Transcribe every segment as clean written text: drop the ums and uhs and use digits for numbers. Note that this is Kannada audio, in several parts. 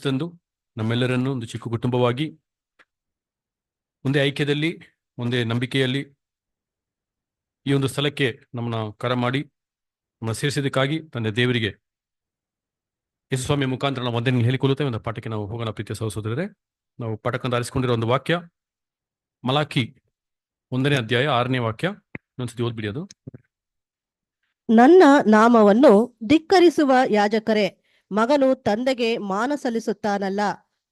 ತಂದು ನಮ್ಮೆಲ್ಲರನ್ನು ಒಂದು ಚಿಕ್ಕ ಕುಟುಂಬವಾಗಿ ಒಂದೇ ಐಕ್ಯದಲ್ಲಿ, ಒಂದೇ ನಂಬಿಕೆಯಲ್ಲಿ ಈ ಒಂದು ಸ್ಥಳಕ್ಕೆ ನಮ್ಮನ್ನ ಕರೆ ಮಾಡಿ ನಮ್ಮನ್ನು ಸೇರಿಸಿದ್ದಕ್ಕಾಗಿ ತಂದೆ ದೇವರಿಗೆ ಯೇಸುಸ್ವಾಮಿಯ ಮುಖಾಂತರ ನಾವು ಒಂದೇ ಹೇಳಿಕೊಳ್ಳುತ್ತೇವೆ. ಒಂದು ಪಾಠಕ್ಕೆ ನಾವು ಹೋಗೋಣ. ಪ್ರೀತಿಯ ಸಹೋದರರೇ, ನಾವು ಪಾಠಕ್ಕಂತ ಆರಿಸಿಕೊಂಡಿರೋ ಒಂದು ವಾಕ್ಯ ಮಲಾಕಿ 1ನೇ ಅಧ್ಯಾಯ 6ನೇ ವಾಕ್ಯ. ಇನ್ನೊಂದ್ಸತಿ ಓದ್ಬಿಡಿ. ಅದು ನನ್ನ ನಾಮವನ್ನು ಧಿಕ್ಕರಿಸುವ ಯಾಜಕರೇ, ಮಗನು ತಂದೆಗೆ ಮಾನ ಸಲ್ಲಿಸುತ್ತಾನಲ್ಲ,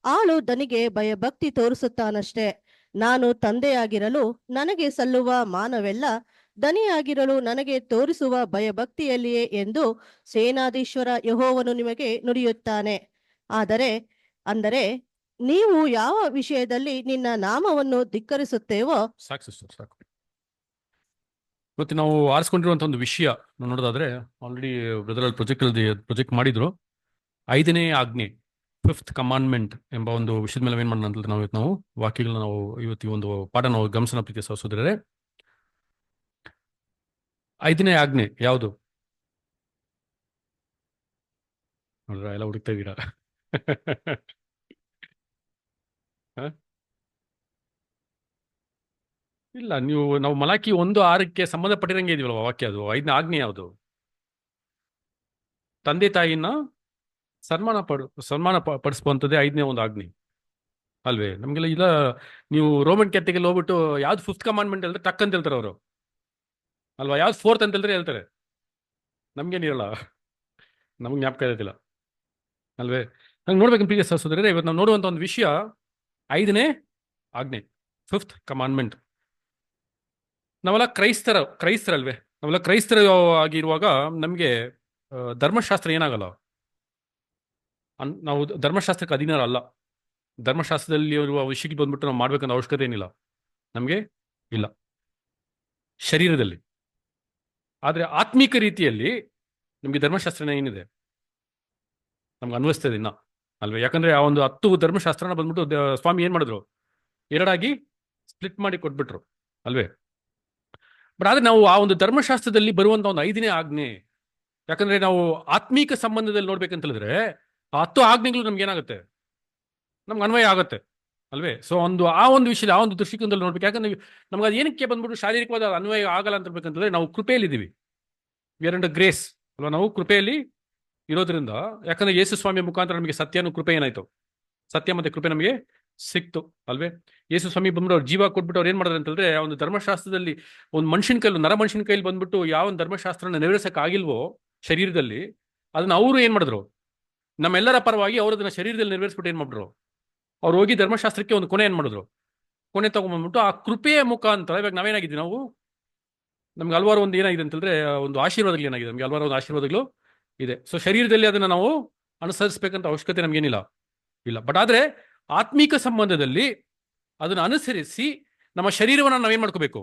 ಆಳು ದನಿಗೆ ಭಯಭಕ್ತಿ ತೋರಿಸುತ್ತಾನಷ್ಟೇ. ನಾನು ತಂದೆಯಾಗಿರಲು ನನಗೆ ಸಲ್ಲುವ ಮಾನವೆಲ್ಲ ದನಿಯಾಗಿರಲು ನನಗೆ ತೋರಿಸುವ ಭಯಭಕ್ತಿಯಲ್ಲಿಯೇ ಎಂದು ಸೇನಾಧೀಶ್ವರ ಯೆಹೋವನು ನಿಮಗೆ ನುಡಿಯುತ್ತಾನೆ. ಅಂದರೆ ನೀವು ಯಾವ ವಿಷಯದಲ್ಲಿ ನಿನ್ನ ನಾಮವನ್ನು ಧಿಕ್ಕರಿಸುತ್ತೇವೋ ಸಾಕು. ಇವತ್ತು ನಾವು ಆರಿಸ್ಕೊಂಡಿರುವಂಥ ಒಂದು ವಿಷಯ ನೋಡೋದಾದ್ರೆ, ಆಲ್ರೆಡಿ ಬ್ರದರಲ್ಲಿ ಪ್ರೊಜೆಕ್ಟ್ ಮಾಡಿದ್ರು. 5ನೇ ಆಜ್ಞೆ, 5th ಕಮಾಂಡ್ಮೆಂಟ್ ಎಂಬ ಒಂದು ವಿಷಯದ ಮೇಲೆ ಏನ್ ಮಾಡೋಣ ಅಂತ ನಾವು ವಾಕ್ಯಗಳನ್ನ ನಾವು ಇವತ್ತು ಈ ಒಂದು ಪಾಠ ನಾವು ಗಮನಿಸೋಣ. ಪ್ರೀತಿಯ ಸಹೋದರರೇ, 5ನೇ ಆಜ್ಞೆ ಯಾವುದು ನೋಡ್ರ? ಎಲ್ಲ ಹುಡುಕ್ತಾ ಇದ್ದೀರಾ? ಇಲ್ಲ, ನಾವು ಮಲಾಕಿ 1:6ಕ್ಕೆ ಸಂಬಂಧಪಟ್ಟಿರಂಗೆ ಇದೀವಲ್ವ ವಾಕ್ಯ. ಅದು 5ನೇ ಆಜ್ಞೆ ಯಾವುದು? ತಂದೆ ತಾಯಿನ ಸನ್ಮಾನ ಪಡಿಸುವಂಥದ್ದೇ 5ನೇ ಒಂದು ಆಜ್ಞೆ ಅಲ್ವೇ? ನಮ್ಗೆಲ್ಲ ಇಲ್ಲ, ನೀವು ರೋಮನ್ ಕ್ಯಾಥಲಿಕ್ ಹೋಗ್ಬಿಟ್ಟು ಯಾವ್ದು 5th ಕಮಾಂಡ್ಮೆಂಟ್ ಹೇಳಿದ್ರೆ ಟಕ್ ಅಂತ ಹೇಳ್ತಾರೆ ಅವರು ಅಲ್ವಾ? ಯಾವ್ದು 4th ಅಂತ ಹೇಳಿದ್ರೆ ಹೇಳ್ತಾರೆ. ನಮ್ಗೇನಿರಲ್ಲ, ನಮ್ಗೆ ಜ್ಞಾಪಕ ಇರೋದಿಲ್ಲ ಅಲ್ವೇ? ನಂಗೆ ನೋಡ್ಬೇಕು ಪ್ರೀತಿಯ ಸಹೋದರರೇ, ಇವತ್ತು ನಾವು ನೋಡುವಂಥ ಒಂದು ವಿಷಯ 5ನೇ ಆಜ್ಞೆ, 5th ಕಮಾಂಡ್ಮೆಂಟ್. ನಾವೆಲ್ಲ ಕ್ರೈಸ್ತರಲ್ವೇ? ನಾವೆಲ್ಲ ಕ್ರೈಸ್ತರ ಆಗಿರುವಾಗ ನಮಗೆ ಧರ್ಮಶಾಸ್ತ್ರ ಏನಾಗಲ್ಲ. ನಾವು ಧರ್ಮಶಾಸ್ತ್ರಕ್ಕೆ ಅಧೀನರಲ್ಲ. ಧರ್ಮಶಾಸ್ತ್ರದಲ್ಲಿ ಇರುವ ವಿಷಯಕ್ಕೆ ಬಂದ್ಬಿಟ್ಟು ನಾವು ಮಾಡ್ಬೇಕನ್ನೋ ಅವಶ್ಯಕತೆ ಏನಿಲ್ಲ ನಮಗೆ, ಇಲ್ಲ ಶರೀರದಲ್ಲಿ. ಆದರೆ ಆತ್ಮೀಕ ರೀತಿಯಲ್ಲಿ ನಮಗೆ ಧರ್ಮಶಾಸ್ತ್ರನ ಏನಿದೆ ನಮ್ಗೆ ಅನ್ವಯಿಸ್ತದೆ ಇನ್ನ ಅಲ್ವೇ? ಯಾಕಂದ್ರೆ ಆ ಒಂದು 10 ಧರ್ಮಶಾಸ್ತ್ರನ ಬಂದ್ಬಿಟ್ಟು ಸ್ವಾಮಿ ಏನ್ ಮಾಡಿದ್ರು, 2ಆಗಿ ಸ್ಪ್ಲಿಟ್ ಮಾಡಿ ಕೊಟ್ಬಿಟ್ರು ಅಲ್ವೇ? ಬಟ್ ಆದ್ರೆ ನಾವು ಆ ಒಂದು ಧರ್ಮಶಾಸ್ತ್ರದಲ್ಲಿ ಬರುವಂತ ಒಂದು 5ನೇ ಆಜ್ಞೆ, ಯಾಕಂದ್ರೆ ನಾವು ಆತ್ಮೀಕ ಸಂಬಂಧದಲ್ಲಿ ನೋಡ್ಬೇಕಂತ ಹೇಳಿದ್ರೆ ಆ 10 ಆಜ್ಞೆಗಳು ನಮ್ಗೆ ಏನಾಗುತ್ತೆ, ನಮ್ಗೆ ಅನ್ವಯ ಆಗುತ್ತೆ ಅಲ್ವೇ? ಸೊ ಆ ಒಂದು ವಿಷಯದ ಆ ಒಂದು ದೃಷ್ಟಿಕೋನದಲ್ಲಿ ನೋಡ್ಬೇಕು. ಯಾಕಂದ್ರೆ ನಮ್ಗೆ ಅದು ಏನಕ್ಕೆ ಬಂದ್ಬಿಟ್ಟು ಶಾರೀರಿಕವಾದ ಅನ್ವಯ ಆಗಲ್ಲ ಅಂತ ಹೇಳ್ಬೇಕಂತಂದ್ರೆ, ನಾವು ಕೃಪೆಯಲ್ಲಿ ಇದೀವಿ. ವಿ ಆರ್ ಅಂಡರ್ ಗ್ರೇಸ್ ಅಲ್ವಾ? ನಾವು ಕೃಪೆಯಲ್ಲಿ ಇರೋದ್ರಿಂದ, ಯಾಕಂದ್ರೆ ಯೇಸು ಸ್ವಾಮಿಯ ಮುಖಾಂತರ ನಮಗೆ ಸತ್ಯನೂ ಕೃಪೆ ಏನಾಯ್ತು, ಸತ್ಯ ಮತ್ತೆ ಕೃಪೆ ನಮಗೆ ಸಿಕ್ತು ಅಲ್ವೇ? ಯೇಸು ಸ್ವಾಮಿ ಬಂದ್ಬಿಟ್ಟು ಅವ್ರು ಜೀವ ಕೊಟ್ಬಿಟ್ಟು ಅವ್ರು ಏನ್ ಮಾಡಿದ್ರು ಅಂತಂದ್ರೆ, ಆ ಒಂದು ಧರ್ಮಶಾಸ್ತ್ರದಲ್ಲಿ ಒಂದು ಮನುಷ್ಯನ ಕೈಲಿ, ಮನುಷ್ಯನ ಕೈಲಿ ಬಂದ್ಬಿಟ್ಟು ಯಾವ ಒಂದು ಧರ್ಮಶಾಸ್ತ್ರನ ನೆರವೇರ್ಸಕ್ ಆಗಿಲ್ವೋ ಶರೀರದಲ್ಲಿ, ಅದನ್ನ ಅವರು ಏನ್ ಮಾಡಿದ್ರು, ನಮ್ಮೆಲ್ಲರ ಪರವಾಗಿ ಅವರು ಅದನ್ನ ಶರೀರದಲ್ಲಿ ನೆರವೇರಿಸ್ಬಿಟ್ಟು ಏನ್ ಮಾಡಿದ್ರು, ಅವ್ರು ಹೋಗಿ ಧರ್ಮಶಾಸ್ತ್ರಕ್ಕೆ ಒಂದು ಕೊನೆ ಏನ್ ಮಾಡಿದ್ರು, ಕೊನೆ ತಗೊಂಡ್ಬಂದ್ಬಿಟ್ಟು ಆ ಕೃಪೆಯ ಮುಖಾಂತರ ಇವಾಗ ನಾವೇನಾಗಿದ್ವಿ, ನಮ್ಗೆ ಹಲವಾರು ಒಂದು ಏನಾಗಿದೆ ಅಂತಂದ್ರೆ, ಒಂದು ಆಶೀರ್ವಾದಗಳು ಏನಾಗಿದೆ, ನಮ್ಗೆ ಹಲವಾರು ಒಂದು ಆಶೀರ್ವಾದಗಳು ಇದೆ. ಸೊ ಶರೀರದಲ್ಲಿ ಅದನ್ನ ನಾವು ಅನುಸರಿಸಬೇಕಂತ ಅವಶ್ಯಕತೆ ನಮ್ಗೇನಿಲ್ಲ, ಇಲ್ಲ. ಬಟ್ ಆದ್ರೆ ಆತ್ಮೀಕ ಸಂಬಂಧದಲ್ಲಿ ಅದನ್ನ ಅನುಸರಿಸಿ ನಮ್ಮ ಶರೀರವನ್ನ ನಾವೇನ್ ಮಾಡ್ಕೋಬೇಕು,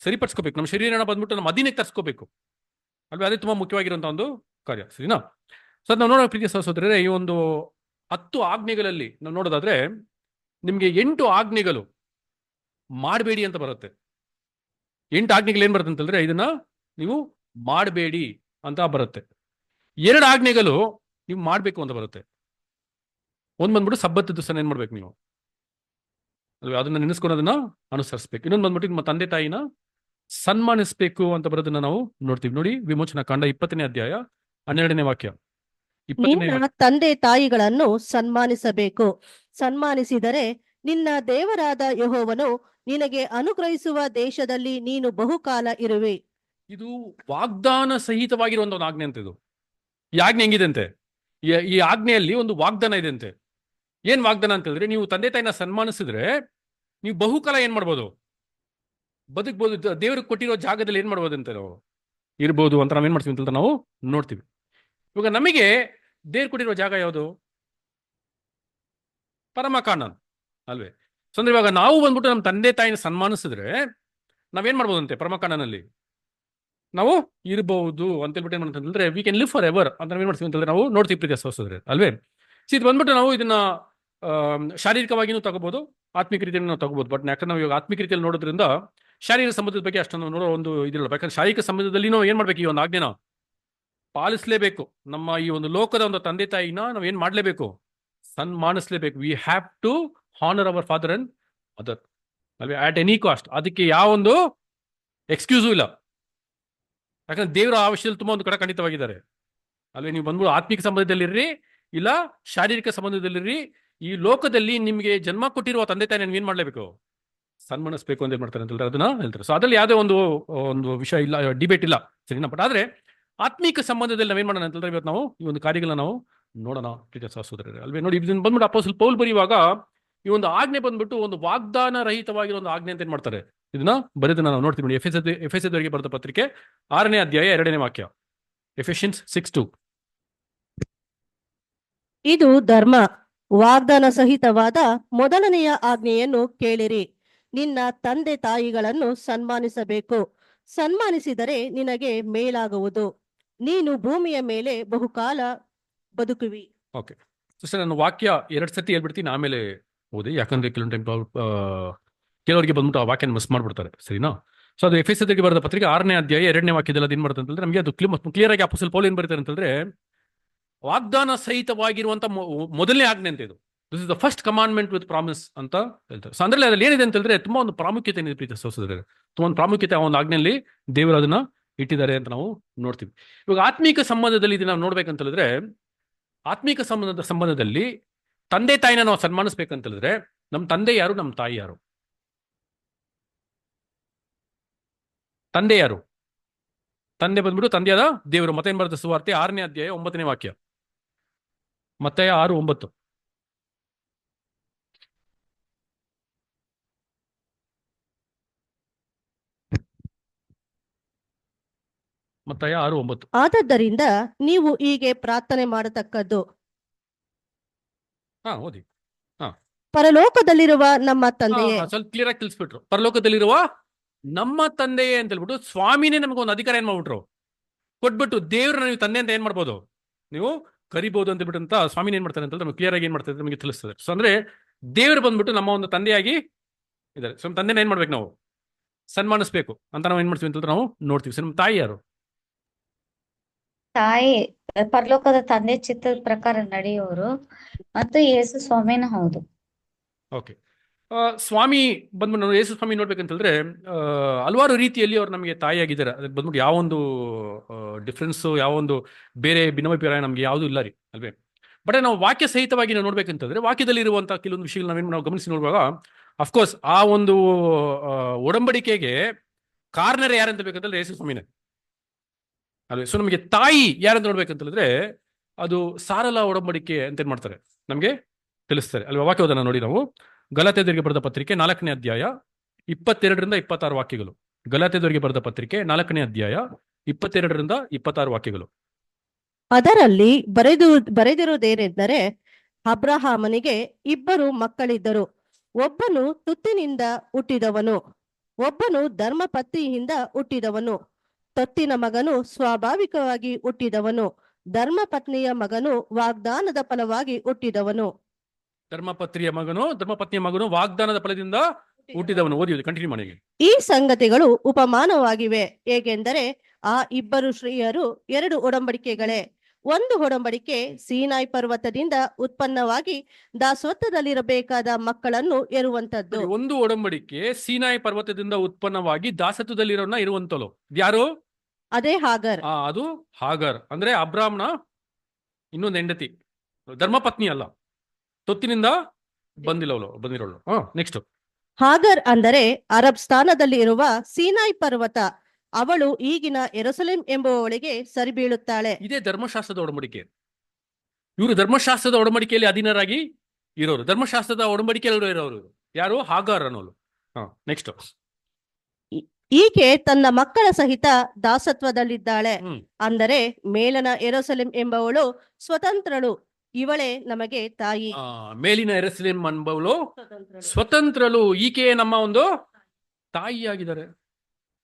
ಸರಿಪಡಿಸ್ಕೋಬೇಕು. ನಮ್ಮ ಶರೀರನ ಬಂದ್ಬಿಟ್ಟು ನಮ್ಮ ಅಧೀನಕ್ಕೆ ತರಿಸ್ಕೋಬೇಕು ಅಲ್ವೇ? ಅದೇ ತುಂಬಾ ಮುಖ್ಯವಾಗಿರುವಂತ ಒಂದು ಕಾರ್ಯ, ಸರಿನಾ? ಸೊ ನಾವು ನೋಡೋ ಪ್ರೀತಿಯ ಸಹೋದರರೇ, ಈ ಒಂದು 10 ಆಜ್ಞೆಗಳಲ್ಲಿ ನಾವು ನೋಡೋದಾದ್ರೆ ನಿಮ್ಗೆ 8 ಆಜ್ಞೆಗಳು ಮಾಡಬೇಡಿ ಅಂತ ಬರುತ್ತೆ. 8 ಆಜ್ಞೆಗಳು ಏನ್ ಬರುತ್ತೆ ಅಂತಂದ್ರೆ, ಇದನ್ನ ನೀವು ಮಾಡಬೇಡಿ ಅಂತ ಬರುತ್ತೆ. 2 ಆಜ್ಞೆಗಳು ನೀವು ಮಾಡ್ಬೇಕು ಅಂತ ಬರುತ್ತೆ. ಒಂದ್ ಬಂದ್ಬಿಟ್ಟು ಸಬ್ಬತ್ ದಿವಸ ಏನ್ ಮಾಡ್ಬೇಕು ನೀವು ಅಲ್ವೇ? ಅದನ್ನ ನೆನೆಸ್ಕೊಳೋದನ್ನ ಅನುಸರಿಸ್ಬೇಕು. ಇನ್ನೊಂದು ಬಂದ್ಬಿಟ್ಟು ನಿಮ್ಮ ತಂದೆ ತಾಯಿನ ಸನ್ಮಾನಿಸ್ಬೇಕು ಅಂತ ಬರೋದನ್ನ ನಾವು ನೋಡ್ತೀವಿ. ನೋಡಿ, ವಿಮೋಚನಾ ಕಾಂಡ 20ನೇ ಅಧ್ಯಾಯ 12ನೇ ವಾಕ್ಯ. ನಿನ್ನ ತಂದೆ ತಾಯಿಗಳನ್ನು ಸನ್ಮಾನಿಸಬೇಕು, ಸನ್ಮಾನಿಸಿದರೆ ನಿನ್ನ ದೇವರಾದ ಯೆಹೋವನು ನಿನಗೆ ಅನುಗ್ರಹಿಸುವ ದೇಶದಲ್ಲಿ ನೀನು ಬಹುಕಾಲ ಇರುವೆ. ಇದು ವಾಗ್ದಾನ ಸಹಿತವಾಗಿರುವಂತ ಒಂದು ಆಜ್ಞೆ ಅಂತ. ಇದು ಈ ಆಜ್ಞೆ ಹೆಂಗಿದೆ ಅಂತೆ, ಈ ಆಜ್ಞೆಯಲ್ಲಿ ಒಂದು ವಾಗ್ದಾನ ಇದೆ ಅಂತೆ. ಏನ್ ವಾಗ್ದಾನ ಅಂತ ಹೇಳಿದ್ರೆ, ನೀವು ತಂದೆ ತಾಯಿನ ಸನ್ಮಾನಿಸಿದ್ರೆ ನೀವು ಬಹುಕಾಲ ಏನ್ ಮಾಡ್ಬೋದು, ಬದುಕ್ಬೋದು. ದೇವ್ರಿಗೆ ಕೊಟ್ಟಿರೋ ಜಾಗದಲ್ಲಿ ಏನ್ ಮಾಡ್ಬೋದು ಅಂತ ನಾವು ಇರ್ಬೋದು ಅಂತ ನಾವೇನ್ ಮಾಡ್ತೀವಿ ಅಂತ ನಾವು ನೋಡ್ತೀವಿ. ಇವಾಗ ನಮಗೆ ದೇವ್ರು ಕೊಟ್ಟಿರೋ ಜಾಗ ಯಾವುದು? ಪರಮಕಾಣನ್ ಅಲ್ವೇ? ಸೊ ಅಂದ್ರೆ ಇವಾಗ ನಾವು ಬಂದ್ಬಿಟ್ಟು ನಮ್ಮ ತಂದೆ ತಾಯಿನ ಸನ್ಮಾನಿಸಿದ್ರೆ ನಾವೇನ್ ಮಾಡ್ಬೋದಂತೆ, ಪರಮಕಾಣನಲ್ಲಿ ನಾವು ಇರಬಹುದು ಅಂತ ಹೇಳ್ಬಿಟ್ಟು ಏನ್ ಮಾಡ್ತಂದ್ರೆ, we can live forever ಅಂತ ನಾವೇನ್ ಮಾಡ್ತೀವಿ ಅಂತಂದ್ರೆ ನಾವು ನೋಡ್ತೀವಿ ಪ್ರೀತಿಯ ಸಹೋದರರೇ ಅಲ್ವೇ? ಸೊ ಇದು ಬಂದ್ಬಿಟ್ಟು ನಾವು ಇದನ್ನ ಶಾರೀರಿಕವಾಗಿನೂ ತಗೋಬಹುದು, ಆತ್ಮಿಕ ರೀತಿಯಲ್ಲಿ ನಾವು ತಗೋಬಹುದು. ಬಟ್ ಯಾಕಂದ್ರೆ ನಾವು ಇವಾಗ ಆತ್ಮಿಕ ರೀತಿಯಲ್ಲಿ ನೋಡೋದ್ರಿಂದ ಶಾರೀರಿಕ ಸಂಬಂಧದ ಬಗ್ಗೆ ಅಷ್ಟೊಂದು ನೋಡೋ ಒಂದು ಇದಿಲ್ಲ. ಯಾಕಂದ್ರೆ ಶಾರೀರಿಕ ಸಂಬಂಧದಲ್ಲಿ ನಾವು ಏನ್ ಮಾಡ್ಬೇಕು, ಈ ಒಂದು ಆಜ್ಞೆನ ಪಾಲಿಸಲೇಬೇಕು. ನಮ್ಮ ಈ ಒಂದು ಲೋಕದ ಒಂದು ತಂದೆ ತಾಯಿನ ನಾವು ಏನ್ ಮಾಡ್ಲೇಬೇಕು, ಸನ್ಮಾನಿಸಲೇಬೇಕು. We have to honour our father and mother ಅಲ್ವೇ, ಆಟ್ ಎನಿ ಕಾಸ್ಟ್. ಅದಕ್ಕೆ ಯಾವೊಂದು ಎಕ್ಸ್ಕ್ಯೂಸು ಇಲ್ಲ. ಯಾಕಂದ್ರೆ ದೇವರ ಆ ವಿಷಯದಲ್ಲಿ ತುಂಬಾ ಒಂದು ಕಡೆ ಖಂಡಿತವಾಗಿದ್ದಾರೆ ಅಲ್ವೇ. ನೀವು ಬಂದ್ಬಿಟ್ಟು ಆತ್ಮಿಕ ಸಂಬಂಧದಲ್ಲಿರ್ರಿ, ಇಲ್ಲ ಶಾರೀರಿಕ ಸಂಬಂಧದಲ್ಲಿರ್ರಿ, ಈ ಲೋಕದಲ್ಲಿ ನಿಮಗೆ ಜನ್ಮ ಕೊಟ್ಟಿರುವ ತಂದೆ ತಾಯಿ ನೀವು ಏನ್ ಮಾಡ್ಲೇಬೇಕು, ಸನ್ಮಾನಿಸಬೇಕು ಅಂತ ಏನ್ ಮಾಡ್ತಾರೆ ಅಂತ ಅದನ್ನ ಹೇಳ್ತಾರೆ. ಸೊ ಅದ್ರಲ್ಲಿ ಯಾವುದೇ ಒಂದು ಒಂದು ವಿಷಯ ಇಲ್ಲ, ಡಿಬೇಟ್ ಇಲ್ಲ, ಸರಿನಾ. ಬಟ್ ಆದ್ರೆ ಆತ್ಮಿಕ ಸಂಬಂಧದಲ್ಲಿ ನಾವೇನ್ ಮಾಡೋಣ ಅಂತಂದ್ರೆ ಇವತ್ತು ನಾವು ಈ ಒಂದು ಕಾರ್ಯಗಳನ್ನ ನಾವು ನೋಡೋಣ ಸಹೋದರರೇ ಅಲ್ವೇ. ನೋಡಿ, ಇದನ್ನ ಬಂದ್ಬಿಟ್ಟು ಅಪೊಸ್ತಲ ಪೌಲ್ ಬರೆಯುವಾಗ ಈ ಒಂದು ಆಜ್ಞೆ ಬಂದ್ಬಿಟ್ಟು ಒಂದು ವಾಗ್ದಾನ ರಹಿತವಾಗಿರೋ ಒಂದು ಆಜ್ಞೆ ಅಂತ ಏನ್ ಮಾಡ್ತಾರೆ, ಇದನ್ನ ಬರೆದನ್ನ ನಾವು ನೋಡ್ತೀವಿ ನೋಡಿ. ಎಫೆಸದವರಿಗೆ ಬರೆದ ಪತ್ರಿಕೆ 6ನೇ ಅಧ್ಯಾಯ 2ನೇ ವಾಕ್ಯ, ಎಫೆಷಿಯನ್ಸ್ 6:2. ಇದು ಧರ್ಮ, ವಾಗ್ದಾನ ಸಹಿತವಾದ ಮೊದಲನೆಯ ಆಜ್ಞೆಯನ್ನು ಕೇಳಿರಿ. ನಿನ್ನ ತಂದೆ ತಾಯಿಗಳನ್ನು ಸನ್ಮಾನಿಸಬೇಕು. ಸನ್ಮಾನಿಸಿದರೆ ನಿನಗೆ ಮೇಲಾಗುವುದು. ನೀನು ಭೂಮಿಯ ಮೇಲೆ ಬಹುಕಾಲ ಬದುಕುವಿ. ಓಕೆ ಸಿಸ್ಟರ್, ನಾನು ವಾಕ್ಯ 2 ಸತಿ ಹೇಳ್ಬಿಡ್ತೀನಿ, ಆಮೇಲೆ ಓದಿ. ಯಾಕಂದ್ರೆ ಕೆಲವೊಂದು ಟೈಮ್ ಕೆಲವರಿಗೆ ಬಂದ್ಬಿಟ್ಟು ಆ ವಾಕ್ಯನ ಮಿಸ್ ಮಾಡ್ಬಿಡ್ತಾರೆ, ಸರಿನಾ. ಸೊ ಅದು ಎಫೆಸದವರಿಗೆ ಬರೆದ ಪತ್ರಿಕೆ 6ನೇ ಅಧ್ಯಾಯ 2ನೇ ವಾಕ್ಯದಲ್ಲಿ ಅದೇನ್ ಮಾಡುತ್ತೆ ಅಂತಂದ್ರೆ ನಮಗೆ ಅದು ಕ್ಲಿಯರ್ ಆಗಿ ಅಪೊಸ್ತಲ ಪೌಲ್ ಏನ್ ಬರೀತಾರೆ ಅಂತಂದ್ರೆ ವಾಗ್ದಾನ ಸಹಿತವಾಗಿರುವಂತ ಮೊದಲನೇ ಆಜ್ಞೆ ಅಂತ ಇದು. This is the first commandment with promise ಅಂತ ಹೇಳ್ತಾರೆ. ಸೊ ಅಂದ್ರೆ ಅದ್ರಲ್ಲಿ ಏನಿದೆ ಅಂತಂದ್ರೆ ತುಂಬಾ ಒಂದು ಪ್ರಾಮುಖ್ಯತೆ ಏನಿದೆ ಪ್ರೀತಿ ಸಹೋದರರೇ, ತುಂಬಾ ಒಂದು ಪ್ರಾಮುಖ್ಯತೆ ಆ ಒಂದು ಆಜ್ಞೆಯಲ್ಲಿ ದೇವರು ಅದನ್ನ ಇಟ್ಟಿದ್ದಾರೆ ಅಂತ ನಾವು ನೋಡ್ತೀವಿ. ಇವಾಗ ಆತ್ಮೀಕ ಸಂಬಂಧದಲ್ಲಿ ಇದನ್ನ ನಾವು ನೋಡ್ಬೇಕಂತ ಹೇಳಿದ್ರೆ, ಆತ್ಮೀಕ ಸಂಬಂಧದಲ್ಲಿ ತಂದೆ ತಾಯಿನ ನಾವು ಸನ್ಮಾನಿಸ್ಬೇಕಂತ ಹೇಳಿದ್ರೆ ನಮ್ಮ ತಂದೆ ಯಾರು, ನಮ್ಮ ತಾಯಿ ಯಾರು? ತಂದೆ ಯಾರು? ತಂದೆ ಬಂದ್ಬಿಟ್ಟು ತಂದೆಯಾದ ದೇವರು. ಮತ್ತೆ ಏನ್ ಬರುತ್ತೆ ಸುವಾರ್ತೆ 6ನೇ ಅಧ್ಯಾಯ 9ನೇ ವಾಕ್ಯ, ಮತ್ತಾಯ 6:9. ಮತ್ತಾಯ 6:9. ಆದದ್ದರಿಂದ ನೀವು ಹೀಗೆ ಪ್ರಾರ್ಥನೆ ಮಾಡತಕ್ಕದ್ದು, ಓದಿ. ಪರಲೋಕದಲ್ಲಿರುವ ನಮ್ಮ ತಂದೆಯೇ. ಸ್ವಲ್ಪ ಕ್ಲಿಯರ್ ಆಗಿ ತಿಳಿಸ್ಬಿಟ್ರು. ಪರಲೋಕದಲ್ಲಿರುವ ನಮ್ಮ ತಂದೆಯೇ ಅಂತ ಹೇಳ್ಬಿಟ್ಟು ಸ್ವಾಮಿನೇ ನಮಗೆ ಒಂದು ಅಧಿಕಾರ ಏನ್ ಮಾಡ್ಬಿಟ್ರು, ಕೊಟ್ಬಿಟ್ಟು ದೇವ್ರನ್ನ ನೀವು ತಂದೆ ಅಂತ ಏನ್ ಮಾಡ್ಬೋದು, ನೀವು ಕರಿಬಹುದು ಅಂತ ಬಿಟ್ಟು ಅಂತ ಸ್ವಾಮಿನ ಏನ್ ಮಾಡ್ತಾರೆ ಅಂತ ನಮಗೆ ಕ್ಲಿಯರ್ ಆಗಿ ಏನ್ ಮಾಡ್ತಾರೆ ನಮಗೆ ತಿಳಿಸ್ತದೆ. ಸೊ ಅಂದ್ರೆ ದೇವರು ಬಂದ್ಬಿಟ್ಟು ನಮ್ಮ ಒಂದು ತಂದೆಯಾಗಿ ಇದ್ದಾರೆ. ಸೊ ನಮ್ಮ ತಂದೆನ ಏನ್ ಮಾಡ್ಬೇಕು, ನಾವು ಸನ್ಮಾನಿಸ್ಬೇಕು ಅಂತ ನಾವು ಏನ್ ಮಾಡ್ತೀವಿ ಅಂತ ನಾವು ನೋಡ್ತೀವಿ. ಸೊ ನಮ್ಮ ತಾಯಿ ಯಾರು? ತಾಯಿ ಪರಲೋಕದ ತಂದೆ ಚಿತ್ತದ ಪ್ರಕಾರ ನಡೆಯುವರು ಮತ್ತು ಯೇಸು ಸ್ವಾಮಿನ ಹೌದು. ಓಕೆ, ಸ್ವಾಮಿ ಬಂದ್ಬಿಟ್ಟು ನಾವು ಯೇಸು ಸ್ವಾಮಿ ನೋಡ್ಬೇಕಂತ ಹೇಳಿದ್ರೆ ಹಲವಾರು ರೀತಿಯಲ್ಲಿ ಅವ್ರು ನಮಗೆ ತಾಯಿಯಾಗಿದ್ದಾರೆ. ಅದಕ್ಕೆ ಬಂದ್ಬಿಟ್ಟು ಯಾವೊಂದು ಡಿಫ್ರೆನ್ಸು, ಯಾವೊಂದು ಬೇರೆ ಭಿನ್ನಾಭಿಪ್ರಾಯ ನಮಗೆ ಯಾವುದು ಇಲ್ಲ ರೀ, ಅಲ್ವೇ. ಬಟ್ ನಾವು ವಾಕ್ಯ ಸಹಿತವಾಗಿ ನಾವು ನೋಡ್ಬೇಕಂತಂದ್ರೆ ವಾಕ್ಯದಲ್ಲಿ ಇರುವಂತಹ ಕೆಲವೊಂದು ವಿಷಯಗಳು ನಾವು ಗಮನಿಸಿ ನೋಡುವಾಗ ಅಫ್ಕೋರ್ಸ್ ಆ ಒಂದು ಒಡಂಬಡಿಕೆಗೆ ಕಾರಣರೇ ಯಾರಂತ ಬೇಕಂತಂದ್ರೆ ಯೇಸು ಸ್ವಾಮಿನೇ ಅಲ್ವೇ. ಸೊ ನಮಗೆ ತಾಯಿ ಯಾರಂತ ನೋಡ್ಬೇಕಂತ ಹೇಳಿದ್ರೆ ಅದು ಸಾರಲ ಒಡಂಬಡಿಕೆ ಅಂತ ಏನ್ ಮಾಡ್ತಾರೆ ನಮಗೆ ತಿಳಿಸ್ತಾರೆ ಅಲ್ವಾ. ವಾಕ್ಯವನ್ನು ನೋಡಿ ನಾವು ಗಲಾತ್ಯದವರಿಗೆ ಬರೆದ ಪತ್ರಿಕೆ 4ನೇ ಅಧ್ಯಾಯ 22ರಿಂದ 26 ವಾಕ್ಯಗಳು. ಗಲಾತ್ಯದವರಿಗೆ ಬರೆದ ಪತ್ರಿಕೆ 4ನೇ ಅಧ್ಯಾಯ 22ರಿಂದ 26 ವಾಕ್ಯಗಳು. ಅದರಲ್ಲಿ ಬರೆದಿರುವುದೇನೆಂದರೆ, ಅಬ್ರಹಾಮನಿಗೆ 2 ಮಕ್ಕಳಿದ್ದರು. ಒಬ್ಬನು ತುತ್ತಿನಿಂದ ಹುಟ್ಟಿದವನು, ಒಬ್ಬನು ಧರ್ಮಪತ್ನಿಯಿಂದ ಹುಟ್ಟಿದವನು. ತೊತ್ತಿನ ಮಗನು ಸ್ವಾಭಾವಿಕವಾಗಿ ಹುಟ್ಟಿದವನು, ಧರ್ಮಪತ್ನಿಯ ಮಗನು ವಾಗ್ದಾನದ ಫಲವಾಗಿ ಹುಟ್ಟಿದವನು. ಧರ್ಮಪತ್ನಿಯ ಮಗನು ವಾಗ್ದಾನದ ಫಲದಿಂದ ಹುಟ್ಟಿದವನು. ಓದಿ ಕಂಟಿನ್ಯೂ ಮಾಡಿ. ಈ ಸಂಗತಿಗಳು ಉಪಮಾನವಾಗಿವೆ. ಹೇಗೆಂದರೆ ಆ 2 ಸ್ತ್ರೀಯರು 2 ಒಡಂಬಡಿಕೆಗಳೇ. ಒಂದು ಒಡಂಬಡಿಕೆ ಸೀನಾಯಿ ಪರ್ವತದಿಂದ ಉತ್ಪನ್ನವಾಗಿ ದಾಸತ್ವದಲ್ಲಿರಬೇಕಾದ ಮಕ್ಕಳನ್ನು ಇರುವಂತದ್ದು. ಒಂದು ಒಡಂಬಡಿಕೆ ಸೀನಾಯಿ ಪರ್ವತದಿಂದ ಉತ್ಪನ್ನವಾಗಿ ದಾಸತ್ವದಲ್ಲಿರೋನ ಇರುವಂತಲು ಯಾರು? ಅದೇ ಹಾಗರ್. ಅದು ಹಾಗರ್ ಅಂದ್ರೆ ಅಬ್ರಾಮ್ನ ಇನ್ನೊಂದು ಹೆಂಡತಿ, ಧರ್ಮಪತ್ನಿ ಅಲ್ಲ, ತೊತ್ತಿನಿಂದ ಬಂದಿರೋಳು. ನೆಕ್ಸ್ಟ್ ಹಾಗರ್ ಅಂದರೆ ಅರಬ್ ಸ್ಥಾನದಲ್ಲಿ ಇರುವ ಸೀನಾಯಿ ಪರ್ವತ. ಅವಳು ಈಗಿನ ಯೆರೂಸಲೇಮ್ ಎಂಬುವವಳಿಗೆ ಸರಿ ಬೀಳುತ್ತಾಳೆ. ಇದೇ ಧರ್ಮಶಾಸ್ತ್ರದ ಒಡಂಬಡಿಕೆ. ಇವರು ಧರ್ಮಶಾಸ್ತ್ರದ ಒಡಂಬಡಿಕೆಯಲ್ಲಿ ಅಧೀನರಾಗಿ ಇರೋರು, ಧರ್ಮಶಾಸ್ತ್ರದ ಒಡಂಬಡಿಕೆಯಲ್ಲಿ ಇರೋರು ಯಾರು? ಹಾಗಾರ್ ಅನ್ನೋಳು. ನೆಕ್ಸ್ಟ್ ಈಕೆ ತನ್ನ ಮಕ್ಕಳ ಸಹಿತ ದಾಸತ್ವದಲ್ಲಿದ್ದಾಳೆ. ಅಂದರೆ ಮೇಲನ ಯೆರೂಸಲೇಮ್ ಎಂಬವಳು ಸ್ವತಂತ್ರಳು, ಇವಳೇ ನಮಗೆ ತಾಯಿ. ಮೇಲಿನ ಯೆರೂಸಲೇಮ್ ಎಂಬವಳು ಸ್ವತಂತ್ರಳು, ಈಕೆ ನಮ್ಮ ಒಂದು ತಾಯಿಯಾಗಿದ್ದಾರೆ.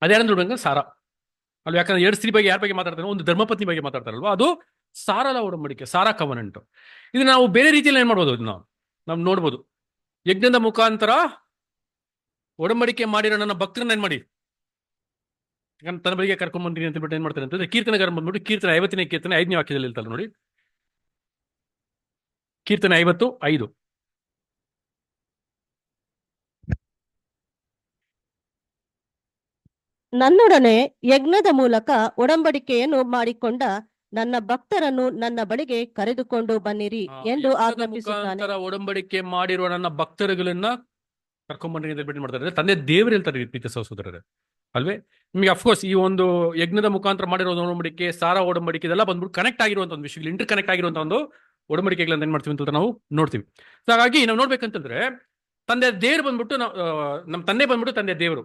ಅದ್ಯಾರಂದ್ರೆ ಸಾರಾ ಅಲ್ವ. ಯಾಕಂದ್ರೆ 2 ಸ್ತ್ರೀ ಬಗ್ಗೆ ಯಾರ ಬಗ್ಗೆ ಮಾತಾಡ್ತಾರೆ? ಒಂದು ಧರ್ಮಪತ್ನಿ ಬಗ್ಗೆ ಮಾತಾಡ್ತಾರಲ್ವಾ, ಅದು ಸಾರಲ ಒಡಂಬಡಿಕೆ, ಸಾರಾ ಕವನೆಂಟ್. ಇದು ನಾವು ಬೇರೆ ರೀತಿಯಲ್ಲಿ ಏನ್ ಮಾಡ್ಬೋದು, ಇದನ್ನ ನಾವು ನೋಡ್ಬೋದು. ಯಜ್ಞದ ಮುಖಾಂತರ ಒಡಂಬಡಿಕೆ ಮಾಡಿರೋ ನನ್ನ ಭಕ್ತರನ್ನ ಏನ್ ಮಾಡಿ ತನ್ನ ಬಳಿಗೆ ಕರ್ಕೊಂಡ್ ಬಂದಿರಿ ಅಂತ ಬಿಟ್ಟು ಏನ್ ಮಾಡ್ತಾರೆ ಅಂತಂದ್ರೆ ಕೀರ್ತನೆಗಾರ ಬಂದ್ಬಿಟ್ಟು ಕೀರ್ತನೆ 50ನೇ ಕೀರ್ತನೆ 5ನೇ ವಾಕ್ಯದಲ್ಲಿ ಇರ್ತಾರೆ ನೋಡಿ. ಕೀರ್ತನೆ 55. ನನ್ನೊಡನೆ ಯಜ್ಞದ ಮೂಲಕ ಒಡಂಬಡಿಕೆಯನ್ನು ಮಾಡಿಕೊಂಡ ನನ್ನ ಭಕ್ತರನ್ನು ನನ್ನ ಬಳಿಗೆ ಕರೆದುಕೊಂಡು ಬನ್ನಿರಿ ಎಂದು ಯಜ್ಞದ ಆಜ್ಞಾಪಿಸುತ್ತಾನೆ. ಮುಖಾಂತರ ಒಡಂಬಡಿಕೆ ಮಾಡಿರುವ ನನ್ನ ಭಕ್ತರುಗಳನ್ನ ಕರ್ಕೊಂಡ್ಬನ್ನಿ ಅಂತ ಭೇಟಿ ಮಾಡ್ತಾರೆ. ತಂದೆ ದೇವರು ಹೇಳ್ತಾರೆ ಪ್ರೀತಿ ಸಹೋದರರೇ, ಅಲ್ವೇ? ನಿಮಗೆ ಅಫ್ಕೋರ್ಸ್ ಈ ಒಂದು ಯಜ್ಞದ ಮುಖಾಂತರ ಮಾಡಿರೋ ಒಡಂಬಡಿಕೆ, ಸಾರಾ ಒಡಂಬಡಿಕೆ, ಇದೆಲ್ಲ ಬಂದ್ಬಿಟ್ಟು ಕನೆಕ್ಟ್ ಆಗಿರುವಂತ ಒಂದು ವಿಷಯಗಳು, ಇಂಟರ್ ಕನೆಕ್ಟ್ ಆಗಿರುವಂತ ಒಂದು ಒಡಂಬಡಿಕೆಗಳನ್ನ ಏನ್ ಮಾಡ್ತೀವಿ ಅಂತ ನಾವು ನೋಡ್ತೀವಿ. ಸೊ ಹಾಗಾಗಿ ನಾವು ನೋಡ್ಬೇಕಂತಂದ್ರೆ ತಂದೆ ದೇವ್ರು ಬಂದ್ಬಿಟ್ಟು ನಮ್ಮ ತಂದೆ ಬಂದ್ಬಿಟ್ಟು ತಂದೆ ದೇವರು,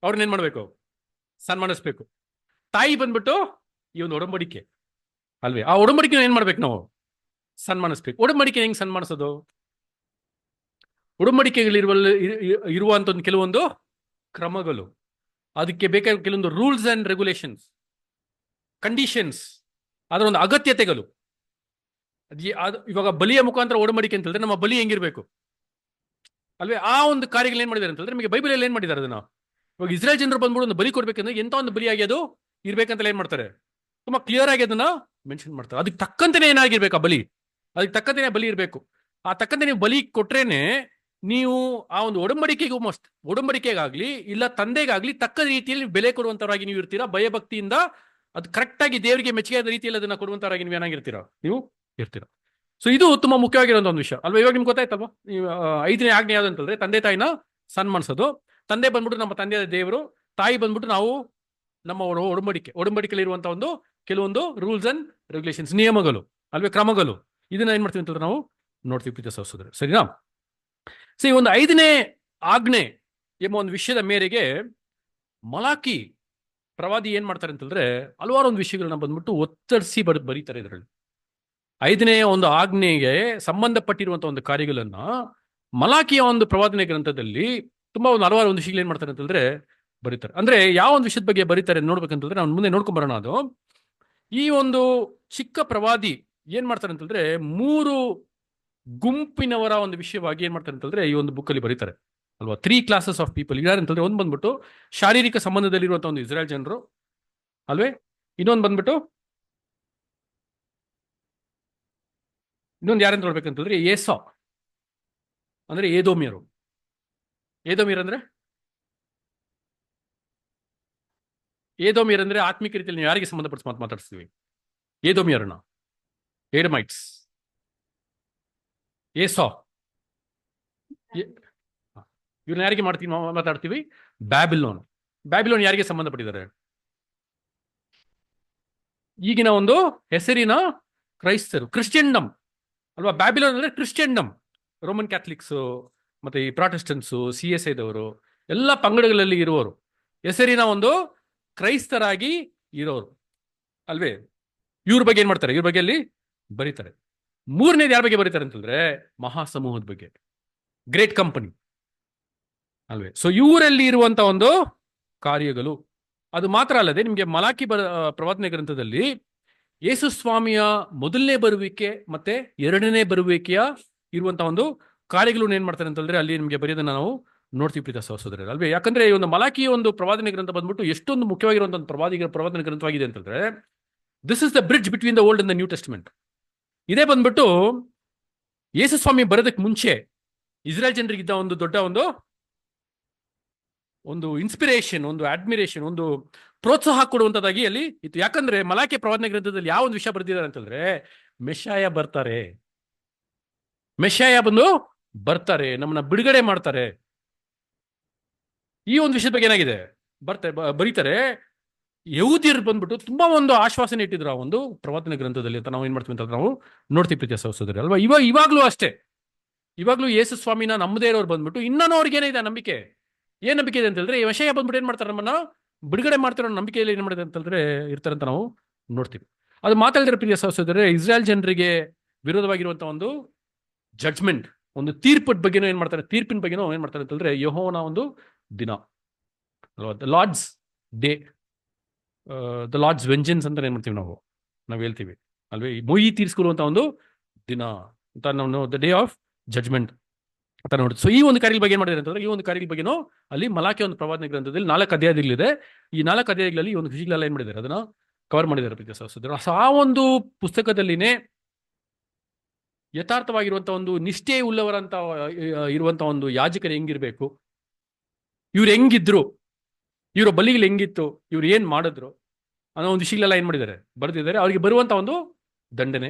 ಅವ್ರನ್ನ ಏನ್ ಮಾಡ್ಬೇಕು? ಸನ್ಮಾನಿಸ್ಬೇಕು. ತಾಯಿ ಬಂದ್ಬಿಟ್ಟು ಈ ಒಂದು ಒಡಂಬಡಿಕೆ, ಅಲ್ವೇ? ಆ ಒಡಂಬಡಿಕೆ ಏನ್ ಮಾಡ್ಬೇಕು? ನಾವು ಸನ್ಮಾನಿಸ್ಬೇಕು. ಒಡಂಬಡಿಕೆ ಹೆಂಗ್ ಸನ್ಮಾನಿಸೋದು? ಇರುವಂತ ಒಂದು ಕೆಲವೊಂದು ಕ್ರಮಗಳು, ಅದಕ್ಕೆ ಬೇಕಾದ ಕೆಲವೊಂದು ರೂಲ್ಸ್ ಅಂಡ್ ರೆಗ್ಯುಲೇಷನ್ಸ್, ಕಂಡೀಷನ್ಸ್, ಅದರ ಒಂದು ಅಗತ್ಯತೆಗಳು. ಇವಾಗ ಬಲಿಯ ಮುಖಾಂತರ ಒಡಂಬಡಿಕೆ ಅಂತ ಹೇಳಿದ್ರೆ ನಮ್ಮ ಬಲಿ ಹೆಂಗಿರ್ಬೇಕು, ಅಲ್ವೇ? ಆ ಒಂದು ಕಾರ್ಯಗಳು ಏನ್ ಮಾಡಿದ್ದಾರೆ ಅಂತ ಹೇಳಿದ್ರೆ ನಮಗೆ ಬೈಬಲ್ ಏನ್ ಮಾಡಿದ್ದಾರೆ ಅದನ್ನ. ಇವಾಗ ಇಸ್ರೇಲ್ ಜನರು ಬಂದ್ಬಿಟ್ಟು ಒಂದು ಬಲಿ ಕೊಡ್ಬೇಕಂದ್ರೆ ಎಂತ ಒಂದು ಬಲಿಯಾಗಿ ಅದು ಇರ್ಬೇಕಂತ ಏನ್ ಮಾಡ್ತಾರೆ? ತುಂಬಾ ಕ್ಲಿಯರ್ ಆಗಿ ಅದನ್ನ ಮೆನ್ಷನ್ ಮಾಡ್ತಾರೆ. ಅದಕ್ಕೆ ತಕ್ಕಂತೆನೇ ಏನಾಗಿರ್ಬೇಕು ಆ ಬಲಿ, ಅದಕ್ಕೆ ತಕ್ಕಂತೆನೇ ಬಲಿ ಇರಬೇಕು. ಆ ತಕ್ಕಂತೆ ನೀವು ಬಲಿ ಕೊಟ್ರೇನೆ ನೀವು ಆ ಒಂದು ಒಡಂಬಡಿಕೆಗಾಗ್ಲಿ ಇಲ್ಲ ತಂದೆಗಾಗ್ಲಿ ತಕ್ಕ ರೀತಿಯಲ್ಲಿ ಬೆಲೆ ಕೊಡುವಂತವರಾಗಿ ನೀವು ಇರ್ತೀರಾ. ಭಯಭಕ್ತಿಯಿಂದ ಅದು ಕರೆಕ್ಟ್ ಆಗಿ ದೇವರಿಗೆ ಮೆಚ್ಚುಗೆಯಾದ ರೀತಿಯಲ್ಲಿ ಅದನ್ನ ಕೊಡುವಂತವರಾಗಿ ನೀವು ಏನಾಗಿರ್ತೀರಾ? ನೀವು ಇರ್ತೀರಾ. ಸೊ ಇದು ತುಂಬಾ ಮುಖ್ಯವಾಗಿರುವಂತ ಒಂದು ವಿಷಯ, ಅಲ್ವಾ? ಇವಾಗ ನಿಮ್ಗೆ ಗೊತ್ತಾಯ್ತಲ್ವಾ? 5ನೇ ಆಜ್ಞೆ ಯಾವ್ದಂತಂದ್ರೆ ತಂದೆ ತಾಯಿನ ಸನ್ಮಾನಿಸೋದು. ತಂದೆ ಬಂದ್ಬಿಟ್ಟು ನಮ್ಮ ತಂದೆಯ ದೇವರು, ತಾಯಿ ಬಂದ್ಬಿಟ್ಟು ನಾವು ನಮ್ಮ ಒಡಂಬಡಿಕೆಯಲ್ಲಿ ಇರುವಂತ ಒಂದು ಕೆಲವೊಂದು ರೂಲ್ಸ್ ಅಂಡ್ ರೆಗ್ಯುಲೇಷನ್ಸ್, ನಿಯಮಗಳು, ಅಲ್ವೇ? ಕ್ರಮಗಳು. ಇದನ್ನ ಏನ್ ಮಾಡ್ತೀವಿ ಅಂತಂದ್ರೆ ನಾವು ನೋಡ್ತೀವಿ ಪ್ರೀತಿಯ ಸಹೋದರರೇ, ಸರಿನಾ? ಸೊ ಈ ಒಂದು 5ನೇ ಆಜ್ಞೆ ಎಂಬ ಒಂದು ವಿಷಯದ ಮೇರೆಗೆ ಮಲಾಕಿ ಪ್ರವಾದಿ ಏನ್ ಮಾಡ್ತಾರೆ ಅಂತಂದ್ರೆ ಹಲವಾರು ಒಂದು ವಿಷಯಗಳನ್ನ ಬಂದ್ಬಿಟ್ಟು ಒತ್ತರಿಸಿ ಬರೀತಾರೆ. ಇದರಲ್ಲಿ 5ನೇ ಒಂದು ಆಜ್ಞೆಗೆ ಸಂಬಂಧಪಟ್ಟಿರುವಂತ ಒಂದು ಕಾರ್ಯಗಳನ್ನ ಮಲಾಕಿಯ ಒಂದು ಪ್ರವಾದನೆ ಗ್ರಂಥದಲ್ಲಿ ತುಂಬಾ ಒಂದು ಹಲವಾರು ಒಂದು ವಿಷಯಗಳು ಏನ್ ಮಾಡ್ತಾರೆ ಅಂತಂದ್ರೆ ಬರೀತಾರೆ. ಅಂದ್ರೆ ಯಾವ ಒಂದು ವಿಷಯದ ಬಗ್ಗೆ ಬರೀತಾರೆ ನೋಡ್ಬೇಕಂತಂದ್ರೆ ನಾವು ಮುಂದೆ ನೋಡ್ಕೊಂಡ್ ಬರೋಣ. ಅದು ಈ ಒಂದು ಚಿಕ್ಕ ಪ್ರವಾದಿ ಏನ್ ಮಾಡ್ತಾರೆ ಅಂತಂದ್ರೆ 3 ಗುಂಪಿನವರ ಒಂದು ವಿಷಯವಾಗಿ ಏನ್ ಮಾಡ್ತಾರೆ ಅಂತಂದ್ರೆ ಈ ಒಂದು ಬುಕ್ ಅಲ್ಲಿ ಬರೀತಾರೆ, ಅಲ್ವಾ? 3 ಕ್ಲಾಸಸ್ ಆಫ್ ಪೀಪಲ್. ಯಾರಂತಂದ್ರೆ ಒಂದು ಬಂದ್ಬಿಟ್ಟು ಶಾರೀರಿಕ ಸಂಬಂಧದಲ್ಲಿರುವಂತಹ ಒಂದು ಇಸ್ರಾಯೇಲ್ ಜನರು, ಅಲ್ವೇ? ಇನ್ನೊಂದು ಬಂದ್ಬಿಟ್ಟು ಯಾರಂತ ನೋಡ್ಬೇಕಂತಂದ್ರೆ ಏಸಾ, ಅಂದ್ರೆ ಏದೋಮಿಯರು. ಏದೋಮಿಯರ್ ಅಂದ್ರೆ ಆತ್ಮಿಕ ರೀತಿಯಲ್ಲಿ ನೀವು ಯಾರಿಗೆ ಸಂಬಂಧಪಡಿಸಿ ಮಾತಾಡ್ತೀವಿ? ಏದೋಮಿಯರನ್ನ, ಏಡಮೈಟ್ಸ್. ಏಸಾ ಇವ್ರನ್ನ ಯಾರಿಗೆ ಮಾತಾಡ್ತೀವಿ? ಬ್ಯಾಬಿಲೋನ್ ಯಾರಿಗೆ ಸಂಬಂಧಪಟ್ಟಿದ್ದಾರೆ? ಈಗಿನ ಒಂದು ಹೆಸರಿನ ಕ್ರೈಸ್ತರು, ಕ್ರಿಶ್ಚಿಯನ್ಡಮ್, ಅಲ್ವಾ? ಬ್ಯಾಬಿಲೋನ್ ಅಂದ್ರೆ ಕ್ರಿಶ್ಚಿಯನ್ಡಮ್, ರೋಮನ್ ಕ್ಯಾಥಲಿಕ್ಸ್ ಮತ್ತೆ ಈ ಪ್ರಾಟೆಸ್ಟೆಂಟ್ಸು, CSI ದವರು ಎಲ್ಲ ಪಂಗಡಗಳಲ್ಲಿ ಇರುವವರು, ಹೆಸರಿನ ಒಂದು ಕ್ರೈಸ್ತರಾಗಿ ಇರೋರು, ಅಲ್ವೇ? ಇವ್ರ ಬಗ್ಗೆ ಏನ್ ಮಾಡ್ತಾರೆ? ಇವ್ರ ಬಗ್ಗೆ ಅಲ್ಲಿ ಬರೀತಾರೆ. 3ನೇದು ಯಾರ ಬಗ್ಗೆ ಬರೀತಾರೆ ಅಂತಂದ್ರೆ ಮಹಾಸಮೂಹದ ಬಗ್ಗೆ, ಗ್ರೇಟ್ ಕಂಪನಿ, ಅಲ್ವೇ? ಸೊ ಇವರಲ್ಲಿ ಇರುವಂತ ಒಂದು ಕಾರ್ಯಗಳು. ಅದು ಮಾತ್ರ ಅಲ್ಲದೆ ನಿಮಗೆ ಮಲಾಕಿ ಪ್ರವಾದನೆ ಗ್ರಂಥದಲ್ಲಿ ಯೇಸು ಸ್ವಾಮಿಯ ಮೊದಲನೇ ಬರುವಿಕೆ ಮತ್ತೆ 2ನೇ ಬರುವಿಕೆಯ ಇರುವಂತಹ ಒಂದು ಕಾರ್ಯಗಳನ್ನು ಏನ್ ಮಾಡ್ತಾರೆ ಅಂತಂದ್ರೆ ಅಲ್ಲಿ ನಿಮಗೆ ಬರೆಯೋದನ್ನ ನಾವು ನೋಡ್ತೀವಿ ಪ್ರೀತ ಸಹೋದರರೇ, ಅಲ್ವೇ? ಯಾಕಂದ್ರೆ ಈ ಒಂದು ಮಲಾಕಿ ಒಂದು ಪ್ರವಾದನೆ ಗ್ರಂಥ ಬಂದ್ಬಿಟ್ಟು ಎಷ್ಟೊಂದು ಮುಖ್ಯವಾಗಿರುವಂತ ಒಂದು ಪ್ರವಾದನೆ ಗ್ರಂಥವಾಗಿದೆ ಅಂತಂದ್ರೆ this is the bridge between the old and the new testament. ಇದೇ ಬಂದ್ಬಿಟ್ಟು ಯೇಸು ಸ್ವಾಮಿ ಬರೋದಕ್ಕೆ ಮುಂಚೆ ಇಸ್ರೇಲ್ ಜನರಿಗಿದ್ದ ಒಂದು ದೊಡ್ಡ ಒಂದು ಇನ್ಸ್ಪಿರೇಷನ್, ಒಂದು ಅಡ್ಮಿರೇಷನ್, ಒಂದು ಪ್ರೋತ್ಸಾಹ ಕೊಡುವಂತದ್ದಾಗಿ ಅಲ್ಲಿ ಇತ್ತು. ಯಾಕಂದ್ರೆ ಮಲಾಕಿ ಪ್ರವಾದನೆ ಗ್ರಂಥದಲ್ಲಿ ಯಾವ ಒಂದು ವಿಷಯ ಬರೆದಿದ್ದಾರೆ ಅಂತಂದ್ರೆ ಮೆಷಾಯ ಬಂದು ಬರ್ತಾರೆ, ನಮ್ಮನ್ನ ಬಿಡುಗಡೆ ಮಾಡ್ತಾರೆ. ಈ ಒಂದು ವಿಷಯದ ಬಗ್ಗೆ ಏನಾಗಿದೆ ಬರೀತಾರೆ. ಯಹೂದ್ಯರು ಬಂದ್ಬಿಟ್ಟು ತುಂಬಾ ಒಂದು ಆಶ್ವಾಸನೆ ಇಟ್ಟಿದ್ರು ಆ ಒಂದು ಪ್ರವಾದನೆ ಗ್ರಂಥದಲ್ಲಿ ಅಂತ ನಾವು ಏನ್ ಮಾಡ್ತೀವಿ ಅಂತ ನಾವು ನೋಡ್ತೀವಿ ಪ್ರೀತಿಯ ಸಹೋದರರೇ, ಅಲ್ವಾ? ಇವಾಗ್ಲೂ ಅಷ್ಟೇ, ಇವಾಗ್ಲೂ ಯೇಸು ಸ್ವಾಮಿನ ನಮ್ಮದೇ ಇರೋರು ಬಂದ್ಬಿಟ್ಟು ಇನ್ನೂ ಅವ್ರಿಗೆ ಏನಿದೆ ನಂಬಿಕೆ, ಏನ್ ನಂಬಿಕೆ ಇದೆ ಅಂತ ಹೇಳಿದ್ರೆ ಈ ವಿಷಯ ಬಂದ್ಬಿಟ್ಟು ಏನ್ ಮಾಡ್ತಾರೆ? ನಮ್ಮನ್ನ ಬಿಡುಗಡೆ ಮಾಡ್ತಿರೋ ನಂಬಿಕೆಯಲ್ಲಿ ಏನ್ ಮಾಡಿದೆ ಅಂತಂದ್ರೆ ಇರ್ತಾರೆ ಅಂತ ನಾವು ನೋಡ್ತೀವಿ. ಅದು ಮಾತಾಡಿದ್ರೆ ಪ್ರಿಯ ಸಹೋದರರೇ, ಇಸ್ರಾಯೇಲ್ ಜನರಿಗೆ ವಿರೋಧವಾಗಿರುವಂತಹ ಒಂದು ಜಡ್ಜ್ಮೆಂಟ್, ಒಂದು ತೀರ್ಪಿನ ಬಗ್ಗೆನೂ ಏನ್ ಮಾಡ್ತಾರೆ ಅಂತಂದ್ರೆ ಯೆಹೋವನ ಒಂದು ದಿನ, the Lord's day, the Lord's vengeance ಅಂತ ಏನ್ ಮಾಡ್ತೀವಿ ನಾವು ಹೇಳ್ತೀವಿ, ಅಲ್ವೇ? ಮೊಯಿ ತೀರಿಸ್ಕೊಳ್ಳುವಂತ ಒಂದು ದಿನ ಅಂತ ನಾವು ದ ಡೇ ಆಫ್ ಜಡ್ಜ್ಮೆಂಟ್ ಅಂತ ನೋಡುತ್ತೆ. ಸೊ ಈ ಒಂದು ಕಾರ್ಯಗಳ ಬಗ್ಗೆ ಏನ್ ಮಾಡಿದ್ರೆ ಅಂತಂದ್ರೆ ಈ ಒಂದು ಕಾರ್ಯಗಳ ಬಗ್ಗೆನೂ ಅಲ್ಲಿ ಮಲಾಕಿ ಒಂದು ಪ್ರವಾದನೆ ಗ್ರಂಥದಲ್ಲಿ 4 ಅಧ್ಯಾಯಗಳಿದೆ. ಈ 4 ಅಧ್ಯಾಯಗಳಲ್ಲಿ ಈ ಒಂದು ವಿಷಯಗಳೆಲ್ಲ ಏನ್ ಮಾಡಿದ್ದಾರೆ, ಅದನ್ನ ಕವರ್ ಮಾಡಿದ್ದಾರೆ ಪ್ರೀತಿಯ ಸಹೋದರರೇ. ಆ ಒಂದು ಪುಸ್ತಕದಲ್ಲಿನೇ ಯಥಾರ್ಥವಾಗಿರುವಂತ ಒಂದು ನಿಷ್ಠೆ ಉಳ್ಳವರಂತ ಇರುವಂತ ಒಂದು ಯಾಜಕರು ಹೆಂಗಿರ್ಬೇಕು, ಇವ್ರು ಹೆಂಗಿದ್ರು, ಇವರ ಬಲಿಗಳು ಹೆಂಗಿತ್ತು, ಇವ್ರು ಏನ್ ಮಾಡಿದ್ರು ಅನ್ನೋ ಒಂದು ವಿಷಯಗಳೆಲ್ಲ ಏನ್ ಮಾಡಿದ್ದಾರೆ, ಬರೆದಿದ್ದಾರೆ. ಅವ್ರಿಗೆ ಬರುವಂತ ಒಂದು ದಂಡನೆ,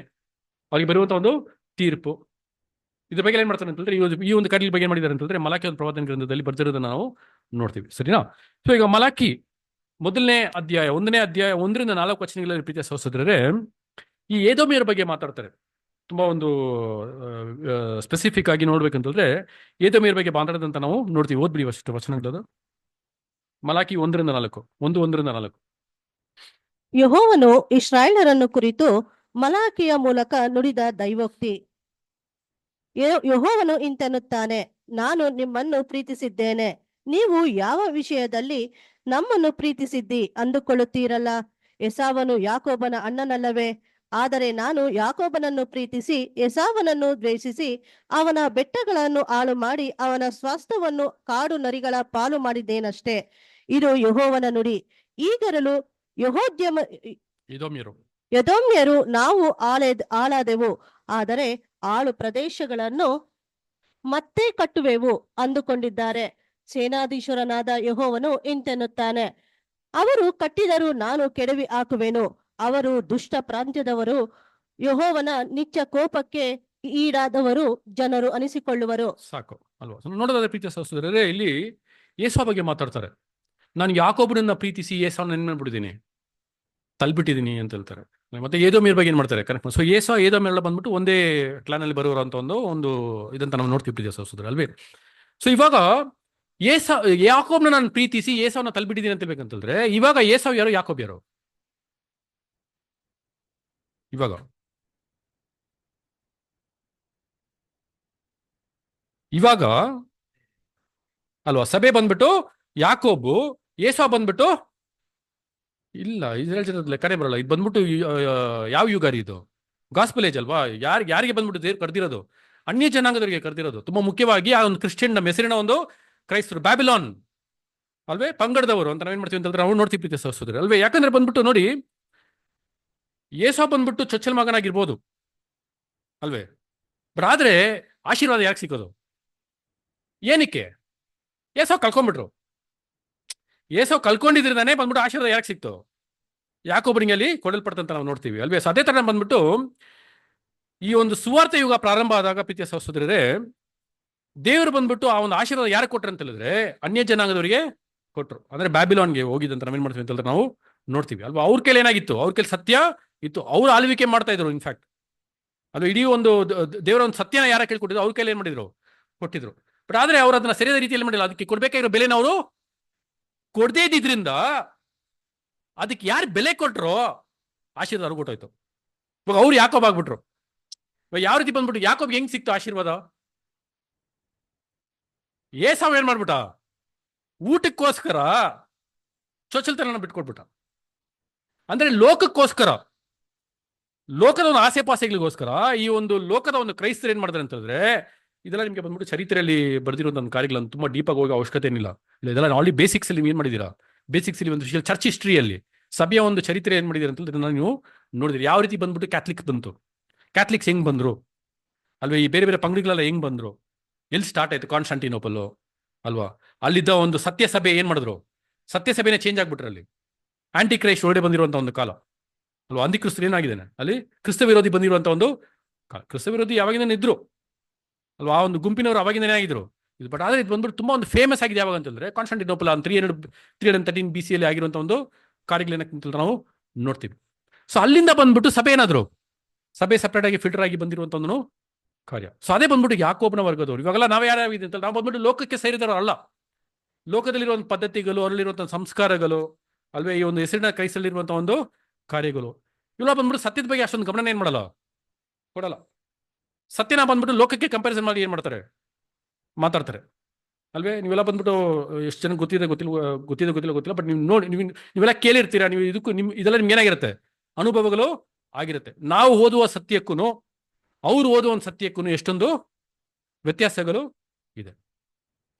ಅವ್ರಿಗೆ ಬರುವಂತ ಒಂದು ತೀರ್ಪು, ಇದ್ರ ಬಗ್ಗೆ ಏನ್ ಮಾಡ್ತಾರೆ ಅಂತಂದ್ರೆ ಈ ಒಂದು ಕಾರ್ಯದ ಬಗ್ಗೆ ಏನ್ ಮಾಡಿದ್ದಾರೆ ಅಂತಂದ್ರೆ ಮಲಾಕಿ ಒಂದು ಪ್ರವಾದನ ಗ್ರಂಥದಲ್ಲಿ ಬರ್ತಿರೋದನ್ನ ನಾವು ನೋಡ್ತೀವಿ. ಸರಿನಾ? ಸೊ ಈಗ ಮಲಾಕಿ ಮೊದಲನೇ ಅಧ್ಯಾಯ 1ನೇ ಅಧ್ಯಾಯ 1-4 ವಚನಗಳಲ್ಲಿ ಪ್ರೀತಿಯ ಸಹೋದರರೇ, ಈ ಏದೋಮಿಯರ ಬಗ್ಗೆ ಮಾತಾಡ್ತಾರೆ. ತುಂಬಾ ಒಂದು ಸ್ಪೆಸಿಫಿಕ್ ಆಗಿ ನೋಡ್ಬೇಕಂತಂದ್ರೆ ಏದೋಮಿಯರ ಬಗ್ಗೆ ಮಾತಾಡೋದಂತ ನಾವು ನೋಡ್ತೀವಿ. ಓದ್ಬಿಡಿ ಅಷ್ಟು ವಚನಗಳದು. ಮಲಾಕಿ 1-4, 1-4. ಯೆಹೋವನು ಇಸ್ರಾಯೇಲರನ್ನು ಕುರಿತು ಮಲಾಕಿಯ ಮೂಲಕ ನುಡಿದ ದೈವೋಕ್ತಿ. ಯೆಹೋವನು ಇಂತೆನ್ನುತ್ತಾನೆ, ನಾನು ನಿಮ್ಮನ್ನು ಪ್ರೀತಿಸಿದ್ದೇನೆ, ನೀವು ಯಾವ ವಿಷಯದಲ್ಲಿ ನಮ್ಮನ್ನು ಪ್ರೀತಿಸಿದ್ದಿ ಅಂದುಕೊಳ್ಳುತ್ತೀರಲ್ಲ? ಎಸಾವನು ಯಾಕೋಬನ ಅಣ್ಣನಲ್ಲವೇ? ಆದರೆ ನಾನು ಯಾಕೋಬನನ್ನು ಪ್ರೀತಿಸಿ ಎಸಾವನನ್ನು ದ್ವೇಷಿಸಿ ಅವನ ಬೆಟ್ಟಗಳನ್ನು ಹಾಳು ಮಾಡಿ ಅವನ ಸ್ವಾಸ್ಥ್ಯವನ್ನು ಕಾಡು ನರಿಗಳ ಪಾಲು ಮಾಡಿದ್ದೇನಷ್ಟೇ. ಇದು ಯೆಹೋವನ ನುಡಿ. ಈಗಲೂ ಎದೋಮ್ಯರು ನಾವು ಆಳಾದೆವು, ಆದರೆ ಆಳು ಪ್ರದೇಶಗಳನ್ನು ಮತ್ತೆ ಕಟ್ಟುವೆವು ಅಂದುಕೊಂಡಿದ್ದಾರೆ. ಸೇನಾಧೀಶ್ವರನಾದ ಯೆಹೋವನು ಇಂತೆನ್ನುತ್ತಾನೆ, ಅವರು ಕಟ್ಟಿದರೂ ನಾನು ಕೆಡವಿ ಹಾಕುವೆನು. ಅವರು ದುಷ್ಟ ಪ್ರಾಂತ್ಯದವರು, ಯೆಹೋವನ ನಿತ್ಯ ಕೋಪಕ್ಕೆ ಈಡಾದವರು ಜನರು ಅನಿಸಿಕೊಳ್ಳುವರು. ಸಾಕು ಅಲ್ವಾ? ನೋಡೋದಾದ್ರೆ ಪ್ರೀತಿಯ ಸಹೋದರರೇ, ಇಲ್ಲಿ ಏಸಾ ಬಗ್ಗೆ ಮಾತಾಡ್ತಾರೆ. ನಾನು ಯಾಕೋಬನನ್ನ ಪ್ರೀತಿಸಿ ಏಸಾವನ್ನ ಏನ್ ಮಾಡ್ಬಿಟ್ಟಿದ್ದೀನಿ, ತಲ್ಬಿಟ್ಟಿದ್ದೀನಿ ಅಂತ ಹೇಳ್ತಾರೆ. ಮತ್ತೆ ಏದೋಮಿಯರ ಬಗ್ಗೆ ಏನ್ ಮಾಡ್ತಾರೆ, ಕರೆಕ್ಟ್. ಸೊ ಏದೋಮಿಯರ್ ಎಲ್ಲ ಬಂದ್ಬಿಟ್ಟು ಒಂದೇ ಕ್ಲಾನ್ ಅಲ್ಲಿ ಬರುವಂತ ಒಂದು ಇದಂತ ನಾವು ನೋಡ್ತೀವಿ ಪ್ರೀತಿಯ ಸಹೋದರ ಅಲ್ವೇ. ಸೊ ಇವಾಗ ಯಾಕೋಬ್ನ ನಾನು ಪ್ರೀತಿಸಿ ಏಸಾವನ್ನ ತಲ್ಬಿಟ್ಟಿದ್ದೀನಿ ಅಂತ ಹೇಳ್ಬೇಕಂತಂದ್ರೆ, ಇವಾಗ ಏಸಾವ್ ಯಾರು, ಯಾಕೋಬ್ ಯಾರು? ಇವಾಗ ಅಲ್ವಾ ಸಭೆ ಬಂದ್ಬಿಟ್ಟು ಯಾಕೋಬು, ಏಸಾವ್ ಬಂದ್ಬಿಟ್ಟು ಇಲ್ಲ, ಇಸ್ರೇಲ್ ಜನರಲ್ಲಿ ಲೆಕ್ಕನೇ ಬರಲ್ಲ. ಇದು ಬಂದ್ಬಿಟ್ಟು ಯಾವ ಯುಗ ರೀ ಇದು? ಗಾಸ್ಪಲ್ ಏಜ್ ಅಲ್ವಾ? ಯಾರಿಗೆ ಬಂದ್ಬಿಟ್ಟು ದೇವ್ರು ಕರೆದಿರೋದು? ಅನ್ಯ ಜನಾಂಗದವರಿಗೆ ಕರೆದಿರೋದು. ತುಂಬಾ ಮುಖ್ಯವಾಗಿ ಆ ಒಂದು ಕ್ರಿಶ್ಚಿಯನ್ ಹೆಸರಿನ ಒಂದು ಕ್ರೈಸ್ತರು, ಬ್ಯಾಬಿಲಾನ್ ಅಲ್ವೇ, ಪಂಗಡದವರು ಅಂತ ನಾವೇನ್ ಮಾಡ್ತೀವಿ ಅಂತಂದ್ರೆ ನಾವು ನೋಡ್ತೀವಿ ಪ್ರೀತಿಯ ಸಹೋದರರೇ ಅಲ್ವೇ. ಯಾಕಂದ್ರೆ ಬಂದ್ಬಿಟ್ಟು ನೋಡಿ, ಏಸಾವ್ ಬಂದ್ಬಿಟ್ಟು ಚೊಚ್ಚಲ ಮಗನಾಗಿರ್ಬೋದು ಅಲ್ವೇ, ಬಟ್ ಆದ್ರೆ ಆಶೀರ್ವಾದ ಯಾಕೆ ಸಿಗೋದು? ಏನಕ್ಕೆ? ಏಸಾವ್ ಕಳ್ಕೊಂಡ್ಬಿಟ್ರು. ಏಸಾವ್ ಕಳ್ಕೊಂಡಿದ್ರಿಂದಾನೆ ಬಂದ್ಬಿಟ್ಟು ಆಶೀರ್ವಾದ ಯಾಕೆ ಸಿಕ್ತು? ಯಾಕೋಬನಿಗೆ ಅಲ್ಲಿ ಕೊಡಲ್ಪಡ್ತಂತ ನಾವು ನೋಡ್ತೀವಿ ಅಲ್ವೇ. ಸೊ ಅದೇ ತರ ಬಂದ್ಬಿಟ್ಟು ಈ ಒಂದು ಸುವಾರ್ಥ ಯುಗ ಪ್ರಾರಂಭ ಆದಾಗ ಪ್ರೀತಿಯ ಸಹೋದರರೇ, ದೇವರು ಬಂದ್ಬಿಟ್ಟು ಆ ಒಂದು ಆಶೀರ್ವಾದ ಯಾರು ಕೊಟ್ರು ಅಂತ ಹೇಳಿದ್ರೆ ಅನ್ಯ ಜನಾಂಗದವರಿಗೆ ಕೊಟ್ರು. ಅಂದ್ರೆ ಬ್ಯಾಬಿಲಾನ್ಗೆ ಹೋಗಿದಂತ ನಾವೇನ್ ಮಾಡ್ತೀವಿ ಅಂತ ಹೇಳಿದ್ರೆ ನಾವು ನೋಡ್ತೀವಿ ಅಲ್ವಾ. ಅವ್ರ ಕೈಲಿ ಏನಾಗಿತ್ತು? ಅವ್ರ ಕೈಲಿ ಸತ್ಯ ಇತ್ತು, ಅವ್ರು ಆಳ್ವಿಕೆ ಮಾಡ್ತಾ ಇದ್ರು. ಇನ್ಫ್ಯಾಕ್ಟ್ ಅದು ಇಡೀ ಒಂದು ದೇವರ ಒಂದು ಸತ್ಯನ ಯಾರ ಕೇಳ್ಕೊಟ್ಟಿದ್ರು, ಅವ್ರ ಕೈಲಿ ಏನ್ ಮಾಡಿದ್ರು, ಕೊಟ್ಟಿದ್ರು. ಬಟ್ ಆದ್ರೆ ಅವ್ರು ಅದನ್ನ ಸರಿಯಾದ ರೀತಿಯಲ್ಲಿ ಮಾಡಿಲ್ಲ. ಅದಕ್ಕೆ ಕೊಡ್ಬೇಕಾಗಿರೋ ಬೆಲೆನ ಅವರು ಕೊಡದೇ ಇದ್ದಿದ್ರಿಂದ ಅದಕ್ಕೆ ಯಾರು ಬೆಲೆ ಕೊಟ್ರು ಆಶೀರ್ವಾದ ಅವ್ರಿಗೆ ಕೊಟ್ಟೋಯ್ತು. ಇವಾಗ ಅವ್ರು ಯಾಕೋಬ್ ಆಗ್ಬಿಟ್ರು. ಇವಾಗ ಯಾವ ರೀತಿ ಬಂದ್ಬಿಟ್ಟು ಯಾಕೋಬ್ಗೆ ಹೆಂಗ್ ಸಿಕ್ತು ಆಶೀರ್ವಾದ? ಏಸಾವ್ ಏನ್ ಮಾಡ್ಬಿಟ್ಟ? ಊಟಕ್ಕೋಸ್ಕರ ಚೊಚ್ಚಲ್ತನ ಬಿಟ್ಕೊಟ್ಬಿಟ್ಟ. ಅಂದ್ರೆ ಲೋಕಕ್ಕೋಸ್ಕರ, ಲೋಕದ ಒಂದು ಆಸೆ ಪಾಸೆಗಳಿಗೋಸ್ಕರ ಈ ಒಂದು ಲೋಕದ ಒಂದು ಕ್ರೈಸ್ತರು ಏನ್ ಮಾಡ್ತಾರೆ ಅಂತ ಹೇಳಿದ್ರೆ, ಇದೆಲ್ಲ ನಿಮಗೆ ಬಂದ್ಬಿಟ್ಟು ಚರಿತ್ರೆಯಲ್ಲಿ ಬರೆದಿರುವಂತ ಒಂದು ಕಾರ್ಯಗಳನ್ನು ತುಂಬಾ ಡೀಪ್ ಆಗಿ ಹೋಗೋ ಅವಶ್ಯಕತೆ ಏನಿಲ್ಲ. ಇದೆಲ್ಲ ಆಲ್ರೆಡಿ ಬೇಸಿಕ್ಸ್ ಅಲ್ಲಿ ಏನ್ ಮಾಡಿದೀರಾ, ಬೇಸಿಕ್ಸ್ ಅಲ್ಲಿ ಒಂದು ವಿಷಯ ಚರ್ಚ್ ಹಿಸ್ಟ್ರಿಯಲ್ಲಿ ಸಭೆಯ ಒಂದು ಚರಿತ್ರೆ ಏನ್ ಮಾಡಿದೀರ ಅಂತ ಇದನ್ನ ನೀವು ನೋಡಿದ್ರಿ. ಯಾವ ರೀತಿ ಬಂದ್ಬಿಟ್ಟು ಕ್ಯಾಥಲಿಕ್ಸ್ ಹೆಂಗ್ ಬಂದ್ರು ಅಲ್ವಾ, ಈ ಬೇರೆ ಬೇರೆ ಪಂಗಡಿಗಳೆಲ್ಲ ಹೆಂಗ್ ಬಂದ್ರು, ಎಲ್ಲಿ ಸ್ಟಾರ್ಟ್ ಆಯ್ತು? ಕಾನ್ಸ್ಟಾಂಟಿನೋಪಲ್ ಅಲ್ವಾ. ಅಲ್ಲಿದ್ದ ಒಂದು ಸತ್ಯ ಸಭೆ ಏನ್ ಮಾಡಿದ್ರು, ಸತ್ಯ ಸಭೆನೇ ಚೇಂಜ್ ಆಗ್ಬಿಟ್ರು. ಅಲ್ಲಿ ಆಂಟಿ ಕ್ರೈಸ್ಟ್ ಒಳಗಡೆ ಬಂದಿರುವಂತ ಒಂದು ಕಾಲ ಅಲ್ವಾ. ಅಂಧಿಕ್ರಿಸ್ತರು ಏನಾಗಿದ್ದಾನೆ ಅಲ್ಲಿ, ಕ್ರಿಸ್ತ ವಿರೋಧಿ ಬಂದಿರುವಂತ ಒಂದು ಕಾಲ. ಕ್ರಿಸ್ತ ವಿರೋಧಿ ಯಾವಾಗಿಂದ ಇದ್ರು ಅಲ್ವಾ, ಆ ಒಂದು ಗುಂಪಿನವರು ಅವಾಗಿಂದನೇ ಆಗಿದ್ರು. ಇದು ಬಟ್ ಆದ್ರೆ ಇದು ಬಂದ್ಬಿಟ್ಟು ತುಂಬಾ ಒಂದು ಫೇಮಸ್ ಆಗಿದೆ ಯಾವಾಗ ಅಂತಂದ್ರೆ ಕಾನ್ಸ್ಟಾಂಟಿನೋಪಲ್ 313 BC ಅಲ್ಲಿ ಆಗಿರುವಂತ ಒಂದು ಕಾರ್ಯಗಳೇನಂತ ನಾವು ನೋಡ್ತೀವಿ. ಸೊ ಅಲ್ಲಿಂದ ಬಂದ್ಬಿಟ್ಟು ಸಭೆ ಏನಾದ್ರು, ಸಭೆ ಸಪ್ರೇಟ್ ಆಗಿ ಫಿಲ್ಟರ್ ಆಗಿ ಬಂದಿರುವಂತ ಒಂದು ಕಾರ್ಯ. ಸೊ ಅದೇ ಬಂದ್ಬಿಟ್ಟು ಯಾಕೋಬನ ವರ್ಗದವರು. ಇವಾಗೆಲ್ಲ ನಾವು ಯಾವ್ಯಾವಿದೆ ಅಂತ ನಾವು ಬಂದ್ಬಿಟ್ಟು ಲೋಕಕ್ಕೆ ಸೇರಿದವರು ಅಲ್ಲ. ಲೋಕದಲ್ಲಿರುವಂತ ಪದ್ಧತಿಗಳು, ಅವರಲ್ಲಿರುವಂತಹ ಸಂಸ್ಕಾರಗಳು ಅಲ್ವೇ, ಈ ಒಂದು ಹೆಸರಿನ ಕ್ರೈಸ್ತಲ್ಲಿರುವಂತಹ ಒಂದು ಕಾರ್ಯಗಳು, ಇವೆಲ್ಲ ಬಂದ್ಬಿಟ್ಟು ಸತ್ಯದ ಬಗ್ಗೆ ಅಷ್ಟೊಂದು ಗಮನ ಏನ್ ಮಾಡಲ್ಲ, ಕೊಡಲ್ಲ. ಸತ್ಯನ ಬಂದ್ಬಿಟ್ಟು ಲೋಕಕ್ಕೆ ಕಂಪ್ಯಾರಿಸನ್ ಮಾಡಿ ಏನ್ ಮಾಡ್ತಾರೆ, ಮಾತಾಡ್ತಾರೆ ಅಲ್ವೇ. ನೀವೆಲ್ಲ ಬಂದ್ಬಿಟ್ಟು ಎಷ್ಟು ಜನ ಗೊತ್ತಿಲ್ಲ, ಬಟ್ ನೀವು ನೋಡಿ, ನೀವೆಲ್ಲ ಕೇಳಿರ್ತೀರಾ, ನೀವು ಇದೆಲ್ಲ ನಿಮ್ಗೆ ಏನಾಗಿರುತ್ತೆ, ಅನುಭವಗಳು ಆಗಿರುತ್ತೆ. ನಾವು ಓದುವ ಸತ್ಯಕ್ಕೂ ಅವ್ರು ಓದುವ ಒಂದು ಸತ್ಯಕ್ಕೂ ಎಷ್ಟೊಂದು ವ್ಯತ್ಯಾಸಗಳು ಇದೆ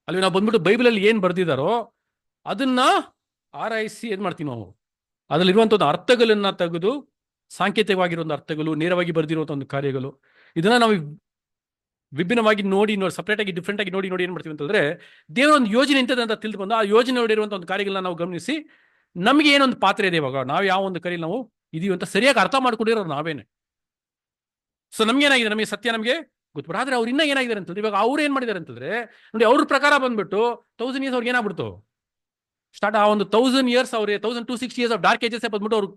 ಅಲ್ವೇ. ನಾವು ಬಂದ್ಬಿಟ್ಟು ಬೈಬಲಲ್ಲಿ ಏನ್ ಬರ್ದಿದಾರೋ ಅದನ್ನ ಆರೈಸಿ ಏನ್ ಮಾಡ್ತೀವಿ ನಾವು, ಅದರಲ್ಲಿರುವಂಥ ಒಂದು ಅರ್ಥಗಳನ್ನ ತೆಗೆದು, ಸಾಂಕೇತಿಕವಾಗಿರೋ ಒಂದು ಅರ್ಥಗಳು, ನೇರವಾಗಿ ಬರ್ದಿರುವಂಥ ಒಂದು ಕಾರ್ಯಗಳು, ಇದನ್ನ ನಾವು ವಿಭಿನ್ನವಾಗಿ ನೋಡಿ ಸಪ್ರೇಟ್ ಆಗಿ ಡಿಫ್ರೆಂಟ್ ಆಗಿ ನೋಡಿ ಏನ್ ಮಾಡ್ತೀವಿ ಅಂತಂದ್ರೆ ದೇವರ ಒಂದು ಯೋಜನೆ ಇಂಥದ್ದು ಅಂತ ತಿಳಿದುಕೊಂಡು ಆ ಯೋಜನೆ ನೋಡಿರುವಂಥ ಒಂದು ಕಾರ್ಯಗಳನ್ನ ನಾವು ಗಮನಿಸಿ ನಮಗೆ ಏನೊಂದು ಪಾತ್ರ ಇದೆ ಇವಾಗ ನಾವು ಯಾವ ಒಂದು ಕರೆಯಲ್ಲಿ ನಾವು ಇದೀವಿ ಅಂತ ಸರಿಯಾಗಿ ಅರ್ಥ ಮಾಡ್ಕೊಂಡಿರೋರು ನಾವೇನೆ. ಸೊ ನಮ್ಗೆ ಏನಾಗಿದೆ, ನಮಗೆ ಸತ್ಯ ನಮಗೆ ಗೊತ್ತು. ಆದ್ರೆ ಅವ್ರು ಇನ್ನೂ ಏನಾಗಿದ್ದಾರೆ ಅಂತಂದ್ರೆ ಇವಾಗ ಅವ್ರು ಏನ್ ಮಾಡಿದ್ದಾರೆ ಅಂತಂದ್ರೆ ನೋಡಿ, ಅವ್ರ ಪ್ರಕಾರ ಬಂದ್ಬಿಟ್ಟು 1000 years ಅವ್ರಿಗೆ ಏನಾಗ್ಬಿಡ್ತು ಸ್ಟಾರ್ಟ್. ಆ ಒಂದು 1000 years ಅವ್ರಿಗೆ 1260 years ಆಫ್ ಡಾರ್ಕ್ ಏಜಸ್ ಬಂದ್ಬಿಟ್ಟು ಅವ್ರು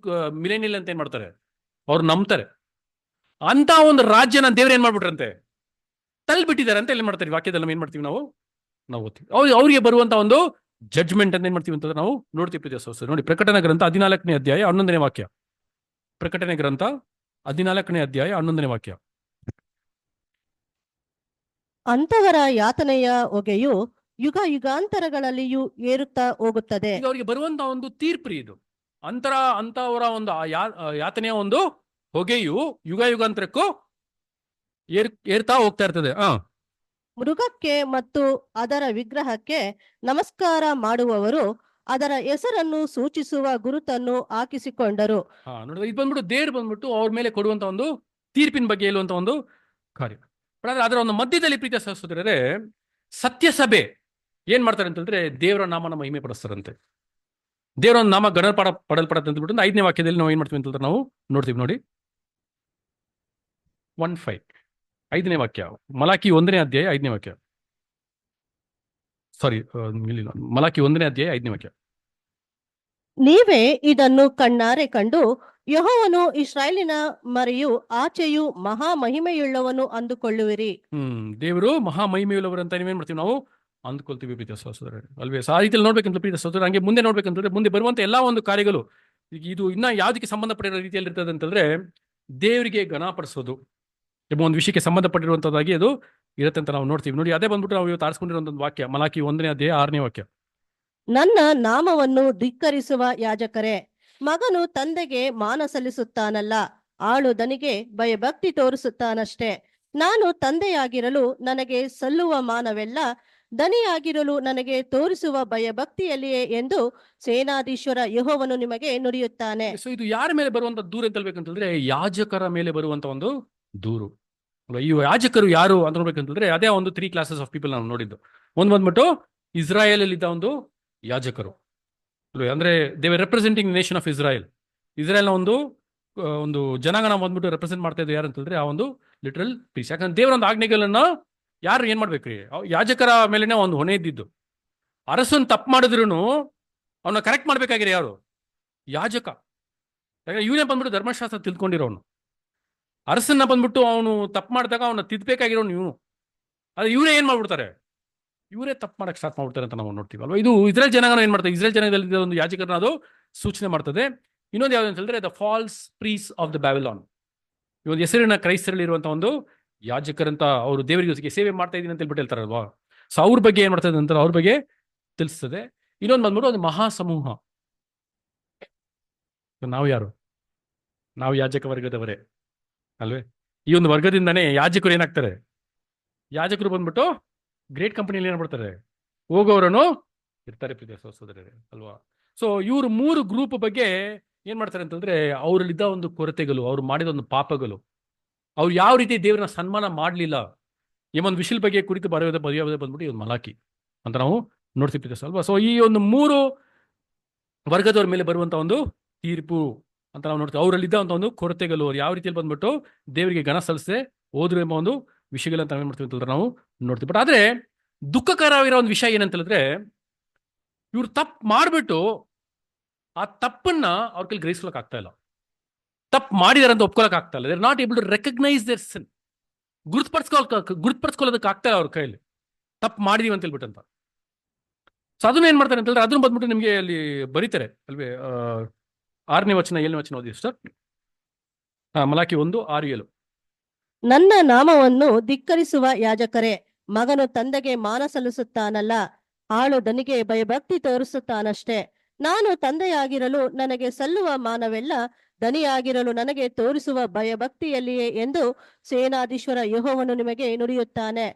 ಮಿಲೇನಿಯಲ್ ಅಂತ ಏನ್ ಮಾಡ್ತಾರೆ, ಅವ್ರು ನಂಬ್ತಾರೆ. ಅಂತ ಒಂದು ರಾಜ್ಯನ ದೇವ್ರು ಏನ್ ಮಾಡ್ಬಿಟ್ರಂತೆ ತಳ್ಳಿಬಿಟ್ಟಿದ್ದಾರೆ ಅಂತ ಏನ್ ಮಾಡ್ತಾರೆ ವಾಕ್ಯದಲ್ಲಿ ಏನ್ ಮಾಡ್ತೀವಿ ನಾವು ಓದ್ತೀವಿ. ಅವ್ರಿಗೆ ಬರುವಂತ ಒಂದು ಜಡ್ಜ್ಮೆಂಟ್ ಅಂತ ಏನ್ ಮಾಡ್ತೀವಿ ಅಂತಂದ್ರೆ ನಾವು ನೋಡ್ತೀವಿ. ನೋಡಿ, ಪ್ರಕಟಣೆ ಗ್ರಂಥ 14ನೇ ಅಧ್ಯಾಯ 11ನೇ ವಾಕ್ಯ. ಪ್ರಕಟಣೆ ಗ್ರಂಥ 14ನೇ ಅಧ್ಯಾಯ 11ನೇ ವಾಕ್ಯ. ಅಂತವರ ಯಾತನೆಯ ಹೊಗೆಯು ಯುಗ ಯುಗಾಂತರಗಳಲ್ಲಿಯೂ ಏರುತ್ತಾ ಹೋಗುತ್ತದೆ. ಈಗ ಅವರಿಗೆ ಬರುವಂತ ಒಂದು ತೀರ್ಪ್ರಿ ಇದು. ಅಂತವರ ಒಂದು ಯಾತನೆಯ ಒಂದು ಹೊಗೆಯು ಯುಗ ಯುಗಾಂತರಕ್ಕೂ ಏರ್ತಾ ಹೋಗ್ತಾ ಇರ್ತದೆ. ಮೃಗಕ್ಕೆ ಮತ್ತು ಅದರ ವಿಗ್ರಹಕ್ಕೆ ನಮಸ್ಕಾರ ಮಾಡುವವರು ಅದರ ಹೆಸರನ್ನು ಸೂಚಿಸುವ ಗುರುತನ್ನು ಹಾಕಿಸಿಕೊಂಡರು. ನೋಡಿದ್ರೆ ಇದು ಬಂದ್ಬಿಟ್ಟು ದೇವ್ರು ಬಂದ್ಬಿಟ್ಟು ಅವ್ರ ಮೇಲೆ ಕೊಡುವಂತ ಒಂದು ತೀರ್ಪಿನ ಬಗ್ಗೆ ಹೇಳುವಂತ ಒಂದು ಕಾರ್ಯ. ಆದ್ರೆ ಅದರ ಒಂದು ಮಧ್ಯದಲ್ಲಿ ಪ್ರೀತಿಯ ಸಹೋದರರೇ, ಸತ್ಯ ಸಭೆ ಏನ್ ಮಾಡ್ತಾರೆ ಅಂತಂದ್ರೆ ದೇವರ ನಾಮನ ಮಹಿಮೆ ಪಡಿಸ್ತಾರಂತೆ. ದೇವರ ಒಂದು ನಾಮ ಪಡಲ್ಪಡತ್ತೆ ಅಂತ ಬಿಟ್ಟು 5ನೇ ವಾಕ್ಯದಲ್ಲಿ ನಾವು ಏನ್ ಮಾಡ್ತೀವಿ ಅಂತಂದ್ರೆ ನಾವು ನೋಡ್ತೀವಿ. ನೋಡಿ 1:5 5ನೇ ವಾಕ್ಯ, ಮಲಾಕಿ 1ನೇ ಅಧ್ಯಾಯ 5ನೇ ವಾಕ್ಯ. ಸಾರಿ, ಮಲಾಕಿ 1ನೇ ಅಧ್ಯಾಯ 5ನೇ ವಾಕ್ಯ. ನೀವೇ ಇದನ್ನು ಕಣ್ಣಾರೆ ಕಂಡು ಯೆಹೋವನು ಇಸ್ರಾಯೇಲಿನ ಮರೆಯು ಆಚೆಯು ಮಹಾ ಮಹಿಮೆಯುಳ್ಳವನು ಅಂದುಕೊಳ್ಳುವಿರಿ. ದೇವರು ಮಹಾ ಮಹಿಮೆಯುಳ್ಳವರು ಅಂತ ನೀವೇನ್ ಮಾಡ್ತೀವಿ ನಾವು ಅಂದ್ಕೊಳ್ತೀವಿ ಪ್ರೀತಿಯ ಸಹೋದರ ಅಲ್ವೇ. ಆ ರೀತಿಯಲ್ಲಿ ನೋಡ್ಬೇಕಂತ ಪ್ರೀತಿಯ ಸಹೋದರ, ಹಂಗೆ ಮುಂದೆ ನೋಡ್ಬೇಕಂತಂದ್ರೆ ಮುಂದೆ ಬರುವಂತ ಎಲ್ಲಾ ಒಂದು ಕಾರ್ಯಗಳು ಇದು ಇನ್ನ ಯಾವ್ದಕ್ಕೆ ಸಂಬಂಧಪಟ್ಟಿರೋ ರೀತಿಯಲ್ಲಿ ಇರ್ತದೆ ಅಂತಂದ್ರೆ ದೇವರಿಗೆ ಘನಪಡಿಸೋದು ಎಂಬ ಒಂದು ವಿಷಯಕ್ಕೆ ಸಂಬಂಧಪಟ್ಟಿರುವಂತದ್ದಾಗಿ ಅದು ಇರುತ್ತೆ ಅಂತ ನಾವು ನೋಡ್ತೀವಿ. ನೋಡಿ, ಅದೇ ಬಂದ್ಬಿಟ್ಟು ನಾವು ಇವತ್ತು ಆರಿಸ್ಕೊಂಡಿರುವಂತ ಒಂದು ವಾಕ್ಯ, ಮಲಾಕಿ 1ನೇ ಅಧ್ಯಾಯ 6ನೇ ವಾಕ್ಯ. ನನ್ನ ನಾಮವನ್ನು ಧಿಕ್ಕರಿಸುವ ಯಾಜಕರೇ, ಮಗನು ತಂದೆಗೆ ಮಾನ ಸಲ್ಲಿಸುತ್ತಾನಲ್ಲ, ಆಳು ದನಿಗೆ ಭಯಭಕ್ತಿ ತೋರಿಸುತ್ತಾನಷ್ಟೇ. ನಾನು ತಂದೆಯಾಗಿರಲು ನನಗೆ ಸಲ್ಲುವ ಮಾನವೆಲ್ಲ ದನಿಯಾಗಿರಲು ನನಗೆ ತೋರಿಸುವ ಭಯಭಕ್ತಿಯಲ್ಲಿಯೇ ಎಂದು ಸೇನಾಧೀಶ್ವರ ಯೆಹೋವನು ನಿಮಗೆ ನುಡಿಯುತ್ತಾನೆ. ಸೊ ಇದು ಯಾರ ಮೇಲೆ ಬರುವಂತ ದೂರ ಅಂತ ಹೇಳ್ಬೇಕಂತಂದ್ರೆ ಯಾಜಕರ ಮೇಲೆ ಬರುವಂತ ಒಂದು ದೂರು. ಈ ಯಾಜಕರು ಯಾರು ಅಂತ ನೋಡ್ಬೇಕಂತಂದ್ರೆ ಅದೇ ಒಂದು 3 classes ಆಫ್ ಪೀಪಲ್ ನಾವು ನೋಡಿದ್ದು. ಒಂದು ಬಂದ್ಬಿಟ್ಟು ಇಸ್ರಾಯೇಲ್ ಅಲ್ಲಿ ಇದ್ದ ಒಂದು ಯಾಜಕರು, ಅಂದ್ರೆ they were representing nation of Israel. ಇಸ್ರಾಯೇಲ್ನ ಒಂದು ಜನಾಂಗನ ಬಂದ್ಬಿಟ್ಟು ರೆಪ್ರೆಸೆಂಟ್ ಮಾಡ್ತಾ ಇದ್ದು ಯಾರು ಅಂತಂದ್ರೆ ಆ ಒಂದು ಲಿಟ್ರಲ್ ಪೀಸ್. ಯಾಕಂದ್ರೆ ದೇವರ ಒಂದು ಆಜ್ಞೆಗಳನ್ನ ಯಾರು ಏನ್ ಮಾಡ್ಬೇಕ್ರಿ, ಯಾಜಕರ ಮೇಲೆನೆ ಒಂದು ಹೊಣೆ ಇದ್ದಿದ್ದು. ಅರಸನ್ ತಪ್ಪು ಮಾಡಿದ್ರು ಅವನ್ನ ಕರೆಕ್ಟ್ ಮಾಡ್ಬೇಕಾಗಿರಿ ಯಾರು, ಯಾಜಕ. ಯಾಕಂದ್ರೆ ಇವನೇ ಬಂದ್ಬಿಟ್ಟು ಧರ್ಮಶಾಸ್ತ್ರ ತಿಳ್ಕೊಂಡಿರೋನು. ಅರಸನ್ನ ಬಂದ್ಬಿಟ್ಟು ಅವನು ತಪ್ಪು ಮಾಡಿದಾಗ ಅವನ್ನ ತಿದ್ಬೇಕಾಗಿರೋನು ಇವನು. ಆದ್ರೆ ಇವರೇ ಏನ್ ಮಾಡ್ಬಿಡ್ತಾರೆ, ಇವರೇ ತಪ್ಪು ಮಾಡಕ್ ಸ್ಟಾರ್ಟ್ ಮಾಡ್ಬಿಡ್ತಾರೆ ಅಂತ ನಾವು ನೋಡ್ತೀವಿ ಅಲ್ವಾ. ಇದು ಇಸ್ರೇಲ್ ಜನಾಂಗನ ಏನ್ ಮಾಡ್ತಾರೆ, ಇಸ್ರೇಲ್ ಜನಾಂಗದಲ್ಲಿ ಒಂದು ಯಾಜಕರನ್ನ ಅದು ಸೂಚನೆ ಮಾಡ್ತದೆ. ಇನ್ನೊಂದು ಯಾವ್ದು ಅಂತ ಹೇಳಿದ್ರೆ the false priest of the Babylon. ಈ ಒಂದು ಹೆಸರಿನ ಕ್ರೈಸ್ತರಲ್ಲಿ ಇರುವಂತ ಒಂದು ಯಾಜಕರಂತ ಅವರು ದೇವರಿಗೆ ಸೇವೆ ಮಾಡ್ತಾ ಇದೀನಿ ಅಂತ ಹೇಳ್ಬಿಟ್ಟು ಹೇಳ್ತಾರಲ್ವಾ. ಸೊ ಅವ್ರ ಬಗ್ಗೆ ಏನ್ ಮಾಡ್ತದೆ ಅಂತ ಅವ್ರ ಬಗ್ಗೆ ತಿಳಿಸ್ತದೆ. ಇನ್ನೊಂದು ಬಂದ್ಬಿಟ್ಟು ಒಂದು ಮಹಾಸಮೂಹ. ನಾವು ಯಾರು, ನಾವು ಯಾಜಕ ವರ್ಗದವರೇ ಅಲ್ವೇ. ಈ ಒಂದು ವರ್ಗದಿಂದಾನೇ ಯಾಜಕರು ಏನಾಗ್ತಾರೆ, ಯಾಜಕರು ಬಂದ್ಬಿಟ್ಟು ಗ್ರೇಟ್ ಕಂಪನಿಯಲ್ಲಿ ಏನ್ಬಿಡ್ತಾರೆ, ಹೋಗೋರನು ಇರ್ತಾರೆ ಪ್ರೀತಿಯ ಸಹೋದರರೇ ಅಲ್ವಾ. ಸೊ ಇವ್ರು 3 ಗ್ರೂಪ್ ಬಗ್ಗೆ ಏನ್ ಮಾಡ್ತಾರೆ ಅಂತಂದ್ರೆ ಅವರಲ್ಲಿದ್ದ ಒಂದು ಕೊರತೆಗಳು, ಅವ್ರು ಮಾಡಿದ ಒಂದು ಪಾಪಗಳು, ಅವ್ರು ಯಾವ ರೀತಿ ದೇವರನ್ನ ಸನ್ಮಾನ ಮಾಡಲಿಲ್ಲ ಈ ಒಂದು ವಿಷಯದ ಬಗ್ಗೆ ಕುರಿತು ಬರೆಯೋದೇ ಬಂದ್ಬಿಟ್ಟು ಈ ಒಂದು ಮಲಾಕಿ ಅಂತ ನಾವು ನೋಡ್ತಿರ್ತೀವಿ ಅಲ್ವಾ. ಸೊ ಈ ಒಂದು 3 ವರ್ಗದವ್ರ ಮೇಲೆ ಬರುವಂತ ಒಂದು ತೀರ್ಪು ಅಂತ ನಾವು ನೋಡ್ತೀವಿ. ಅವರಲ್ಲಿದ್ದ ಒಂದು ಕೊರತೆಗಳು, ಅವ್ರು ಯಾವ ರೀತಿಯಲ್ಲಿ ಬಂದ್ಬಿಟ್ಟು ದೇವರಿಗೆ ಘನ ಸಲ್ಲಿಸದೆ ಹೋದ್ರು ಎಂಬ ಒಂದು ವಿಷಯಗಳಂತ ನಾವೇನ್ ಮಾಡ್ತೀವಿ ಅಂತಂದ್ರೆ ನಾವು ನೋಡ್ತೀವಿ. ಬಟ್ ಆದ್ರೆ ದುಃಖಕರವಿರೋ ಒಂದು ವಿಷಯ ಏನಂತ ಹೇಳಿದ್ರೆ ಇವ್ರು ತಪ್ಪು ಮಾಡ್ಬಿಟ್ಟು ಆ ತಪ್ಪನ್ನ ಅವ್ರ ಕೈಲಿ ಗ್ರಹಿಸ್ಕೊಳಕ್ ಆಗ್ತಾ ಇಲ್ಲ. ತಪ್ಪು ಮಾಡಿದಾರೆ ಅಂತ ಒಪ್ಕೊಳಕ್ ಆಗ್ತಾ ಇಲ್ಲ. They're not able to recognise their sin. ಗುರುತ್ಪಡಿಸ್ಕೊಳ್ಳೋದಕ್ಕೆ ಆಗ್ತಾ ಇಲ್ಲ ಅವ್ರ ಕೈಯಲ್ಲಿ, ತಪ್ಪು ಮಾಡಿದೀವಿ ಅಂತ ಹೇಳ್ಬಿಟ್ಟಂತ. ಸೊ ಅದನ್ನ ಏನ್ ಮಾಡ್ತಾರೆ ಅಂತ ಹೇಳಿದ್ರೆ ಅದನ್ನ ಬಂದ್ಬಿಟ್ಟು ನಿಮ್ಗೆ ಅಲ್ಲಿ ಬರೀತಾರೆ ಅಲ್ವೇ. 6ನೇ ವಚನ 7ನೇ ವಚನ ಓದಿ ಸರ್. ಮಲಾಕಿ 1:6-7. ನನ್ನ ನಾಮವನ್ನು ಧಿಕ್ಕರಿಸುವ ಯಾಜಕರೇ, ಮಗನು ತಂದೆಗೆ ಮಾನ ಸಲ್ಲಿಸುತ್ತಾನಲ್ಲ, ಆಳು ದನಿಗೆ ಭಯಭಕ್ತಿ ತೋರಿಸುತ್ತಾನಷ್ಟೇ. ನಾನು ತಂದೆಯಾಗಿರಲು ನನಗೆ ಸಲ್ಲುವ ಮಾನವೆಲ್ಲ ದನಿಯಾಗಿರಲು ನನಗೆ ತೋರಿಸುವ ಭಯಭಕ್ತಿಯಲ್ಲಿಯೇ ಎಂದು ಸೇನಾಧೀಶ್ವರ ಯೆಹೋವನು ನಿಮಗೆ ನುಡಿಯುತ್ತಾನೆ.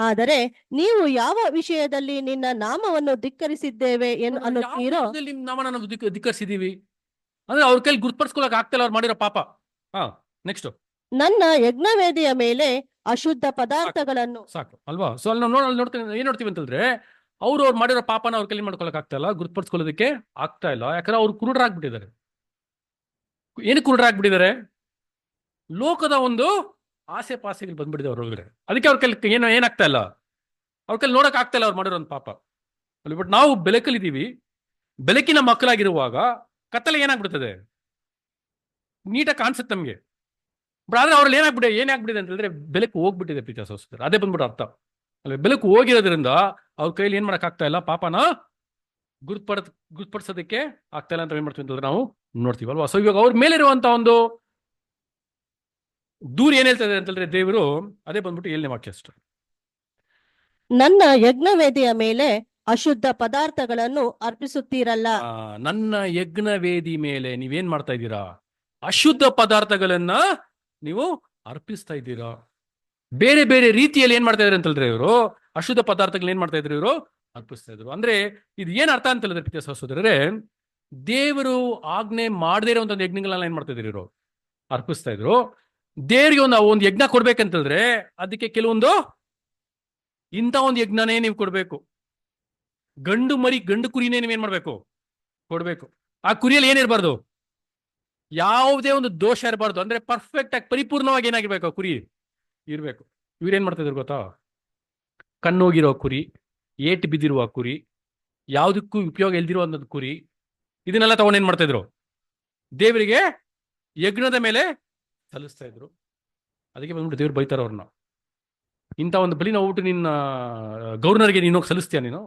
ಆದರೆ ನೀವು ಯಾವ ವಿಷಯದಲ್ಲಿ ನಿನ್ನ ನಾಮವನ್ನು ಧಿಕ್ಕರಿಸಿದ್ದೇವೆ ಅನ್ನುತ್ತೀರೋ, ಧಿಕ್ಕರಿಸಿದೀವಿ ಅಂದ್ರೆ ಅವ್ರ ಕೈಲಿ ಗುರುಪಡಿಸ್ಕೊಳಕ್ ಆಗ್ತಿಲ್ಲ ಅವ್ರು ಮಾಡಿರೋ ಪಾಪ. ನೆಕ್ಸ್ಟ್ ನನ್ನ ಯಜ್ಞವೇದಿಯ ಮೇಲೆ ಅಶುದ್ಧ ಪದಾರ್ಥಗಳನ್ನು ಸಾಕು ಅಲ್ವಾ? ಸೊ ಅಲ್ಲಿ ನಾವು ನೋಡ್ತೀವಿ, ಏನ್ ನೋಡ್ತೀವಿ ಅಂತಂದ್ರೆ ಅವ್ರು ಮಾಡಿರೋ ಪಾಪನ ಅವ್ರ ಕೈಲಿ ಮಾಡ್ಕೊಳಕ್ ಆಗ್ತಾ ಇಲ್ಲ, ಗುರುತಿಸ್ಕೊಳ್ಳೋದಕ್ಕೆ ಆಗ್ತಾ ಇಲ್ಲ. ಯಾಕಂದ್ರೆ ಅವ್ರು ಕುರುಡರಾಗ್ಬಿಟ್ಟಿದ್ದಾರೆ. ಏನು ಕುರುಡರಾಗ್ಬಿಟ್ಟಿದ್ದಾರೆ? ಲೋಕದ ಒಂದು ಆಸೆ ಪಾಸೆಗಳು ಬಂದ್ಬಿಟ್ಟಿದೆ ಅವ್ರ ಒಳಗಡೆ. ಅದಕ್ಕೆ ಅವ್ರ ಕೈಲಿ ಏನಾಗ್ತಾ ಇಲ್ಲ, ಅವ್ರ ಕೈಲಿ ನೋಡಕ್ ಆಗ್ತಾ ಇಲ್ಲ ಅವ್ರು ಮಾಡಿರೋ ಒಂದು ಪಾಪ. ಬಟ್ ನಾವು ಬೆಳಕಲ್ಲಿದ್ದೀವಿ, ಬೆಳಕಿನ ಮಕ್ಕಳಾಗಿರುವಾಗ ಕತ್ತಲೆ ಏನಾಗ್ಬಿಡ್ತದೆ, ನೀಟಾಗಿ ಕಾಣಿಸುತ್ತೆ ನಮ್ಗೆ. ಬಟ್ ಆದ್ರೆ ಅವ್ರಲ್ಲಿ ಏನಾಗ್ಬಿಟ್ಟಿದೆ ಅಂತ ಹೇಳಿದ್ರೆ ಬೆಳಕು ಹೋಗ್ಬಿಟ್ಟಿದೆ ಪ್ರೀತಿ ಸಹೋದರರೇ. ಅದೇ ಬಂದ್ಬಿಟ್ಟು ಅರ್ಥ ಅಲ್ವೇ? ಬೆಳಕು ಹೋಗಿರೋದ್ರಿಂದ ಅವ್ರ ಕೈಲಿ ಏನ್ ಮಾಡಕ್ ಆಗ್ತಾ ಇಲ್ಲ, ಪಾಪನ ಗುರುಪಡಿಸೋದಕ್ಕೆ ಆಗ್ತಾ ಇಲ್ಲ ಅಂತ ಏನ್ ಮಾಡ್ತೀವಿ ಅಂತಂದ್ರೆ ನಾವು ನೋಡ್ತೀವಲ್ವಾ? ಸೊ ಇವಾಗ ಅವ್ರ ಮೇಲಿರುವಂತ ಒಂದು ದೂರ ಏನ್ ಹೇಳ್ತಾ ಇದೆ ಅಂತ ಹೇಳಿದ್ರೆ ದೇವರು ಅದೇ ಬಂದ್ಬಿಟ್ಟು 7ನೇ ವಾಕ್ಯ ಅಷ್ಟು. ನನ್ನ ಯಜ್ಞವೇದಿಯ ಮೇಲೆ ಅಶುದ್ಧ ಪದಾರ್ಥಗಳನ್ನು ಅರ್ಪಿಸುತ್ತೀರಲ್ಲ. ನನ್ನ ಯಜ್ಞ ವೇದಿ ಮೇಲೆ ನೀವೇನ್ ಮಾಡ್ತಾ ಇದ್ದೀರಾ? ಅಶುದ್ಧ ಪದಾರ್ಥಗಳನ್ನ ನೀವು ಅರ್ಪಿಸ್ತಾ ಇದ್ದೀರಾ. ಬೇರೆ ಬೇರೆ ರೀತಿಯಲ್ಲಿ ಏನ್ ಮಾಡ್ತಾ ಇದ್ದಾರೆ ಅಂತ ಹೇಳಿದ್ರೆ ಇವರು ಅಶುದ್ಧ ಪದಾರ್ಥಗಳನ್ನ ಏನ್ ಮಾಡ್ತಾ ಇದ್ರು, ಇವರು ಅರ್ಪಿಸ್ತಾ ಇದ್ರು. ಅಂದ್ರೆ ಇದು ಏನ್ ಅರ್ಥ ಅಂತ ಹೇಳಿದ್ರೆ ಪ್ರೀತಿಯ ಸಹೋದರರೇ, ದೇವರು ಆಜ್ಞೆ ಮಾಡದೇ ಇರೋ ಒಂದು ಯಜ್ಞಗಳನ್ನ ಏನ್ ಮಾಡ್ತಾ ಇದ್ರು, ಇವರು ಅರ್ಪಿಸ್ತಾ ಇದ್ರು. ದೇವರಿಗೆ ಒಂದು ಯಜ್ಞ ಕೊಡ್ಬೇಕಂತಂದ್ರೆ ಅದಕ್ಕೆ ಕೆಲವೊಂದು ಇಂಥ ಒಂದು ಯಜ್ಞನೇ ನೀವು ಕೊಡ್ಬೇಕು. ಗಂಡು ಕುರಿನೇ ನೀವೇನ್ ಮಾಡ್ಬೇಕು, ಕೊಡ್ಬೇಕು. ಆ ಕುರಿಯಲ್ಲಿ ಏನಿರಬಾರ್ದು, ಯಾವುದೇ ಒಂದು ದೋಷ ಇರಬಾರ್ದು. ಅಂದ್ರೆ ಪರ್ಫೆಕ್ಟ್ ಆಗಿ ಪರಿಪೂರ್ಣವಾಗಿ ಏನಾಗಿರ್ಬೇಕು, ಆ ಕುರಿ ಇರ್ಬೇಕು. ಇವ್ರೇನ್ ಮಾಡ್ತಾ ಇದ್ರು ಗೊತ್ತಾ? ಕಣ್ಣೋಗಿರೋ ಕುರಿ, ಏಟು ಬಿದ್ದಿರುವ ಕುರಿ, ಯಾವುದಕ್ಕೂ ಉಪಯೋಗ ಇಲ್ದಿರುವಂತ ಕುರಿ, ಇದನ್ನೆಲ್ಲ ತಗೊಂಡು ಏನ್ ಮಾಡ್ತಾ ಇದ್ರು, ದೇವರಿಗೆ ಯಜ್ಞದ ಮೇಲೆ ಸಲ್ಲಿಸ್ತಾ ಇದ್ರು. ಅದಕ್ಕೆ ಬಂದ್ಬಿಟ್ಟು ದೇವ್ರು ಬೈತಾರ ಅವ್ರನ್ನ, ಇಂಥ ಒಂದು ಬಲಿನ ಹೋಗ್ಬಿಟ್ಟು ನಿನ್ನ ಗವರ್ನರ್ಗೆ ನೀನು ಸಲ್ಲಿಸ್ತೀಯ ನೀನು?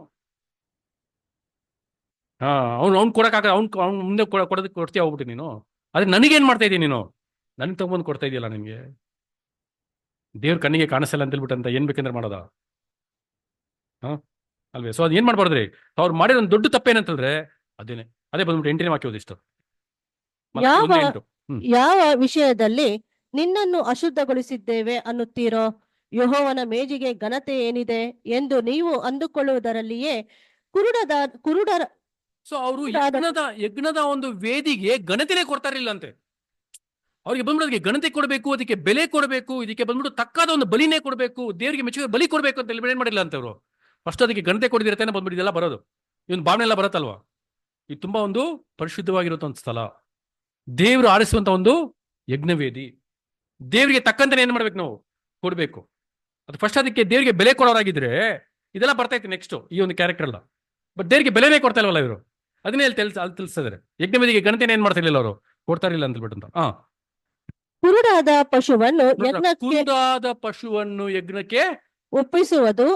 ಅವ್ನು ಕೊಡಕ್ಕಾಗ ಅವ್ನು ಮುಂದೆ ಕೊಡೋದಕ್ಕೆ ಕೊಡ್ತೀಯ ಹೋಗ್ಬಿಟ್ಟು ನೀನು? ಆದ್ರೆ ನನಗೇನ್ ಮಾಡ್ತಾ ಇದೀಯ ನೀನು? ನನಗೆ ತಗೊಂಬಂದು ಕೊಡ್ತಾ ಇದೆಯಲ್ಲ ನಿನ್ಗೆ. ದೇವ್ರ ಕಣ್ಣಿಗೆ ಕಾಣಿಸಲ್ಲ ಅಂತ ಹೇಳ್ಬಿಟ್ಟು ಅಂತ ಏನ್ ಬೇಕಂದ್ರೆ ಮಾಡೋದ ಅಲ್ವೇ? ಸೊ ಅದ್ ಏನ್ ಮಾಡ್ಬಾರ್ದ್ರಿ, ಅವ್ರು ಮಾಡಿರೋ ಒಂದು ದೊಡ್ಡ ತಪ್ಪೇನಂತಂದ್ರೆ ಅದೇ ಬಂದ್ಬಿಟ್ಟು 8ನೇ ವಾಕ್ಯ ಓದಿಷ್ಟು. ಯಾವ ವಿಷಯದಲ್ಲಿ ನಿನ್ನನ್ನು ಅಶುದ್ಧಗೊಳಿಸಿದ್ದೇವೆ ಅನ್ನುತ್ತೀರೋ? ಯೆಹೋವನ ಮೇಜಿಗೆ ಘನತೆ ಏನಿದೆ ಎಂದು ನೀವು ಅಂದುಕೊಳ್ಳುವುದರಲ್ಲಿಯೇ ಕುರುಡರ ಸೊ ಅವರು ಯಜ್ಞದ ಒಂದು ವೇದಿಗೆ ಘನತೆನೇ ಕೊಡ್ತಾ ಇರಲಿಲ್ಲ ಅಂತೆ. ಅವ್ರಿಗೆ ಬಂದ್ಬಿಟ್ಟು ಅದಕ್ಕೆ ಘನತೆ ಕೊಡಬೇಕು, ಅದಕ್ಕೆ ಬೆಲೆ ಕೊಡಬೇಕು, ಇದಕ್ಕೆ ಬಂದ್ಬಿಟ್ಟು ತಕ್ಕಾದ ಒಂದು ಬಲಿನೇ ಕೊಡಬೇಕು, ದೇವರಿಗೆ ಮೆಚ್ಚುಗೆ ಬಲಿ ಕೊಡಬೇಕು ಅಂತ ಏನ್ ಮಾಡಿಲ್ಲ ಅಂತ ಅವರು. ಫಸ್ಟ್ ಅದಕ್ಕೆ ಘನತೆ ಕೊಡದಿರತ್ತೇನೆ ಬಂದ್ಬಿಟ್ಟು ಇದೆಲ್ಲ ಬರೋದು, ಇವನ್ ಭಾವನೆ ಎಲ್ಲ ಬರುತ್ತಲ್ವಾ? ಇದು ತುಂಬಾ ಒಂದು ಪರಿಶುದ್ಧವಾಗಿರುವಂತ ಒಂದು ಸ್ಥಳ, ದೇವರು ಆರಿಸುವಂತ ಒಂದು ಯಜ್ಞವೇದಿ. ದೇವರಿಗೆ ತಕ್ಕಂತೆ ಏನ್ ಮಾಡ್ಬೇಕು, ನಾವು ಕೊಡ್ಬೇಕು. ಅದು ಫಸ್ಟ್ ಅದಕ್ಕೆ ದೇವರಿಗೆ ಬೆಲೆ ಕೊಡೋರಾಗಿದ್ರೆ ಇದೆಲ್ಲ ಬರ್ತೈತೆ ನೆಕ್ಸ್ಟ್ ಈ ಒಂದು ಕ್ಯಾರೆಕ್ಟರ್ ಎಲ್ಲ. ಬಟ್ ದೇವರಿಗೆ ಬೆಲೆನೇ ಕೊಡ್ತಾ ಇಲ್ವಲ್ಲ ಇವರು, ಅದನ್ನೇ ಅಲ್ಲಿ ತಿಳಿಸಿದ್ರೆ ಯಜ್ಞವೇದಿಗೆ ಘನತೆನ ಏನ್ ಮಾಡ್ತಾ ಇರ್ಲಿಲ್ಲ ಅವರು, ಕೊಡ್ತಾ ಇರಲಿಲ್ಲ ಅಂತ ಹೇಳ್ಬಿಟ್ಟು. ಕುರುಡಾದ ಪಶುವನ್ನು ಯಜ್ಞಕ್ಕೆ ಒಪ್ಪಿಸುವುದು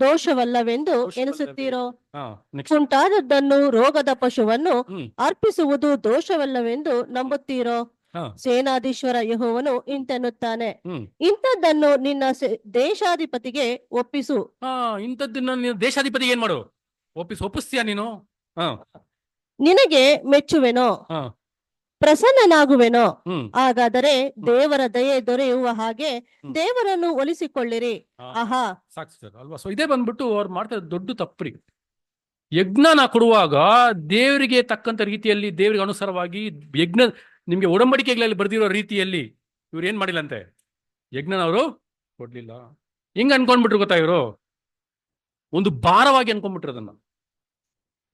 ದೋಷವಲ್ಲವೆಂದು ಎನಿಸುತ್ತೀರೋ? ಕುಂಟಾದದ್ದನ್ನು ರೋಗದ ಪಶುವನ್ನು ಅರ್ಪಿಸುವುದು ದೋಷವಲ್ಲವೆಂದು ನಂಬುತ್ತೀರೋ? ಸೇನಾಧೀಶ್ವರ ಯೆಹೋವನು ಇಂತೆನ್ನುತ್ತಾನೆ, ಇಂಥದ್ದನ್ನು ನಿನ್ನ ದೇಶಾಧಿಪತಿಗೆ ಒಪ್ಪಿಸು. ಇಂಥದ್ದನ್ನ ದೇಶಾಧಿಪತಿಗೆ ಏನ್ ಮಾಡು, ಒಪ್ಪಿಸ್ತೀಯ ನೀನು? ನಿನಗೆ ಮೆಚ್ಚುವೆನೋ, ಪ್ರಸನ್ನನಾಗುವೆನೋ? ಹಾಗಾದರೆ ದೇವರ ದಯೆ ದೊರೆಯುವ ಹಾಗೆ ದೇವರನ್ನು ಒಲಿಸಿಕೊಳ್ಳಿರಿ. ಆಹಾ, ಸಾಕು ಸರ್ ಅಲ್ವಾ? ಸೊ ಇದೇ ಬಂದ್ಬಿಟ್ಟು ಅವ್ರು ಮಾಡ್ತಾ ದೊಡ್ಡ ತಪ್ಪ್ರಿ. ಯಜ್ಞನ ಕೊಡುವಾಗ ದೇವರಿಗೆ ತಕ್ಕಂತ ರೀತಿಯಲ್ಲಿ, ದೇವರಿಗೆ ಅನುಸಾರವಾಗಿ ಯಜ್ಞ ನಿಮ್ಗೆ ಒಡಂಬಡಿಕೆಗಳಲ್ಲಿ ಬರ್ದಿರೋ ರೀತಿಯಲ್ಲಿ ಇವ್ರು ಏನ್ ಮಾಡಿಲ್ಲಂತೆ, ಯಜ್ಞನ ಅವರು ಕೊಡ್ಲಿಲ್ಲ. ಹೆಂಗ ಅನ್ಕೊಂಡ್ಬಿಟ್ರು ಗೊತ್ತಾ, ಇವರು ಒಂದು ಭಾರವಾಗಿ ಅನ್ಕೊಂಡ್ಬಿಟ್ರು ಅದನ್ನ.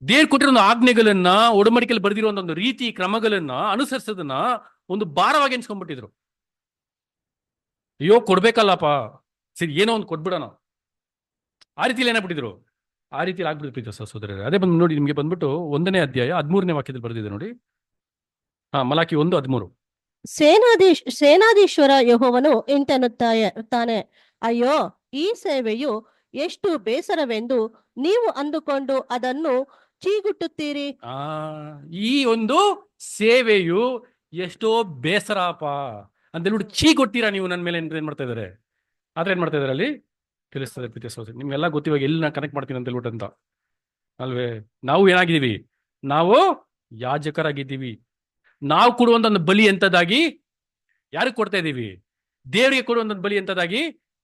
ದೇವ್ರು ಕೊಟ್ಟಿರೋ ಒಂದು ಆಜ್ಞೆಗಳನ್ನ, ಒಡಂಬಡಿಕೆಯಲ್ಲಿ ಬರ್ದಿರುವಂತ ಒಂದು ರೀತಿ ಕ್ರಮಗಳನ್ನ ಅನುಸರಿಸೋದನ್ನ ಒಂದು ಭಾರವಾಗಿ ಅನ್ಸ್ಕೊಂಡ್ಬಿಟ್ಟಿದ್ರು. ಅಯ್ಯೋ ಕೊಡ್ಬೇಕಲ್ಲಪ್ಪ, ಸರಿ ಏನೋ ಒಂದು ಕೊಟ್ಬಿಡೋಣ, ಆ ರೀತಿಯಲ್ಲಿ ಏನಾಗ್ಬಿಟ್ಟಿದ್ರು, ಆ ರೀತಿಯಲ್ಲಿ ಆಗ್ಬಿಟ್ಟಿದ್ರು ಸಹೋದರರೇ. ಅದೇ ಬಂದು ನೋಡಿ, ನಿಮ್ಗೆ ಬಂದ್ಬಿಟ್ಟು 1ನೇ ಅಧ್ಯಾಯ 13ನೇ ವಾಕ್ಯದಲ್ಲಿ ಬರ್ದಿದೆ ನೋಡಿ. ಮಲಾಕಿ 1:13. ಸೇನಾಧೀಶ್ವರ ಯೆಹೋವನು ಇಂತೆನ್ನುತ್ತಾನೆ, ಅಯ್ಯೋ ಈ ಸೇವೆಯು ಎಷ್ಟು ಬೇಸರವೆಂದು ನೀವು ಅಂದುಕೊಂಡು ಅದನ್ನು ಚೀಗುಟ್ಟುತ್ತೀರಿ. ಈ ಒಂದು ಸೇವೆಯು ಎಷ್ಟೋ ಬೇಸರಪ್ಪ ಅಂತ ಹೇಳ್ಬಿಟ್ಟು ಚೀಗೊಟ್ಟಿರಾ ನೀವು ನನ್ನ ಮೇಲೆ ಏನ್ ಮಾಡ್ತಾ ಇದಾರೆ. ಆದ್ರೆ ಏನ್ ಮಾಡ್ತಾ ಇದಾರೆ ಅಲ್ಲಿ ತಿಳಿಸ್ತದೆ ಪ್ರೀತಿಯ ಸಹೋದರರೇ. ನಿಮ್ಗೆಲ್ಲ ಗೊತ್ತಿವಾಗ ಎಲ್ಲಿ ನಾನು ಕನೆಕ್ಟ್ ಮಾಡ್ತೀನಿ ಅಂತ ಹೇಳ್ಬಿಟ್ಟು ಅಂತ ಅಲ್ವೇ? ನಾವು ಏನಾಗಿದ್ದೀವಿ, ನಾವು ಯಾಜಕರಾಗಿದ್ದೀವಿ. ನಾವು ಕೊಡುವಂತ ಒಂದು ಬಲಿ ಎಂತದಾಗಿ ಯಾರಿಗೆ ಕೊಡ್ತಾ ಇದ್ದೀವಿ, ದೇವರಿಗೆ ಕೊಡುವಂತ ಬಲಿ ಎಂತದಾಗಿ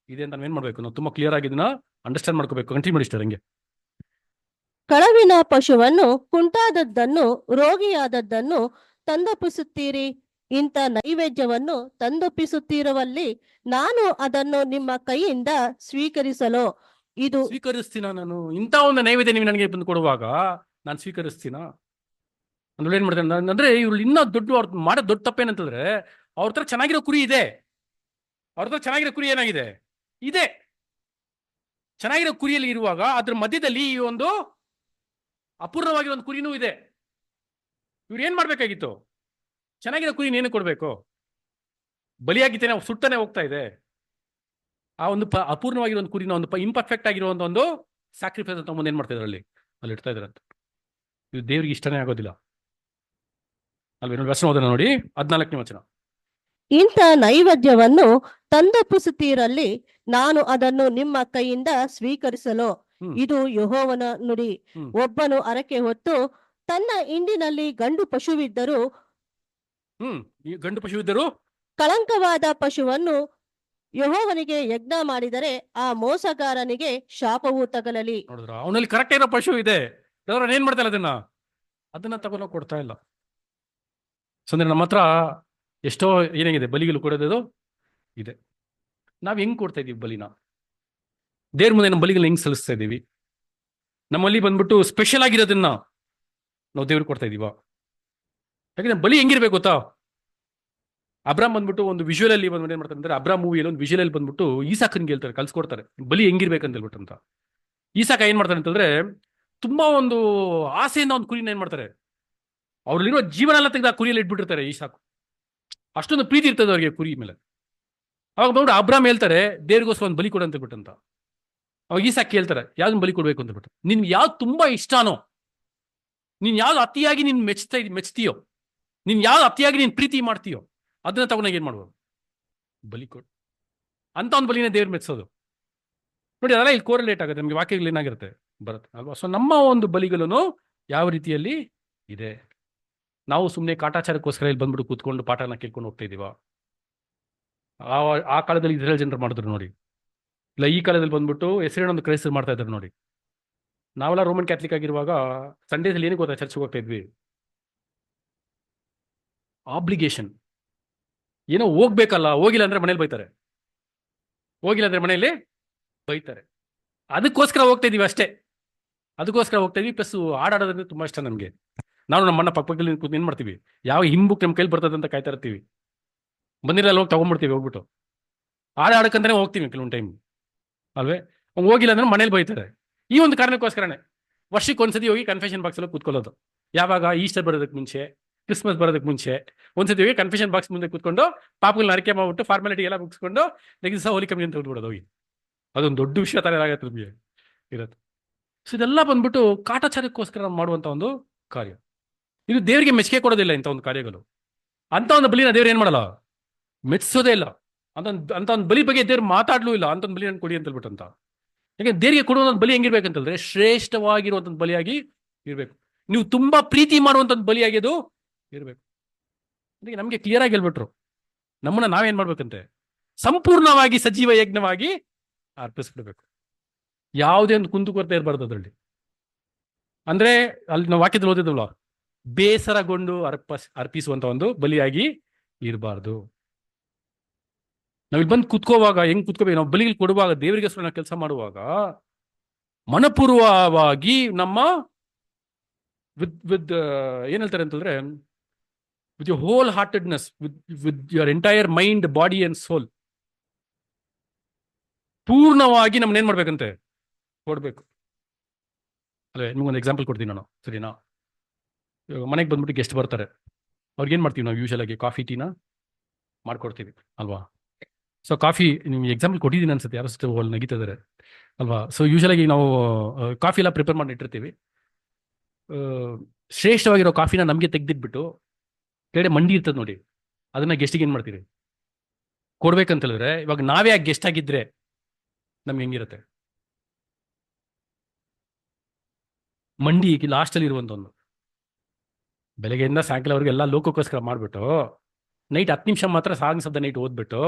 ಇದೆ ಅಂತ ನಾವೇನ್ ಮಾಡ್ಬೇಕು, ನಾವು ತುಂಬಾ ಕ್ಲಿಯರ್ ಆಗಿ ಇದನ್ನ ಅಂಡರ್ಸ್ಟ್ಯಾಂಡ್ ಮಾಡ್ಕೋಬೇಕು. ಕಂಟಿನ್ಯೂ ಮಾಡಿ ಇಷ್ಟ ಹಂಗೆ. ಕಳವಿನ ಪಶುವನ್ನು, ಕುಂಟಾದದ್ದನ್ನು, ರೋಗಿಯಾದದ್ದನ್ನು ತಂದೊಪ್ಪಿಸುತ್ತೀರಿ. ಇಂಥ ನೈವೇದ್ಯವನ್ನು ತಂದೊಪ್ಪಿಸುತ್ತಿರುವಲ್ಲಿ ನಾನು ಅದನ್ನು ನಿಮ್ಮ ಕೈಯಿಂದ ಸ್ವೀಕರಿಸಲು ಇದು ಸ್ವೀಕರಿಸ್ತೀನ ನಾನು? ಇಂಥ ಒಂದು ನೈವೇದ್ಯ ನೀವು ನನಗೆ ಬಂದು ಕೊಡುವಾಗ ನಾನು ಸ್ವೀಕರಿಸ್ತೀನ? ಅಂದ್ರೆ ಏನ್ ಮಾಡ್ತೇನೆ ಅಂದ್ರೆ ಇವ್ರು ಇನ್ನೂ ದೊಡ್ಡ ಅವ್ರು ಮಾಡೋ ದೊಡ್ಡ ತಪ್ಪೇನಂತಂದ್ರೆ, ಅವ್ರ ಹತ್ರ ಚೆನ್ನಾಗಿರೋ ಕುರಿ ಇದೆ. ಅವ್ರ ಹತ್ರ ಚೆನ್ನಾಗಿರೋ ಕುರಿ ಏನಾಗಿದೆ? ಇದೆ. ಚೆನ್ನಾಗಿರೋ ಕುರಿಯಲ್ಲಿ ಇರುವಾಗ ಅದ್ರ ಮಧ್ಯದಲ್ಲಿ ಈ ಒಂದು ಅಪೂರ್ಣವಾಗಿರೋ ಒಂದು ಕುರಿನೂ ಇದೆ. ಇವ್ರು ಏನ್ ಮಾಡ್ಬೇಕಾಗಿತ್ತು? ಚೆನ್ನಾಗಿರೋ ಕುರಿ ಏನು ಕೊಡ್ಬೇಕು? ಬಲಿಯಾಗಿತ್ತೇನೆ, ಸುಟ್ಟನೆ ಹೋಗ್ತಾ ಇದೆ. ಆ ಒಂದು ಅಪೂರ್ಣವಾಗಿರೋ ಒಂದು ಕುರಿನ ಒಂದು ಇಂಪರ್ಫೆಕ್ಟ್ ಆಗಿರೋ ಒಂದು ಸ್ಯಾಕ್ರಿಫೈಸ್ ಅಂತ ಮುಂದೆ ಏನ್ ಮಾಡ್ತಾ ಇದ್ರಲ್ಲಿ ಅಲ್ಲಿ ಇಡ್ತಾ ಇದ್ರಂತ. ಇದು ದೇವ್ರಿಗೆ ಇಷ್ಟನೇ ಆಗೋದಿಲ್ಲ ಅಲ್ವೇನೋ. ವಚನ ಓದೋಣ ನೋಡಿ, 14ನೇ ವಚನ. ಇಂಥ ನೈವೇದ್ಯವನ್ನು ತಂದೊಪ್ಪಿಸುತ್ತಿರಲಿ ನಾನು ಅದನ್ನು ನಿಮ್ಮ ಕೈಯಿಂದ ಸ್ವೀಕರಿಸಲು ಇದು ಯೆಹೋವನ ನುಡಿ. ಒಬ್ಬನು ಹರಕೆ ಹೊತ್ತು ತನ್ನ ಹಿಂಡಿನಲ್ಲಿ ಗಂಡು ಪಶುವಿದ್ದರೂ ಈ ಗಂಡು ಪಶು ಇದ್ದರು ಕಳಂಕವಾದ ಪಶುವನ್ನು ಯೆಹೋವನಿಗೆ ಯಜ್ಞ ಮಾಡಿದರೆ ಆ ಮೋಸಗಾರನಿಗೆ ಶಾಪವು ತಗಲಲಿ. ನೋಡಿದ್ರ, ಅವನಲ್ಲಿ ಕರೆಕ್ಟ್ ಇರೋ ಪಶು ಇದೆ, ಏನ್ ಮಾಡ್ತಾ ಇಲ್ಲ ಅದನ್ನ ತಗೊಂಡೋಗಿ ಕೊಡ್ತಾ ಇಲ್ಲ. ಅಂದ್ರೆ ನಮ್ಮ ಹತ್ರ ಎಷ್ಟೋ ಏನಾಗಿದೆ ಬಲಿಗಳು ಕೊಡೋದು ಇದೆ. ನಾವ್ ಹೆಂಗ್ ಕೊಡ್ತಾ ಇದೀವಿ ಬಲಿನ? ದೇವ್ರ ಮುಂದೆ ನಮ್ಮ ಬಲಿಗಳನ್ನ ಹೆಂಗ್ ಸಲ್ಲಿಸ್ತಾ ಇದೀವಿ? ನಮ್ಮಲ್ಲಿ ಬಂದ್ಬಿಟ್ಟು ಸ್ಪೆಷಲ್ ಆಗಿರೋದನ್ನ ನಾವು ದೇವ್ರಿಗೆ ಕೊಡ್ತಾ ಇದೀವ? ಯಾಕಂದ್ರೆ ಬಲಿ ಹೆಂಗಿರ್ಬೇಕು ಗೊತ್ತಾ? ಅಬ್ರಾಮ್ ಬಂದ್ಬಿಟ್ಟು ಒಂದು ವಿಜುವಲ್ ಅಲ್ಲಿ ಬಂದ್ಬಿಟ್ಟು ಏನ್ ಮಾಡ್ತಾರೆ ಅಂದ್ರೆ, ಅಬ್ರಾಮ್ ಮೂವಿಯಲ್ಲಿ ಒಂದು ವಿಜುವಲ್ ಅಲ್ಲಿ ಬಂದ್ಬಿಟ್ಟು ಈಸಾಕನ್ಗೆ ಹೇಳ್ತಾರೆ, ಕಲ್ಸ್ಕೊಡ್ತಾರೆ ಬಲಿ ಹೆಂಗಿರ್ಬೇಕಂತ ಹೇಳ್ಬಿಟ್ಟು ಅಂತ. ಈಸಾಕ ಏನ್ ಮಾಡ್ತಾರೆ ಅಂತಂದ್ರೆ, ತುಂಬಾ ಒಂದು ಆಸೆಯಿಂದ ಒಂದು ಕುರಿನ ಏನ್ ಮಾಡ್ತಾರೆ, ಅವ್ರಲ್ಲಿರೋ ಜೀವನ ಎಲ್ಲ ತೆಗೆದು ಆ ಕುರಿಯಲ್ಲಿ ಇಟ್ಬಿಟ್ಟಿರ್ತಾರೆ. ಈಸಾಕು ಅಷ್ಟೊಂದು ಪ್ರೀತಿ ಇರ್ತದೆ ಅವ್ರಿಗೆ ಕುರಿ ಮೇಲೆ. ಅವಾಗ ಬಂದ್ಬಿಟ್ಟು ಅಬ್ರಾಮ್ ಹೇಳ್ತಾರೆ, ದೇವ್ರಿಗೋಸ್ಕರ ಒಂದು ಬಲಿ ಕೊಡು ಅಂತ ಬಿಟ್ಟಂತ. ಅವಾಗ ಈಸಾಕ್ ಹೇಳ್ತಾರೆ, ಯಾವ್ದನ್ನ ಬಲಿ ಕೊಡ್ಬೇಕು ಅಂತ ಬಿಟ್ಟು, ನಿನ್ಗೆ ಯಾವ್ದು ತುಂಬಾ ಇಷ್ಟನೋ, ನೀನ್ ಯಾವ್ದು ಅತಿಯಾಗಿ ನೀನ್ ಮೆಚ್ತೀಯೋ, ನೀನ್ ಯಾವ್ದು ಅತಿಯಾಗಿ ನೀನ್ ಪ್ರೀತಿ ಮಾಡ್ತೀಯೋ ಅದನ್ನ ತಗೊಂಡಾಗ ಏನ್ ಮಾಡ್ಬೋದು? ಬಲಿ ಕೊಡು ಅಂತ ಒಂದು ಬಲಿನ ದೇವ್ರು ಮೆಚ್ಚೋದು. ನೋಡಿ, ಅದೆಲ್ಲ ಇಲ್ಲಿ ಕೋರಿಲೇಟ್ ಆಗುತ್ತೆ, ನಮ್ಗೆ ವಾಕ್ಯಗಳು ಏನಾಗಿರುತ್ತೆ ಬರುತ್ತೆ ಅಲ್ವಾ. ಸೊ ನಮ್ಮ ಒಂದು ಬಲಿಗಳನ್ನು ಯಾವ ರೀತಿಯಲ್ಲಿ ಇದೆ? ನಾವು ಸುಮ್ಮನೆ ಕಾಟಾಚಾರಕ್ಕೋಸ್ಕರ ಇಲ್ಲಿ ಬಂದ್ಬಿಟ್ಟು ಕೂತ್ಕೊಂಡು ಪಾಠನ ಕೇಳ್ಕೊಂಡು ಹೋಗ್ತಾ ಇದೀವ? ಆ ಕಾಲದಲ್ಲಿ ಇಸ್ರೇಲ್ ಜನರು ಮಾಡಿದ್ರು ನೋಡಿ. ಇಲ್ಲ ಈ ಕಾಲದಲ್ಲಿ ಬಂದ್ಬಿಟ್ಟು ಹೆಸರಿನೊಂದು ಕ್ರೈಸ್ತರು ಮಾಡ್ತಾ ಇದ್ರು ನೋಡಿ. ನಾವೆಲ್ಲ ರೋಮನ್ ಕ್ಯಾಥಲಿಕ್ ಆಗಿರುವಾಗ ಸಂಡೇಸಲ್ಲಿ ಏನಕ್ಕೆ ಗೊತ್ತಾ ಚರ್ಚ್ಗೆ ಹೋಗ್ತಾ ಇದ್ವಿ? ಆಬ್ಲಿಗೇಷನ್. ಏನೋ ಹೋಗ್ಬೇಕಲ್ಲ, ಹೋಗಿಲ್ಲ ಅಂದ್ರೆ ಮನೇಲಿ ಬೈತಾರೆ, ಹೋಗಿಲ್ಲ ಅಂದ್ರೆ ಮನೆಯಲ್ಲಿ ಬೈತಾರೆ. ಅದಕ್ಕೋಸ್ಕರ ಹೋಗ್ತಾ ಇದೀವಿ ಅಷ್ಟೇ, ಅದಕ್ಕೋಸ್ಕರ ಹೋಗ್ತಾ ಇದೀವಿ. ಪ್ಲಸ್ ಆಡಾಡೋದಂದ್ರೆ ತುಂಬಾ ಇಷ್ಟ ನಮಗೆ. ನಾವು ನಮ್ಮನ್ನ ಪಕ್ಕದಲ್ಲಿ ಕೂತು ಏನ್ ಮಾಡ್ತೀವಿ, ಯಾವ ಹಿಂಬುಕ್ ನಮ್ಮ ಕೈಲಿ ಬರ್ತದೆ ಅಂತ ಕಾಯ್ತಾ ಇರ್ತೀವಿ. ಬಂದಿರಲ್ಲ ಹೋಗಿ ತಗೊಂಡ್ಬಿಡ್ತೀವಿ, ಹೋಗ್ಬಿಟ್ಟು ಆಡಕ್ಕಂತಾನೆ ಹೋಗ್ತೀವಿ ಕೆಲವೊಂದು ಟೈಮ್ ಅಲ್ವೇ. ಹೋಗಿಲ್ಲ ಅಂದ್ರೆ ಮನೇಲಿ ಬೈತಾರೆ. ಈ ಒಂದು ಕಾರಣಕ್ಕೋಸ್ಕರನೇ ವರ್ಷಕ್ಕೆ ಒಂದ್ಸತಿ ಹೋಗಿ ಕನ್ಫೆಷನ್ ಬಾಕ್ಸ್ ಎಲ್ಲ ಕೂತ್ಕೊಳ್ಳೋದು. ಯಾವಾಗ ಈಸ್ಟರ್ ಬರೋದಕ್ಕೆ ಮುಂಚೆ, ಕ್ರಿಸ್ಮಸ್ ಬರೋದಕ್ಕೆ ಮುಂಚೆ ಒಂದ್ಸತಿ ಹೋಗಿ ಕನ್ಫೆಷನ್ ಬಾಕ್ಸ್ ಮುಂದೆ ಕೂತ್ಕೊಂಡು ಪಾಪಗಳನ್ನ ಅರಿಕೆ ಮಾಡ್ಬಿಟ್ಟು ಫಾರ್ಮಾಲಿಟಿ ಎಲ್ಲ ಮುಗಿಸ್ಕೊಂಡು ನೆಕ್ಸ್ಟ್ ದಿವಸ ಹೋಲಿ ಕಮ್ಮಿ ಅಂತ ಬಿಡ್ಬಿಡೋದು ಹೋಗಿ. ಅದೊಂದು ದೊಡ್ಡ ವಿಷಯ ತರ ಆಗತ್ತೆ ನಮಗೆ ಇರತ್ತೆ. ಸೊ ಇದೆಲ್ಲ ಬಂದ್ಬಿಟ್ಟು ಕಾಟಾಚಾರಕ್ಕೋಸ್ಕರ ಮಾಡುವಂತ ಒಂದು ಕಾರ್ಯ. ಇದು ದೇವರಿಗೆ ಮೆಚ್ಚುಗೆ ಕೊಡೋದಿಲ್ಲ ಇಂಥ ಒಂದು ಕಾರ್ಯಗಳು. ಅಂತ ಒಂದು ಬಲಿನ ದೇವ್ರು ಏನ್ ಮಾಡಲ್ಲ, ಮೆಚ್ಚಿಸೋದೇ ಇಲ್ಲ. ಅಂತ ಒಂದು ಬಲಿ ಬಗ್ಗೆ ದೇವ್ರು ಮಾತಾಡ್ಲೂ ಇಲ್ಲ, ಅಂತ ಒಂದು ಬಲಿ ನನ್ ಕೊಡಿ ಅಂತ ಹೇಳ್ಬಿಟ್ಟು ಅಂತ. ಯಾಕೆ ದೇವರಿಗೆ ಕೊಡುವ ಒಂದು ಬಲಿ ಹೆಂಗಿರ್ಬೇಕಂತಂದ್ರೆ ಶ್ರೇಷ್ಠವಾಗಿರುವಂತ ಬಲಿಯಾಗಿ ಇರ್ಬೇಕು. ನೀವು ತುಂಬಾ ಪ್ರೀತಿ ಮಾಡುವಂತ ಬಲಿಯಾಗಿ ಅದು ಇರ್ಬೇಕು. ಅದಕ್ಕೆ ನಮ್ಗೆ ಕ್ಲಿಯರ್ ಆಗಿ ಹೇಳ್ಬಿಟ್ರು, ನಮ್ಮನ್ನ ನಾವೇನ್ ಮಾಡ್ಬೇಕಂತೆ, ಸಂಪೂರ್ಣವಾಗಿ ಸಜೀವ ಯಜ್ಞವಾಗಿ ಅರ್ಪಿಸ್ಬಿಡ್ಬೇಕು. ಯಾವುದೇ ಒಂದು ಕುಂದುಕೊರತೆ ಇರಬಾರ್ದು ಅದರಲ್ಲಿ. ಅಂದ್ರೆ ಅಲ್ಲಿ ನಾವು ವಾಕ್ಯದಲ್ಲಿ ಓದಿದ್ವಲ್ಲ, ಬೇಸರಗೊಂಡು ಅರ್ಪಿಸುವಂತ ಒಂದು ಬಲಿಯಾಗಿ ಇರಬಾರ್ದು. ನಾವಿಲ್ಲಿ ಬಂದು ಕುತ್ಕೋವಾಗ ಹೆಂಗ್ ಕುತ್ಕೋಬೇಕು, ನಾವು ಬಲಿಗಳು ಕೊಡುವಾಗ ದೇವರಿಗೆ ನಾವು ಕೆಲಸ ಮಾಡುವಾಗ ಮನಪೂರ್ವವಾಗಿ ನಮ್ಮ ವಿತ್ ಏನ್ ಹೇಳ್ತಾರೆ ಅಂತಂದ್ರೆ, with your whole heartedness, with your entire mind, body and soul, ಪೂರ್ಣವಾಗಿ ನಮ್ಮನ್ನ ಏನ್ ಮಾಡ್ಬೇಕಂತೆ ಕೊಡ್ಬೇಕು. ಅದೇ ನಿಮ್ಗೊಂದು ಎಕ್ಸಾಂಪಲ್ ಕೊಡ್ತೀನಿ ನಾನು, ಸರಿನಾ? ಮನೆಗೆ ಬಂದ್ಬಿಟ್ಟು ಗೆಸ್ಟ್ ಬರ್ತಾರೆ, ಅವ್ರಿಗೆ ಏನ್ ಮಾಡ್ತೀವಿ ನಾವು ಯೂಶಲ್ ಆಗಿ ಕಾಫಿ ಟೀನ ಮಾಡ್ಕೊಡ್ತೀವಿ ಅಲ್ವಾ. ಸೊ ಕಾಫಿ ನಿಮ್ಗೆ ಎಕ್ಸಾಂಪಲ್ ಕೊಟ್ಟಿದ್ದೀನಿ ಅನ್ಸುತ್ತೆ, ಯಾರೋ ಸಹ ನಗೀತಿದ್ದಾರೆ ಅಲ್ವಾ. ಸೊ ಯೂಶಲ್ ಆಗಿ ನಾವು ಕಾಫಿ ಎಲ್ಲ ಪ್ರಿಪೇರ್ ಮಾಡಿ ಇಟ್ಟಿರ್ತೀವಿ. ಶ್ರೇಷ್ಠವಾಗಿರೋ ಕಾಫಿನ ನಮಗೆ ತೆಗ್ದಿಟ್ಬಿಟ್ಟು ಕೆಳಗಡೆ ಮಂಡಿ ಇರ್ತದೆ ನೋಡಿ, ಅದನ್ನ ಗೆಸ್ಟಿಗೆ ಏನ್ ಮಾಡ್ತೀವಿ ಕೊಡ್ಬೇಕಂತ ಹೇಳಿದ್ರೆ, ಇವಾಗ ನಾವೇ ಆ ಗೆಸ್ಟ್ ಆಗಿದ್ರೆ ನಮ್ಗೆ ಹೆಂಗಿರುತ್ತೆ? ಮಂಡಿ ಲಾಸ್ಟ್ ಅಲ್ಲಿ ಇರುವಂತ ಒಂದು, ಬೆಳಗ್ಗೆಯಿಂದ ಸಾಯಂಕಾಲವರೆಗೆ ಎಲ್ಲ ಲೋಕಕ್ಕೋಸ್ಕರ ಮಾಡ್ಬಿಟ್ಟು ನೈಟ್ 10 ನಿಮಿಷ ಮಾತ್ರ ಸಾಂಗ್ಸ್ ಆಫ್ ದ ನೈಟ್ ಓದ್ಬಿಟ್ಟು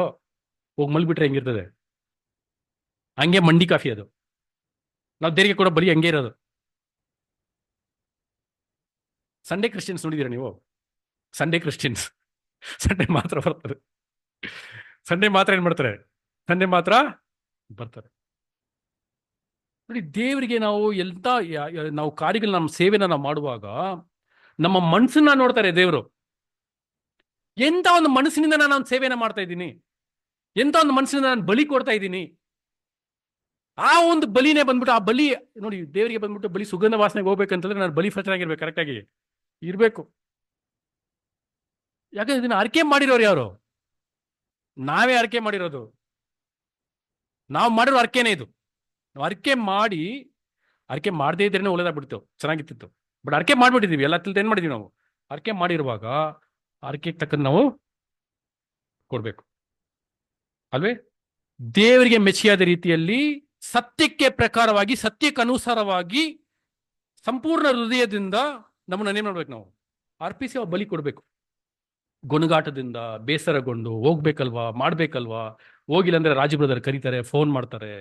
ಹೋಗಿ ಮಲ್ಬಿಟ್ರೆ ಹೆಂಗಿರ್ತದೆ? ಹಂಗೆ ಮಂಡಿ ಕಾಫಿ ಅದು. ನಾವು ದೇರಿಗೆ ಕೂಡ ಬರೀ ಹಂಗೆ ಇರೋದು. ಸಂಡೇ ಕ್ರಿಶ್ಚಿಯನ್ಸ್ ನೋಡಿದೀರಾ ನೀವು? ಸಂಡೇ ಕ್ರಿಶ್ಚಿಯನ್ಸ್ ಸಂಡೇ ಮಾತ್ರ ಬರ್ತಾರೆ. ಸಂಡೇ ಮಾತ್ರ ಏನ್ ಮಾಡ್ತಾರೆ? ಸಂಡೇ ಮಾತ್ರ ಬರ್ತಾರೆ. ನೋಡಿ, ದೇವರಿಗೆ ನಾವು ಎಂತ ನಾವು ಕಾರ್ಯಗಳನ್ನ, ನಮ್ಮ ಸೇವೆನ ನಾವು ಮಾಡುವಾಗ ನಮ್ಮ ಮನಸ್ಸನ್ನ ನೋಡ್ತಾರೆ ದೇವರು. ಎಂತ ಒಂದು ಮನಸ್ಸಿನಿಂದ ನಾನು ಸೇವೆನ ಮಾಡ್ತಾ ಇದ್ದೀನಿ, ಎಂತ ಒಂದು ಮನಸ್ಸಿನಿಂದ ನಾನು ಬಲಿ ಕೊಡ್ತಾ ಇದ್ದೀನಿ. ಆ ಒಂದು ಬಲಿನೇ ಬಂದ್ಬಿಟ್ಟು, ಆ ಬಲಿ ನೋಡಿ, ದೇವರಿಗೆ ಬಂದ್ಬಿಟ್ಟು ಬಲಿ ಸುಗಂಧ ವಾಸನೆಗೆ ಹೋಗ್ಬೇಕಂತಂದ್ರೆ ನಾನು ಬಲಿ ಫಲನಾಗಿರ್ಬೇಕು, ಕರೆಕ್ಟಾಗಿ ಇರ್ಬೇಕು. ಯಾಕಂದ್ರೆ ಇದನ್ನ ಅರಿಕೆ ಮಾಡಿರೋರು ಯಾರು? ನಾವೇ ಅರಿಕೆ ಮಾಡಿರೋದು. ನಾವು ಮಾಡಿರೋ ಅರಿಕೆನೇ ಇದು. ನಾವು ಅರಿಕೆ ಮಾಡದೇ ಇದ್ರೇನೆ ಒಳ್ಳೇದಾಗ್ಬಿಡ್ತು, ಚೆನ್ನಾಗಿತ್ತು. ಬಟ್ ಅರಿಕೆ ಮಾಡ್ಬಿಟ್ಟಿದೀವಿ, ಎಲ್ಲ ತಿಳ್ದು ಏನ್ ಮಾಡಿದೀವಿ ನಾವು? ಅರಿಕೆ ಮಾಡಿರುವಾಗ ಅರಿಕೆಗೆ ತಕ್ಕಂತ ನಾವು ಕೊಡ್ಬೇಕು ಅಲ್ವೇ? ದೇವರಿಗೆ ಮೆಚ್ಚಿಯಾದ ರೀತಿಯಲ್ಲಿ ಸತ್ಯಕ್ಕೆ ಪ್ರಕಾರವಾಗಿ, ಸತ್ಯಕ್ಕೆ ಅನುಸಾರವಾಗಿ ಸಂಪೂರ್ಣ ಹೃದಯದಿಂದ ನಮ್ಮನ್ನ ಏನ್ ಮಾಡ್ಬೇಕು? ನಾವು ಅರ್ಪಿಸಿ ಆ ಬಲಿ ಕೊಡ್ಬೇಕು. ಗೊಣಗಾಟದಿಂದ ಬೇಸರಗೊಂಡು ಹೋಗ್ಬೇಕಲ್ವಾ, ಮಾಡ್ಬೇಕಲ್ವಾ, ಹೋಗಿಲ್ಲ ಅಂದ್ರೆ ರಾಜು ಬ್ರದರ್ ಕರೀತಾರೆ, ಫೋನ್ ಮಾಡ್ತಾರೆ,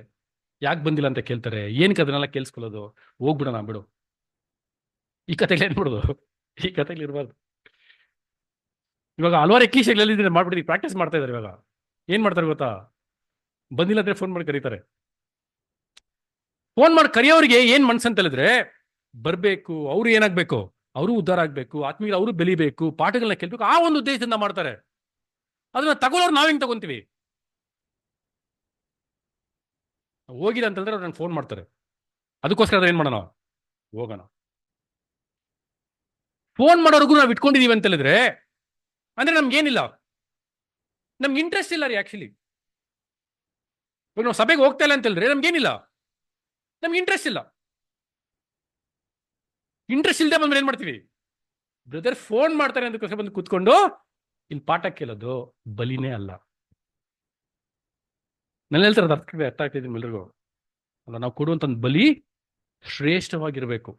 ಯಾಕೆ ಬಂದಿಲ್ಲ ಅಂತ ಕೇಳ್ತಾರೆ. ಏನಕ್ಕೆ ಅದನ್ನೆಲ್ಲ ಕೇಳಿಸ್ಕೊಳ್ಳೋದು? ಹೋಗ್ಬಿಡೋಣ ಬಿಡು. ಈ ಕಥೆಗಳು ಏನ್ಬಿಡೋದು? ಈ ಕಥೆಗಳು ಇರಬಾರ್ದು. ಇವಾಗ ಹಲವಾರು ಎಕ್ಲೀಶಗಳಲ್ಲಿ ಮಾಡ್ಬಿಟ್ಟು ಪ್ರಾಕ್ಟೀಸ್ ಮಾಡ್ತಾ ಇದಾರೆ. ಇವಾಗ ಏನ್ ಮಾಡ್ತಾರೆ ಗೊತ್ತಾ? ಬಂದಿಲ್ಲ ಅಂದ್ರೆ ಫೋನ್ ಮಾಡಿ ಕರೀತಾರೆ. ಫೋನ್ ಮಾಡಿ ಕರೆಯೋರಿಗೆ ಏನ್ ಮನ್ಸಂತ ಹೇಳಿದ್ರೆ, ಬರ್ಬೇಕು, ಅವ್ರು ಏನಾಗ್ಬೇಕು? ಅವರು ಉದ್ಧಾರ ಆಗ್ಬೇಕು, ಆತ್ಮೀಯ ಅವರು ಬೆಳಿಬೇಕು, ಪಾಠಗಳನ್ನ ಕೇಳ್ಬೇಕು, ಆ ಒಂದು ಉದ್ದೇಶದಿಂದ ಮಾಡ್ತಾರೆ. ಅದನ್ನ ತಗೊಳ್ಳೋರು ನಾವ್ ಹೆಂಗ್ ತಗೊಂತೀವಿ? ಹೋಗಿಲ್ಲ ಅಂತಂದ್ರೆ ಅವ್ರು ನಂಗೆ ಫೋನ್ ಮಾಡ್ತಾರೆ, ಅದಕ್ಕೋಸ್ಕರ ಅದ್ರ ಏನ್ ಮಾಡೋಣ? ಹೋಗೋಣ. ಫೋನ್ ಮಾಡೋರ್ಗು ನಾವು ಇಟ್ಕೊಂಡಿದೀವಿ ಅಂತ ಹೇಳಿದ್ರೆ ಅಂದ್ರೆ ನಮ್ಗೇನಿಲ್ಲ, ನಮ್ಗೆ ಇಂಟ್ರೆಸ್ಟ್ ಇಲ್ಲ ರೀ. ಆಕ್ಚುಲಿ ಇವಾಗ ನಾವು ಸಭೆಗೆ ಹೋಗ್ತಾ ಇಲ್ಲ ಅಂತ ಹೇಳಿದ್ರೆ ನಮ್ಗೇನಿಲ್ಲ, ನಮ್ಗೆ ಇಂಟ್ರೆಸ್ಟ್ ಇಲ್ಲ. ಇಂಟ್ರೆಸ್ಟ್ ಇಲ್ಲದೆ ಬಂದ್ರೆ ಏನ್ ಮಾಡ್ತೀವಿ? ಬ್ರದರ್ ಫೋನ್ ಮಾಡ್ತಾರೆ ಅದಕ್ಕೋಸ್ಕರ ಬಂದು ಕೂತ್ಕೊಂಡು ಇಲ್ಲಿ ಪಾಠ ಕೇಳೋದು ಬಲಿನೇ ಅಲ್ಲ. ನಾನು ಹೇಳ್ತಾರೆ, ಅರ್ಥ ಆಗ್ತಿದ್ದೀನಿ ಎಲ್ರಿಗೂ ಅಲ್ಲ. ನಾವು ಕೊಡುವಂತ ಒಂದು ಬಲಿ ಶ್ರೇಷ್ಠವಾಗಿರ್ಬೇಕು,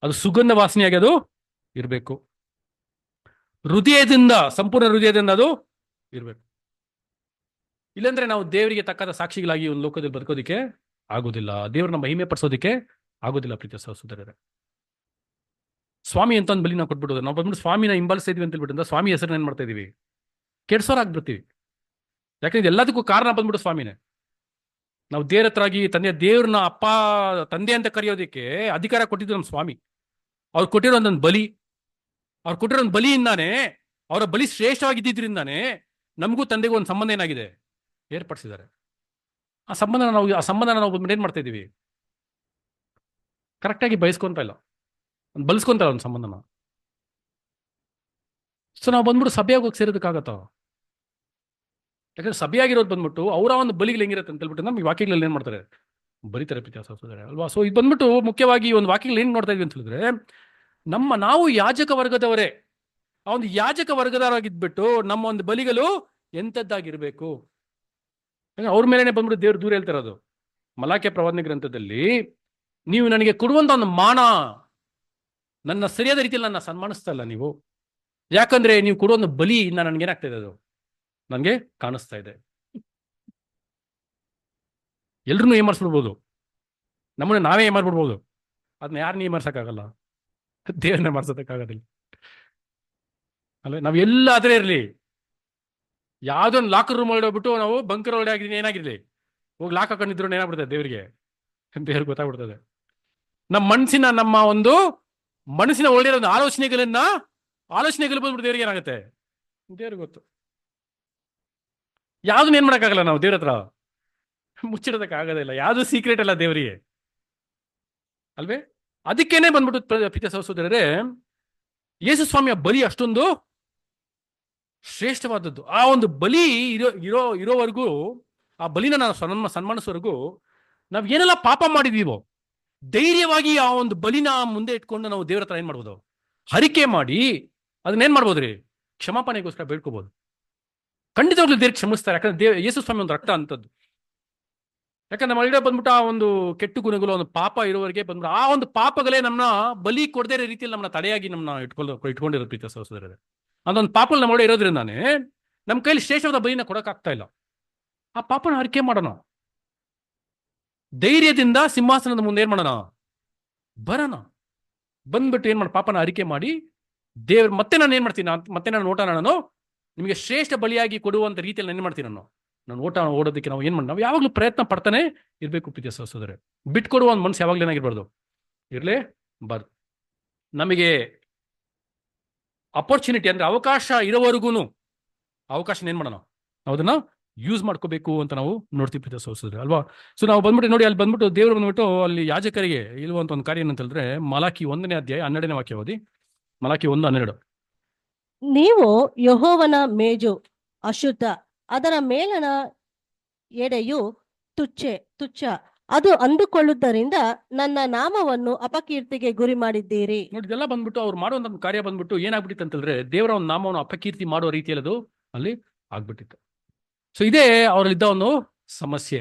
ಅದು ಸುಗಂಧ ವಾಸನೆಯಾಗಿ ಅದು ಇರಬೇಕು, ಹೃದಯದಿಂದ, ಸಂಪೂರ್ಣ ಹೃದಯದಿಂದ ಅದು ಇರಬೇಕು. ಇಲ್ಲಾಂದ್ರೆ ನಾವು ದೇವರಿಗೆ ತಕ್ಕಾದ ಸಾಕ್ಷಿಗಳಾಗಿ ಒಂದು ಲೋಕದಲ್ಲಿ ಬದುಕೋದಿಕ್ಕೆ ಆಗೋದಿಲ್ಲ, ದೇವ್ರನ್ನ ಮಹಿಮೆ ಪಡಿಸೋದಿಕ್ಕೆ ಆಗೋದಿಲ್ಲ. ಪ್ರೀತಿಯ ಸಹೋದರರೇ, ಸ್ವಾಮಿ ಅಂತ ಒಂದು ಬಲಿ ನಾವು ಕೊಟ್ಬಿಡೋದು. ನಾವು ಬಂದ್ಬಿಟ್ಟು ಸ್ವಾಮಿನ ಹಿಂಬಾಲಿಸ್ತಾ ಇದೀವಿ ಅಂತ ಹೇಳ್ಬಿಟ್ಟು ಸ್ವಾಮಿ ಹೆಸರನ್ನ ಏನ್ ಮಾಡ್ತಾ ಇದೀವಿ? ಕೆಡ್ಸೋರಾಗ್ಬಿಡ್ತೀವಿ. ಯಾಕಂದ್ರೆ ಎಲ್ಲದಕ್ಕೂ ಕಾರಣ ಬಂದ್ಬಿಟ್ಟು ಸ್ವಾಮಿನೇ. ನಾವು ದೇವ್ರ ಹತ್ರ ಆಗಿ ದೇವ್ರನ್ನ ಅಪ್ಪ, ತಂದೆ ಅಂತ ಕರೆಯೋದಿಕ್ಕೆ ಅಧಿಕಾರ ಕೊಟ್ಟಿದ್ದು ನಮ್ಮ ಸ್ವಾಮಿ. ಅವ್ರು ಕೊಟ್ಟಿರೋ ಒಂದೊಂದು ಬಲಿ, ಅವ್ರು ಕೊಟ್ಟಿರೋ ಒಂದು ಬಲಿಯಿಂದಾನೆ, ಅವರ ಬಲಿ ಶ್ರೇಷ್ಠವಾಗಿದ್ದಿದ್ರಿಂದಾನೆ ನಮಗೂ ತಂದೆಗೂ ಒಂದು ಸಂಬಂಧ ಏನಾಗಿದೆ? ಏರ್ಪಡಿಸಿದ್ದಾರೆ. ಆ ಸಂಬಂಧನ ನಾವು ಏನ್ ಮಾಡ್ತಾ ಇದೀವಿ? ಕರೆಕ್ಟಾಗಿ ಬಯಸ್ಕೊಂತ ಇಲ್ಲ, ಬಳಸ್ಕೊಂತ ಒಂದು ಸಂಬಂಧನ. ಸೊ ನಾವು ಬಂದ್ಬಿಟ್ಟು ಸಭೆಯಾಗಿ ಹೋಗಿ ಸೇರೋದಕ್ಕಾಗತ್ತ? ಯಾಕಂದ್ರೆ ಸಭೆಯಾಗಿರೋದು ಬಂದ್ಬಿಟ್ಟು ಅವರ ಒಂದು ಬಲಿಗಳು ಹೆಂಗಿರುತ್ತೆ ಅಂತ ಹೇಳ್ಬಿಟ್ಟು ನಮ್ಗೆ ವಾಕ್ಯಗಳಲ್ಲಿ ಏನ್ ಮಾಡ್ತಾರೆ? ಬರೀತಾರೆ ಪ್ರೀತಿಯ ಸಹೋದರರೇ ಅಲ್ವಾ? ಸೊ ಇದು ಬಂದ್ಬಿಟ್ಟು ಮುಖ್ಯವಾಗಿ ಒಂದು ವಾಕ್ಯಗಳು ಏನ್ ನೋಡ್ತಾ ಇದ್ವಿ ಅಂತ ಹೇಳಿದ್ರೆ, ನಾವು ಯಾಜಕ ವರ್ಗದವರೇ. ಆ ಒಂದು ಯಾಜಕ ವರ್ಗದವರಾಗಿದ್ಬಿಟ್ಟು ನಮ್ಮ ಒಂದು ಬಲಿಗಳು ಎಂಥದ್ದಾಗಿರ್ಬೇಕು? ಅವ್ರ ಮೇಲೆನೆ ಬಂದ್ಬಿಟ್ಟು ದೇವ್ರು ದೂರ ಹೇಳ್ತಿರೋದು. ಮಲಾಕ್ಯ ಪ್ರವಾದನೆ ಗ್ರಂಥದಲ್ಲಿ, ನೀವು ನನಗೆ ಕೊಡುವಂತ ಒಂದು ಮಾನ, ನನ್ನ ಸರಿಯಾದ ರೀತಿಯಲ್ಲಿ ನನ್ನ ಸನ್ಮಾನಿಸ್ತಾ ಇಲ್ಲ ನೀವು. ಯಾಕಂದ್ರೆ ನೀವು ಕೊಡುವ ಒಂದು ಬಲಿಯಿಂದ ನನ್ಗೇನಾಗ್ತಾ ಇದೆ? ಅದು ನನಗೆ ಕಾಣಿಸ್ತಾ ಇದೆ. ಎಲ್ರೂ ಏಮಾರಿಸ್ಬಿಡ್ಬೋದು, ನಮ್ಮನ್ನ ನಾವೇ ಏಮಾರ್ಬಿಡ್ಬೋದು. ಅದನ್ನ ಯಾರನ್ನ ಏಮಾರ್ಸಕ್ಕಾಗಲ್ಲ, ದೇವ್ರನ್ನ ಮಾಡ್ಸೋದಕ್ಕಾಗೋದಿಲ್ಲ ಅಲ್ವೇ? ನಾವ್ ಎಲ್ಲಾದ್ರೆ ಇರ್ಲಿ, ಯಾವ್ದೋ ಒಂದು ಲಾಕರ್ ರೂಮ್ ಒಳಗೆ ಹೋಗ್ಬಿಟ್ಟು ನಾವು ಬಂಕರ್ ಒಳಗೆ ಆಗಿದ್ದೀನಿ ಏನಾಗಿರ್ಲಿ, ಹೋಗಿ ಲಾಕ್ ಹಾಕೊಂಡಿದ್ರು ಏನಾಗ್ಬಿಡ್ತದೆ? ದೇವ್ರಿಗೆ ಗೊತ್ತಾಗ್ಬಿಡ್ತದೆ. ನಮ್ಮ ಒಂದು ಮನಸ್ಸಿನ ಒಳ್ಳೆಯ ಒಂದು ಆಲೋಚನೆಗಳು ಬಂದ್ಬಿಟ್ಟು ದೇವ್ರಿಗೆ ಏನಾಗುತ್ತೆ? ದೇವ್ರಿಗೆ ಗೊತ್ತು. ಯಾವ್ದನ್ನ ಏನ್ ಮಾಡಕ್ಕಾಗಲ್ಲ ನಾವು ದೇವ್ರ ಹತ್ರ, ಮುಚ್ಚಿಡೋದಕ್ಕೆ ಆಗೋದಿಲ್ಲ. ಯಾವ್ದು ಸೀಕ್ರೆಟ್ ಅಲ್ಲ ದೇವರಿಗೆ ಅಲ್ವೇ? ಅದಕ್ಕೇನೆ ಬಂದ್ಬಿಟ್ಟು ಪ್ರೀತಿಯ ಸಹೋದರರೇ, ಯೇಸು ಸ್ವಾಮಿಯ ಬಲಿ ಅಷ್ಟೊಂದು ಶ್ರೇಷ್ಠವಾದದ್ದು. ಆ ಒಂದು ಬಲಿ ಇರೋವರೆಗೂ, ಆ ಬಲಿನ ನಾವು ಸನ್ಮಾನಿಸೋವರೆಗೂ ನಾವ್ ಏನೆಲ್ಲ ಪಾಪ ಮಾಡಿದೀವೋ ಧೈರ್ಯವಾಗಿ ಆ ಒಂದು ಬಲಿನ ಮುಂದೆ ಇಟ್ಕೊಂಡು ನಾವು ದೇವ್ರ ಹತ್ರ ಏನ್ ಮಾಡ್ಬೋದು? ಹರಿಕೆ ಮಾಡಿ ಅದನ್ನೇನ್ ಮಾಡ್ಬೋದ್ರಿ? ಕ್ಷಮಾಪಣೆಗೋಸ್ಕರ ಬೇಡ್ಕೋಬಹುದು. ಖಂಡಿತವಾಗ್ಲೂ ದೇವ್ರಿಗೆ ಕ್ಷಮಿಸ್ತಾರೆ. ಯಾಕಂದ್ರೆ ಯೇಸು ಸ್ವಾಮಿ ಒಂದು ರಕ್ತ ಅಂತದ್ದು. ಯಾಕಂದ್ರೆ ನಮ್ಮ ಒಳಗಡೆ ಬಂದ್ಬಿಟ್ಟು ಆ ಒಂದು ಕೆಟ್ಟು ಗುಣಗಳು, ಒಂದು ಪಾಪ ಇರೋವರೆಗೆ ಬಂದ್ಬಿಟ್ಟು ಆ ಒಂದು ಪಾಪಗಳೇ ನಮ್ಮನ್ನ ಬಲಿ ಕೊಡದೇ ಇರೋ ರೀತಿಯಲ್ಲಿ ನಮ್ಮನ್ನ ತಡೆಯಾಗಿ ನಮ್ಮನ್ನ ಇಟ್ಕೊಂಡಿರೋ ಪ್ರೀತಿಯ ಸಹೋದರರೇ. ಅದೊಂದು ಪಾಪಗಳು ನಮ್ಮ ಒಳಗೆ ಇರೋದ್ರಿಂದಾನೆ ನಮ್ಮ ಕೈಲಿ ಶ್ರೇಷ್ಠವಾದ ಬಲಿನ ಕೊಡಕ್ಕಾಗ್ತಾ ಇಲ್ಲ. ಆ ಪಾಪನ ಹರಿಕೆ ಮಾಡೋಣ, ಧೈರ್ಯದಿಂದ ಸಿಂಹಾಸನದ ಮುಂದೆ ಏನ್ ಮಾಡೋಣ? ಬರೋಣ. ಬಂದ್ಬಿಟ್ಟು ಏನ್ ಪಾಪನ ಅರಿಕೆ ಮಾಡಿ ದೇವ್ರ ಮತ್ತೆ ನಾನು ಏನ್ ಮಾಡ್ತೀನಿ, ಮತ್ತೆ ನಾನು ಓಟ ನಾನು ನಿಮಗೆ ಶ್ರೇಷ್ಠ ಬಲಿಯಾಗಿ ಕೊಡುವಂತ ರೀತಿಯಲ್ಲಿ ನಾನು ಏನ್ ಮಾಡ್ತೀನಿ, ನಾನು ಓಟ ಓಡೋದಕ್ಕೆ ನಾವು ಏನ್ ಮಾಡಿ ನಾವು ಯಾವಾಗಲೂ ಪ್ರಯತ್ನ ಪಡ್ತಾನೆ ಇರಬೇಕು ಪ್ರೀತಿಯ ಸಹೋದರರೇ. ಬಿಟ್ಕೊಡುವ ಒಂದು ಮನಸ್ಸು ಯಾವಾಗಲೂ ಏನಾಗಿರ್ಬಾರ್ದು, ಇರಲೇಬಾರ್ದು. ನಮಗೆ ಅಪರ್ಚುನಿಟಿ ಅಂದ್ರೆ ಅವಕಾಶ ಇರೋವರೆಗೂ ಅವಕಾಶ ಏನ್ ಮಾಡೋಣ, ನಾವು ಅದನ್ನ ಯೂಸ್ ಮಾಡ್ಕೋಬೇಕು ಅಂತ ನಾವು ನೋಡ್ತೀವಿ ಪ್ರೀತಿಯ ಸಹೋದರರೇ ಅಲ್ವಾ. ಸೊ ನಾವು ಬಂದ್ಬಿಟ್ಟು ನೋಡಿ, ಅಲ್ಲಿ ಬಂದ್ಬಿಟ್ಟು ದೇವರು ಬಂದ್ಬಿಟ್ಟು ಅಲ್ಲಿ ಯಾಜಕರಿಗೆ ಇರುವಂತ ಒಂದು ಕಾರ್ಯ ಏನಂತ ಹೇಳಿದ್ರೆ, ಮಲಾಕಿ 1ನೇ ಅಧ್ಯಾಯ 12ನೇ ವಾಕ್ಯ ಓದಿ. ಮಲಾಕಿ 1:12. ನೀವು ಯೆಹೋವನ ಮೇಜು ಅಶುದ್ಧ, ಅದರ ಮೇಲಣ ಎಡೆಯು ತುಚ್ಛ, ಅದು ಅಂದುಕೊಳ್ಳುವುದರಿಂದ ನನ್ನ ನಾಮವನ್ನು ಅಪಕೀರ್ತಿಗೆ ಗುರಿ ಮಾಡಿದ್ದೀರಿ. ನೋಡಿ, ಇದೆಲ್ಲ ಬಂದ್ಬಿಟ್ಟು ಅವ್ರು ಮಾಡುವಂತ ಕಾರ್ಯ ಬಂದ್ಬಿಟ್ಟು ಏನಾಗ್ಬಿಟ್ಟಿತ್ತು ಅಂತಂದ್ರೆ, ದೇವರ ಒಂದು ನಾಮವನ್ನು ಅಪಕೀರ್ತಿ ಮಾಡುವ ರೀತಿಯಲ್ಲಿ ಅದು ಅಲ್ಲಿ ಆಗ್ಬಿಟ್ಟಿತ್ತು. ಸೊ ಇದೇ ಅವರಲ್ಲಿದ್ದ ಒಂದು ಸಮಸ್ಯೆ.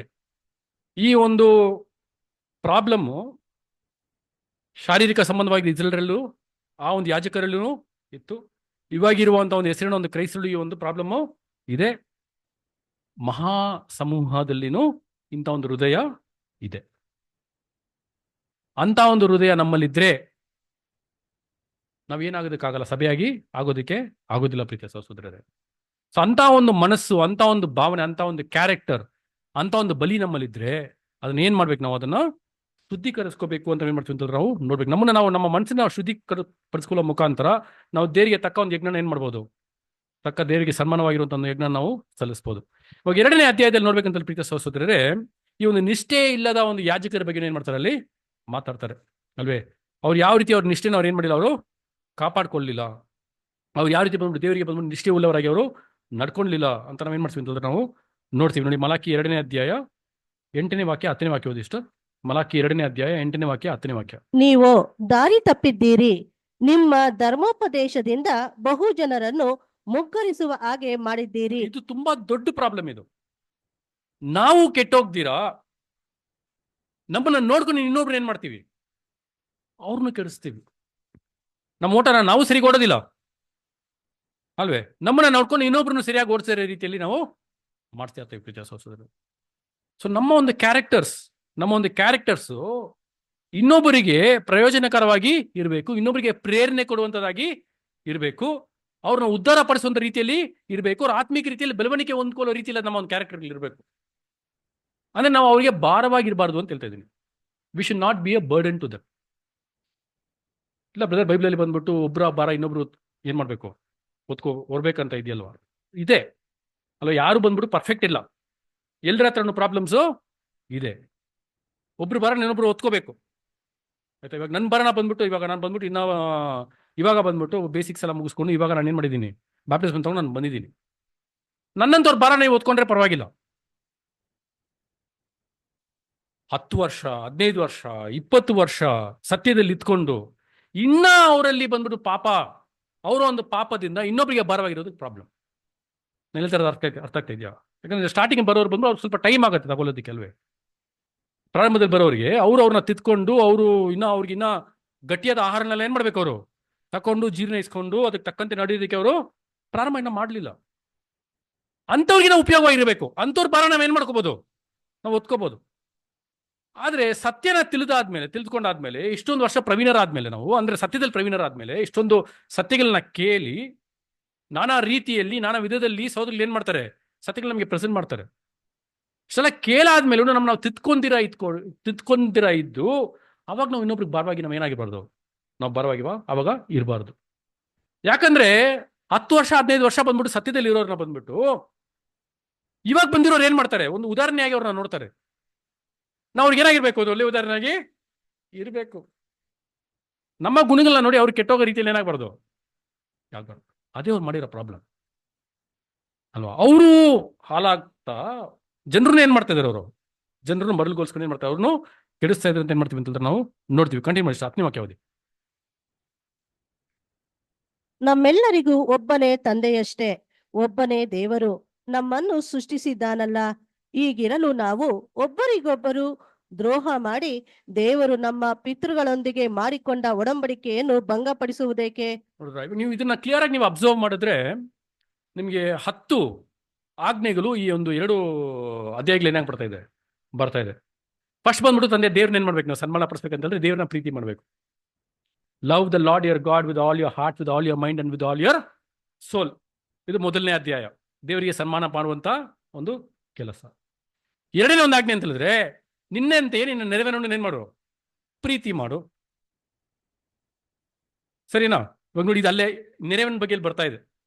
ಈ ಒಂದು ಪ್ರಾಬ್ಲಮ್ ಶಾರೀರಿಕ ಸಂಬಂಧವಾಗಿ ಇಸ್ರೇಲರಲ್ಲೂ ಆ ಒಂದು ಯಾಜಕರಲ್ಲೂ ಇತ್ತು. ಇವಾಗಿರುವಂತ ಒಂದು ಹೆಸರಿನ ಒಂದು ಕ್ರೈಸ್ತರು ಈ ಒಂದು ಪ್ರಾಬ್ಲಮ್ಮು ಇದೆ. ಮಹಾ ಸಮೂಹದಲ್ಲಿನೂ ಇಂಥ ಒಂದು ಹೃದಯ ಇದೆ. ಅಂತ ಒಂದು ಹೃದಯ ನಮ್ಮಲ್ಲಿದ್ರೆ ನಾವೇನಾಗೋದಕ್ಕಾಗಲ್ಲ, ಸಭೆಯಾಗಿ ಆಗೋದಕ್ಕೆ ಆಗೋದಿಲ್ಲ ಪ್ರೀತಿಯ ಸಹೋದರರೇ. ಸೊ ಅಂತ ಒಂದು ಮನಸ್ಸು, ಅಂತ ಒಂದು ಭಾವನೆ, ಅಂತ ಒಂದು ಕ್ಯಾರೆಕ್ಟರ್, ಅಂತ ಒಂದು ಬಲಿ ನಮ್ಮಲ್ಲಿದ್ರೆ ಅದನ್ನ ಏನ್ ಮಾಡ್ಬೇಕು, ನಾವು ಅದನ್ನ ಶುದ್ಧೀಕರಿಸ್ಕೋಬೇಕು ಅಂತ ಏನ್ ಮಾಡ್ತೀವಿ ಅಂತ ನಾವು ನೋಡ್ಬೇಕು. ನಾವು ನಮ್ಮ ಮನಸ್ಸನ್ನ ನಾವು ಶುದ್ಧೀಕರಿಸ್ಕೊಳ್ಳೋ ಮುಖಾಂತರ ನಾವು ದೇವರಿಗೆ ತಕ್ಕ ಒಂದು ಯಜ್ಞನ ಏನ್ ಮಾಡ್ಬೋದು, ತಕ್ಕ ದೇವರಿಗೆ ಸನ್ಮಾನವಾಗಿರುವಂತ ಒಂದು ಯಜ್ಞ ನಾವು ಸಲ್ಲಿಸ್ಬೋದು. ಇವಾಗ 2ನೇ ಅಧ್ಯಾಯದಲ್ಲಿ ನೋಡ್ಬೇಕಂತ ಪ್ರೀತಿಯ ಸಹೋದರರೇ, ಈ ಒಂದು ನಿಷ್ಠೆ ಇಲ್ಲದ ಒಂದು ಯಾಜಕರ ಬಗ್ಗೆ ಏನ್ ಮಾಡ್ತಾರೆ, ಅಲ್ಲಿ ಮಾತಾಡ್ತಾರೆ ಅಲ್ವೇ. ಅವ್ರು ಯಾವ ರೀತಿ ಅವ್ರ ನಿಷ್ಠೆನ ಅವ್ರು ಏನ್ ಮಾಡಿಲ್ಲ, ಅವರು ಕಾಪಾಡ್ಕೊಳ್ಳಿಲ್ಲ. ಅವ್ರು ಯಾವ ರೀತಿ ಬಂದ್ಬಿಟ್ಟು ದೇವರಿಗೆ ಬಂದ್ಬಿಟ್ಟು ನಿಷ್ಠೆ ಉಳ್ಳವರಾಗಿ ಅವರು ನಡ್ಕೊಳ್ಳಿಲ್ಲ ಅಂತ ನಾವೇನ್ ಮಾಡ್ತೀವಿ ಅಂತಂದ್ರೆ ನಾವು ನೋಡ್ತೀವಿ. ನೋಡಿ, ಮಲಾಕಿ 2ನೇ ಅಧ್ಯಾಯ 8ನೇ ವಾಕ್ಯ 10ನೇ ವಾಕ್ಯ ಓದಿಷ್ಟು. ಮಲಾಕಿ 2ನೇ ಅಧ್ಯಾಯ 8ನೇ ವಾಕ್ಯ 10ನೇ ವಾಕ್ಯ. ನೀವು ದಾರಿ ತಪ್ಪಿದ್ದೀರಿ, ನಿಮ್ಮ ಧರ್ಮೋಪದೇಶದಿಂದ ಬಹು ಜನರನ್ನು ಮುಗ್ಗರಿಸುವ ಹಾಗೆ ಮಾಡಿದ್ದೀರಿ. ಇದು ತುಂಬಾ ದೊಡ್ಡ ಪ್ರಾಬ್ಲಮ್. ಇದು ನಾವು ಕೆಟ್ಟೋಗ್ದಿರಾ ನಮ್ಮನ್ನ ನೋಡ್ಕೊಂಡು ಇನ್ನೊಬ್ರು ಏನ್ ಮಾಡ್ತೀವಿ, ಅವ್ರನ್ನು ಕೆಡಿಸ್ತೀವಿ. ನಮ್ಮ ಓಟನ ನಾವು ಸರಿಯಾಗಿ ಓಡೋದಿಲ್ಲ ಅಲ್ವೇ. ನಮ್ಮನ್ನ ನೋಡ್ಕೊಂಡು ಇನ್ನೊಬ್ರನ್ನು ಸರಿಯಾಗಿ ಓಡಿಸೋ ರೀತಿಯಲ್ಲಿ ನಾವು ಮಾಡ್ತಾ ಇರ್ತೀವಿ ಪ್ರೀತಿಯ ಸಹೋದರರೇ. ಸೊ ನಮ್ಮ ಒಂದು ಕ್ಯಾರೆಕ್ಟರ್ಸ್ ಇನ್ನೊಬ್ಬರಿಗೆ ಪ್ರಯೋಜನಕರವಾಗಿ ಇರಬೇಕು, ಇನ್ನೊಬ್ಬರಿಗೆ ಪ್ರೇರಣೆ ಕೊಡುವಂತದಾಗಿ ಇರಬೇಕು, ಅವ್ರನ್ನ ಉದ್ಧಾರ ಪಡಿಸುವಂತ ರೀತಿಯಲ್ಲಿ ಇರಬೇಕು, ಅವ್ರ ಆತ್ಮಿಕ ರೀತಿಯಲ್ಲಿ ಬೆಳವಣಿಗೆ ಹೊಂದ್ಕೊಳ್ಳೋ ರೀತಿಯಲ್ಲಿ ನಮ್ಮ ಒಂದು ಕ್ಯಾರೆಕ್ಟರ್ ಇರಬೇಕು. ಅಂದ್ರೆ ನಾವು ಅವರಿಗೆ ಭಾರವಾಗಿರಬಾರ್ದು ಅಂತ ಹೇಳ್ತಾ ಇದ್ದೀನಿ. We should not be a burden to them. ಇಲ್ಲ ಬ್ರದರ್, ಬೈಬಲಲ್ಲಿ ಬಂದ್ಬಿಟ್ಟು ಒಬ್ಬರ ಭಾರ ಇನ್ನೊಬ್ರು ಏನ್ ಮಾಡ್ಬೇಕು, ಓಡ್ಬೇಕಂತ ಇದೆಯಲ್ವಾ, ಇದೆ ಅಲ್ವಾ. ಯಾರು ಬಂದ್ಬಿಟ್ಟು ಪರ್ಫೆಕ್ಟ್ ಇಲ್ಲ, ಎಲ್ಲರ ಹತ್ರನೂ ಪ್ರಾಬ್ಲಮ್ಸು ಇದೆ. ಒಬ್ರು ಭಾರ ಇನ್ನೊಬ್ರು ಒತ್ಕೋಬೇಕು ಆಯ್ತಾ. ಇವಾಗ ನನ್ನ ಭಾರನ ಬಂದ್ಬಿಟ್ಟು ಇವಾಗ ಬಂದ್ಬಿಟ್ಟು ಬೇಸಿಕ್ಸ್ ಎಲ್ಲ ಮುಗಿಸ್ಕೊಂಡು ಇವಾಗ ನಾನು ಏನ್ ಮಾಡಿದ್ದೀನಿ, ಬ್ಯಾಪ್ಟಿಸಮ್ ತಗೊಂಡು ನಾನು ಬಂದಿದ್ದೀನಿ. ನನ್ನಂತವ್ರ ಭಾರ ನೀವು ಓದ್ಕೊಂಡ್ರೆ ಪರವಾಗಿಲ್ಲ. 10 ವರ್ಷ 15 ವರ್ಷ 20 ವರ್ಷ ಸತ್ಯದಲ್ಲಿ ಇತ್ಕೊಂಡು ಇನ್ನ ಅವರಲ್ಲಿ ಬಂದ್ಬಿಟ್ಟು ಅವರ ಒಂದು ಪಾಪದಿಂದ ಇನ್ನೊಬ್ಬರಿಗೆ ಭಾರವಾಗಿರೋದಕ್ಕೆ ಪ್ರಾಬ್ಲಮ್. ನಾನು ಹೇಳ್ತಾರ ಅರ್ಥ ಆಗ್ತಾ ಇದೆಯಾ? ಯಾಕಂದ್ರೆ ಸ್ಟಾರ್ಟಿಂಗ್ ಬರೋರು ಬಂದು ಅವ್ರು ಸ್ವಲ್ಪ ಟೈಮ್ ಆಗುತ್ತೆ ತಗೊಳ್ಳೋದಕ್ಕೆ ಅಲ್ವೇ. ಪ್ರಾರಂಭದಲ್ಲಿ ಬರೋರಿಗೆ ಅವ್ರನ್ನ ತಿತ್ಕೊಂಡು ಅವ್ರಿಗಿನ್ನ ಗಟ್ಟಿಯಾದ ಆಹಾರನೆಲ್ಲ ಏನ್ ಮಾಡ್ಬೇಕು, ಅವರು ತಕೊಂಡು ಜೀರ್ಣಿಸ್ಕೊಂಡು ಅದಕ್ಕೆ ತಕ್ಕಂತೆ ನಡೆಯೋದಕ್ಕೆ ಅವರು ಪ್ರಾರಂಭ ಇನ್ನ ಮಾಡಲಿಲ್ಲ. ಅಂಥವ್ರಿಗೆ ನಾವು ಉಪಯೋಗವಾಗಿರ್ಬೇಕು. ಅಂಥವ್ರ ಭಾರ ನಾವು ಏನ್ ಮಾಡ್ಕೋಬಹುದು, ನಾವು ಒತ್ಕೋಬಹುದು. ಆದ್ರೆ ಸತ್ಯನ ತಿಳಿದುಕೊಂಡಾದ್ಮೇಲೆ ಇಷ್ಟೊಂದು ವರ್ಷ ಪ್ರವೀಣರಾದ್ಮೇಲೆ, ನಾವು ಅಂದ್ರೆ ಸತ್ಯದಲ್ಲಿ ಪ್ರವೀಣರಾದ್ಮೇಲೆ ಇಷ್ಟೊಂದು ಸತ್ಯಗಳನ್ನ ಕೇಳಿ ನಾನಾ ರೀತಿಯಲ್ಲಿ ನಾನಾ ವಿಧದಲ್ಲಿ ಸಹೋದರರು ಏನ್ ಮಾಡ್ತಾರೆ, ಸತ್ಯಗಳು ನಮಗೆ ಪ್ರೆಸೆಂಟ್ ಮಾಡ್ತಾರೆ. ಇಷ್ಟೆಲ್ಲ ಕೇಳಾದ್ಮೇಲೆ ನಾವು ತಿದ್ಕೊಂಡಿರ ಇದ್ದು ಅವಾಗ ನಾವು ಇನ್ನೊಬ್ರಿಗೆ ಭಾರವಾಗಿ ನಾವು ಏನಾಗಿರ್ಬಾರ್ದು, ನಾವು ಭಾರವಾಗಿವ ಅವಾಗ ಇರಬಾರ್ದು. ಯಾಕಂದ್ರೆ 10 ವರ್ಷ 15 ವರ್ಷ ಬಂದ್ಬಿಟ್ಟು ಸತ್ಯದಲ್ಲಿ ಇರೋರನ್ನ ಬಂದ್ಬಿಟ್ಟು ಇವಾಗ ಬಂದಿರೋರು ಏನ್ ಮಾಡ್ತಾರೆ, ಒಂದು ಉದಾಹರಣೆಯಾಗಿ ಅವ್ರನ್ನ ನೋಡ್ತಾರೆ. ನಾವು ಅವ್ರಿಗೆ ಏನಾಗಿರ್ಬೇಕು, ಅದು ಒಳ್ಳೆ ಉದಾಹರಣೆಯಾಗಿ ಇರಬೇಕು. ನಮ್ಮ ಗುಣಗಳನ್ನ ನೋಡಿ ಅವ್ರು ಕೆಟ್ಟೋಗೋ ರೀತಿಯಲ್ಲಿ ಏನಾಗಬಾರ್ದು, ಅದೇ ಅವ್ರು ಮಾಡಿರೋ ಪ್ರಾಬ್ಲಮ್ ಅಲ್ವಾ. ಅವರು ಹಾಲಾಗ್ತಾ ಜನರನ್ನ ಏನ್ ಮಾಡ್ತಾ ಇದಾರೆ, ಅವರು ಜನರನ್ನು ಮರಳುಗೋಸ್ಕೊಂಡು ಏನ್ ಮಾಡ್ತಾರೆ, ಅವ್ರನ್ನು ಕೆಡಿಸ್ತಾ ಇದ್ರೆ ಅಂತ ಏನ್ ಮಾಡ್ತೀವಿ ಅಂತಂದ್ರೆ ನಾವು ನೋಡ್ತೀವಿ. ಕಂಟಿನ್ಯೂ ಮಾಡಿ 10ನೇ ವಾಕ್ಯ ಓದಿ. ನಮ್ಮೆಲ್ಲರಿಗೂ ಒಬ್ಬನೇ ತಂದೆಯಷ್ಟೇ, ಒಬ್ಬನೇ ದೇವರು ನಮ್ಮನ್ನು ಸೃಷ್ಟಿಸಿದ್ದಾನಲ್ಲ. ಹೀಗಿರಲು ನಾವು ಒಬ್ಬರಿಗೊಬ್ಬರು ದ್ರೋಹ ಮಾಡಿ ದೇವರು ನಮ್ಮ ಪಿತೃಗಳೊಂದಿಗೆ ಮಾಡಿಕೊಂಡ ಒಡಂಬಡಿಕೆಯನ್ನು ಭಂಗಪಡಿಸುವುದೇಕೆ? ನೀವು ಇದನ್ನ ಕ್ಲಿಯರ್ ಆಗಿ ನೀವು ಅಬ್ಸರ್ವ್ ಮಾಡಿದ್ರೆ ನಿಮಗೆ 10 ಆಜ್ಞೆಗಳು ಈ ಒಂದು 2 ಅಧ್ಯಾಯಗಳು ಏನಾಗಿ ಬರ್ತಾ ಇದೆ. ಫಸ್ಟ್ ಬಂದ್ಬಿಟ್ಟು ತಂದೆ ದೇವ್ರನ್ನ ಏನ್ ಮಾಡ್ಬೇಕು, ನಾವು ಸನ್ಮಾನ ಪಡಿಸ್ಬೇಕಂತಂದ್ರೆ ದೇವ್ರನ್ನ ಪ್ರೀತಿ ಮಾಡ್ಬೇಕು. Love the Lord your God with all your heart, with all your mind and with all your soul. ಇದು ಮೊದಲನೇ ಅಧ್ಯಾಯ, ದೇವರಿಗೆ ಸನ್ಮಾನ ಮಾಡುವಂತ ಒಂದು ಕೆಲಸ. ಎರಡನೇ ಒಂದು ಆಜ್ಞೆ ಅಂತ ಹೇಳಿದ್ರೆ, ನಿನ್ನೆ ಅಂತ ನಿನ್ನ ನೆರವೇನನ್ನು ಏನ್ ಮಾಡು, ಪ್ರೀತಿ ಮಾಡು. ಸರಿನಾ? ಇವಾಗ ನೋಡಿ, ಇದು ಅಲ್ಲೇ ನೆರವಿನ ಬಗ್ಗೆ ಬರ್ತಾ ಇದೆ.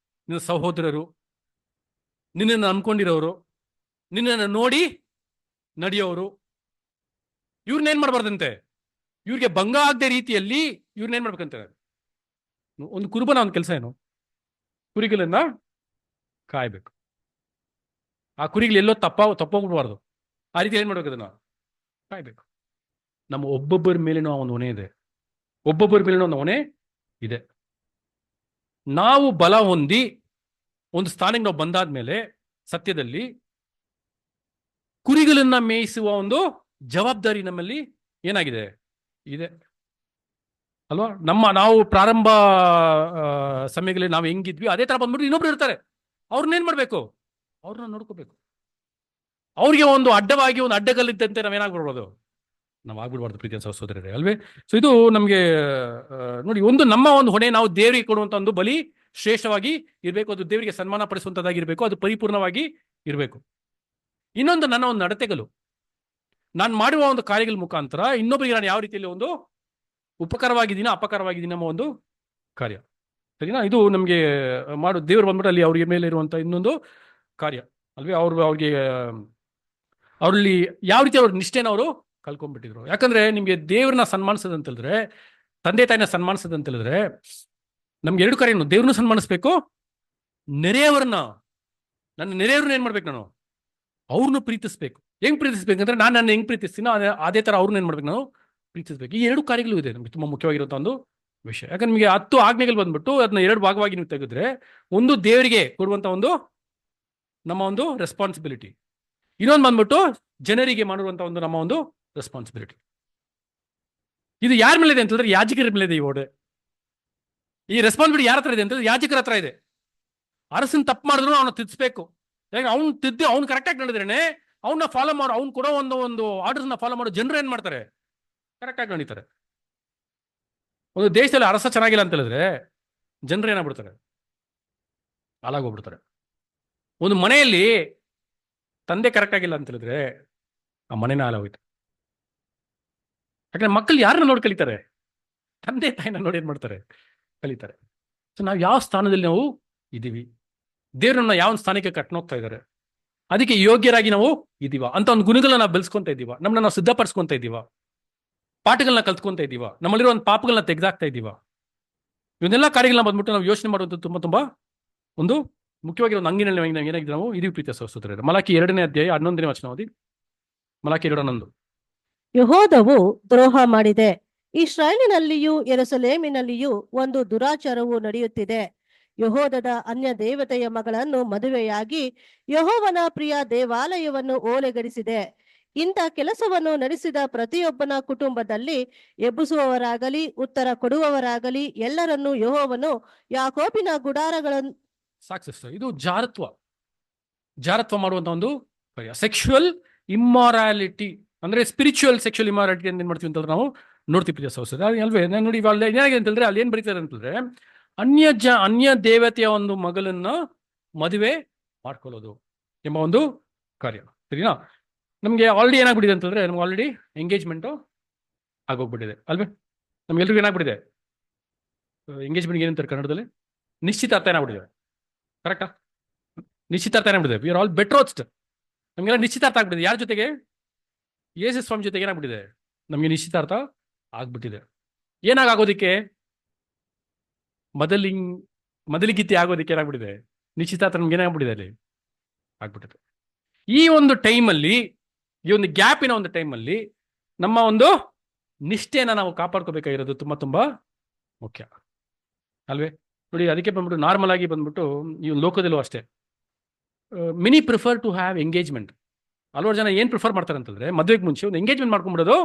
ನಿನ್ನ ಸಹೋದರರು, ನಿನ್ನನ್ನು ನಂಬ್ಕೊಂಡಿರೋರು, ನಿನ್ನನ್ನು ನೋಡಿ ನಡೆಯೋರು, ಇವ್ರನ್ನೇನ್ ಮಾಡ್ಬಾರ್ದಂತೆ, ಇವ್ರಿಗೆ ಭಂಗ ಆಗದೆ ರೀತಿಯಲ್ಲಿ ಇವ್ರನ್ನೇನ್ ಮಾಡ್ಬೇಕಂತ. ಒಂದು ಕುರುಬನ ಒಂದು ಕೆಲಸ ಏನು, ಕುರಿಗಳನ್ನ ಕಾಯ್ಬೇಕು. ಆ ಕುರಿಗಳು ಎಲ್ಲೋ ತಪ್ಪೋಗ್ಬಿಡ್ಬಾರ್ದು. ಆ ರೀತಿ ಏನ್ ಮಾಡ್ಬೇಕು, ಅದನ್ನ ಕಾಯ್ಬೇಕು. ನಮ್ಮ ಒಬ್ಬೊಬ್ಬರ ಮೇಲೇನೋ ಒಂದು ಹೊಣೆ ಇದೆ, ಒಬ್ಬೊಬ್ಬರ ಮೇಲೇನೋ ಒಂದು ಹೊಣೆ ಇದೆ. ನಾವು ಬಲ ಹೊಂದಿ ಒಂದು ಸ್ಥಾನಕ್ಕೆ ನಾವು ಬಂದಾದ್ಮೇಲೆ ಸತ್ಯದಲ್ಲಿ ಕುರಿಗಳನ್ನ ಮೇಯಿಸುವ ಒಂದು ಜವಾಬ್ದಾರಿ ನಮ್ಮಲ್ಲಿ ಏನಾಗಿದೆ, ಇದೆ ಅಲ್ವಾ? ನಾವು ಪ್ರಾರಂಭ ಸಮಯಗಳಲ್ಲಿ ನಾವು ಹೆಂಗಿದ್ವಿ ಅದೇ ತರ ಬಂದ್ಬಿಟ್ಟು ಇನ್ನೊಬ್ರು ಇರ್ತಾರೆ, ಅವ್ರನ್ನೇನ್ ಮಾಡ್ಬೇಕು, ಅವ್ರನ್ನ ನೋಡ್ಕೋಬೇಕು. ಅವ್ರಿಗೆ ಒಂದು ಅಡ್ಡವಾಗಿ ಒಂದು ಅಡ್ಡಗಲ್ಲಿದ್ದಂತೆ ನಾವೇನಾಗ್ಬಿಡ್ಬೋದು, ನಾವು ಆಗ್ಬಿಡ್ಬಾರ್ದು ಪ್ರೀತಿಯ ಸಹೋದರರೇ, ಅಲ್ವೇ? ಸೊ ಇದು ನಮ್ಗೆ ನೋಡಿ, ಒಂದು ನಮ್ಮ ಒಂದು ಹೊಣೆ, ನಾವು ದೇವರಿಗೆ ಕೊಡುವಂತ ಒಂದು ಬಲಿ ಶ್ರೇಷ್ಠವಾಗಿ ಇರಬೇಕು, ಅದು ದೇವರಿಗೆ ಸನ್ಮಾನ ಪಡಿಸುವಂತದ್ದಾಗಿರ್ಬೇಕು, ಅದು ಪರಿಪೂರ್ಣವಾಗಿ ಇರಬೇಕು. ಇನ್ನೊಂದು ನನ್ನ ಒಂದು ನಡತೆಗಳು, ನಾನು ಮಾಡುವ ಒಂದು ಕಾರ್ಯಗಳ ಮುಖಾಂತರ ಇನ್ನೊಬ್ಬರಿಗೆ ನಾನು ಯಾವ ರೀತಿಯಲ್ಲಿ ಒಂದು ಉಪಕಾರವಾಗಿದ್ದೀನ ಅಪಕಾರವಾಗಿದ್ದೀನ ನಮ್ಮ ಒಂದು ಕಾರ್ಯ. ಸರಿನಾ? ಇದು ನಮಗೆ ದೇವರು ಬಂದ್ಬಿಟ್ಟು ಅಲ್ಲಿ ಅವ್ರಿಗೆ ಮೇಲೆ ಇರುವಂತ ಇನ್ನೊಂದು ಕಾರ್ಯ ಅಲ್ವೇ? ಅವ್ರಿಗೆ ಅವರಲ್ಲಿ ಯಾವ ರೀತಿ ಅವ್ರ ನಿಷ್ಠೆನ ಅವರು ಕಲ್ಕೊಂಡ್ಬಿಟ್ಟಿದ್ರು. ಯಾಕಂದ್ರೆ ನಿಮ್ಗೆ ದೇವ್ರನ್ನ ಸನ್ಮಾನಿಸೋದಂತ ಹೇಳಿದ್ರೆ, ತಂದೆ ತಾಯಿನ ಸನ್ಮಾನಿಸೋದಂತ ಹೇಳಿದ್ರೆ, ನಮ್ಗೆ ಎರಡು ಕಾರ್ಯನು, ದೇವ್ರನ್ನ ಸನ್ಮಾನಿಸ್ಬೇಕು, ನೆರೆಯವರನ್ನ, ನನ್ನ ನೆರೆಯವ್ರನ್ನ ಏನ್ ಮಾಡ್ಬೇಕು, ನಾನು ಅವ್ರನ್ನ ಪ್ರೀತಿಸ್ಬೇಕು. ಹೆಂಗ್ ಪ್ರೀತಿಸ್ಬೇಕಂದ್ರೆ, ನಾನು ನನ್ನ ಹೆಂಗ್ ಪ್ರೀತಿಸ್ತೀನೋ ಅದೇ ತರ ಅವ್ರನ್ನ ಏನ್ ಮಾಡ್ಬೇಕು, ನಾವು ಪ್ರೀತಿಸ್ಬೇಕು. ಈ ಎರಡು ಕಾರ್ಯಗಳು ಇದೆ ನಮ್ಗೆ ತುಂಬಾ ಮುಖ್ಯವಾಗಿರುವಂತ ಒಂದು ವಿಷಯ. ಯಾಕಂದ್ರೆ ನಿಮಗೆ 10 ಆಜ್ಞೆಗಳು ಬಂದ್ಬಿಟ್ಟು ಅದನ್ನ ಎರಡು ಭಾಗವಾಗಿ ನೀವು ತೆಗೆದ್ರೆ, ಒಂದು ದೇವರಿಗೆ ಕೊಡುವಂತ ಒಂದು ನಮ್ಮ ಒಂದು ರೆಸ್ಪಾನ್ಸಿಬಿಲಿಟಿ, ಇನ್ನೊಂದು ಬಂದ್ಬಿಟ್ಟು ಜನರಿಗೆ ಮಾಡುವಂತ ಒಂದು ನಮ್ಮ ಒಂದು ರೆಸ್ಪಾನ್ಸಿಬಿಲಿಟಿ. ಇದು ಯಾರ ಮೇಲೆ ಇದೆ ಅಂತ ಹೇಳಿದ್ರೆ, ಯಾಜಕರ ಮೇಲೆ ಇದೆ ಈ ಓಡೆ. ಈ ರೆಸ್ಪಾನ್ಸಿಬಿಲಿಟಿ ಯಾರ ಹತ್ರ ಇದೆ ಅಂತ ಹೇಳಿದ್ರೆ, ಯಾಜಕರ ಹತ್ರ ಇದೆ. ಅರಸನ್ ತಪ್ಪು ಮಾಡಿದ್ರು ಅವನ್ನ ತಿದ್ಸ್ಬೇಕು. ಯಾಕಂದ್ರೆ ಅವ್ನು ತಿದ್ದಿ ಅವ್ನು ಕರೆಕ್ಟಾಗಿ ನಡೆದ್ರೇನೆ, ಅವನ್ನ ಫಾಲೋ ಮಾಡೋ, ಅವ್ನು ಕೊಡೋ ಒಂದು ಆರ್ಡರ್ಸ್ನ ಫಾಲೋ ಮಾಡೋ ಜನರು ಏನ್ ಮಾಡ್ತಾರೆ, ಕರೆಕ್ಟಾಗಿ ನಡೀತಾರೆ. ಒಂದು ದೇಶದಲ್ಲಿ ಅರಸ ಚೆನ್ನಾಗಿಲ್ಲ ಅಂತ ಹೇಳಿದ್ರೆ ಜನರು ಏನಾಗ್ಬಿಡ್ತಾರೆ, ಹಾಳಾಗೋಗ್ಬಿಡ್ತಾರೆ. ಒಂದು ಮನೆಯಲ್ಲಿ ತಂದೆ ಕರೆಕ್ಟ್ ಆಗಿಲ್ಲ ಅಂತ ಹೇಳಿದ್ರೆ ಆ ಮನೆನ ಹಾಳಾಗೋಯ್ತು. ಯಾಕಂದ್ರೆ ಮಕ್ಕಳು ಯಾರನ್ನ ನೋಡಿ ಕಲಿತಾರೆ, ತಂದೆ ತಾಯಿನ ನೋಡಿ ಏನ್ ಮಾಡ್ತಾರೆ, ಕಲಿತಾರೆ. ಸೊ ನಾವು ಯಾವ ಸ್ಥಾನದಲ್ಲಿ ನಾವು ಇದೀವಿ, ದೇವ್ರನ್ನ ಯಾವ ಸ್ಥಾನಕ್ಕೆ ಕಟ್ನೋಗ್ತಾ ಇದ್ದಾರೆ, ಅದಕ್ಕೆ ಯೋಗ್ಯರಾಗಿ ನಾವು ಇದೀವ ಅಂತ ಒಂದು ಗುಣಗಳನ್ನ ನಾವು ಬೆಳೆಸ್ಕೊಂತ ಇದೀವ, ನಮ್ಮನ್ನ ನಾವು ಸಿದ್ಧಪಡಿಸ್ಕೊಂತ ಇದೀವ, ಪಾಠಗಳನ್ನ ಕಲ್ತ್ಕೊಂತ ಇದೀವ, ನಮ್ಮಲ್ಲಿರೋ ಒಂದು ಪಾಪಗಳನ್ನ ತೆಗೆದಾಕ್ತಾ ಇದೀವ. ಇವನ್ನೆಲ್ಲ ಕಾರ್ಯಗಳನ್ನ ಬಂದ್ಬಿಟ್ಟು ನಾವು ಯೋಚನೆ ಮಾಡುವಂಥದ್ದು ತುಂಬಾ ತುಂಬಾ ಒಂದು ಮುಖ್ಯವಾಗಿ ಒಂದು ಅಂಗಿನಲ್ಲಿ ಏನಾಗಿದೆ, ನಾವು ಇದೀವಿ ಪ್ರೀತಿಯ ಸಹೋದರರೇ. ಮಲಾಕಿ 2ನೇ ಅಧ್ಯಾಯ 11ನೇ ವಚನ ಓದಿ. ಮಲಾಕಿ 2:11. ಯೆಹೂದವು ದ್ರೋಹ ಮಾಡಿದೆ, ಇಸ್ರಾಯೇಲಿನಲ್ಲಿಯೂ ಯೆರೂಸಲೇಮಿನಲ್ಲಿಯೂ ಒಂದು ದುರಾಚಾರವು ನಡೆಯುತ್ತಿದೆ. ಯೆಹೂದದ ಅನ್ಯ ದೇವತೆಯ ಮಗಳನ್ನು ಮದುವೆಯಾಗಿ ಯೆಹೋವನ ಪ್ರಿಯ ದೇವಾಲಯವನ್ನು ಓಲೆಗಡಿಸಿದೆ. ಇಂಥ ಕೆಲಸವನ್ನು ನಡೆಸಿದ ಪ್ರತಿಯೊಬ್ಬನ ಕುಟುಂಬದಲ್ಲಿ ಎಬ್ಬಿಸುವವರಾಗಲಿ ಉತ್ತರ ಕೊಡುವವರಾಗಲಿ ಎಲ್ಲರನ್ನೂ ಯೆಹೋವನು ಯಾಕೋಬಿನ ಗುಡಾರಗಳನ್ನು ಸಾಕ್ಸಿಸ್ತಾರೆ. ಇದು ಜಾರತ್ವ ಮಾಡುವಂತ ಒಂದು ಕಾರ್ಯ. ಸೆಕ್ಷುವಲ್ ಇಮ್ಮಾರಾಲಿಟಿ ಅಂದ್ರೆ ಸ್ಪಿರಿಚುವಲ್ ಸೆಕ್ಷುವಲ್ ಇಮ್ಮಾರಾಲಿಟಿ ಅಂತ ಏನ್ ಮಾಡ್ತೀವಿ ಅಂತಂದ್ರೆ ನಾವು ನೋಡ್ತೀವಿ ಪ್ರಿಯ ಸಹೋದರ ಅಲ್ವೇ. ನಾನು ನೋಡಿ ಇವಾಗ ಏನಾಗಿದೆ ಅಂತಂದ್ರೆ, ಅಲ್ಲಿ ಏನ್ ಬರೀತಾರೆ ಅಂತಂದ್ರೆ, ಅನ್ಯ ದೇವತೆಯ ಒಂದು ಮಗಳನ್ನ ಮದುವೆ ಮಾಡ್ಕೊಳ್ಳೋದು ಎಂಬ ಒಂದು ಕಾರ್ಯ. ಸರಿನಾ? ನಮ್ಗೆ ಆಲ್ರೆಡಿ ಏನಾಗ್ಬಿಟ್ಟಿದೆ ಅಂತಂದ್ರೆ, ನಮ್ಗೆ ಆಲ್ರೆಡಿ ಎಂಗೇಜ್ಮೆಂಟು ಆಗೋಗ್ಬಿಟ್ಟಿದೆ ಅಲ್ವೇ. ನಮ್ಗೆಲ್ರಿಗೂ ಏನಾಗ್ಬಿಟ್ಟಿದೆ, ಎಂಗೇಜ್ಮೆಂಟ್ ಏನಂತಾರೆ ಕನ್ನಡದಲ್ಲಿ, ನಿಶ್ಚಿತಾರ್ಥ ಏನಾಗ್ಬಿಟ್ಟಿದೆ. ಕರೆಕ್ಟಾ? ನಿಶ್ಚಿತಾರ್ಥ ಏನಾಗ್ಬಿಟ್ಟಿದೆ. We are all betrothed. ನಮ್ಗೆಲ್ಲ ನಿಶ್ಚಿತಾರ್ಥ ಆಗ್ಬಿಟ್ಟಿದೆ. ಯಾರ ಜೊತೆಗೆ? ಯೇಸು ಸ್ವಾಮಿ ಜೊತೆಗೆ ಏನಾಗ್ಬಿಟ್ಟಿದೆ, ನಮ್ಗೆ ನಿಶ್ಚಿತಾರ್ಥ ಆಗ್ಬಿಟ್ಟಿದೆ. ಏನಾಗೋದಕ್ಕೆ, ಮೊದಲಿಗಿತ್ತಿ ಆಗೋದಕ್ಕೆ ಏನಾಗ್ಬಿಟ್ಟಿದೆ, ನಿಶ್ಚಿತಾರ್ಥ ನಮ್ಗೆ ಏನಾಗ್ಬಿಟ್ಟಿದೆ ಅಲ್ಲಿ ಆಗ್ಬಿಟ್ಟಿದೆ. ಈ ಒಂದು ಟೈಮಲ್ಲಿ, ಈ ಒಂದು ಗ್ಯಾಪಿನ ಒಂದು ಟೈಮಲ್ಲಿ ನಮ್ಮ ಒಂದು ನಿಷ್ಠೆನ ನಾವು ಕಾಪಾಡ್ಕೋಬೇಕಾಗಿರೋದು ತುಂಬಾ ತುಂಬಾ ಮುಖ್ಯ ಅಲ್ವೇ. ನೋಡಿ, ಅದಕ್ಕೆ ಬಂದ್ಬಿಟ್ಟು ನಾರ್ಮಲ್ ಆಗಿ ಬಂದ್ಬಿಟ್ಟು ಈ ಲೋಕದಲ್ಲೂ ಅಷ್ಟೇ, many prefer to have engagement. ಹಲವಾರು ಜನ ಏನ್ ಪ್ರಿಫರ್ ಮಾಡ್ತಾರೆ ಅಂತಂದ್ರೆ, ಮದುವೆಗೆ ಮುಂಚೆ ಒಂದು ಎಂಗೇಜ್ಮೆಂಟ್ ಮಾಡ್ಕೊಂಡ್ಬಿಡೋದು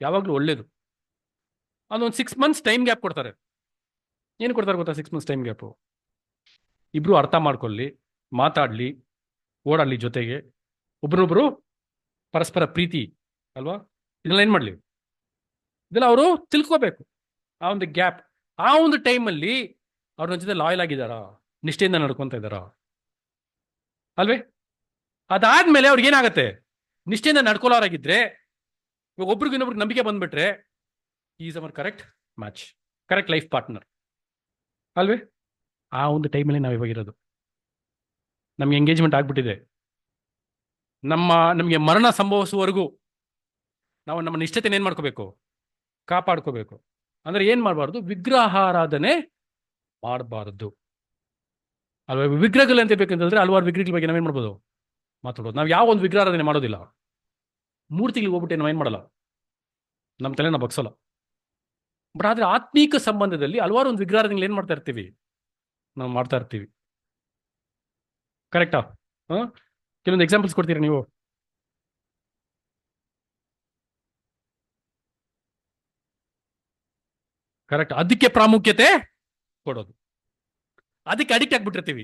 ಯಾವಾಗ್ಲೂ ಒಳ್ಳೇದು. ಅದೊಂದು 6 months ಟೈಮ್ ಗ್ಯಾಪ್ ಕೊಡ್ತಾರೆ. ಏನು ಕೊಡ್ತಾರೆ ಗೊತ್ತಾ? 6 months ಟೈಮ್ ಗ್ಯಾಪು. ಇಬ್ರು ಅರ್ಥ ಮಾಡ್ಕೊಳ್ಳಿ, ಮಾತಾಡ್ಲಿ, ಓಡಾಡ್ಲಿ ಜೊತೆಗೆ, ಒಬ್ರೊಬ್ರು ಪರಸ್ಪರ ಪ್ರೀತಿ ಅಲ್ವಾ, ಇದೆಲ್ಲ ಏನ್ ಮಾಡ್ಲಿ, ಇದೆಲ್ಲ ಅವರು ತಿಳ್ಕೋಬೇಕು. ಆ ಒಂದು ಗ್ಯಾಪ್, ಆ ಒಂದು ಟೈಮಲ್ಲಿ ಅವ್ರ ನನ್ನ ಜೊತೆ ಲಾಯಲ್ ಆಗಿದ್ದಾರಾ, ನಿಷ್ಠೆಯಿಂದ ನಡ್ಕೊತಾ ಇದ್ದಾರಾ ಅಲ್ವೇ? ಅದಾದ್ಮೇಲೆ ಅವ್ರಿಗೆ ಏನಾಗತ್ತೆ, ನಿಷ್ಠೆಯಿಂದ ನಡ್ಕೊಳ್ಳೋರಾಗಿದ್ರೆ, ಇವಾಗ ಒಬ್ರಿಗೆ ಇನ್ನೊಬ್ರಿಗೆ ನಂಬಿಕೆ ಬಂದ್ಬಿಟ್ರೆ is our correct match, correct life partner ಅಲ್ವೇ? ಆ ಒಂದು ಟೈಮಲ್ಲಿ ನಾವು ಇವಾಗಿರೋದು. ನಮ್ಗೆ ಎಂಗೇಜ್ಮೆಂಟ್ ಆಗ್ಬಿಟ್ಟಿದೆ, ನಮಗೆ ಮರಣ ಸಂಭವಿಸುವವರೆಗೂ ನಾವು ನಮ್ಮ ನಿಷ್ಠತೆನ ಏನ್ ಮಾಡ್ಕೋಬೇಕು, ಕಾಪಾಡ್ಕೋಬೇಕು. ಅಂದ್ರೆ ಏನ್ ಮಾಡಬಾರ್ದು, ವಿಗ್ರಹಾರಾಧನೆ ಮಾಡಬಾರದು ಅಲ್ವಾ? ವಿಗ್ರಹಗಳು ಅಂತ ಬೇಕಂತಂದ್ರೆ ಹಲವಾರು ವಿಗ್ರಹಗಳ ಬಗ್ಗೆ ನಾವೇನ್ ಮಾಡ್ಬೋದು, ಮಾತಾಡೋದು. ನಾವು ಯಾವ ಒಂದು ವಿಗ್ರಹಾರಾಧನೆ ಮಾಡೋದಿಲ್ಲ, ಮೂರ್ತಿಗಳಿಗೆ ಹೋಗ್ಬಿಟ್ಟು ನಾವೇನ್ ಮಾಡಲ್ಲ, ನಮ್ಮ ತಲೆ ನಾವು ಬಗ್ಸಲ್ಲ. ಬಟ್ ಆದ್ರೆ ಆತ್ಮೀಕ ಸಂಬಂಧದಲ್ಲಿ ಹಲವಾರು ಒಂದು ವಿಗ್ರಹಾರಾಧನೆ ಏನ್ ಮಾಡ್ತಾ ಇರ್ತೀವಿ, ನಾವು ಮಾಡ್ತಾ ಇರ್ತೀವಿ. ಕರೆಕ್ಟಾ? ಕೆಲವೊಂದು ಎಕ್ಸಾಂಪಲ್ಸ್ ಕೊಡ್ತೀರಾ ನೀವು? ಕರೆಕ್ಟ್. ಅದಕ್ಕೆ ಪ್ರಾಮುಖ್ಯತೆ ಕೊಡೋದು, ಅದಕ್ಕೆ ಅಡಿಕ್ಟ್ ಆಗ್ಬಿಟ್ಟಿರ್ತೀವಿ.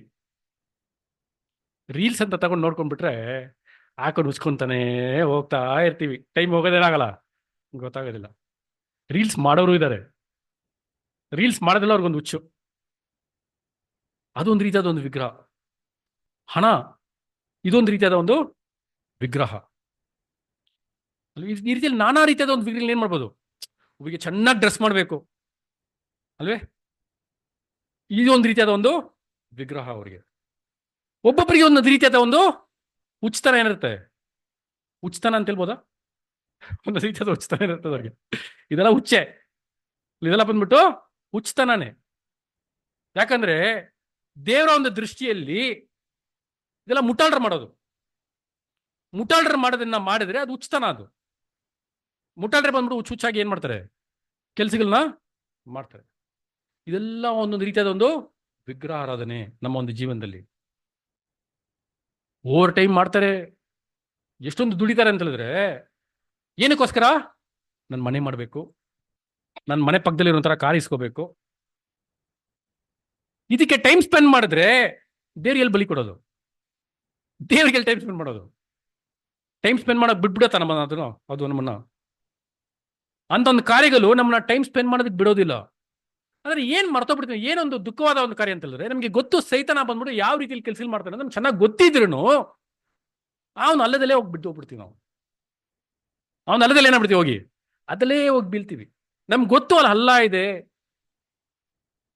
ರೀಲ್ಸ್ ಅಂತ ತಗೊಂಡು ನೋಡ್ಕೊಂಡ್ಬಿಟ್ರೆ ಹಾಕೊಂಡು ಉಚ್ಕೊಂತಾನೆ ಹೋಗ್ತಾ ಇರ್ತೀವಿ, ಟೈಮ್ ಹೋಗೋದೇನಾಗಲ್ಲ, ಗೊತ್ತಾಗೋದಿಲ್ಲ. ರೀಲ್ಸ್ ಮಾಡೋರು ಇದ್ದಾರೆ, ರೀಲ್ಸ್ ಮಾಡೋದಿಲ್ಲ ಅವ್ರಿಗೊಂದು ಹುಚ್ಚು. ಅದೊಂದು ರೀತಿಯಾದ ಒಂದು ವಿಗ್ರಹ. ಹಣ ಇದೊಂದು ರೀತಿಯಾದ ಒಂದು ವಿಗ್ರಹ. ಈ ರೀತಿಯಲ್ಲಿ ನಾನಾ ರೀತಿಯಾದ ಒಂದು ವಿಗ್ರಹ ಏನ್ ಮಾಡ್ಬೋದು, ಒಬ್ಬರಿಗೆ ಚೆನ್ನಾಗಿ ಡ್ರೆಸ್ ಮಾಡಬೇಕು ಅಲ್ವೇ, ಇದೊಂದು ರೀತಿಯಾದ ಒಂದು ವಿಗ್ರಹ ಅವರಿಗೆ. ಒಬ್ಬೊಬ್ಬರಿಗೆ ಒಂದು ರೀತಿಯಾದ ಒಂದು ಉಚಿತನ ಏನಿರುತ್ತೆ, ಉಚಿತನ ಅಂತ ಹೇಳ್ಬೋದಾ, ಒಂದು ರೀತಿಯಾದ ಉಚಿತನ ಇರುತ್ತೆ ಅವ್ರಿಗೆ. ಇದೆಲ್ಲ ಹುಚ್ಚೆ, ಇದೆಲ್ಲ ಬಂದ್ಬಿಟ್ಟು ಉಚಿತನೇ. ಯಾಕಂದ್ರೆ ದೇವರ ಒಂದು ದೃಷ್ಟಿಯಲ್ಲಿ ಇದೆಲ್ಲ ಮುಟ್ಟಾಳ್ರ ಮಾಡೋದು. ಮುಟ್ಟಾಳ್ರ ಮಾಡೋದನ್ನ ಮಾಡಿದ್ರೆ ಅದು ಉಚಿತನ. ಅದು ಮುಟ್ಟಾಳ್ರೆ ಬಂದ್ಬಿಟ್ಟು ಹುಚ್ಚಾಗಿ ಏನ್ ಮಾಡ್ತಾರೆ, ಕೆಲಸಗಳನ್ನ ಮಾಡ್ತಾರೆ. ಇದೆಲ್ಲ ಒಂದೊಂದು ರೀತಿಯಾದ ಒಂದು ವಿಗ್ರಹ ಆರಾಧನೆ ನಮ್ಮ ಒಂದು ಜೀವನದಲ್ಲಿ. ಓವರ್ ಟೈಮ್ ಮಾಡ್ತಾರೆ, ಎಷ್ಟೊಂದು ದುಡಿತಾರೆ ಅಂತ ಹೇಳಿದ್ರೆ ಏನಕ್ಕೋಸ್ಕರ, ನನ್ನ ಮನೆ ಮಾಡಬೇಕು, ನನ್ನ ಮನೆ ಪಕ್ಕದಲ್ಲಿ ಇರೋ ಥರ ಕಾರ್ ಇಸ್ಕೋಬೇಕು. ಇದಕ್ಕೆ ಟೈಮ್ ಸ್ಪೆಂಡ್ ಮಾಡಿದ್ರೆ ದೇವ್ರಿಗೆ ಎಲ್ಲಿ ಬಲಿ ಕೊಡೋದು, ದೇವರಿಗೆ ಟೈಮ್ ಸ್ಪೆಂಡ್ ಮಾಡೋದು. ಟೈಮ್ ಸ್ಪೆಂಡ್ ಮಾಡೋಕೆ ಬಿಟ್ಬಿಡತ್ತ ನಮ್ಮನ್ನ, ಅದು ನಮ್ಮನ್ನ ಅಂತ ಒಂದು ಕಾರ್ಯಗಳು ನಮ್ಮನ್ನ ಟೈಮ್ ಸ್ಪೆಂಡ್ ಮಾಡೋದಕ್ಕೆ ಬಿಡೋದಿಲ್ಲ. ಅಂದ್ರೆ ಏನ್ ಮರ್ತೋಗ್ಬಿಡ್ತೀವಿ, ಏನೊಂದು ದುಃಖವಾದ ಒಂದು ಕಾರ್ಯ ಅಂತ ಹೇಳಿದ್ರೆ, ನಮಗೆ ಗೊತ್ತು ಸೈತಾನ ಬಂದ್ಬಿಟ್ಟು ಯಾವ ರೀತಿಯಲ್ಲಿ ಕೆಲಸ ಮಾಡ್ತಾನೆ ನಮ್ಗೆ ಚೆನ್ನಾಗಿ ಗೊತ್ತಿದ್ರು ಅವನು ಅಲ್ಲದಲ್ಲೇ ಹೋಗಿ ಹೋಗ್ಬಿಡ್ತೀವಿ ನಾವು. ಅವನ ಅಲ್ಲದಲ್ಲೇ ಏನಾಗ್ಬಿಡ್ತೀವಿ, ಹೋಗಿ ಅದಲ್ಲೇ ಹೋಗಿ ಬೀಳ್ತೀವಿ. ನಮ್ಗೆ ಗೊತ್ತು ಅಲ್ಲಿ ಹಲ್ಲ ಇದೆ,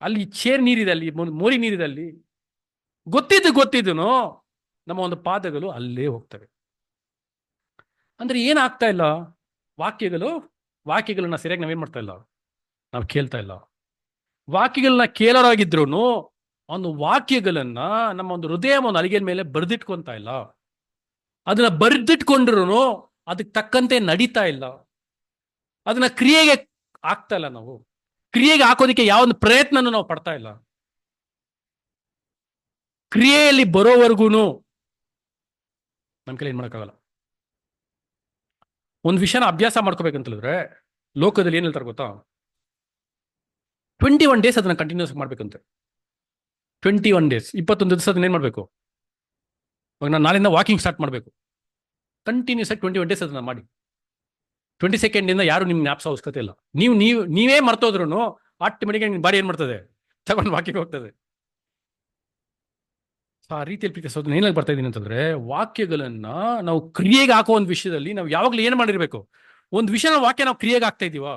ಅಲ್ಲಿ ಚೇರ್ ನೀರಿದೆ, ಅಲ್ಲಿ ಮೋರಿ ನೀರಿದೆ, ಅಲ್ಲಿ ಗೊತ್ತಿದ್ದು ನಮ್ಮ ಒಂದು ಪಾದಗಳು ಅಲ್ಲೇ ಹೋಗ್ತವೆ. ಅಂದ್ರೆ ಏನಾಗ್ತಾ ಇಲ್ಲ, ವಾಕ್ಯಗಳನ್ನ ಸರಿಯಾಗಿ ನಾವೇನ್ ಮಾಡ್ತಾ ಇಲ್ಲ, ನಾವು ಕೇಳ್ತಾ ಇಲ್ಲ. ವಾಕ್ಯಗಳನ್ನ ಕೇಳೋರಾಗಿದ್ರು ಒಂದು ವಾಕ್ಯಗಳನ್ನ ನಮ್ಮ ಒಂದು ಹೃದಯ ಒಂದು ಅಲಿಗೆ ಮೇಲೆ ಬರೆದಿಟ್ಕೊಂತ ಇಲ್ಲ. ಅದನ್ನ ಬರೆದಿಟ್ಕೊಂಡ್ರು ಅದಕ್ಕೆ ತಕ್ಕಂತೆ ನಡೀತಾ ಇಲ್ಲ, ಅದನ್ನ ಕ್ರಿಯೆಗೆ ಆಗ್ತಾ ಇಲ್ಲ. ನಾವು ಕ್ರಿಯೆಗೆ ಹಾಕೋದಿಕ್ಕೆ ಯಾವ ಒಂದು ಪ್ರಯತ್ನನೂ ನಾವು ಪಡ್ತಾ ಇಲ್ಲ. ಕ್ರಿಯೆಯಲ್ಲಿ ಬರೋವರೆಗೂ ನಮ್ಮ ಕೈಲಿ ಏನ್ ಮಾಡೋಕ್ಕಾಗಲ್ಲ. ಒಂದು ವಿಷಯನ ಅಭ್ಯಾಸ ಮಾಡ್ಕೋಬೇಕಂತ ಹೇಳಿದ್ರೆ ಲೋಕದಲ್ಲಿ ಏನ್ ಹೇಳ್ತಾರೆ ಗೊತ್ತಾ, 21 days ಅದನ್ನ ಕಂಟಿನ್ಯೂಸ್ ಮಾಡ್ಬೇಕಂತೆ. 21 days, 21 ದಿವಸ ಅದನ್ನ ಏನ್ ಮಾಡ್ಬೇಕು, ಇವಾಗ ನಾನು ನಾಳೆಯಿಂದ ವಾಕಿಂಗ್ ಸ್ಟಾರ್ಟ್ ಮಾಡಬೇಕು, ಕಂಟಿನ್ಯೂಸ್ ಆಗಿ 21 days ಅದನ್ನ ಮಾಡಿ. 22nd ಇಂದ ಯಾರು ನಿಮ್ಗೆ ಜ್ಞಾಪಿಸೋ ಅವಶ್ಯಕತೆ ಇಲ್ಲ. ನೀವೇ ಮರ್ತೋದ್ರು ಆಟೋಮೆಟಿಕ್ ನಿಮ್ಮ ಬಾಡಿ ಏನ್ ಮಾಡ್ತದೆ, ತಗೊಂಡು ವಾಕಿಂಗ್ ಹೋಗ್ತದೆ. ಆ ರೀತಿಯಲ್ಲಿ ಪ್ರೀತಿಸೋದು ಏನಾಗಿ ಬರ್ತಾ ಇದೀನಿ ಅಂತಂದ್ರೆ, ವಾಕ್ಯಗಳನ್ನ ನಾವು ಕ್ರಿಯೆಗೆ ಹಾಕೋ ಒಂದು ವಿಷಯದಲ್ಲಿ ನಾವು ಯಾವಾಗಲೂ ಏನ್ ಮಾಡಿರ್ಬೇಕು, ಒಂದು ವಿಷಯನ ವಾಕ್ಯ ನಾವು ಕ್ರಿಯೆಗೆ ಹಾಕ್ತಾ ಇದೀವ,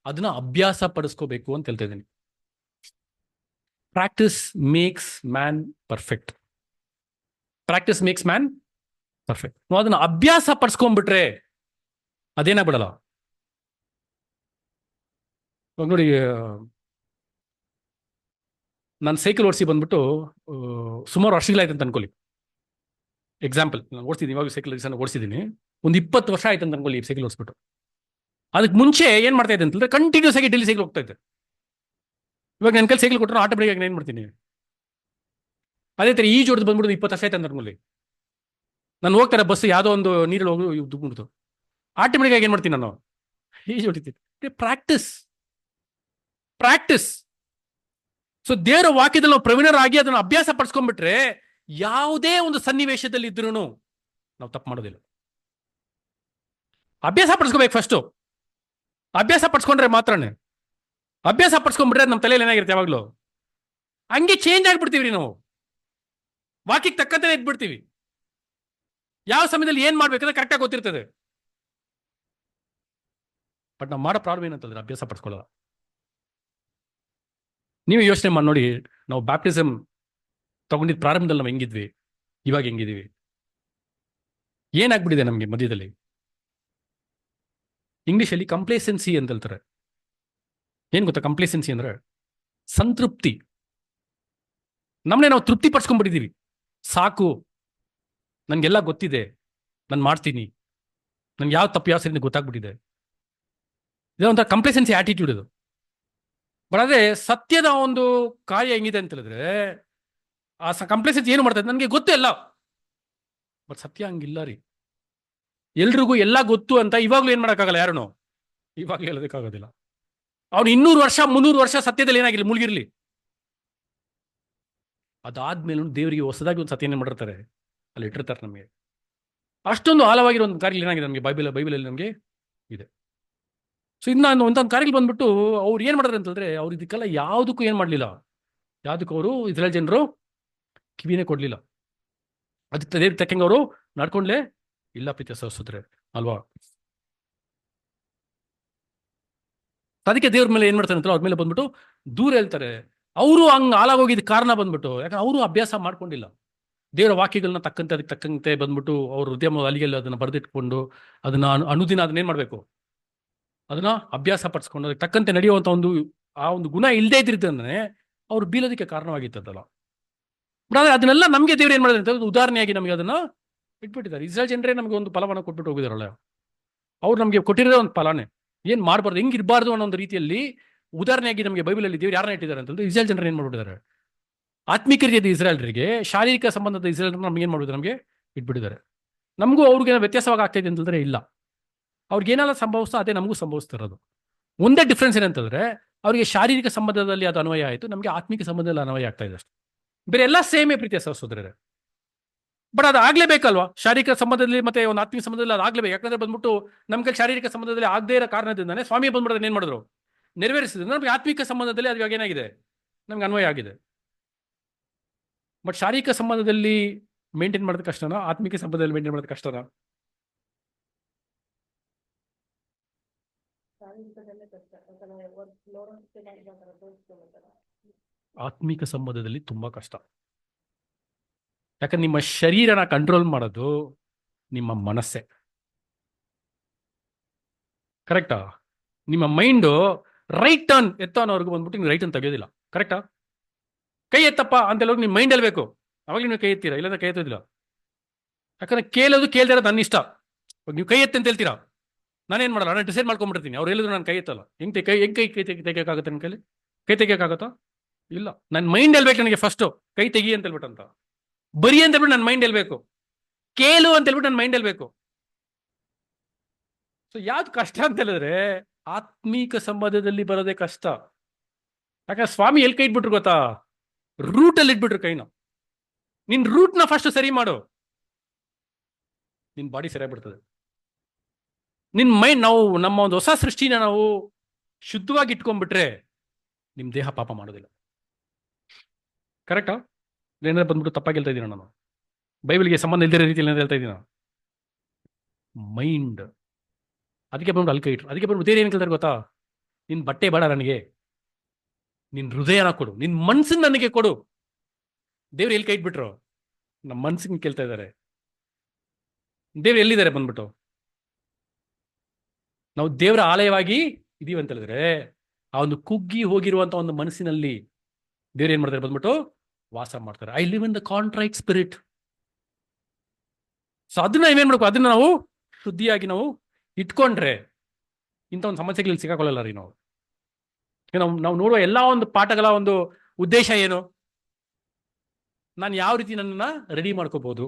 ಅದನ್ನ ಅಭ್ಯಾಸ ಪಡಿಸ್ಕೋಬೇಕು ಅಂತ ಹೇಳ್ತಾ ಇದ್ದೀನಿ. Practice makes man perfect. Practice makes man perfect. ನಾವು ಅದನ್ನ ಅಭ್ಯಾಸ ಪಡಿಸ್ಕೊಂಡ್ಬಿಟ್ರೆ ಅದೇನಾಗ್ಬಿಡಲ್ಲ. ನೋಡಿ, ನಾನು ಸೈಕಲ್ ಓಡಿಸಿ ಬಂದ್ಬಿಟ್ಟು ಸುಮಾರು ವರ್ಷಗಳಾಯ್ತು ಅಂತ ಅನ್ಕೊಳ್ಳಿ. ಎಕ್ಸಾಂಪಲ್, ನಾನು ಓಡಿಸಿದ್ದೀನಿ, ಇವಾಗ ಸೈಕಲ್ ಓಡಿಸಿದ್ದೀನಿ, ಒಂದು 20 ವರ್ಷ ಆಯ್ತು ಅಂತ ಅನ್ಕೊಳ್ಳಿ ಸೈಕಲ್ ಓಡಿಸ್ಬಿಟ್ಟು. ಅದಕ್ಕೆ ಮುಂಚೆ ಏನ್ ಮಾಡ್ತಾ ಇದ್ದೆ ಅಂತಂದ್ರೆ ಕಂಟಿನ್ಯೂಸ್ ಆಗಿ ಡೈಲಿ ಸೈಕಲ್ ಹೋಗ್ತಾ ಇದ್ದೆ. ಇವಾಗ ನನ್ನ ಕೈಲಿ ಸೈಕಲ್ ಕೊಟ್ಟರೆ ಆಟೋಮೆಟಿಕ್ ಆಗಿ ಏನ್ ಮಾಡ್ತೀನಿ, ಅದೇ ತರ ಈಜು ಹೊಡೆದು ಬಂದ್ಬಿಟ್ಟು 20 ವರ್ಷ ಆಯ್ತು ಅಂತ ಅನ್ಕೊಳ್ಳಿ. ನಾನು ಹೋಗ್ತಾರೆ ಬಸ್ ಯಾವುದೋ ಒಂದು ನೀರಲ್ಲಿ ಹೋಗಿ ದುಡ್ಬಿಡ್ತು, ಆಟೋಮೆಟಿಕ್ ಆಗಿ ಏನ್ ಮಾಡ್ತೀನಿ, ನಾನು ಈಜು ಹೊಡಿತೀನಿ. ಪ್ರಾಕ್ಟಿಸ್. ಸೊ ದೇವರ ವಾಕ್ಯದಲ್ಲಿ ನಾವು ಪ್ರವೀಣರಾಗಿ ಅದನ್ನು ಅಭ್ಯಾಸ ಪಡಿಸ್ಕೊಂಡ್ಬಿಟ್ರೆ ಯಾವುದೇ ಒಂದು ಸನ್ನಿವೇಶದಲ್ಲಿ ಇದ್ರೂ ನಾವು ತಪ್ಪು ಮಾಡೋದಿಲ್ಲ. ಅಭ್ಯಾಸ ಪಡಿಸ್ಕೋಬೇಕು ಫಸ್ಟ್. ಅಭ್ಯಾಸ ಪಡಿಸ್ಕೊಂಡ್ರೆ ಮಾತ್ರನೇ. ಅಭ್ಯಾಸ ಪಡಿಸ್ಕೊಂಡ್ಬಿಟ್ರೆ ನಮ್ಮ ತಲೆಯಲ್ಲಿ ಏನಾಗಿರುತ್ತೆ ಯಾವಾಗಲೂ ಹಂಗೆ ಚೇಂಜ್ ಆಗ್ಬಿಡ್ತೀವಿ ನಾವು. ವಾಕ್ಯಕ್ಕೆ ತಕ್ಕಂತೆ ಇದ್ಬಿಡ್ತೀವಿ. ಯಾವ ಸಮಯದಲ್ಲಿ ಏನ್ ಮಾಡ್ಬೇಕಂದ್ರೆ ಕರೆಕ್ಟಾಗಿ ಗೊತ್ತಿರ್ತದೆ. ಬಟ್ ನಾವು ಮಾಡೋ ಪ್ರಾಬ್ಲಮ್ ಏನಂತಂದ್ರೆ ಅಭ್ಯಾಸ ಪಡಿಸ್ಕೊಳ್ಳಲ್ಲ. ನೀವು ಯೋಚನೆ ಮಾಡಿ ನೋಡಿ, ನಾವು ಬ್ಯಾಪ್ಟಿಸಮ್ ತಗೊಂಡಿದ್ದ ಪ್ರಾರಂಭದಲ್ಲಿ ನಾವು ಹೆಂಗಿದ್ವಿ, ಇವಾಗ ಹೆಂಗಿದೀವಿ, ಏನಾಗ್ಬಿಟ್ಟಿದೆ ನಮಗೆ ಮಧ್ಯದಲ್ಲಿ. ಇಂಗ್ಲಿಷಲ್ಲಿ ಕಂಪ್ಲೇಸೆನ್ಸಿ ಅಂತ ಹೇಳ್ತಾರೆ. ಏನ್ ಗೊತ್ತಾ ಕಂಪ್ಲೇಸೆನ್ಸಿ ಅಂದ್ರೆ? ಸಂತೃಪ್ತಿ. ನಮ್ಮನ್ನೇ ನಾವು ತೃಪ್ತಿ ಪಡಿಸ್ಕೊಂಡ್ಬಿಟ್ಟಿದೀವಿ. ಸಾಕು, ನನ್ಗೆಲ್ಲ ಗೊತ್ತಿದೆ, ನಾನು ಮಾಡ್ತೀನಿ, ನನ್ಗೆ ಯಾವ ತಪ್ಪು ಯಾವ ಸರಿ ಗೊತ್ತಾಗ್ಬಿಟ್ಟಿದೆ. ಇದೊಂಥರ ಕಂಪ್ಲೇಸೆನ್ಸಿ ಆಟಿಟ್ಯೂಡ್ ಇದು. ಬಟ್ ಅದೇ ಸತ್ಯದ ಒಂದು ಕಾರ್ಯ ಹೆಂಗಿದೆ ಅಂತ ಹೇಳಿದ್ರೆ, ಆ ಕಂಪ್ಲೇಸೆನ್ಸಿ ಏನು ಮಾಡ್ತದೆ ನನಗೆ ಗೊತ್ತೇ ಇಲ್ಲ. ಬಟ್ ಸತ್ಯ ಹಂಗಿಲ್ಲ ರೀ. ಎಲ್ರಿಗೂ ಎಲ್ಲ ಗೊತ್ತು ಅಂತ ಇವಾಗ್ಲೂ ಏನ್ ಮಾಡೋಕ್ಕಾಗಲ್ಲ. ಯಾರು ಇವಾಗ್ಲೂ ಹೇಳೋದಕ್ಕಾಗೋದಿಲ್ಲ. ಅವ್ನು 200 ವರ್ಷ 300 ವರ್ಷ ಸತ್ಯದಲ್ಲಿ ಏನಾಗಿರ್ಲಿ ಮುಳುಗಿರ್ಲಿ, ಅದಾದ್ಮೇಲೆ ದೇವರಿಗೆ ಹೊಸದಾಗಿ ಒಂದು ಸತ್ಯನೇ ಮಾಡಿರ್ತಾರೆ, ಅಲ್ಲಿ ಇಟ್ಟಿರ್ತಾರೆ ನಮಗೆ. ಅಷ್ಟೊಂದು ಆಳವಾಗಿರೋ ಒಂದು ಕಾರ್ಯ ಏನಾಗಿದೆ ನಮಗೆ ಬೈಬಲಲ್ಲಿ ನಮಗೆ ಇದೆ. ಸೊ ಇನ್ನು ಒಂದೊಂದು ಕಾರ್ಯಗಳು ಬಂದ್ಬಿಟ್ಟು ಅವ್ರು ಏನ್ ಮಾಡಿದ್ರೆ ಅಂತಂದ್ರೆ, ಅವ್ರು ಇದಕ್ಕೆಲ್ಲ ಯಾವುದಕ್ಕೂ ಏನ್ ಮಾಡ್ಲಿಲ್ಲ, ಯಾವುದಕ್ಕೂ ಅವರು ಇಸ್ರಾಯೇಲ್ ಜನರು ಕಿವಿನೇ ಕೊಡ್ಲಿಲ್ಲ. ಅದಕ್ಕೆ ದೇವ್ರ ತಕ್ಕಂಗೆ ಅವರು ನಡ್ಕೊಂಡ್ಲೇ ಇಲ್ಲ. ಪ್ರೀತಿಯ ಸಹೋದರರೇ ಅಲ್ವಾ? ಅದಕ್ಕೆ ದೇವ್ರ ಮೇಲೆ ಏನ್ ಮಾಡ್ತಾರೆ ಅಂತ ಅವ್ರ ಮೇಲೆ ಬಂದ್ಬಿಟ್ಟು ದೂರ ಹೇಳ್ತಾರೆ. ಅವರು ಹಂಗ್ ಹಾಳಾಗೋಗಿದ್ದ ಕಾರಣ ಬಂದ್ಬಿಟ್ಟು ಯಾಕಂದ್ರೆ ಅವರು ಅಭ್ಯಾಸ ಮಾಡ್ಕೊಂಡಿಲ್ಲ. ದೇವರ ವಾಕ್ಯಗಳನ್ನ ತಕ್ಕಂತೆ ಅದಕ್ಕೆ ತಕ್ಕಂತೆ ಬಂದ್ಬಿಟ್ಟು ಅವ್ರ ಹೃದಯ ಅಲಿಗೆಲ್ಲ ಅದನ್ನ ಬರೆದಿಟ್ಕೊಂಡು ಅದನ್ನ ಅನುದಿನ ಅದನ್ನೇನ್ ಮಾಡ್ಬೇಕು, ಅದನ್ನ ಅಭ್ಯಾಸ ಪಡಿಸ್ಕೊಂಡು ಅದಕ್ಕೆ ತಕ್ಕಂತೆ ನಡೆಯುವಂತ ಒಂದು ಗುಣ ಇಲ್ಲದೆ ಇದ್ದಿದ್ದಾನೆ ಅವ್ರು ಬೀಳೋದಕ್ಕೆ ಕಾರಣವಾಗಿತ್ತದಲ್ಲ. ಬಟ್ ಆದ್ರೆ ಅದನ್ನೆಲ್ಲ ನಮಗೆ ದೇವ್ರು ಏನ್ ಮಾಡಿದ್ರೆ ಅಂತ ಉದಾಹರಣೆಯಾಗಿ ನಮಗೆ ಅದನ್ನ ಇಟ್ಬಿಟ್ಟಿದ್ದಾರೆ. ಇಸ್ರಾಯೇಲ್ ಜನರೇ ನಮಗೆ ಒಂದು ಫಲವನ್ನು ಕೊಟ್ಬಿಟ್ಟು ಹೋಗಿದಾರಲ್ಲ. ಅವ್ರು ನಮಗೆ ಕೊಟ್ಟಿರೋ ಒಂದು ಫಲನೇ ಏನ್ ಮಾಡಬಾರ್ದು, ಹೆಂಗಿರಬಾರ್ದು ಅನ್ನೋ ಒಂದು ರೀತಿಯಲ್ಲಿ ಉದಾಹರಣೆಯಾಗಿ ನಮಗೆ ಬೈಬಲಲ್ಲಿ ದೇವ್ರು ಯಾರನ್ನ ಇಟ್ಟಿದ್ದಾರೆ ಅಂತಂದ್ರೆ ಇಸ್ರಾಯೇಲ್ ಜನರು ಏನ್ ಮಾಡ್ಬಿಟ್ಟಿದ್ದಾರೆ. ಆತ್ಮಿಕ ರೀತಿಯಾದ ಇಸ್ರಾಯೇಲ್ರಿಗೆ, ಶಾರೀರಿಕ ಸಂಬಂಧದ ಇಸ್ರಾಯೇಲ್ ನಮ್ಗೆ ಏನ್ ಮಾಡಿದ್ರು, ನಮಗೆ ಇಟ್ಬಿಟ್ಟಿದ್ದಾರೆ. ನಮಗೂ ಅವ್ರಿಗೆ ವ್ಯತ್ಯಾಸವಾಗಿ ಆಗ್ತಾ ಇದೆ ಅಂತಂದ್ರೆ ಇಲ್ಲ. ಅವ್ರಿಗೆ ಏನೆಲ್ಲ ಸಂಭವಿಸ್ತೋ ಅದೇ ನಮಗೂ ಸಂಭವಿಸ್ತಿರೋದು. ಒಂದೇ ಡಿಫ್ರೆನ್ಸ್ ಏನಂತಂದ್ರೆ ಅವರಿಗೆ ಶಾರೀರಿಕ ಸಂಬಂಧದಲ್ಲಿ ಅದು ಅನ್ವಯ ಆಯಿತು, ನಮಗೆ ಆತ್ಮಿಕ ಸಂಬಂಧದಲ್ಲಿ ಅನ್ವಯ ಆಗ್ತಾ ಇದೆ ಅಷ್ಟೇ. ಬೇರೆ ಎಲ್ಲ ಸೇಮೇ ಪ್ರೀತಿಯ ಸಹೋದರರೇ. ಬಟ್ ಅದು ಆಗ್ಲೇಬೇಕಲ್ವಾ? ಶಾರೀರಿಕ ಸಂಬಂಧದಲ್ಲಿ ಮತ್ತೆ ಒಂದು ಆತ್ಮಿಕ ಸಂಬಂಧದಲ್ಲಿ ಅದು ಆಗ್ಲೇಬೇಕು. ಯಾಕಂದ್ರೆ ಬಂದ್ಬಿಟ್ಟು ನಮ್ಗೆ ಶಾರೀರಿಕ ಸಂಬಂಧದಲ್ಲಿ ಆಗದೇ ಇರೋ ಕಾರಣದಿಂದಾನೆ ಸ್ವಾಮಿ ಬಂದ್ಬಿಡೋದು ಏನ್ ಮಾಡಿದ್ರು, ನೆರವೇರಿಸಿದ್ರು. ನಮ್ಗೆ ಆತ್ಮಿಕ ಸಂಬಂಧದಲ್ಲಿ ಅದು ಇವಾಗ ಏನಾಗಿದೆ, ನಮ್ಗೆ ಅನ್ವಯ ಆಗಿದೆ. ಬಟ್ ಶಾರೀರಿಕ ಸಂಬಂಧದಲ್ಲಿ ಮೇಂಟೈನ್ ಮಾಡೋದು ಕಷ್ಟನಾ, ಆತ್ಮಿಕ ಸಂಬಂಧದಲ್ಲಿ ಮೇಂಟೈನ್ ಮಾಡೋದು ಕಷ್ಟನಾ? ಆತ್ಮಿಕ ಸಂಬಂಧದಲ್ಲಿ ತುಂಬಾ ಕಷ್ಟ. ಯಾಕಂದ್ರೆ ನಿಮ್ಮ ಶರೀರನ ಕಂಟ್ರೋಲ್ ಮಾಡೋದು ನಿಮ್ಮ ಮನಸ್ಸೇ. ಕರೆಕ್ಟಾ? ನಿಮ್ಮ ಮೈಂಡು ರೈಟ್ ಟರ್ನ್ ಎತ್ತೋನವರೆಗೂ ಬಂದ್ಬಿಟ್ಟು ನೀವು ರೈಟ್ ಟರ್ನ್ ತೆಗೆಯೋದಿಲ್ಲ. ಕರೆಕ್ಟಾ? ಕೈ ಎತ್ತಪ್ಪ ಅಂತೆಲ್ಲ ನಿಮ್ಮ ಮೈಂಡ್ ಹೇಳ್ಬೇಕು, ಅವಾಗಲೂ ನೀವು ಕೈ ಎತ್ತೀರಾ, ಇಲ್ಲಾಂದ್ರೆ ಕೈ ಎತ್ತೋದಿಲ್ಲ. ಯಾಕಂದ್ರೆ ಕೇಳ್ದೇ ಇರೋದು ನನ್ನ ಇಷ್ಟ. ನೀವು ಕೈ ಎತ್ತಿ ಅಂತ ಹೇಳ್ತೀರಾ, ನಾನೇನ್ ಮಾಡಲ್ಲ, ನಾನು ಡಿಸೈಡ್ ಮಾಡ್ಕೊಂಡ್ಬಿಡ್ತೀನಿ. ಅವ್ರು ಹೇಳಿದ್ರು ನಾನು ಕೈ ಎತ್ತಲ್ಲ. ಹೆಂಗ್ ತೆಗಿಯೋಕ್ಕಾಗುತ್ತೆ? ನನ್ನ ಕೈ ತೆಗಿಯೋಕ್ಕಾಗತ್ತಾ? ಇಲ್ಲ. ನನ್ನ ಮೈಂಡ್ ಹೇಳ್ಬೇಕು ನನಗೆ ಫಸ್ಟ್ ಕೈ ತೆಗಿ ಅಂತ ಹೇಳ್ಬಿಟ್ಟಂತ. ಬರಿ ಅಂತ ಹೇಳ್ಬಿಟ್ಟು ನನ್ನ ಮೈಂಡ್ ಹೇಳ್ಬೇಕು, ಕೇಳು ಅಂತ ಹೇಳ್ಬಿಟ್ಟು ನನ್ನ ಮೈಂಡ್ ಹೇಳ್ಬೇಕು. ಸೊ ಯಾವ್ದು ಕಷ್ಟ ಅಂತ ಹೇಳಿದ್ರೆ ಆತ್ಮೀಕ ಸಂಬಂಧದಲ್ಲಿ ಬರೋದೇ ಕಷ್ಟ. ಯಾಕಂದ್ರೆ ಸ್ವಾಮಿ ಎಲ್ಲಿ ಕೈ ಇಟ್ಬಿಟ್ರು ಗೊತ್ತಾ? ರೂಟಲ್ಲಿ ಇಟ್ಬಿಟ್ರು ಕೈನ. ನಿನ್ ರೂಟ್ನ ಫಸ್ಟ್ ಸರಿ ಮಾಡು, ನಿನ್ ಬಾಡಿ ಸರಿಯಾಗ್ಬಿಡ್ತದೆ. ನಿನ್ ಮೈಂಡ್, ನಾವು ನಮ್ಮ ಒಂದು ಹೊಸ ಸೃಷ್ಟಿನ ನಾವು ಶುದ್ಧವಾಗಿ ಇಟ್ಕೊಂಡ್ಬಿಟ್ರೆ ನಿಮ್ ದೇಹ ಪಾಪ ಮಾಡೋದಿಲ್ಲ. ಕರೆಕ್ಟಾ? ಏನಾದ್ರು ಬಂದ್ಬಿಟ್ಟು ತಪ್ಪಾಗಿ ಹೇಳ್ತಾ ಇದ್ದೀನ ನಾನು? ಬೈಬಲ್ಗೆ ಸಂಬಂಧ ಇಲ್ದಿರೋ ರೀತಿಯಲ್ಲಿ ಏನಾದ್ರು ಹೇಳ್ತಾ ಇದ್ದೀನ? ಮೈಂಡ್ ಅದಕ್ಕೆ ಬಂದ್ಬಿಟ್ಟು ಅಲ್ಲಿ ಕೈ ಇಟ್ರು. ಅದಕ್ಕೆ ಬಂದ್ಬಿಟ್ಟು ಬೇರೆ ಏನ್ ಕೇಳ್ತಾರೆ ಗೊತ್ತಾ? ನಿನ್ ಬಟ್ಟೆ ಬೇಡ ನನಗೆ, ನಿನ್ ಹೃದಯನ ಕೊಡು, ನಿನ್ ಮನ್ಸನ್ ನನಗೆ ಕೊಡು. ದೇವ್ರು ಎಲ್ಲಿ ಕೈ ಇಟ್ಬಿಟ್ರು? ನಮ್ಮ ಮನ್ಸಿಗೆ ಕೇಳ್ತಾ ಇದ್ದಾರೆ. ದೇವ್ರು ಎಲ್ಲಿದ್ದಾರೆ ಬಂದ್ಬಿಟ್ಟು? ನಾವು ದೇವರ ಆಲಯವಾಗಿ ಇದೀವಿ ಅಂತ ಹೇಳಿದ್ರೆ ಆ ಒಂದು ಕುಗ್ಗಿ ಹೋಗಿರುವಂತ ಒಂದು ಮನಸ್ಸಿನಲ್ಲಿ ದೇವ್ರು ಏನ್ ಮಾಡ್ತಾರೆ ಬಂದ್ಬಿಟ್ಟು ವಾಸ ಮಾಡ್ತಾರೆ. I live in the contrite spirit. So ಅದನ್ನ ಏನ್ ಮಾಡ್ಬೇಕು, ಅದನ್ನ ನಾವು ಶುದ್ಧಿಯಾಗಿ ನಾವು ಇಟ್ಕೊಂಡ್ರೆ ಇಂಥ ಒಂದು ಸಮಸ್ಯೆಗಳಲ್ಲಿ ಸಿಕ್ಕಾಕೊಳ್ಳಲ್ಲ ರೀ ನಾವು. ನಾವು ನೋಡುವ ಎಲ್ಲಾ ಒಂದು ಪಾಠಗಳ ಒಂದು ಉದ್ದೇಶ ಏನು? ನಾನು ಯಾವ ರೀತಿ ನನ್ನನ್ನ ರೆಡಿ ಮಾಡ್ಕೋಬಹುದು,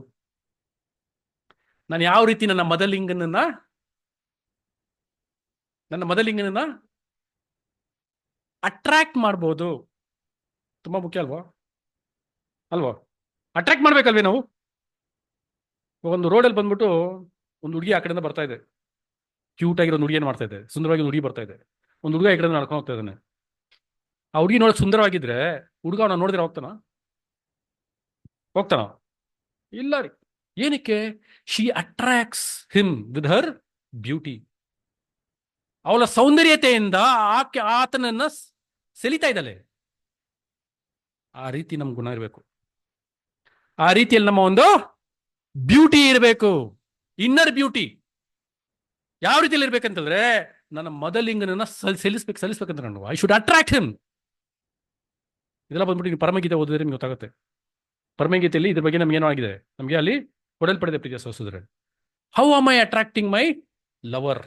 ನಾನು ಯಾವ ರೀತಿ ನನ್ನ ಮದಲಿಂಗನನ್ನ ಅಟ್ರಾಕ್ಟ್ ಮಾಡ್ಬೋದು. ತುಂಬಾ ಮುಖ್ಯ ಅಲ್ವಾ? ಅಟ್ರಾಕ್ಟ್ ಮಾಡ್ಬೇಕಲ್ವೇ ನಾವು? ಒಂದು ರೋಡಲ್ಲಿ ಬಂದ್ಬಿಟ್ಟು ಒಂದು ಹುಡುಗಿ ಆ ಕಡೆಯಿಂದ ಬರ್ತಾ ಇದೆ, ಕ್ಯೂಟ್ ಆಗಿರೋ ಹುಡುಗಿ ಏನ್ ಮಾಡ್ತಾ ಇದೆ, ಸುಂದರವಾಗಿ ಹುಡುಗಿ ಬರ್ತಾ ಇದೆ. ಒಂದು ಹುಡುಗ ಈ ಕಡೆ ನಡ್ಕೊಂಡು ಹೋಗ್ತಾ ಇದ್ದಾನೆ. ಆ ಹುಡುಗಿ ನೋಡಕ್ ಸುಂದರವಾಗಿದ್ರೆ ಹುಡುಗ ಅವನ ನೋಡಿದ್ರೆ ಹೋಗ್ತಾನ? ಇಲ್ಲ ರೀ. ಏನಕ್ಕೆ? She attracts him with her beauty. ಅವಳ ಸೌಂದರ್ಯತೆಯಿಂದ ಆತನನ್ನ ಸೆಳಿತಾ ಇದ್ದಾಳೆ. ಆ ರೀತಿ ನಮ್ ಗುಣ ಇರಬೇಕು. ಆ ರೀತಿಯಲ್ಲಿ ನಮ್ಮ ಒಂದು ಬ್ಯೂಟಿ ಇರಬೇಕು, ಇನ್ನರ್ ಬ್ಯೂಟಿ. ಯಾವ ರೀತಿಯಲ್ಲಿ ಇರ್ಬೇಕಂತಂದ್ರೆ, ನನ್ನ ಮದಲಿಂಗನನ್ನ ಸಲ್ಲಿಸ್ಬೇಕಂತ ನಾನು ಐ ಶುಡ್ ಅಟ್ರಾಕ್ಟ್ ಹಿಮ್. ಇದೆಲ್ಲ ಬಂದ್ಬಿಟ್ಟು ನೀವು ಪರಮಗೀತೆ ಓದಿದ್ರೆ ನಿಮ್ಗೆ ಗೊತ್ತಾಗುತ್ತೆ. ಪರಮಗೀತೆಯಲ್ಲಿ ಇದ್ರ ಬಗ್ಗೆ ನಮ್ಗೆ ಏನೋ ಆಗಿದೆ, ನಮಗೆ ಅಲ್ಲಿ ಕೊಡಲ್ಪಡಿದೆ ಪ್ರೀತಿಯ ಸಹೋದರರೇ. How am I attracting my lover?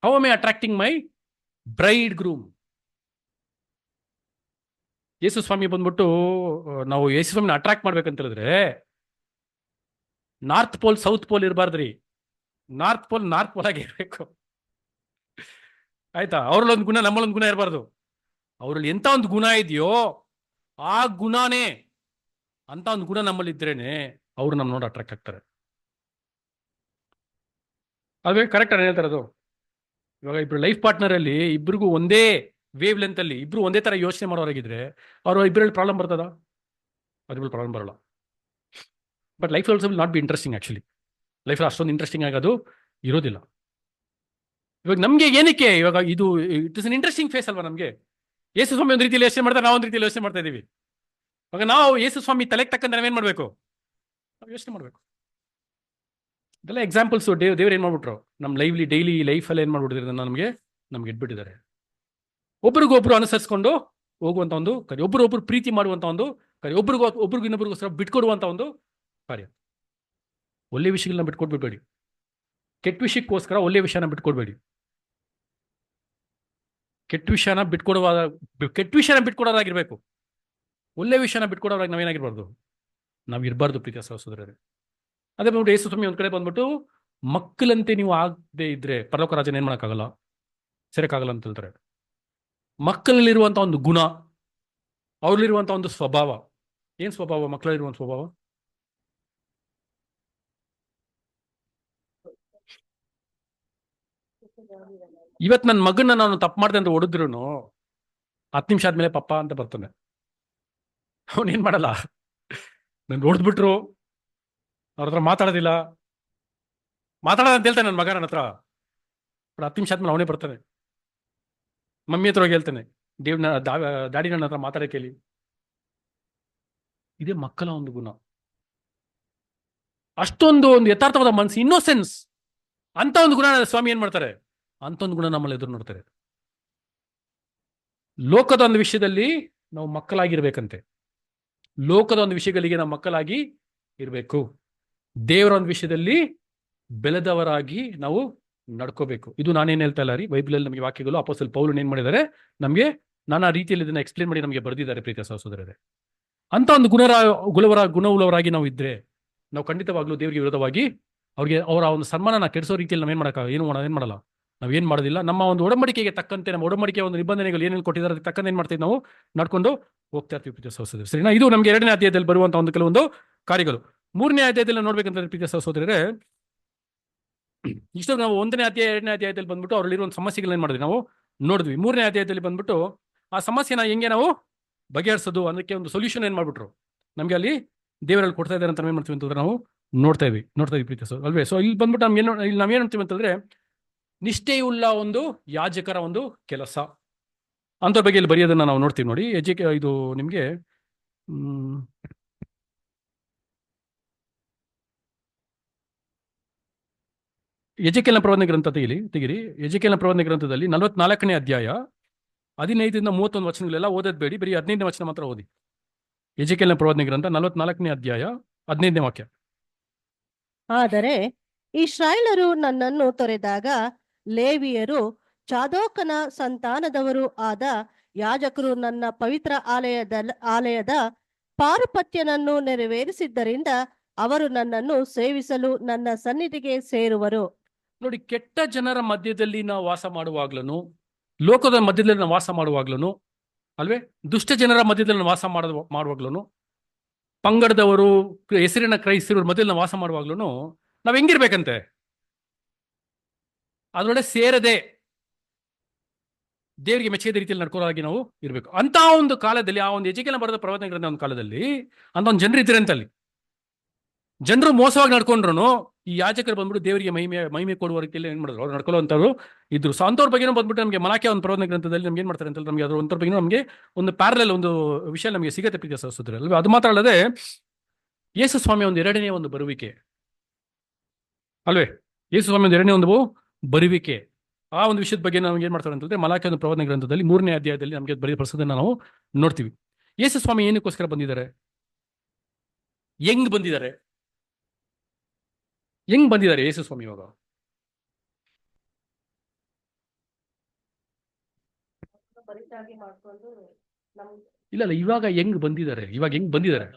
How am I attracting my bridegroom? Yesu ಸ್ವಾಮಿ ಬಂದ್ಬಿಟ್ಟು ನಾವು ಯೇಸು ಸ್ವಾಮಿನ ಅಟ್ರಾಕ್ಟ್ ಮಾಡ್ಬೇಕಂತ ಹೇಳಿದ್ರೆ ನಾರ್ತ್ ಪೋಲ್ ಸೌತ್ ಪೋಲ್ ಇರಬಾರ್ದ್ರಿ. ನಾರ್ತ್ ಪೋಲ್ ಆಗಿ ಇರಬೇಕು. ಆಯ್ತಾ? ಅವ್ರಲ್ಲಿ ಒಂದು ಗುಣ, ನಮ್ಮಲ್ಲೊಂದು ಗುಣ ಇರಬಾರ್ದು. ಅವ್ರಲ್ಲಿ ಎಂತ ಒಂದು ಗುಣ ಇದೆಯೋ ಆ ಗುಣನೇ, ಅಂತ ಒಂದು ಗುಣ ನಮ್ಮಲ್ಲಿ ಇದ್ರೇನೆ ಅವ್ರು ನಮ್ಮ ನೋಡಿ ಅಟ್ರಾಕ್ಟ್ ಆಗ್ತಾರೆ. ಅದೇ ಕರೆಕ್ಟ್ ನಾನು ಹೇಳ್ತಾ ಇರೋದು. ಇವಾಗ ಇಬ್ರು ಲೈಫ್ ಪಾರ್ಟ್ನರ್ ಅಲ್ಲಿ ಇಬ್ರಿಗೂ ಒಂದೇ ವೇವ್ ಲೆಂತ್ ಅಲ್ಲಿ ಇಬ್ರು ಒಂದೇ ತರ ಯೋಚನೆ ಮಾಡೋರಾಗಿದ್ರೆ ಅವ್ರು ಇಬ್ಬರಲ್ಲಿ ಪ್ರಾಬ್ಲಮ್ ಬರ್ತದ? ಅದ್ರಲ್ಲಿ ಪ್ರಾಬ್ಲಮ್ ಬರಲ್ಲ. But life also will not be interesting. Actually life ಅಷ್ಟೊಂದು ಇಂಟ್ರೆಸ್ಟಿಂಗ್ ಆಗೋದು ಇರೋದಿಲ್ಲ. ಇವಾಗ ನಮ್ಗೆ ಏನಕ್ಕೆ ಇವಾಗ ಇದು it is an interesting phase ಅಲ್ವಾ ನಮ್ಗೆ? ಯೇಸು ಸ್ವಾಮಿ ಒಂದು ರೀತಿಯಲ್ಲಿ ಯೋಚನೆ ಮಾಡ್ತಾರೆ, ನಾವು ಒಂದು ರೀತಿಯಲ್ಲಿ ಯೋಚನೆ ಮಾಡ್ತಾ ಇದೀವಿ. ಇವಾಗ ನಾವು ಯೇಸು ಸ್ವಾಮಿ ತಲೆಗೆ ತಕ್ಕಂತ ನಾವೇನ್ ಮಾಡ್ಬೇಕು? ನಾವು ಯೋಚನೆ ಮಾಡ್ಬೇಕು. ಇದೆಲ್ಲ ಎಕ್ಸಾಂಪಲ್ಸ್. ದೇವ್ರು ಏನ್ ಮಾಡ್ಬಿಟ್ರು ನಮ್ಮ ಡೈಲಿ ಲೈಫಲ್ಲಿ ಏನ್ ಮಾಡ್ಬಿಟ್ಟಿದ್ರೆ ನಮ್ಗೆ ಇಟ್ಬಿಟ್ಟಿದ್ದಾರೆ. ಒಬ್ರಿಗೊಬ್ರು ಅನುಸರಿಸ್ಕೊಂಡು ಹೋಗುವಂತ ಒಂದು ಕಾರ್ಯ, ಒಬ್ರು ಪ್ರೀತಿ ಮಾಡುವಂತ ಒಂದು ಕಾರ್ಯ, ಒಬ್ರಿಗೂ ಇನ್ನೊಬ್ರಿಗೋಸ್ಕರ ಬಿಟ್ಕೊಡುವಂತ ಒಂದು ಕಾರ್ಯ. ಒಳ್ಳೆ ವಿಷಯಗಳನ್ನ ಬಿಟ್ಕೊಡ್ಬಿಡ್ಬೇಡಿ. ಕೆಟ್ಟ ವಿಷಯಕ್ಕೋಸ್ಕರ ಒಳ್ಳೆ ವಿಷಯನ ಬಿಟ್ಕೊಡ್ಬೇಡಿ. ಕೆಟ್ಟ ವಿಷಯನ ಬಿಟ್ಕೊಡೋದಾಗಿರ್ಬೇಕು. ಒಳ್ಳೆ ವಿಷಯನ ಬಿಟ್ಕೊಡೋರಾಗಿ ನಾವೇನಾಗಿರ್ಬಾರ್ದು, ನಾವು ಇರಬಾರ್ದು ಪ್ರೀತಿಯ ಸಹೋದರರೇ. ಅದೇ ಬಂದ್ಬಿಟ್ಟು ಯೇಸು ಸ್ವಾಮಿ ಒಂದ್ ಕಡೆ ಬಂದ್ಬಿಟ್ಟು ಮಕ್ಕಳಂತೆ ನೀವು ಆಗದೆ ಇದ್ರೆ ಪರಲೋಕ ರಾಜನ ಏನ್ ಮಾಡೋಕ್ಕಾಗಲ್ಲ, ಸೇರಕ್ಕಾಗಲ್ಲ ಅಂತ ಹೇಳ್ತಾರೆ. ಮಕ್ಕಳಲ್ಲಿರುವಂತ ಒಂದು ಗುಣ, ಅವ್ರಲ್ಲಿರುವಂತ ಒಂದು ಸ್ವಭಾವ. ಏನ್ ಸ್ವಭಾವ ಮಕ್ಕಳಲ್ಲಿರುವಂತ ಸ್ವಭಾವ? ಇವತ್ ನನ್ನ ಮಗನ್ನ ನಾನು ತಪ್ಪು ಮಾಡ್ದೆ ಅಂತ ಹೊಡೆದ್ರು 10 ನಿಮಿಷ ಆದ್ಮೇಲೆ ಪಪ್ಪ ಅಂತ ಬರ್ತಾನೆ. ಅವನೇನ್ ಮಾಡಲ್ಲ, ನನ್ ಹೊಡೆದ್ಬಿಟ್ರು, ಅವ್ರ ಹತ್ರ ಮಾತಾಡೋದಿಲ್ಲ, ಮಾತಾಡೋದ ಅಂತ ಹೇಳ್ತಾನೆ ನನ್ನ ಮಗ ನನ್ನ ಹತ್ರ. 10 ನಿಮಿಷ ಆದ್ಮೇಲೆ ಅವನೇ ಬರ್ತಾನೆ, ಮಮ್ಮಿ ಹತ್ರ ಹೋಗಿ ಹೇಳ್ತಾನೆ, ಡ್ಯಾಡಿ ನನ್ನ ಹತ್ರ ಮಾತಾಡಕ್ಕೆ ಹೇಳಿ. ಇದೇ ಮಕ್ಕಳ ಒಂದು ಗುಣ. ಅಷ್ಟೊಂದು ಒಂದು ಯಥಾರ್ಥವಾದ ಮನಸ್ಸು, ಇನ್ನೋಸೆನ್ಸ್, ಅಂತ ಒಂದು ಗುಣ ಸ್ವಾಮಿ ಏನ್ ಮಾಡ್ತಾರೆ, ಅಂತ ಒಂದು ಗುಣ ನಮ್ಮಲ್ಲಿ ಎದುರು ನೋಡ್ತಾರೆ. ಲೋಕದ ಒಂದು ವಿಷಯದಲ್ಲಿ ನಾವು ಮಕ್ಕಳಾಗಿರ್ಬೇಕಂತೆ. ಲೋಕದ ಒಂದು ವಿಷಯಗಳಿಗೆ ನಾವು ಮಕ್ಕಳಾಗಿ ಇರಬೇಕು. ದೇವರ ಒಂದು ವಿಷಯದಲ್ಲಿ ಬೆಳೆದವರಾಗಿ ನಾವು ನಡ್ಕೋಬೇಕು. ಇದು ನಾನೇನ್ ಹೇಳ್ತಾ ಇಲ್ಲ ರೀ, ಬೈಬಲಲ್ಲಿ ನಮಗೆ ವಾಕ್ಯಗಳು ಅಪೊಸ್ತಲ ಪೌಲನು ಏನ್ ಮಾಡಿದ್ದಾರೆ, ನಮಗೆ ನಾನಾ ರೀತಿಯಲ್ಲಿ ಇದನ್ನ ಎಕ್ಸ್ಪ್ಲೇನ್ ಮಾಡಿ ನಮಗೆ ಬರೆದಿದ್ದಾರೆ ಪ್ರೀತಿಯ ಸಹೋದರರೇ. ಅಂತ ಒಂದು ಗುಣವುಳ್ಳವರಾಗಿ ನಾವು ಇದ್ರೆ ನಾವು ಖಂಡಿತವಾಗ್ಲೂ ದೇವರಿಗೆ ವಿರೋಧವಾಗಿ ಅವರ ಒಂದು ಸನ್ಮಾನ ಕೆಡಿಸೋ ರೀತಿಯಲ್ಲಿ ನಾವೇನ್ ಮಾಡಲ್ಲ, ನಾವೇನ್ ಮಾಡೋದಿಲ್ಲ. ನಮ್ಮ ಒಂದು ಒಡಂಬಡಿಕೆಗೆ ತಕ್ಕಂತೆ, ನಮ್ಮ ಒಡಂಬಡಿಕೆಯ ಒಂದು ನಿಬಂಧನೆಗಳು ಏನೇನು ಕೊಟ್ಟಿದ್ದಾರೆ ಅದಕ್ಕೆ ತಕ್ಕಂತೆ ಏನ್ ಮಾಡ್ತೀವಿ, ನಾವು ನಡ್ಕೊಂಡು ಹೋಗ್ತಾ ಇರ್ತೀವಿ ಪ್ರೀತಿಯ ಸಹೋದರರೇ. ಸರಿನಾ? ಇದು ನಮ್ಗೆ 2ನೇ ಅಧ್ಯಾಯದಲ್ಲಿ ಬರುವಂತ ಒಂದು ಕೆಲವೊಂದು ಕಾರ್ಯಗಳು. 3ನೇ ಅಧ್ಯಾಯದಲ್ಲಿ ನೋಡ್ಬೇಕಂತಂದ್ರೆ ಪ್ರೀತಿಯ ಸಹೋದರರೇ, ಇಷ್ಟು ನಾವು 1ನೇ ಅಧ್ಯಾಯ 2ನೇ ಅಧ್ಯಾಯದಲ್ಲಿ ಬಂದ್ಬಿಟ್ಟು ಅವರಲ್ಲಿರುವ ಒಂದು ಸಮಸ್ಯೆಗಳನ್ನ ಏನ್ ಮಾಡಿದ್ವಿ, ನಾವು ನೋಡಿದ್ವಿ. 3ನೇ ಅಧ್ಯಾಯದಲ್ಲಿ ಬಂದ್ಬಿಟ್ಟು ಆ ಸಮಸ್ಯೆನ ಹೆಂಗೆ ನಾವು ಬಗೆಹರಿಸೋದು ಅನ್ನೋಕ್ಕೆ ಒಂದು ಸೊಲ್ಯೂಷನ್ ಏನ್ ಮಾಡ್ಬಿಟ್ರು ನಮ್ಗೆ ಅಲ್ಲಿ ದೇವರಲ್ಲಿ ಕೊಡ್ತಾ ಇದ್ದಾರೆ ಅಂತ ಏನ್ ಮಾಡ್ತೀವಿ ಅಂತಂದ್ರೆ ನಾವು ನೋಡ್ತಾ ಇದ್ವಿ ಪ್ರೀತಿಯ ಅಲ್ವೇ. ಸೊ ಇಲ್ಲಿ ಬಂದ್ಬಿಟ್ಟು ನಾವೇನ್ ಮಾಡ್ತೀವಿ ಅಂತಂದ್ರೆ, ನಿಷ್ಠೆಯುಳ್ಳ ಒಂದು ಯಾಜಕರ ಒಂದು ಕೆಲಸ ಅಂತ ಬಗ್ಗೆ ಇಲ್ಲಿ ಬರೆಯೋದನ್ನ ನಾವು ನೋಡ್ತೀವಿ ನೋಡಿ. ಇದು ನಿಮ್ಗೆ ಎಜೆಕೇಲನ ಪ್ರವಾದನೆ ಗ್ರಂಥ ತೆಗಿರಿ. ಎಜೆಕೇಲನ ಪ್ರವಾದನೆ ಗ್ರಂಥದಲ್ಲಿ 44ನೇ ಅಧ್ಯಾಯ 15ರಿಂದ 31 ವಚನಗಳೆಲ್ಲ ಓದೋದ್ ಬೇಡಿ, ಬರೀ 15ನೇ ವಚನ ಮಾತ್ರ ಓದಿ. ಎಜೆಕೇಲನ ಪ್ರವಾದನೆ ಗ್ರಂಥ 44ನೇ ಅಧ್ಯಾಯ 15ನೇ ವಾಕ್ಯ. ಆದರೆ ಇಸ್ರಾಯೇಲರು ನನ್ನನ್ನು ತೊರೆದಾಗ ಲೇವಿಯರು, ಚಾದೋಕನ ಸಂತಾನದವರು ಆದ ಯಾಜಕರು ನನ್ನ ಪವಿತ್ರ ಆಲಯದ ಪಾರುಪತ್ಯನನ್ನು ನೆರವೇರಿಸಿದ್ದರಿಂದ ಅವರು ನನ್ನನ್ನು ಸೇವಿಸಲು ನನ್ನ ಸನ್ನಿಧಿಗೆ ಸೇರುವರು. ನೋಡಿ, ಕೆಟ್ಟ ಜನರ ಮಧ್ಯದಲ್ಲಿ ನಾವು ವಾಸ ಮಾಡುವಾಗ್ಲೂ, ಲೋಕದ ಮಧ್ಯದಲ್ಲಿ ನಾವು ವಾಸ ಮಾಡುವಾಗ್ಲೂ ಅಲ್ವೇ, ದುಷ್ಟ ಜನರ ಮಧ್ಯದಲ್ಲಿ ನಾವು ವಾಸ ಮಾಡುವಾಗ್ಲೂ, ಪಂಗಡದವರು, ಹೆಸರಿನ ಕ್ರೈಸ್ತರು ಮಧ್ಯದಲ್ಲಿ ನಾವು ವಾಸ ಮಾಡುವಾಗ್ಲೂ ನಾವ್ ಹೆಂಗಿರ್ಬೇಕಂತೆ, ಅದರೊಳಗೆ ಸೇರದೆ ದೇವರಿಗೆ ಮೆಚ್ಚದ ರೀತಿಯಲ್ಲಿ ನಡ್ಕೊಳ್ಳೋದಾಗಿ ನಾವು ಇರಬೇಕು. ಅಂತ ಒಂದು ಕಾಲದಲ್ಲಿ, ಆ ಒಂದು ಎಜೆಕೇಲನ ಬರೆದ ಪ್ರವಚನ ಗ್ರಂಥ ಒಂದು ಕಾಲದಲ್ಲಿ ಅಂತ ಒಂದು ಜನರು ಇದ್ರೆ ಅಂತಲ್ಲಿ, ಜನರು ಮೋಸವಾಗಿ ನಡ್ಕೊಂಡ್ರು ಈ ಯಾಜಕರು ಬಂದ್ಬಿಟ್ಟು ದೇವರಿಗೆ ಮಹಿಮೆ ಕೊಡುವ ರೀತಿಯಲ್ಲಿ ಏನ್ ಮಾಡಿದ್ರು, ಅವ್ರು ನಡ್ಕೊಳ್ಳುವಂಥವ್ರು ಇದ್ರು. ಸೊ ಅಂಥವ್ರ ಬಗ್ಗೆ ಬಂದ್ಬಿಟ್ಟು ನಮಗೆ ಮಲಾಕಿಯ ಒಂದು ಪ್ರವಚನ ಗ್ರಂಥದಲ್ಲಿ ನಮ್ಗೆ ಏನ್ ಮಾಡ್ತಾರೆ ಅಂತ ನಮಗೆ ಅದ್ರ ಒಂಥರ ಬಗ್ಗೆ ನಮಗೆ ಒಂದು ಪ್ಯಾರಲಲ್ ಒಂದು ವಿಷಯ ನಮಗೆ ಸಿಗತ್ತೆ ಪ್ರೀತಿಯ ಸಹೋದರರೇ ಅಲ್ವಾ. ಅದು ಮಾತ್ರ ಅಲ್ಲದೆ ಯೇಸು ಸ್ವಾಮಿಯ ಒಂದು ಎರಡನೇ ಒಂದು ಬರುವಿಕೆ ಅಲ್ವೇ, ಯೇಸು ಸ್ವಾಮಿ ಒಂದು ಎರಡನೇ ಒಂದು ಬರುವಿಕೆ, ಆ ಒಂದು ವಿಷಯದ ಬಗ್ಗೆ ನಮ್ಗೆ ಏನ್ ಮಾಡ್ತಾರೆ ಅಂತಂದ್ರೆ ಮಲಾಕಿಯ ಒಂದು ಪ್ರವಚನ ಗ್ರಂಥದಲ್ಲಿ 3ನೇ ಅಧ್ಯಾಯದಲ್ಲಿ ನಮಗೆ ಬರೆದ ಪ್ರಸ್ತುತನ ನಾವು ನೋಡ್ತೀವಿ. ಯೇಸು ಸ್ವಾಮಿ ಏನಕ್ಕೋಸ್ಕರ ಬಂದಿದ್ದಾರೆ, ಹೆಂಗ್ ಬಂದಿದ್ದಾರೆ ಯೇಸು ಸ್ವಾಮಿ ಇವಾಗ? ಇಲ್ಲ ಇವಾಗ ಹೆಂಗ್ ಬಂದಿದ್ದಾರೆ?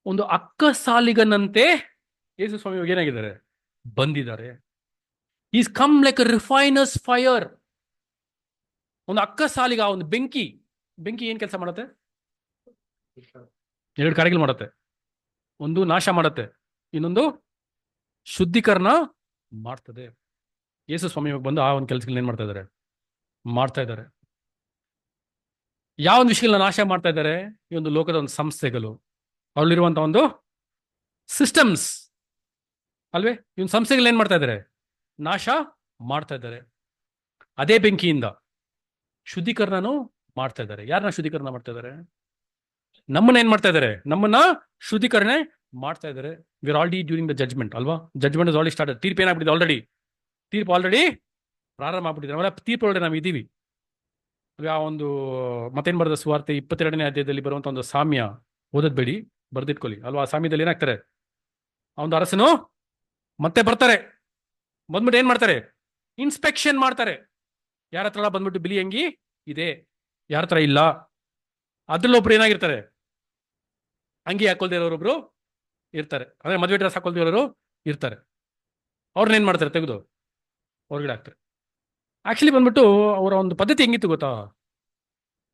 ಒಂದು ಅಕ್ಕಸಾಲಿಗನಂತೆ ಯೇಸು ಸ್ವಾಮಿ ಇವಾಗ ಏನಾಗಿದ್ದಾರೆ, ಬಂದಿದ್ದಾರೆ. Is come like a refiner's fire. ಒಂದು ಅಕ್ಕಸಾಲಿಗ, ಒಂದು ಬೆಂಕಿ ಏನ್ ಕೆಲಸ ಮಾಡುತ್ತೆ? 2 ಕಾರ್ಯಗಳು ಮಾಡುತ್ತೆ. ಒಂದು ನಾಶ ಮಾಡುತ್ತೆ, ಇನ್ನೊಂದು ಶುದ್ಧೀಕರಣ ಮಾಡ್ತದೆ. ಯೇಸು ಸ್ವಾಮಿ ಇವಾಗ ಬಂದು ಆ ಒಂದು ಕೆಲಸಗಳನ್ನ ಏನ್ ಮಾಡ್ತಾ ಇದ್ದಾರೆ. ಯಾವ ಒಂದು ವಿಷಯಗಳನ್ನ ನಾಶ ಮಾಡ್ತಾ ಇದ್ದಾರೆ? ಈ ಒಂದು ಲೋಕದ ಒಂದು ಸಂಸ್ಥೆಗಳು, ಅವರಲ್ಲಿರುವಂತ ಒಂದು ಸಿಸ್ಟಮ್ಸ್ ಅಲ್ವೇ, ಈ ಒಂದು ಸಂಸ್ಥೆಗಳು ಏನ್ ಮಾಡ್ತಾ ಇದ್ದಾರೆ, ನಾಶ ಮಾಡ್ತಾ ಇದ್ದಾರೆ. ಅದೇ ಬೆಂಕಿಯಿಂದ ಶುದ್ಧೀಕರಣನೂ ಮಾಡ್ತಾ ಇದ್ದಾರೆ. ಯಾರನ್ನ ಶುದ್ಧೀಕರಣ ಮಾಡ್ತಾ ಇದ್ದಾರೆ? ನಮ್ಮನ್ನ ಏನ್ ಮಾಡ್ತಾ ಇದ್ದಾರೆ? ನಮ್ಮನ್ನ ಶುದ್ಧೀಕರಣ ಮಾಡ್ತಾ ಇದ್ದಾರೆ. We are already during the judgement ಅಲ್ವಾ. Judgement is already start. ತೀರ್ಪು ಏನಾಗ್ಬಿಟ್ಟಿದೆ? ತೀರ್ಪು ಆಲ್ರೆಡಿ ಪ್ರಾರಂಭ ಆಗ್ಬಿಟ್ಟಿದೆ. ನಾವೆಲ್ಲ ತೀರ್ಪು ಒಳಗಡೆ ನಾವು ಇದೀವಿ. ಆ ಒಂದು ಮತ್ತೇನ್ ಬರೆದ ಸುವಾರ್ತೆ 22ನೇ ಅಧ್ಯಾಯದಲ್ಲಿ ಬರುವಂತ ಒಂದು ಸಾಮ್ಯ ಓದದ್ಬೇಡಿ, ಬರ್ದಿಟ್ಕೊಳ್ಳಿ ಅಲ್ವಾ. ಆ ಸಾಮ್ಯದಲ್ಲಿ ಏನಾಗ್ತಾರೆ, ಆ ಒಂದು ಅರಸನು ಮತ್ತೆ ಬರ್ತಾರೆ, ಬಂದ್ಬಿಟ್ಟು ಏನ್ ಮಾಡ್ತಾರೆ, ಇನ್ಸ್ಪೆಕ್ಷನ್ ಮಾಡ್ತಾರೆ. ಯಾರ ಹತ್ರ ಬಂದ್ಬಿಟ್ಟು ಬಿಳಿ ಅಂಗಿ ಇದೆ, ಯಾರ ಹತ್ರ ಇಲ್ಲ. ಅದ್ರಲ್ಲೊಬ್ರು ಏನಾಗಿರ್ತಾರೆ, ಅಂಗಿ ಹಾಕೊಳ್ದೇ ಇರೋರೊಬ್ರು ಇರ್ತಾರೆ, ಅಂದ್ರೆ ಮದುವೆ ಡ್ರೆಸ್ ಹಾಕೊಳ್ದೇ ಇರೋರು ಇರ್ತಾರೆ. ಅವ್ರನ್ನ ಏನ್ ಮಾಡ್ತಾರೆ, ತೆಗೆದು ಹೊರಗಡೆ ಹಾಕ್ತಾರೆ. ಆಕ್ಚುಲಿ ಬಂದ್ಬಿಟ್ಟು ಅವರ ಒಂದು ಪದ್ಧತಿ ಹೆಂಗಿತ್ತು ಗೊತ್ತಾ,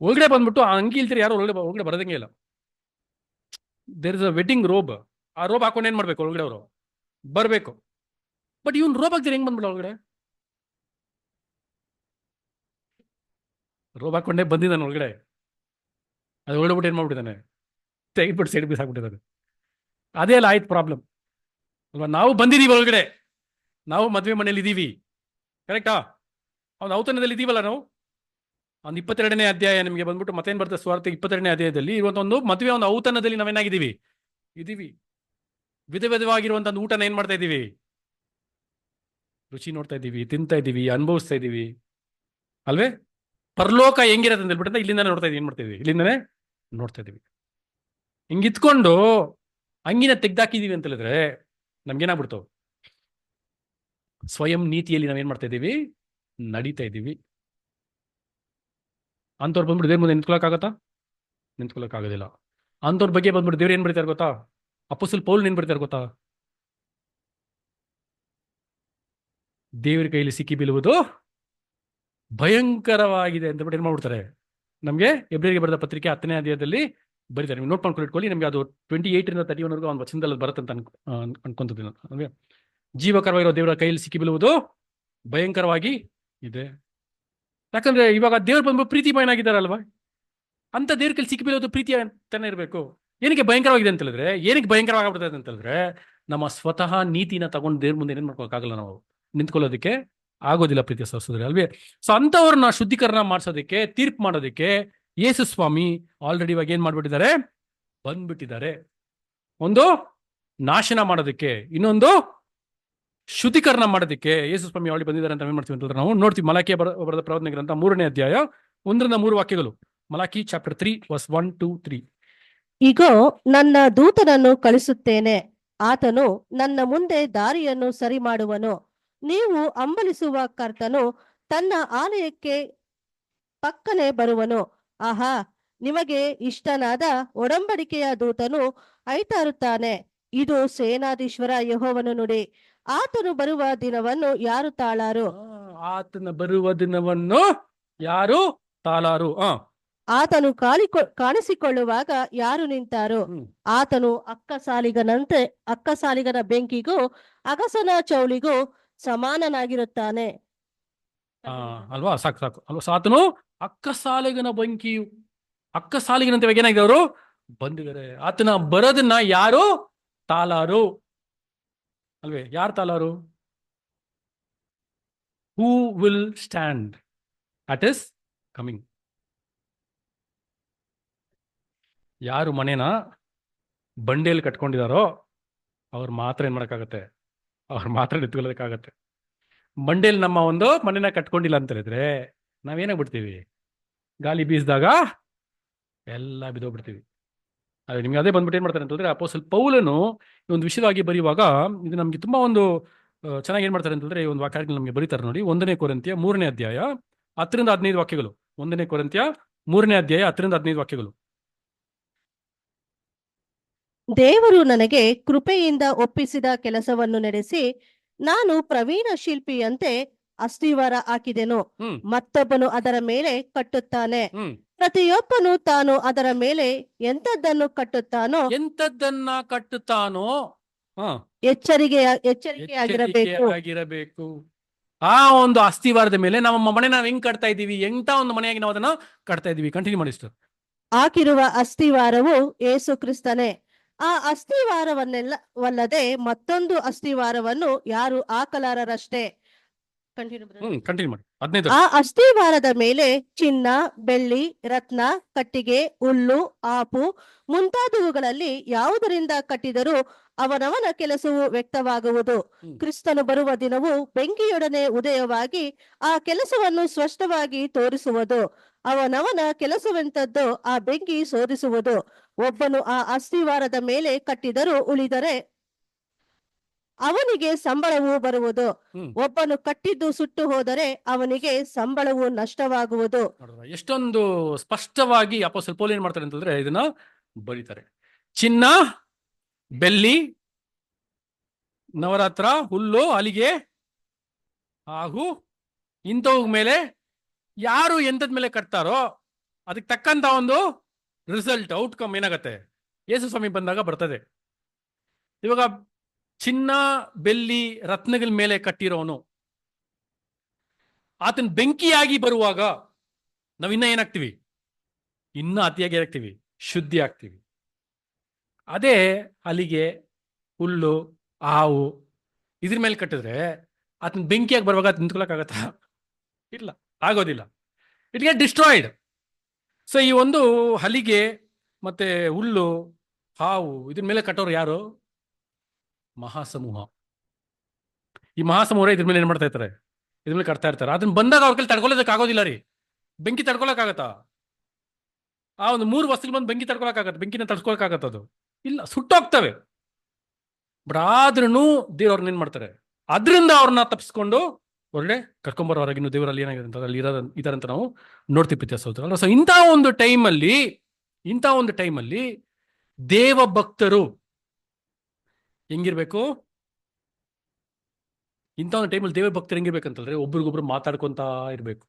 ಒಳಗಡೆ ಬಂದ್ಬಿಟ್ಟು ಆ ಅಂಗಿ ಇಲ್ದಿರ ಯಾರು ಒಳಗಡೆ ಬರೋದಂಗೆ ಇಲ್ಲ. There is a wedding robe, ಆ ರೋಬ್ ಹಾಕೊಂಡು ಏನ್ ಮಾಡ್ಬೇಕು, ಒಳಗಡೆ ಅವರು ಬರ್ಬೇಕು. ಬಟ್ ಇವನ್ ರೋಬ್ ಹಾಕ್ದಿರ ಹೆಂಗ್ ಬಂದ್ಬಿಡ ಒಳಗಡೆ? ರೋಬ್ ಹಾಕೊಂಡೇ ಬಂದಿದ್ದಾನೆ ಒಳಗಡೆ, ಅದು ಹೊರಡ್ಬಿಟ್ಟು ಏನ್ ಮಾಡ್ಬಿಟ್ಟಿದ್ದಾನೆ, ತೆಗೆದ್ಬಿಟ್ಟು ಸೈಡ್ ಬೀಸ್ ಹಾಕ್ಬಿಟ್ಟಿದ್ದಾನೆ. ಅದೇ ಅಲ್ಲ ಆಯ್ತು ಪ್ರಾಬ್ಲಮ್ ಅಲ್ವಾ. ನಾವು ಬಂದಿದೀವಿ ಒಳಗಡೆ, ನಾವು ಮದುವೆ ಮನೇಲಿ ಇದೀವಿ, ಕರೆಕ್ಟಾ? ಅವ್ನು ಔತಣದಲ್ಲಿ ಇದೀವಲ್ಲ ನಾವು. ಒಂದು 22ನೇ ಅಧ್ಯಾಯ ನಿಮಗೆ ಬಂದ್ಬಿಟ್ಟು ಮತ್ತೇನ್ ಬರ್ತದೆ, ಸ್ವಾರ್ಥ 22ನೇ ಅಧ್ಯಾಯದಲ್ಲಿ ಇರುವಂತ ಒಂದು ಮದುವೆ ಒಂದು ಔತಣದಲ್ಲಿ ನಾವೇನಾಗಿದ್ದೀವಿ, ಇದೀವಿ. ವಿಧವಾಗಿರುವಂತ ಒಂದು ಊಟನ ಏನ್ ಮಾಡ್ತಾ ಇದ್ದೀವಿ, ರುಚಿ ನೋಡ್ತಾ ಇದ್ದೀವಿ, ತಿಂತಾ ಇದ್ದೀವಿ, ಅನುಭವಿಸ್ತಾ ಇದ್ದೀವಿ ಅಲ್ವೇ. ಪರಲೋಕ ಹೆಂಗಿರತ್ತೆ ಅಂತ ಹೇಳ್ಬಿಟ್ಟು ಇಲ್ಲಿಂದಾನೆ ನೋಡ್ತಾ ಇದೀವಿ, ಏನ್ ಮಾಡ್ತಾ ಇದೀವಿ, ಇಲ್ಲಿಂದಾನೆ ನೋಡ್ತಾ ಇದೀವಿ. ಹಿಂಗಿತ್ಕೊಂಡು ಅಂಗಿನ ತೆಗ್ದಾಕಿದೀವಿ ಅಂತ ಹೇಳಿದ್ರೆ ನಮ್ಗೇನಾಗ್ಬಿಡ್ತು, ಸ್ವಯಂ ನೀತಿಯಲ್ಲಿ ನಾವೇನ್ ಮಾಡ್ತಾ ಇದ್ದೀವಿ, ನಡೀತಾ ಇದ್ದೀವಿ. ಅಂಥವ್ರು ಬಂದ್ಬಿಟ್ಟು ದೇವ್ರ ಮುಂದೆ ನಿಂತ್ಕೊಳ್ಳೋಕ್ಕಾಗೋದಿಲ್ಲ. ಅಂಥವ್ರ ಬಗ್ಗೆ ಬಂದ್ಬಿಟ್ಟು ದೇವ್ರು ಏನ್ ಬರೀತಾರೆ ಗೊತ್ತಾ, ಅಪೊಸ್ತಲ ಪೌಲ್ ಏನ್ ಬರೀತಾರೆ ಗೊತ್ತಾ, ದೇವರ ಕೈಯಲ್ಲಿ ಸಿಕ್ಕಿ ಬೀಳುವುದು ಭಯಂಕರವಾಗಿದೆ ಅಂತ ಬಿಟ್ಟು ಏನ್ ಮಾಡ್ಬಿಡ್ತಾರೆ. ನಮಗೆ ಎಬ್ರಿಯರಿಗೆ ಬರೆದ ಪತ್ರಿಕೆ 10ನೇ ಅಧ್ಯಾಯದಲ್ಲಿ ಬರೀತಾರೆ. ನೀವು ನೋಟ್ ಮಾಡ್ಕೊಂಡು ಇಟ್ಕೊಳ್ಳಿ. ನಿಮ್ಗೆ ಅದು 28ರಿಂದ 31 ಒಂದು ವಚನದಲ್ಲಿ ಬರುತ್ತೆ ಅಂತ ಅನ್ಕೊಂತಿದ್ದೀನಿ ನಮಗೆ. ಜೀವಕರವಾಗಿರೋ ದೇವರ ಕೈಯಲ್ಲಿ ಸಿಕ್ಕಿ ಬೀಳುವುದು ಭಯಂಕರವಾಗಿ ಇದೆ. ಯಾಕಂದ್ರೆ ಇವಾಗ ದೇವ್ರು ಬಂದ್ಬಿಟ್ಟು ಪ್ರೀತಿಮಯನಾಗಿದ್ದಾರಲ್ವಾ, ಅಂತ ದೇವ್ರ ಕೈಲಿ ಸಿಕ್ಕಿ ಬೀಳೋದು ಪ್ರೀತಿ ಅಂತಾನೆ ಇರಬೇಕು. ಏನಕ್ಕೆ ಭಯಂಕರವಾಗಿದೆ ಅಂತ ಹೇಳಿದ್ರೆ, ಏನಕ್ಕೆ ಭಯಂಕರವಾಗ್ಬಿಡ್ತದೆ ಅಂತ ಹೇಳಿದ್ರೆ, ನಮ್ಮ ಸ್ವತಃ ನೀತಿನ ತಗೊಂಡು ದೇವ್ರ ಮುಂದೆ ಏನ್ ಮಾಡ್ಕೊಳಕ್ಕಾಗಲ್ಲ, ನಾವು ನಿಂತ್ಕೊಳ್ಳೋದಕ್ಕೆ ಆಗೋದಿಲ್ಲ ಪ್ರೀತಿಯ ಸಹೋದರರೇ ಅಲ್ವೇ. ಸೊ ಅಂತವ್ರನ್ನ ಶುದ್ಧೀಕರಣ ಮಾಡಿಸೋದಕ್ಕೆ, ತೀರ್ಪು ಮಾಡೋದಕ್ಕೆ ಯೇಸು ಸ್ವಾಮಿ ಆಲ್ರೆಡಿ ಇವಾಗ ಏನ್ ಮಾಡ್ಬಿಟ್ಟಿದ್ದಾರೆ, ಬಂದ್ಬಿಟ್ಟಿದ್ದಾರೆ. ಒಂದು ನಾಶನ ಮಾಡೋದಕ್ಕೆ, ಇನ್ನೊಂದು ಶುದ್ಧೀಕರಣ ಮಾಡೋದಕ್ಕೆ ಯೇಸು ಸ್ವಾಮಿ ಆಲ್ರೆಡಿ ಬಂದಿದ್ದಾರೆ ಅಂತ ಏನ್ ಮಾಡ್ತೀವಿ ಅಂತಂದ್ರೆ ನಾವು ನೋಡ್ತೀವಿ. ಮಲಾಕಿಯ ಬರೆದ ಪ್ರವಚನ ಗ್ರಂಥ 3ನೇ ಅಧ್ಯಾಯ 1-3 ವಾಕ್ಯಗಳು. Malachi chapter 3 verse 1 to 3. ಇಗೋ, ನನ್ನ ದೂತನನ್ನು ಕಳಿಸುತ್ತೇನೆ, ಆತನು ನನ್ನ ಮುಂದೆ ದಾರಿಯನ್ನು ಸರಿ ಮಾಡುವನು. ನೀವು ಹಂಬಲಿಸುವ ಕರ್ತನು ತನ್ನ ಆಲಯಕ್ಕೆ ಪಕ್ಕನೆ ಬರುವನು. ಆಹಾ, ನಿಮಗೆ ಇಷ್ಟನಾದ ಒಡಂಬಡಿಕೆಯ ದೂತನು ಐತಾರುತ್ತಾನೆ. ಇದು ಸೇನಾಧೀಶ್ವರ ಯೆಹೋವನ ನುಡಿ. ಆತನು ಬರುವ ದಿನವನ್ನು ಯಾರು ತಾಳಾರು? ಆತನ ಬರುವ ದಿನವನ್ನು ಯಾರು ತಾಳಾರು? ಆತನು ಕಾಣಿಸಿಕೊಳ್ಳುವಾಗ ಯಾರು ನಿಂತಾರು? ಆತನು ಅಕ್ಕಸಾಲಿಗನ ಬೆಂಕಿಗೂ ಅಗಸನ ಚೌಲಿಗೂ ಸಮಾನನಾಗಿರುತ್ತಾನೆ. ಅಲ್ವಾ, ಸಾಕು ಸಾಕು ಅಲ್ವಾ. ಆತನು ಅಕ್ಕಸಾಲಿಗನ ಬೆಂಕಿಯು, ಅಕ್ಕಸಾಲಿಗನಂತೆ ಏನಾಗಿದೆ, ಅವರು ಬಂದಿದ್ದಾರೆ. ಆತನ ಬರೋದನ್ನ ಯಾರು ತಾಲಾರು ಅಲ್ವೇ? ಯಾರು ತಾಲಾರು? Who will stand at his coming? ಯಾರು ಮನೇನ ಬಂಡೆಯಲ್ಲಿ ಕಟ್ಕೊಂಡಿದಾರೋ ಅವ್ರು ಮಾತ್ರ ಏನ್ ಮಾಡಕ್ಕಾಗತ್ತೆ, ಅವ್ರು ಮಾತ್ರ ನಿಂತ್ಕೊಳ್ಳೋದಕ್ಕಾಗತ್ತೆ. ಬಂಡೆಯಲ್ಲಿ ನಮ್ಮ ಒಂದು ಮನೇನ ಕಟ್ಕೊಂಡಿಲ್ಲ ಅಂತ ಹೇಳಿದ್ರೆ ನಾವೇನಾಗ್ಬಿಡ್ತೀವಿ, ಗಾಳಿ ಬೀಸಿದಾಗ ಎಲ್ಲ ಬಿದ್ದೋಗ್ಬಿಡ್ತೀವಿ. ಅದೇ ನಿಮ್ಗೆ ಅದೇ ಬಂದ್ಬಿಟ್ಟು ಏನ್ ಮಾಡ್ತಾರೆ ಅಂತಂದ್ರೆ, ಅಪೊಸ್ತಲ ಪೌಲನು ಈ ಒಂದು ವಿಷಯವಾಗಿ ಬರೆಯುವಾಗ ಇದು ನಮ್ಗೆ ತುಂಬಾ ಒಂದು ಚೆನ್ನಾಗಿ ಏನ್ ಮಾಡ್ತಾರೆ ಅಂತಂದ್ರೆ, ಈ ಒಂದು ವಾಕ್ಯಗಳು ನಮಗೆ ಬರೀತಾರೆ ನೋಡಿ. 1 ಕೊರಿಂಥಿಯ 3ನೇ ಅಧ್ಯಾಯ 10-15 ವಾಕ್ಯಗಳು. 1 ಕೊರಿಂಥಿಯ 3ನೇ ಅಧ್ಯಾಯ 10-15 ವಾಕ್ಯಗಳು. ದೇವರು ನನಗೆ ಕೃಪೆಯಿಂದ ಒಪ್ಪಿಸಿದ ಕೆಲಸವನ್ನು ನಡೆಸಿ ನಾನು ಪ್ರವೀಣ ಶಿಲ್ಪಿಯಂತೆ ಅಸ್ತಿವಾರ ಹಾಕಿದೆನು, ಮತ್ತೊಬ್ಬನು ಅದರ ಮೇಲೆ ಕಟ್ಟುತ್ತಾನೆ. ಪ್ರತಿಯೊಬ್ಬನು ತಾನು ಅದರ ಮೇಲೆ ಎಂತದ್ದನ್ನು ಕಟ್ಟುತ್ತಾನೋ ಎಚ್ಚರಿಕೆಯಾಗಿರಬೇಕು. ಆ ಒಂದು ಅಸ್ಥಿವಾರದ ಮೇಲೆ ನಮ್ಮ ಮನೆ ನಾವು ಹೆಂಗ್ ಕಟ್ತಾ ಇದೀವಿ, ಎಂತ ಒಂದು ಮನೆಯಾಗಿ ನಾವು ಅದನ್ನ ಕಟ್ತಾ ಇದೀವಿ. ಕಂಟಿನ್ಯೂ ಮಾಡಿ ಸರ್. ಹಾಕಿರುವ ಅಸ್ಥಿವಾರವು ಯೇಸು ಕ್ರಿಸ್ತನೇ. ಆ ಅಸ್ಥಿವಾರವಲ್ಲದೆ ಮತ್ತೊಂದು ಅಸ್ಥಿವಾರವನ್ನು ಯಾರು ಹಾಕಲಾರರಷ್ಟೇ. ಕಂಟಿನ್ಯೂ ಮಾಡಿ. ಆ ಅಸ್ಥಿವಾರದ ಮೇಲೆ ಚಿನ್ನ, ಬೆಳ್ಳಿ, ರತ್ನ, ಕಟ್ಟಿಗೆ, ಹುಲ್ಲು, ಆಪು ಮುಂತಾದವುಗಳಲ್ಲಿ ಯಾವುದರಿಂದ ಕಟ್ಟಿದರೂ ಅವನವನ ಕೆಲಸವು ವ್ಯಕ್ತವಾಗುವುದು. ಕ್ರಿಸ್ತನು ಬರುವ ದಿನವು ಬೆಂಕಿಯೊಡನೆ ಉದಯವಾಗಿ ಆ ಕೆಲಸವನ್ನು ಸ್ಪಷ್ಟವಾಗಿ ತೋರಿಸುವುದು. ಅವನವನ ಕೆಲಸವೆಂತದ್ದು ಆ ಬೆಂಕಿ ಶೋಧಿಸುವುದು. ಒಬ್ಬನು ಆ ಅಸ್ಥಿವಾರದ ಮೇಲೆ ಕಟ್ಟಿದರೂ ಉಳಿದರೆ ಅವನಿಗೆ ಸಂಬಳವು ಬರುವುದು. ಒಬ್ಬನು ಕಟ್ಟಿದ್ದು ಸುಟ್ಟು ಹೋದರೆ ಅವನಿಗೆ ಸಂಬಳವು ನಷ್ಟವಾಗುವುದು. ಎಷ್ಟೊಂದು ಸ್ಪಷ್ಟವಾಗಿ ಅಪೊಸ್ತಲ ಪೌಲ ಏನ್ ಮಾಡ್ತಾರೆ ಅಂತಂದ್ರೆ ಇದನ್ನ ಬರೀತಾರೆ. ಚಿನ್ನ, ಬೆಳ್ಳಿ, ನವರಾತ್ರ, ಹುಲ್ಲು, ಹಲಿಗೆ ಹಾಗೂ ಇಂಥವ್ ಮೇಲೆ ಯಾರು ಎಂತದ ಮೇಲೆ ಕಟ್ತಾರೋ ಅದಕ್ಕೆ ತಕ್ಕಂತ ಒಂದು ರಿಸಲ್ಟ್, ಔಟ್ಕಮ್ ಏನಾಗತ್ತೆ, ಯೇಸು ಸ್ವಾಮಿ ಬಂದಾಗ ಬರ್ತದೆ. ಇವಾಗ ಚಿನ್ನ, ಬೆಳ್ಳಿ, ರತ್ನಗಳ ಮೇಲೆ ಕಟ್ಟಿರೋನು ಆತನ ಬೆಂಕಿಯಾಗಿ ಬರುವಾಗ ನಾವಿನ್ನ ಏನಾಗ್ತೀವಿ, ಇನ್ನ ಅತಿಯಾಗಿ ಏನಾಗ್ತೀವಿ, ಶುದ್ಧಿ ಆಗ್ತೀವಿ. ಅದೇ ಹಲಿಗೆ, ಹುಲ್ಲು, ಹಾವು ಇದ್ರ ಮೇಲೆ ಕಟ್ಟಿದ್ರೆ ಆತನ ಬೆಂಕಿಯಾಗಿ ಬರುವಾಗ ನಿಂತ್ಕೊಳ್ಳೋಕ್ಕಾಗತ್ತಾ? ಇಲ್ಲ, ಆಗೋದಿಲ್ಲ. It get destroyed. ಸೊ ಈ ಒಂದು ಹಲಿಗೆ ಮತ್ತೆ ಹುಲ್ಲು, ಹಾವು ಇದ್ರ ಮೇಲೆ ಕಟ್ಟೋರು ಯಾರು? ಮಹಾಸಮೂಹ. ಈ ಮಹಾಸಮೂಹ ಇದ್ರ ಮೇಲೆ ಏನ್ ಮಾಡ್ತಾ ಇರ್ತಾರೆ, ಇದ್ರ ಮೇಲೆ ಕಟ್ತಾ ಇರ್ತಾರೆ. ಅದನ್ನ ಬಂದಾಗ ಅವ್ರ ಕೈಲಿ ತಡ್ಕೊಳ್ಳೋದಕ್ಕೆ ಆಗೋದಿಲ್ಲ ರೀ. ಬೆಂಕಿ ತಡ್ಕೊಳಕ್ಕಾಗತ್ತಾ? ಆ ಒಂದು 3 ವಸ್ತುಗಳು ಬಂದು ಬೆಂಕಿ ತಡ್ಕೊಳಕ್ಕಾಗತ್ತೆ? ಬೆಂಕಿನ ತಡ್ಕೊಳಕ್ಕಾಗತ್ತದು? ಇಲ್ಲ, ಸುಟ್ಟೋಗ್ತವೆ. ಬಟ್ ಆದ್ರೂ ದೇವ್ರನ್ನ ಏನ್ ಮಾಡ್ತಾರೆ, ಅದ್ರಿಂದ ಅವ್ರನ್ನ ತಪ್ಪಿಸ್ಕೊಂಡು ಒಳ್ಳೆ ಕರ್ಕೊಂಬರೋ ಹೊರಗೆ ಇನ್ನು ದೇವರಲ್ಲಿ ಏನಾಗಿದೆ ಅಂತ ಅಲ್ಲಿ ಇದಾರೆ ಅಂತ ನಾವು ನೋಡ್ತೀವಿ ಪ್ರೀತಿಸೋದ್ರ. ಸೊ ಇಂಥ ಒಂದು ಟೈಮಲ್ಲಿ ದೇವ ಭಕ್ತರು ಹೆಂಗಿರ್ಬೇಕು? ಇಂಥ ಒಂದು ಟೈಮಲ್ಲಿ ದೇವ ಭಕ್ತರು ಹೆಂಗಿರ್ಬೇಕಂತಂದ್ರೆ ಒಬ್ರಿಗೊಬ್ರು ಮಾತಾಡ್ಕೊಂತ ಇರ್ಬೇಕು.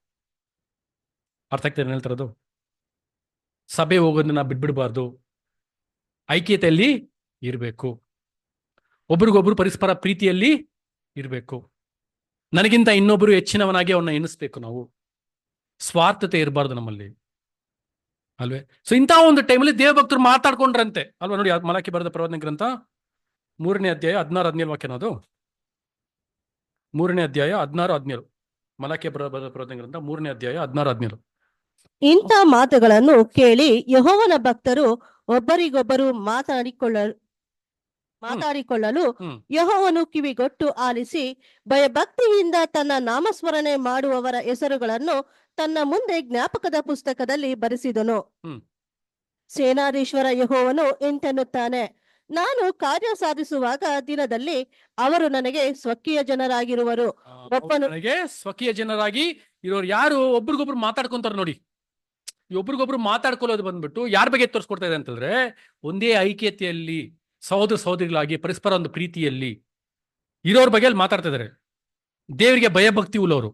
ಅರ್ಥ ಆಗ್ತದೆ ಹೇಳ್ತಾರದು? ಸಭೆ ಹೋಗೋದನ್ನ ಬಿಟ್ಬಿಡ್ಬಾರ್ದು, ಐಕ್ಯತೆಯಲ್ಲಿ ಇರಬೇಕು, ಒಬ್ರಿಗೊಬ್ರು ಪರಸ್ಪರ ಪ್ರೀತಿಯಲ್ಲಿ ಇರಬೇಕು. ನನಗಿಂತ ಇನ್ನೊಬ್ರು ಹೆಚ್ಚಿನವನಾಗಿ ಅವನ್ನ ಎನಿಸ್ಬೇಕು. ನಾವು ಸ್ವಾರ್ಥತೆ ಇರಬಾರ್ದು ನಮ್ಮಲ್ಲಿ, ಅಲ್ವೇ? ಸೊ ಇಂಥ ಒಂದು ಟೈಮಲ್ಲಿ ದೇವಭಕ್ತರು ಮಾತಾಡ್ಕೊಂಡ್ರಂತೆ ಅಲ್ವಾ? ನೋಡಿ, ಮಲಾಕಿ ಬರೆದ ಪ್ರವಾದನೆ ಗ್ರಂಥ 3ನೇ ಅಧ್ಯಾಯ 16-17 ವಾಕ್ಯ. ಅದು 3ನೇ ಅಧ್ಯಾಯ 16-17. ಮಲಾಕಿ ಬರೆದ ಪ್ರವಾದನೆ ಗ್ರಂಥ 3ನೇ ಅಧ್ಯಾಯ 16-17. ಇಂಥ ಮಾತುಗಳನ್ನು ಕೇಳಿ ಯೆಹೋವನ ಭಕ್ತರು ಒಬ್ಬರಿಗೊಬ್ಬರು ಮಾತಾಡಿಕೊಳ್ಳಲು ಯೆಹೋವನು ಕಿವಿಗೊಟ್ಟು ಆಲಿಸಿ ಭಯಭಕ್ತಿಯಿಂದ ತನ್ನ ನಾಮಸ್ಮರಣೆ ಮಾಡುವವರ ಹೆಸರುಗಳನ್ನು ತನ್ನ ಮುಂದೆ ಜ್ಞಾಪಕದ ಪುಸ್ತಕದಲ್ಲಿ ಬರೆಸಿದನು. ಸೇನಾಧೀಶ್ವರ ಯೆಹೋವನು ಇಂತೆನ್ನುತ್ತಾನೆ, ನಾನು ಕಾರ್ಯ ಸಾಧಿಸುವಾಗ ದಿನದಲ್ಲಿ ಅವರು ನನಗೆ ಸ್ವಕೀಯ ಜನರಾಗಿರುವರು. ನನಗೆ ಸ್ವಕೀಯ ಜನರಾಗಿ ಇರೋರು ಯಾರು? ಒಬ್ರಿಗೊಬ್ರು ಮಾತಾಡ್ಕೊಂತಾರೆ ನೋಡಿ. ಈ ಒಬ್ರಿಗೊಬ್ರು ಮಾತಾಡ್ಕೊಳ್ಳೋದು ಬಂದ್ಬಿಟ್ಟು ಯಾರ ಬಗ್ಗೆ ತೋರಿಸ್ಕೊಡ್ತಾ ಇದೆ ಅಂತಂದ್ರೆ, ಒಂದೇ ಐಕ್ಯತೆಯಲ್ಲಿ ಸಹೋದರ ಸಹೋದರಿಗಳಾಗಿ ಪರಸ್ಪರ ಒಂದು ಪ್ರೀತಿಯಲ್ಲಿ ಇರೋರ ಬಗ್ಗೆ ಅಲ್ಲಿ ಮಾತಾಡ್ತಾ ಇದಾರೆ. ದೇವರಿಗೆ ಭಯಭಕ್ತಿ ಉಳ್ಳವರು,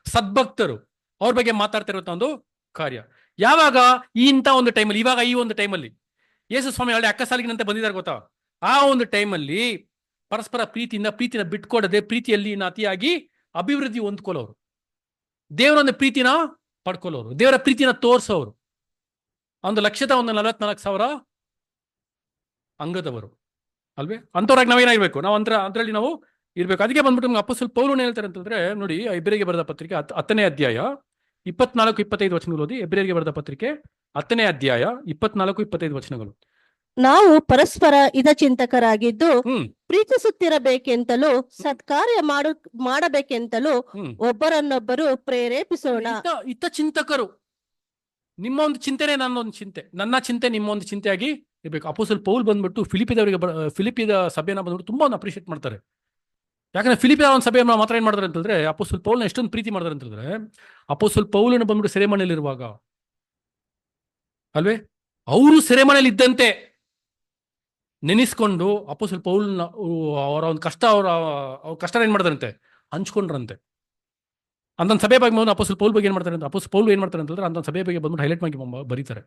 ಸದ್ಭಕ್ತರು, ಅವ್ರ ಬಗ್ಗೆ ಮಾತಾಡ್ತಾ ಇರುವಂತ ಒಂದು ಕಾರ್ಯ. ಯಾವಾಗ? ಇಂಥ ಒಂದು ಟೈಮಲ್ಲಿ, ಇವಾಗ ಈ ಒಂದು ಟೈಮಲ್ಲಿ ಯೇಸು ಸ್ವಾಮಿ ಹಳ್ಳಿ ಅಕ್ಕಸಾಲಿಗಿನಂತೆ ಬಂದಿದ್ದಾರೆ ಗೊತ್ತಾ? ಆ ಒಂದು ಟೈಮಲ್ಲಿ ಪರಸ್ಪರ ಪ್ರೀತಿನ ಬಿಟ್ಕೊಡದೆ ಪ್ರೀತಿಯಲ್ಲಿ ಅತಿಯಾಗಿ ಅಭಿವೃದ್ಧಿ ಹೊಂದ್ಕೊಳ್ಳೋರು. ದೇವರೊಂದು ಪ್ರೀತಿನ ಪಡ್ಕೊಳ್ಳೋರು, ದೇವರ ಪ್ರೀತಿನ ತೋರಿಸೋರು. 1,44,000 ಅಂಗದವರು ಅಲ್ವೇ? ಅಂಥವ್ರಾಗಿ ನಾವೇನಾಗಿರ್ಬೇಕು? ನಾವು ಅದರಲ್ಲಿ ನಾವು ಇರ್ಬೇಕು. ಅದಕ್ಕೆ ಬಂದ್ಬಿಟ್ಟು ನಮ್ಗೆ ಅಪೊಸ್ತಲ ಪೌಲನು ಹೇಳ್ತಾರೆ ಅಂತಂದ್ರೆ, ನೋಡಿ, ಎಬ್ರಿಯರಿಗೆ ಬರೆದ ಪತ್ರಿಕೆ 10ನೇ ಅಧ್ಯಾಯ 24-25 ವಚನಗಳು ಓದಿ. ಎಬ್ರಿಯರಿಗೆ ಬರೆದ ಪತ್ರಿಕೆ 10ನೇ ಅಧ್ಯಾಯ 24-25 ವಚನಗಳು. ನಾವು ಪರಸ್ಪರ ಹಿತಚಿಂತಕರಾಗಿದ್ದು ಹ್ಮ್ ಪ್ರೀತಿಸುತ್ತಿರಬೇಕೆಂತಲೂ ಸತ್ಕಾರ್ಯ ಮಾಡಬೇಕೆಂತಲೂ ಹ್ಮ್ ಒಬ್ಬರನ್ನೊಬ್ಬರು ಪ್ರೇರೇಪಿಸೋಣ. ಹಿತಚಿಂತಕರು. ನಿಮ್ಮ ಒಂದು ಚಿಂತೆನೆ ನನ್ನೊಂದು ಚಿಂತೆ, ನನ್ನ ಚಿಂತೆ ನಿಮ್ಮ ಒಂದು ಚಿಂತೆಯಾಗಿ ಇರ್ಬೇಕು. ಅಪೊಸ್ತಲ ಪೌಲ್ ಬಂದ್ಬಿಟ್ಟು ಫಿಲಿಪಿದ ಸಭೆನ ಬಂದ್ಬಿಟ್ಟು ತುಂಬಾ ಅಪ್ರಿಷಿಯೇಟ್ ಮಾಡ್ತಾರೆ. ಯಾಕಂದ್ರೆ ಫಿಲಿಪಿಯ ಒಂದು ಸಭೆಯನ್ನು ಮಾತ್ರ ಏನ್ ಮಾಡ್ತಾರೆ ಅಂತಂದ್ರೆ, ಅಪೊಸ್ತಲ ಪೌಲ್ನ ಎಷ್ಟೊಂದು ಪ್ರೀತಿ ಮಾಡ್ತಾರೆ ಅಂತಂದ್ರೆ, ಅಪೊಸ್ತಲ ಪೌಲನ ಬಂದ್ಬಿಟ್ಟು ಸೆರೆಮನೆಯಲ್ಲಿ ಇರುವಾಗ ಅಲ್ವೇ, ಅವರು ಸೆರೆಮನೆಯಲ್ಲಿ ಇದ್ದಂತೆ ನೆನೆಸ್ಕೊಂಡು ಅಪೊಸ್ತಲ ಪೌಲ್ನ ಅವರ ಒಂದು ಕಷ್ಟ ಅವ್ರ ಕಷ್ಟ ಏನ್ ಮಾಡ್ತಾರಂತೆ, ಹಂಚ್ಕೊಂಡ್ರಂತೆ. ಅಂದೊಂದು ಸಭೆ ಬಗ್ಗೆ ಬಂದು ಅಪೊಸ್ತಲ ಪೌಲ್ ಬಗ್ಗೆ ಏನ್ ಮಾಡ್ತಾರೆ ಅಂತ, ಅಪೊಸ್ತಲ ಪೌಲ್ ಏನ್ ಮಾಡ್ತಾರೆ ಅಂತಂದ್ರೆ, ಅಂದೊಂದು ಸಭೆ ಬಗ್ಗೆ ಬಂದ್ಬಿಟ್ಟು ಹೈಲೈಟ್ ಮಾಡಿ ಬರೀತಾರೆ.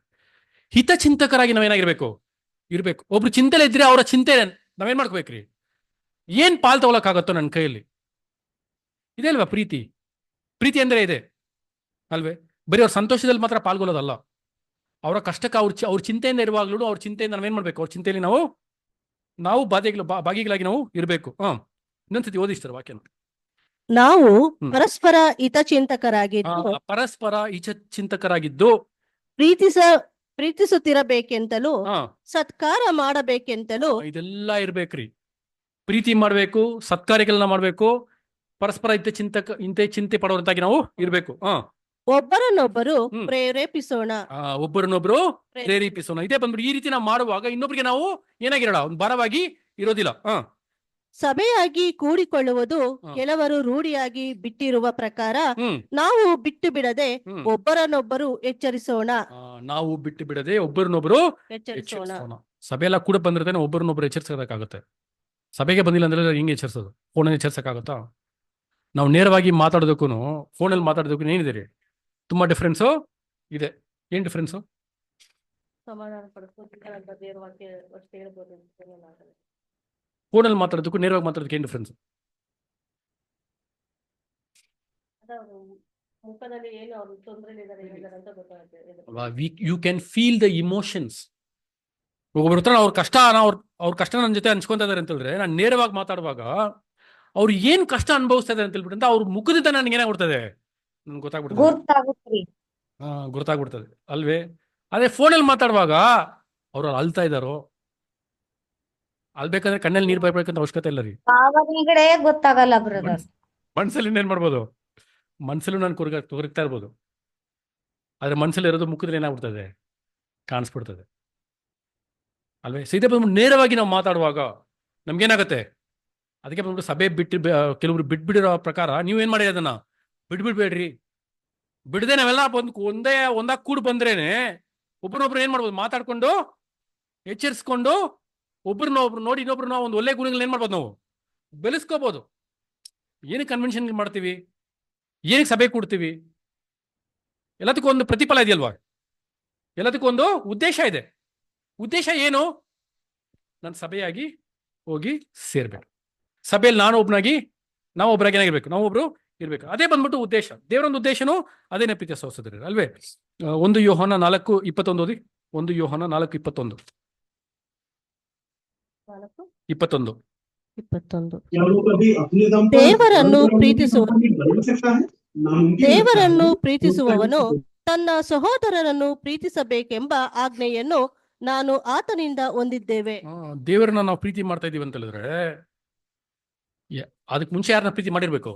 ಹಿತಚಿಂತಕರಾಗಿ ನಾವೇನಾಗಿರ್ಬೇಕು, ಇರ್ಬೇಕು. ಒಬ್ರು ಚಿಂತೆಲೆ ಇದ್ರೆ ಅವರ ಚಿಂತೆ ನಾವೇನ್ ಮಾಡ್ಕೋಬೇಕ್ರಿ? ಏನ್ ಪಾಲ್ ತಗೊಳಕ್ಕಾಗತ್ತೋ ನನ್ನ ಕೈಯಲ್ಲಿ. ಇದೆ ಅಲ್ವಾ ಪ್ರೀತಿ? ಪ್ರೀತಿ ಅಂದ್ರೆ ಇದೆ ಅಲ್ವೇ? ಬರೀ ಅವ್ರ ಸಂತೋಷದಲ್ಲಿ ಮಾತ್ರ ಪಾಲ್ಗೊಳ್ಳೋದಲ್ಲ, ಅವರ ಕಷ್ಟಕ್ಕೆ ಅವ್ರ ಚಿಂತೆಯಿಂದ ಇರುವಾಗ್ಲೂ ಅವ್ರ ಚಿಂತೆಯಿಂದ ನಾವೇನ್ ಮಾಡ್ಬೇಕು? ಅವ್ರ ಚಿಂತೆಯಲ್ಲಿ ನಾವು ಭಾಗಿಗಳಾಗಿ ನಾವು ಇರಬೇಕು. ಇನ್ನೊಂದ್ಸತಿ ಓದಿಸ್ತಾರೆ ವಾಕ್ಯನ. ನಾವು ಪರಸ್ಪರ ಹಿತಚಿಂತಕರಾಗಿದ್ದು ಪರಸ್ಪರ ಚಿಂತಕರಾಗಿದ್ದು ಪ್ರೀತಿಸುತ್ತಿರಬೇಕೆಂತಲೂ ಸತ್ಕಾರ ಮಾಡಬೇಕೆಂತಲೂ ಇದೆಲ್ಲ ಇರ್ಬೇಕ್ರಿ. ಪ್ರೀತಿ ಮಾಡ್ಬೇಕು, ಸತ್ಕಾರ್ಯಗಳನ್ನ ಮಾಡ್ಬೇಕು, ಪರಸ್ಪರ ಚಿಂತೆ ಪಡುವಂತಾಗಿ ನಾವು ಇರ್ಬೇಕು. ಒಬ್ಬರನ್ನೊಬ್ಬರು ಪ್ರೇರೇಪಿಸೋಣ. ಒಬ್ಬರನ್ನೊಬ್ರು ಪ್ರೇರೇಪಿಸೋಣ. ಇದೇ ಬಂದ್ಬಿಟ್ಟು ಈ ರೀತಿ ನಾವು ಮಾಡುವಾಗ ಇನ್ನೊಬ್ರಿಗೆ ನಾವು ಏನಾಗಿರೋಣ, ಒಂದು ಭಾರವಾಗಿ ಇರೋದಿಲ್ಲ. ಸಭೆಯಾಗಿ ಕೂಡಿಕೊಳ್ಳುವುದು ಕೆಲವರು ರೂಢಿಯಾಗಿ ಬಿಟ್ಟಿರುವ ಪ್ರಕಾರ ನಾವು ಬಿಟ್ಟು ಬಿಡದೆ ಒಬ್ಬರನ್ನೊಬ್ಬರು ಎಚ್ಚರಿಸೋಣ. ನಾವು ಬಿಟ್ಟು ಬಿಡದೆ ಒಬ್ಬರನ್ನೊಬ್ಬರು ಎಚ್ಚರಿಸೋಣ. ಸಭೆ ಎಲ್ಲ ಕೂಡ ಬಂದಿರ್ತಾನೆ, ಒಬ್ಬರನ್ನೊಬ್ಬರು ಎಚ್ಚರಿಸೋದಕ್ಕಾಗತ್ತೆ. ಸಭೆಗೆ ಬಂದಿಲ್ಲ ಅಂದ್ರೆ ಹಿಂಗೆ ಎಚ್ಚರಿಸೋದು? ಫೋನಲ್ಲಿ ಎಚ್ಚರಿಸಕ್ಕಾಗತ್ತಾ? ನಾವು ನೇರವಾಗಿ ಮಾತಾಡೋದಕ್ಕೂ ಫೋನಲ್ಲಿ ಮಾತಾಡೋದಕ್ಕೂ ಏನಿದೆ ರೀ? ತುಂಬಾ ಡಿಫ್ರೆನ್ಸು ಇದೆ. ಏನ್ ಡಿಫ್ರೆನ್ಸು? ಫೋನಲ್ಲಿ ಮಾತಾಡೋದಕ್ಕೂ ನೇರವಾಗಿ ಮಾತಾಡೋದಕ್ಕೆ ಏನ್ difference? You can feel the emotions. ಒಬ್ಬೊಬ್ಬರ ಹತ್ರ ಅವ್ರ ಕಷ್ಟ ನನ್ನ ಜೊತೆ ಹಂಚ್ಕೊಂತ ಇದಾರೆ ಅಂತ ಹೇಳಿದ್ರೆ, ನಾನು ನೇರವಾಗಿ ಮಾತಾಡುವಾಗ ಅವ್ರು ಏನ್ ಕಷ್ಟ ಅನುಭವಿಸ್ತಾ ಇದಾರೆ ಅಂತ ಹೇಳ್ಬಿಟ್ಟು ಅವ್ರ ಮುಖದಿಂದ ನನಗೆ ಏನಾಗ್ಬಿಡ್ತದೆ, ನನ್ಗೆ ಗೊತ್ತಾಗ್ಬಿಡ್ತದೆ ಅಲ್ವೇ? ಅದೇ ಫೋನಲ್ಲಿ ಮಾತಾಡುವಾಗ ಅವ್ರು ಅಳ್ತಾ ಇದಾರೋ, ಅಲ್ಬೇಕಂದ್ರೆ ಕಣ್ಣಲ್ಲಿ ನೀರು ಬರ್ಬೇಕಂತ ಅವಶ್ಯಕತೆ ಇಲ್ಲ ರೀ. ಗೊತ್ತಾಗಲ್ಲ ಬ್ರದರ್. ಮನ್ಸಲ್ಲಿ ಏನ್ ಮಾಡ್ಬೋದು? ಮನ್ಸಲ್ಲೂ ನಾನು ಕೊರಗ್ತಾ ಇರ್ಬೋದು, ಆದ್ರೆ ಮನ್ಸಲ್ಲಿ ಇರೋದು ಮುಖದಲ್ಲಿ ಏನಾಗ್ಬಿಡ್ತದೆ, ಕಾಣಿಸ್ಬಿಡ್ತದೆ ಅಲ್ವೇ? ಸೀದಾ ಬಂದ್ಬಿಟ್ಟು ನೇರವಾಗಿ ನಾವು ಮಾತಾಡುವಾಗ ನಮ್ಗೇನಾಗತ್ತೆ? ಅದಕ್ಕೆ ಬಂದ್ಬಿಟ್ಟು ಸಭೆ ಕೆಲವರು ಬಿಟ್ಬಿಡಿರೋ ಪ್ರಕಾರ ನೀವೇನ್ ಮಾಡಿ ಅದನ್ನ ಬಿಡ್ಬೇಡ್ರಿ. ಬಿಡದೆ ನಾವೆಲ್ಲ ಒಂದಾಗ ಕೂಡ್ ಬಂದ್ರೇನೆ ಒಬ್ರನ್ನೊಬ್ರು ಏನ್ ಮಾಡ್ಬೋದು? ಮಾತಾಡ್ಕೊಂಡು ಎಚ್ಚರಿಸ್ಕೊಂಡು ಒಬ್ರನ್ನೊಬ್ರು ನೋಡಿ ಇನ್ನೊಬ್ರು ಒಂದು ಒಳ್ಳೆ ಗುಣಗಳನ್ನ ಏನ್ ಮಾಡ್ಬೋದು? ನಾವು ಬೆಳೆಸ್ಕೋಬಹುದು. ಏನಕ್ಕೆ ಕನ್ವೆನ್ಷನ್ ಮಾಡ್ತೀವಿ? ಏನಕ್ಕೆ ಸಭೆ ಕೂಡ್ತೀವಿ? ಎಲ್ಲದಕ್ಕೂ ಒಂದು ಪ್ರತಿಫಲ ಇದೆಯಲ್ವಾ? ಎಲ್ಲದಕ್ಕೂ ಒಂದು ಉದ್ದೇಶ ಇದೆ. ಉದ್ದೇಶ ಏನು? ನಾನು ಸಭೆಯಾಗಿ ಹೋಗಿ ಸೇರ್ಬೇಕು. ಸಭೆಯಲ್ಲಿ ನಾವು ಒಬ್ಬರಾಗಿ ಏನಾಗಿರ್ಬೇಕು? ನಾವು ಒಬ್ರು ಇರ್ಬೇಕು. ಅದೇ ಬಂದ್ಬಿಟ್ಟು ಉದ್ದೇಶ. ದೇವರೊಂದು ಉದ್ದೇಶನೂ ಅದೇನೇ ಪ್ರೀತಿಯ ಸಹೋದರರೇ ಅಲ್ವೇ? 1 ಯೋಹಾನ 4:21 ಓದಿ. 1 ಯೋಹಾನ 4:21. ದೇವರನ್ನು ಪ್ರೀತಿಸುವವನು ತನ್ನ ಸಹೋದರರನ್ನು ಪ್ರೀತಿಸಬೇಕೆಂಬ ಆಜ್ಞೆಯನ್ನು ನಾನು ಆತನಿಂದ ಹೊಂದಿದ್ದೇವೆ. ದೇವರನ್ನ ನಾವು ಪ್ರೀತಿ ಮಾಡ್ತಾ ಇದೀವಿ ಅಂತ ಹೇಳಿದ್ರೆ ಅದಕ್ಕೆ ಮುಂಚೆ ಯಾರನ್ನ ಪ್ರೀತಿ ಮಾಡಿರ್ಬೇಕು?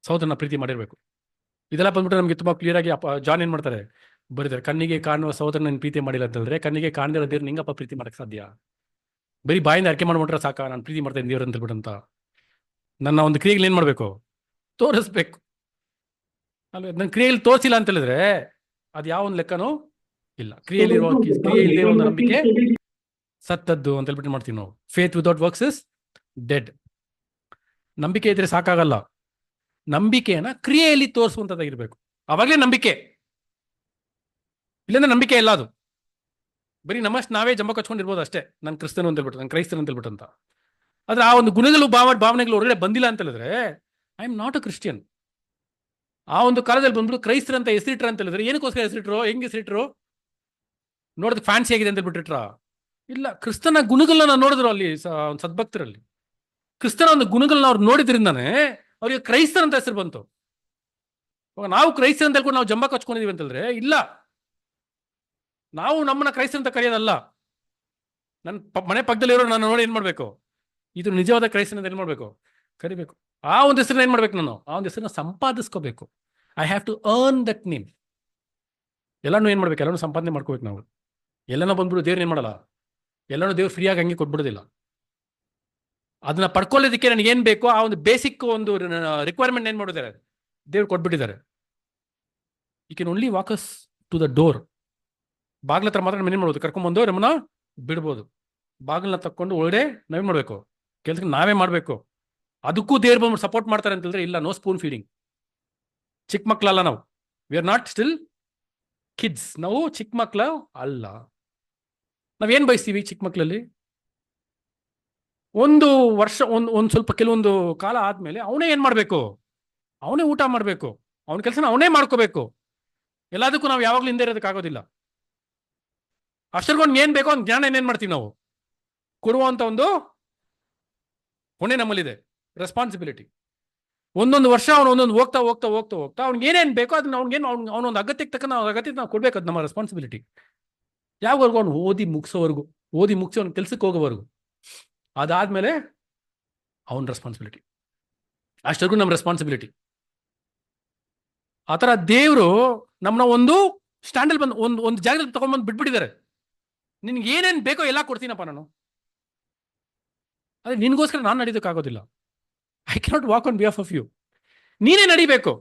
ಸಹೋದರನ ಪ್ರೀತಿ ಮಾಡಿರ್ಬೇಕು. ಇದೆಲ್ಲ ಬಂದ್ಬಿಟ್ಟು ನಮಗೆ ತುಂಬಾ ಕ್ಲಿಯರ್ ಆಗಿ ಜಾನ್ ಏನ್ ಮಾಡ್ತಾರೆ ಬರೀತಾರೆ. ಕಣ್ಣಿಗೆ ಕಾಣುವ ಸಹೋದರನ ಪ್ರೀತಿ ಮಾಡಿಲ್ಲ ಅಂತ ಹೇಳಿದ್ರೆ, ಕಣ್ಣಿಗೆ ಕಾಣದಿರೋ ದೇವ್ರ ನಿಂಗಪ್ಪ ಪ್ರೀತಿ ಮಾಡಕ್ ಸಾಧ್ಯ? ಬರೀ ಬಾಯಿಂದ ಅರ್ಕೆ ಮಾಡ್ಬಿಟ್ರೆ ಸಾಕ, ನಾನು ಪ್ರೀತಿ ಮಾಡ್ತಾ ಇದ್ದೀನಿ ದೇವ್ರ ಅಂತ ಹೇಳ್ಬಿಟ್ಟಂತ ನನ್ನ ಒಂದು ಕ್ರಿಯೆಗಳು ಏನ್ ಮಾಡ್ಬೇಕು? ತೋರಿಸ್ಬೇಕು ಅಲ್ವೇ? ನನ್ನ ಕ್ರಿಯೆಯಲ್ಲಿ ತೋರಿಸಿಲ್ಲ ಅಂತ ಹೇಳಿದ್ರೆ ಅದು ಯಾವ ಒಂದು ಲೆಕ್ಕನೂ ಇಲ್ಲ. ಕ್ರಿಯೆಯಲ್ಲಿರುವ ಒಂದು ನಂಬಿಕೆ ಸತ್ತದ್ದು ಅಂತ ಹೇಳ್ಬಿಟ್ಟು ಮಾಡ್ತೀವಿ ನಾವು. Faith without works is dead. ನಂಬಿಕೆ ಇದ್ರೆ ಸಾಕಾಗಲ್ಲ, ನಂಬಿಕೆಯನ್ನ ಕ್ರಿಯೆಯಲ್ಲಿ ತೋರಿಸುವಂತದ್ದಾಗಿರ್ಬೇಕು. ಅವಾಗಲೇ ನಂಬಿಕೆ. ಇಲ್ಲಂದ್ರೆ ನಂಬಿಕೆ ಇಲ್ಲ. ಅದು ಬರೀ ನಮ್ಮಷ್ಟು ನಾವೇ ಜಂಬ ಕಚ್ಕೊಂಡಿರ್ಬೋದು ಅಷ್ಟೇ, ನಾನು ಕ್ರಿಸ್ತನು ಅಂತ ಹೇಳ್ಬಿಟ್ಟು, ನಾನು ಕ್ರೈಸ್ತನು ಅಂತ ಹೇಳ್ಬಿಟ್ಟು ಅಂತ. ಆದ್ರೆ ಆ ಒಂದು ಗುಣಗಳು ಭಾವನೆಗಳು ಹೊರಗಡೆ ಬಂದಿಲ್ಲ ಅಂತ ಹೇಳಿದ್ರೆ I am not a Christian. ಆ ಒಂದು ಕಾಲದಲ್ಲಿ ಬಂದ್ಬಿಟ್ಟು ಕ್ರೈಸ್ತರಂತ ಹೆಸರಿಟ್ರ ಅಂತ ಹೇಳಿದ್ರೆ ಏನಕ್ಕೋಸ್ಕರ ಹೆಸರಿಟ್ರು, ಹೆಂಗ್ ಹೆಸರಿಟ್ರು? ನೋಡೋದಕ್ಕೆ ಫ್ಯಾನ್ಸಿ ಆಗಿದೆ ಅಂತ ಬಿಟ್ಟಿಟ್ರ? ಇಲ್ಲ, ಕ್ರಿಸ್ತನ ಗುಣಗಳನ್ನ ನೋಡಿದ್ರು ಅಲ್ಲಿ ಸದ್ಭಕ್ತರಲ್ಲಿ. ಕ್ರಿಸ್ತನ ಒಂದು ಗುಣಗಳನ್ನ ಅವ್ರು ನೋಡಿದ್ರಿಂದಾನೆ ಅವ್ರಿಗೆ ಕ್ರೈಸ್ತರ್ ಅಂತ ಹೆಸರು ಬಂತು. ಇವಾಗ ನಾವು ಕ್ರೈಸ್ತರ್ ಅಂತ ಹೇಳ್ಕೊಂಡು ನಾವು ಜಂಬ ಕಚ್ಕೊಂಡಿದೀವಿ ಅಂತಂದ್ರೆ ಇಲ್ಲ, ನಾವು ನಮ್ಮನ್ನ ಕ್ರೈಸ್ತರ್ ಅಂತ ಕರೆಯೋದಲ್ಲ. ನನ್ನ ಮನೆ ಪಕ್ಕದಲ್ಲಿರೋ ನಾನು ನೋಡಿ ಏನ್ ಮಾಡ್ಬೇಕು, ಇದು ನಿಜವಾದ ಕ್ರೈಸ್ತನ ಅಂತ ಏನ್ ಮಾಡ್ಬೇಕು, ಕರಿಬೇಕು. ಆ ಒಂದು ಹೆಸರನ್ನ ಏನ್ ಮಾಡ್ಬೇಕು, ನಾನು ಆ ಒಂದು ಹೆಸರನ್ನ ಸಂಪಾದಿಸ್ಕೋಬೇಕು. I have to earn that name. ಎಲ್ಲಾನು ಏನ್ ಮಾಡ್ಬೇಕು, ಎಲ್ಲಾನು ಸಂಪಾದನೆ ಮಾಡ್ಕೋಬೇಕು ನಾವು. ಎಲ್ಲನೋ ಬಂದ್ಬಿಟ್ಟು ದೇವ್ರ ಏನ್ ಮಾಡಲ್ಲ, ಎಲ್ಲನೂ ದೇವ್ರು ಫ್ರೀಯಾಗಿ ಹಂಗೆ ಕೊಟ್ಬಿಡೋದಿಲ್ಲ. ಅದನ್ನ ಪಡ್ಕೊಳ್ಳೋದಕ್ಕೆ ನನಗೆ ಏನ್ ಬೇಕೋ ಆ ಒಂದು ಬೇಸಿಕ್ ಒಂದು ರಿಕ್ವೈರ್ಮೆಂಟ್ ಏನ್ ಮಾಡಿದ್ದಾರೆ, ದೇವ್ರು ಕೊಟ್ಬಿಟ್ಟಿದ್ದಾರೆ. You can only walk us to the door. ಬಾಗ್ಲ ಹತ್ರ ಮಾತ್ರ ಏನ್ ಮಾಡ್ಬೋದು, ಕರ್ಕೊಂಡ್ಬಂದು ನಮ್ಮನ್ನ ಬಿಡ್ಬೋದು. ಬಾಗಿಲನ್ನ ತಕ್ಕೊಂಡು ಒಳಗಡೆ ನಾವೇನ್ ಮಾಡ್ಬೇಕು, ಕೆಲಸಕ್ಕೆ ನಾವೇ ಮಾಡ್ಬೇಕು. ಅದಕ್ಕೂ ದೇವ್ರು ಬಂದ್ಬಿಟ್ಟು ಸಪೋರ್ಟ್ ಮಾಡ್ತಾರೆ ಅಂತ ಹೇಳಿದ್ರೆ ಇಲ್ಲ, ನೋ ಸ್ಪೂನ್ ಫೀಡಿಂಗ್. ಚಿಕ್ಕ ಮಕ್ಕಳಲ್ಲ ನಾವು, we are not still kids. ನಾವು ಚಿಕ್ಕ ಮಕ್ಕಳ ಅಲ್ಲ. ನಾವೇನ್ ಬಯಸ್ತೀವಿ ಚಿಕ್ಕ ಮಕ್ಕಳಲ್ಲಿ? ಒಂದು ವರ್ಷ ಒಂದ್ ಸ್ವಲ್ಪ ಕೆಲವೊಂದು ಕಾಲ ಆದ್ಮೇಲೆ ಅವನೇ ಏನ್ ಮಾಡ್ಬೇಕು, ಅವನೇ ಊಟ ಮಾಡ್ಬೇಕು, ಅವನ ಕೆಲಸನ ಅವನೇ ಮಾಡ್ಕೋಬೇಕು. ಎಲ್ಲದಕ್ಕೂ ನಾವು ಯಾವಾಗ್ಲೂ ಹಿಂದೆ ಇರೋದಕ್ಕಾಗೋದಿಲ್ಲ. ಅಷ್ಟರ್ಗೊಂಡು ಏನ್ ಬೇಕೋ ಒಂದು ಜ್ಞಾನ ಏನೇನ್ ಮಾಡ್ತೀವಿ ನಾವು, ಕೊಡುವಂತ ಒಂದು ಹೊಣೆ ನಮ್ಮಲ್ಲಿದೆ, ರೆಸ್ಪಾನ್ಸಿಬಿಲಿಟಿ. ಒಂದೊಂದು ವರ್ಷ ಅವನು ಒಂದೊಂದು ಹೋಗ್ತಾ ಹೋಗ್ತಾ ಹೋಗ್ತಾ ಹೋಗ್ತಾ ಅವ್ನಿಗೆ ಏನೇನ್ ಬೇಕೋ ಅದನ್ನ ಅವನೊಂದು ಅಗತ್ಯಕ್ಕೆ ತಕ್ಕ ನಾವು ಅಗತ್ಯಕ್ಕೆ ನಾವು ಕೊಡ್ಬೇಕು. ಅದು ನಮ್ಮ ರೆಸ್ಪಾನ್ಸಿಬಿಲಿಟಿ. ಯಾವವರೆಗೂ ಅವ್ನು ಓದಿ ಮುಗಿಸಿ ಅವ್ನ ಕೆಲ್ಸಕ್ಕೆ ಹೋಗೋವರೆಗೂ. ಅದಾದ್ಮೇಲೆ ಅವನ ರೆಸ್ಪಾನ್ಸಿಬಿಲಿಟಿ. ಅಷ್ಟರಿಗೂ ನಮ್ಮ ರೆಸ್ಪಾನ್ಸಿಬಿಲಿಟಿ. ಆ ಥರ ದೇವರು ನಮ್ಮನ್ನ ಒಂದು ಸ್ಟ್ಯಾಂಡಲ್ಲಿ ಬಂದು ಒಂದು ಜಾಗದಲ್ಲಿ ತಗೊಂಡ್ಬಂದು ಬಿಟ್ಬಿಟ್ಟಿದ್ದಾರೆ. ನಿನ್ಗೆ ಏನೇನು ಬೇಕೋ ಎಲ್ಲ ಕೊಡ್ತೀನಪ್ಪ ನಾನು. ಅದೇ ನಿನ್ಗೋಸ್ಕರ ನಾನು ನಡೀದಕ್ಕಾಗೋದಿಲ್ಲ. I cannot walk on behalf of you. ನೀನೇ ನಡಿಬೇಕು.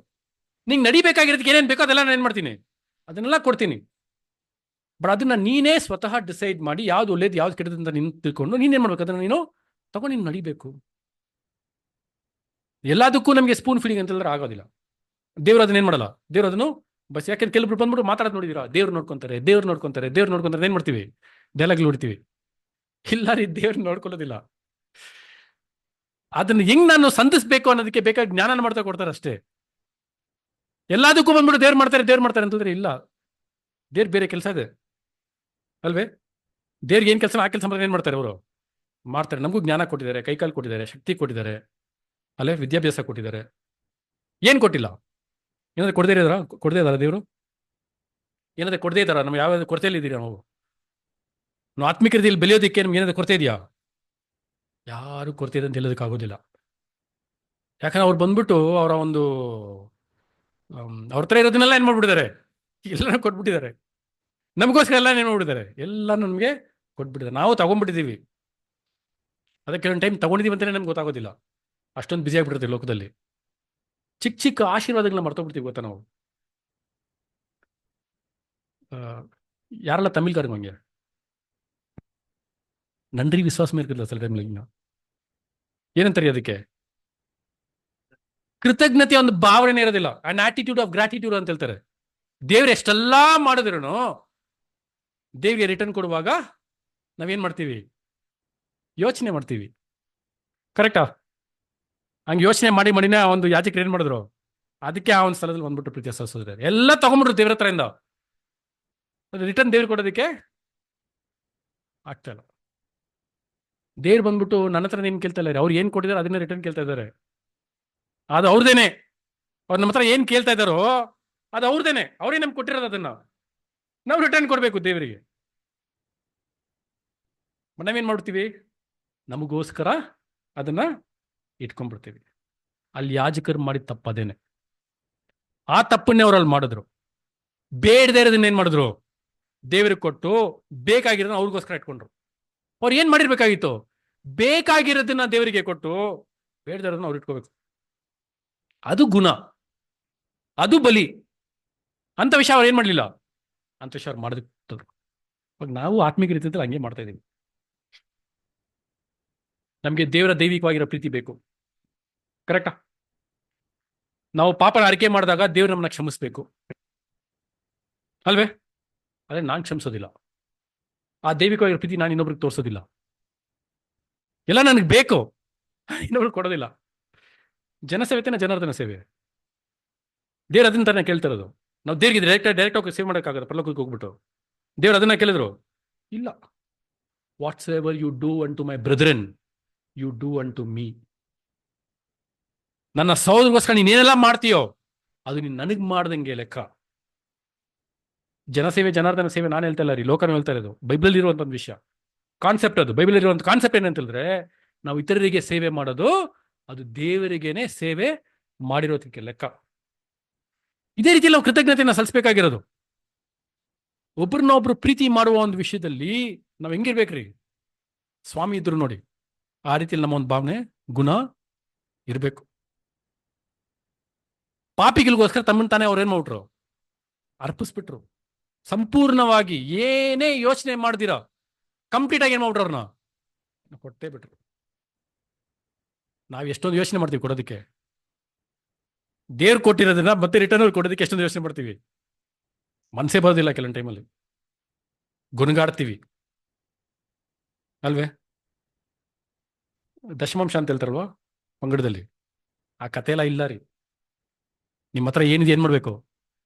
ನಿಂಗೆ ನಡಿಬೇಕಾಗಿರೋದಕ್ಕೆ ಏನೇನು ಬೇಕೋ ಅದೆಲ್ಲ ನಾನು ಏನು ಮಾಡ್ತೀನಿ, ಅದನ್ನೆಲ್ಲ ಕೊಡ್ತೀನಿ. ಬಟ್ ಅದನ್ನ ನೀನೇ ಸ್ವತಃ ಡಿಸೈಡ್ ಮಾಡಿ ಯಾವ್ದು ಒಳ್ಳೇದು ಯಾವ್ದು ಕೆಟ್ಟದ್ದು ಅಂತ ನೀನು ತಿಳ್ಕೊಂಡು ನೀನೇನು ಮಾಡ್ಬೇಕು, ಅದನ್ನ ನೀನು ತಗೊಂಡು ನೀನು ನಡಿಬೇಕು. ಎಲ್ಲದಕ್ಕೂ ನಮಗೆ ಸ್ಪೂನ್ ಫೀಡಿಂಗ್ ಅಂತಂದ್ರೆ ಆಗೋದಿಲ್ಲ. ದೇವ್ರು ಅದನ್ನೇನು ಮಾಡಲ್ಲ. ದೇವ್ರು ಅದನ್ನು ಬಸ್, ಯಾಕೆಂದ್ರೆ ಕೆಲವರು ಬಂದ್ಬಿಟ್ಟು ಮಾತಾಡೋದು ನೋಡಿದೀರಾ, ದೇವ್ರು ನೋಡ್ಕೊಂತಾರೆ ಏನ್ ಮಾಡ್ತೀವಿ, ಡೈಲಾಗ್ ಹೊಡಿತೀವಿ. ಇಲ್ಲ ರೀ, ದೇವ್ರು ನೋಡ್ಕೊಳ್ಳೋದಿಲ್ಲ. ಅದನ್ನ ಹೆಂಗ್ ನಾನು ಸಂಧಿಸ್ಬೇಕು ಅನ್ನೋದಕ್ಕೆ ಬೇಕಾದ ಜ್ಞಾನ ಮಾಡ್ತಾ ಕೊಡ್ತಾರೆ ಅಷ್ಟೇ. ಎಲ್ಲದಕ್ಕೂ ಬಂದ್ಬಿಟ್ಟು ದೇವ್ರು ಮಾಡ್ತಾರೆ ಅಂತಂದ್ರೆ ಇಲ್ಲ. ದೇವ್ರು ಬೇರೆ ಕೆಲಸ ಇದೆ ಅಲ್ವೇ? ದೇವ್ರಿಗೆ ಏನ್ ಕೆಲಸ ಆ ಕೆಲಸ ಏನ್ ಮಾಡ್ತಾರೆ, ಅವರು ಮಾಡ್ತಾರೆ. ನಮಗೂ ಜ್ಞಾನ ಕೊಟ್ಟಿದ್ದಾರೆ, ಕೈಕಾಲು ಕೊಟ್ಟಿದ್ದಾರೆ, ಶಕ್ತಿ ಕೊಟ್ಟಿದ್ದಾರೆ, ಅಲ್ಲೇ ವಿದ್ಯಾಭ್ಯಾಸ ಕೊಟ್ಟಿದ್ದಾರೆ. ಏನ್ ಕೊಟ್ಟಿಲ್ಲ? ಏನಾದ್ರು ಕೊಡದೇ ಇದಾರ ದೇವರು? ಏನಾದ್ರು ಕೊಡದೇ ಇದ್ದಾರ? ನಮ್ಗೆ ಯಾವ್ಯಾವ ಕೊರತೆಯಲ್ಲಿ ಇದ್ದೀರಾ ನಾವು ಆತ್ಮಿಕ ರೀತಿಯಲ್ಲಿ ಬೆಳೆಯೋದಕ್ಕೆ ನಮ್ಗೆ ಏನಾದ್ರು ಕೊರತೆ ಇದೆಯಾ? ಯಾರು ಕೊರತೆ ಇದೆ ಅಂತ ಹೇಳೋದಕ್ಕಾಗೋದಿಲ್ಲ. ಯಾಕಂದ್ರೆ ಅವ್ರು ಬಂದ್ಬಿಟ್ಟು ಅವರ ಒಂದು ಅವ್ರ ಹತ್ರ ಇರೋದನ್ನೆಲ್ಲ ಏನ್ ಮಾಡ್ಬಿಟ್ಟಿದ್ದಾರೆ, ಎಲ್ಲಾನು ಕೊಟ್ಬಿಟ್ಟಿದ್ದಾರೆ. ನಮಗೋಸ್ಕರ ಎಲ್ಲ ಏನ್ ಮಾಡ್ಬಿಟ್ಟಿದ್ದಾರೆ, ಎಲ್ಲಾನು ನಮಗೆ ಕೊಟ್ಬಿಟ್ಟಿದ್ದಾರೆ. ನಾವು ತಗೊಂಡ್ಬಿಟ್ಟಿದ್ದೀವಿ. ಅದಕ್ಕೆ ಕೆಲವೊಂದು ಟೈಮ್ ತಗೊಂಡಿದ್ದೀವಿ ಅಂತಲೇ ನಮ್ಗೆ ಗೊತ್ತಾಗೋದಿಲ್ಲ. ಅಷ್ಟೊಂದು ಬಿಸಿ ಆಗ್ಬಿಟ್ಟಿರ್ತೀವಿ ಲೋಕದಲ್ಲಿ. ಚಿಕ್ಕ ಚಿಕ್ಕ ಆಶೀರ್ವಾದಗಳನ್ನ ಮರ್ತೋಗ್ಬಿಡ್ತೀವಿ ಗೊತ್ತಾ ನಾವು. ಯಾರೆಲ್ಲ ತಮಿಳ್ಗಾರಿಗೆ ಹಂಗೆ ನನ್ರಿ ವಿಶ್ವಾಸ ಇರ್ತಿಲ್ಲ ಸಲ ಟೈಮ್ಲಿ. ಏನಂತಾರೆ ಅದಕ್ಕೆ? ಕೃತಜ್ಞತೆ ಒಂದು ಭಾವನೆ ಇರೋದಿಲ್ಲ. ಅಂಡ್ ಆಟಿಟ್ಯೂಡ್ ಆಫ್ ಗ್ರಾಟಿಟ್ಯೂಡ್ ಅಂತ ಹೇಳ್ತಾರೆ. ದೇವ್ರು ಎಷ್ಟೆಲ್ಲಾ ಮಾಡಿದ್ರು ದೇವ್ರಿಗೆ ರಿಟರ್ನ್ ಕೊಡುವಾಗ ನಾವೇನ್ ಮಾಡ್ತೀವಿ, ಯೋಚನೆ ಮಾಡ್ತೀವಿ. ಕರೆಕ್ಟಾ? ಹಂಗೆ ಯೋಚನೆ ಮಾಡಿನೇ ಆ ಒಂದು ಯಾಜಕರು ಏನ್ ಮಾಡಿದ್ರು, ಅದಕ್ಕೆ ಆ ಒಂದು ಸ್ಥಳದಲ್ಲಿ ಬಂದ್ಬಿಟ್ಟು ಪ್ರೀತಿ ಸಲ್ಲಿಸಿದ್ರೆ ಎಲ್ಲ ತಗೊಂಡ್ಬಿಟ್ರು ದೇವ್ರ ಹತ್ರ ಇಂದ. ರಿಟರ್ನ್ ದೇವ್ರು ಕೊಡೋದಕ್ಕೆ ಆಗ್ತಾ ಇಲ್ಲ. ದೇವ್ರು ಬಂದ್ಬಿಟ್ಟು ನನ್ನ ಹತ್ರ ಏನ್ ಕೇಳ್ತಾ ಇಲ್ಲ, ಅವ್ರು ಏನ್ ಕೊಟ್ಟಿದ್ದಾರೆ ಅದನ್ನೇ ರಿಟರ್ನ್ ಕೇಳ್ತಾ ಇದ್ದಾರೆ. ಅದು ಅವ್ರದೇನೆ. ಅವ್ರು ನಮ್ಮ ಹತ್ರ ಏನ್ ಕೇಳ್ತಾ ಇದ್ದಾರೋ ಅದು ಅವ್ರದೇನೆ. ಅವರೇ ನಮ್ಗೆ ಕೊಟ್ಟಿರೋದು. ಅದನ್ನ ನಾವು ರಿಟರ್ನ್ ಕೊಡ್ಬೇಕು ದೇವರಿಗೆ. ನಾವೇನ್ ಮಾಡ್ತೀವಿ, ನಮಗೋಸ್ಕರ ಅದನ್ನ ಇಟ್ಕೊಂಡ್ಬಿಡ್ತೀವಿ. ಅಲ್ಲಿ ಯಾಜಕರು ಮಾಡಿದ ತಪ್ಪದೇನೆ. ಆ ತಪ್ಪನ್ನೇ ಅವ್ರಲ್ಲಿ ಮಾಡಿದ್ರು. ಬೇಡದೇ ಇರೋದನ್ನ ಏನ್ ಮಾಡಿದ್ರು, ದೇವರಿಗೆ ಕೊಟ್ಟು ಬೇಕಾಗಿರೋದನ್ನ ಅವ್ರಿಗೋಸ್ಕರ ಇಟ್ಕೊಂಡ್ರು. ಅವ್ರು ಏನ್ ಮಾಡಿರ್ಬೇಕಾಗಿತ್ತು, ಬೇಕಾಗಿರೋದನ್ನ ದೇವರಿಗೆ ಕೊಟ್ಟು ಬೇಡದೇ ಇರೋದನ್ನ ಅವ್ರು ಇಟ್ಕೋಬೇಕು. ಅದು ಗುಣ, ಅದು ಬಲಿ. ಅಂತ ವಿಷಯ ಅವ್ರು ಏನ್ ಮಾಡ್ಲಿಲ್ಲ, ಅಂತ ವಿಷಯ ಅವ್ರು ಮಾಡೋದಕ್ಕೆ. ಇವಾಗ ನಾವು ಆತ್ಮಿಕ ರೀತಿಯಲ್ಲಿ ಹಂಗೆ ಮಾಡ್ತಾ ಇದೀವಿ. ನಮ್ಗೆ ದೇವರ ದೈವಿಕವಾಗಿರೋ ಪ್ರೀತಿ ಬೇಕು. ಕರೆಕ್ಟಾ? ನಾವು ಪಾಪನ ಅರಿಕೆ ಮಾಡಿದಾಗ ದೇವ್ರು ನಮ್ಮನ್ನ ಕ್ಷಮಿಸ್ಬೇಕು ಅಲ್ವೇ? ಅದೇ ನಾನು ಕ್ಷಮಿಸೋದಿಲ್ಲ. ಆ ದೈವಿಕವಾಗಿರೋ ಪ್ರೀತಿ ನಾನು ಇನ್ನೊಬ್ರಿಗೆ ತೋರಿಸೋದಿಲ್ಲ. ಎಲ್ಲ ನನಗೆ ಬೇಕು, ಇನ್ನೊಬ್ರಿಗೆ ಕೊಡೋದಿಲ್ಲ. ಜನಸೇವೆತನ ಜನಾರ್ದನ ಸೇವೆ. ದೇವ್ರು ಅದನ್ನ ತಾನೇ ಕೇಳ್ತಿರೋದು. ನಾವು ದೇವ್ರಿಗೆ ಡೈರೆಕ್ಟ್ ಆಗಿ ಸೇವ್ ಮಾಡೋಕ್ಕಾಗಲ್ಲ ಪರಲೋಕಕ್ಕೆ ಹೋಗ್ಬಿಟ್ಟು. ದೇವ್ರು ಅದನ್ನ ಕೇಳಿದ್ರು ಇಲ್ಲ. Whatsoever you do unto my brethren you do unto me. ನನ್ನ ಸಹೋದರಗೋಸ್ಕರ ನೀನೇನೆಲ್ಲ ಮಾಡ್ತೀಯೋ ಅದು ನೀನು ನನಗೆ ಮಾಡ್ದಂಗೆ ಲೆಕ್ಕ. ಜನಸೇವೆ ಜನಾರ್ದನ ಸೇವೆ ನಾನು ಹೇಳ್ತಾ ಇಲ್ಲ ರೀ, ಲೋಕನ ಹೇಳ್ತಾ ಇರೋದು. ಬೈಬಲ್ ಇರುವಂತ ಒಂದು ವಿಷಯ, ಕಾನ್ಸೆಪ್ಟ್ ಅದು. ಬೈಬಲ್ ಇರುವಂತ ಕಾನ್ಸೆಪ್ಟ್ ಏನಂತ ಹೇಳಿದ್ರೆ, ನಾವು ಇತರರಿಗೆ ಸೇವೆ ಮಾಡೋದು ಅದು ದೇವರಿಗೇನೆ ಸೇವೆ ಮಾಡಿರೋದಕ್ಕೆ ಲೆಕ್ಕ. ಇದೇ ರೀತಿಯಲ್ಲಿ ನಾವು ಕೃತಜ್ಞತೆಯನ್ನು ಸಲ್ಲಿಸಬೇಕಾಗಿರೋದು. ಒಬ್ರನ್ನೊಬ್ರು ಪ್ರೀತಿ ಮಾಡುವ ಒಂದು ವಿಷಯದಲ್ಲಿ ನಾವು ಹೆಂಗಿರ್ಬೇಕ್ರಿ? ಸ್ವಾಮಿ ಇದ್ರು ನೋಡಿ, ಆ ರೀತಿಯಲ್ಲಿ ನಮ್ಮ ಒಂದು ಭಾವನೆ ಗುಣ ಇರಬೇಕು. ಪಾಪಿಗಳಿಗೋಸ್ಕರ ತಮ್ಮನ್ನು ತಾನೇ ಅವ್ರೇನ್ ಮಾಡ್ಬಿಟ್ರು? ಅರ್ಪಿಸ್ಬಿಟ್ರು. ಸಂಪೂರ್ಣವಾಗಿ ಏನೇ ಯೋಚನೆ ಮಾಡ್ದಿರ ಕಂಪ್ಲೀಟ್ ಆಗಿ ಏನ್ ಮಾಡ್ಬಿಟ್ರು? ಅವ್ರನ್ನ ಕೊಟ್ಟೇ ಬಿಟ್ರು. ನಾವು ಎಷ್ಟೊಂದು ಯೋಚನೆ ಮಾಡ್ತೀವಿ ಕೊಡೋದಕ್ಕೆ. ದೇವ್ರು ಕೊಟ್ಟಿರೋದನ್ನ ಮತ್ತೆ ರಿಟರ್ನ್ ಅವ್ರು ಕೊಡೋದಕ್ಕೆ ಎಷ್ಟೊಂದು ಯೋಚನೆ ಮಾಡ್ತೀವಿ. ಮನಸ್ಸೇ ಬರೋದಿಲ್ಲ ಕೆಲವೊಂದು ಟೈಮಲ್ಲಿ. ಗುಣಗಾಡ್ತೀವಿ ಅಲ್ವೇ? ದಶಮಾಂಶ ಅಂತ ಹೇಳ್ತಾರಲ್ವಾ ಪಂಗಡದಲ್ಲಿ, ಆ ಕತೆ ಎಲ್ಲ ಇಲ್ಲ ರೀ. ನಿಮ್ಮ ಹತ್ರ ಏನಿದೆ ಏನ್ ಮಾಡ್ಬೇಕು?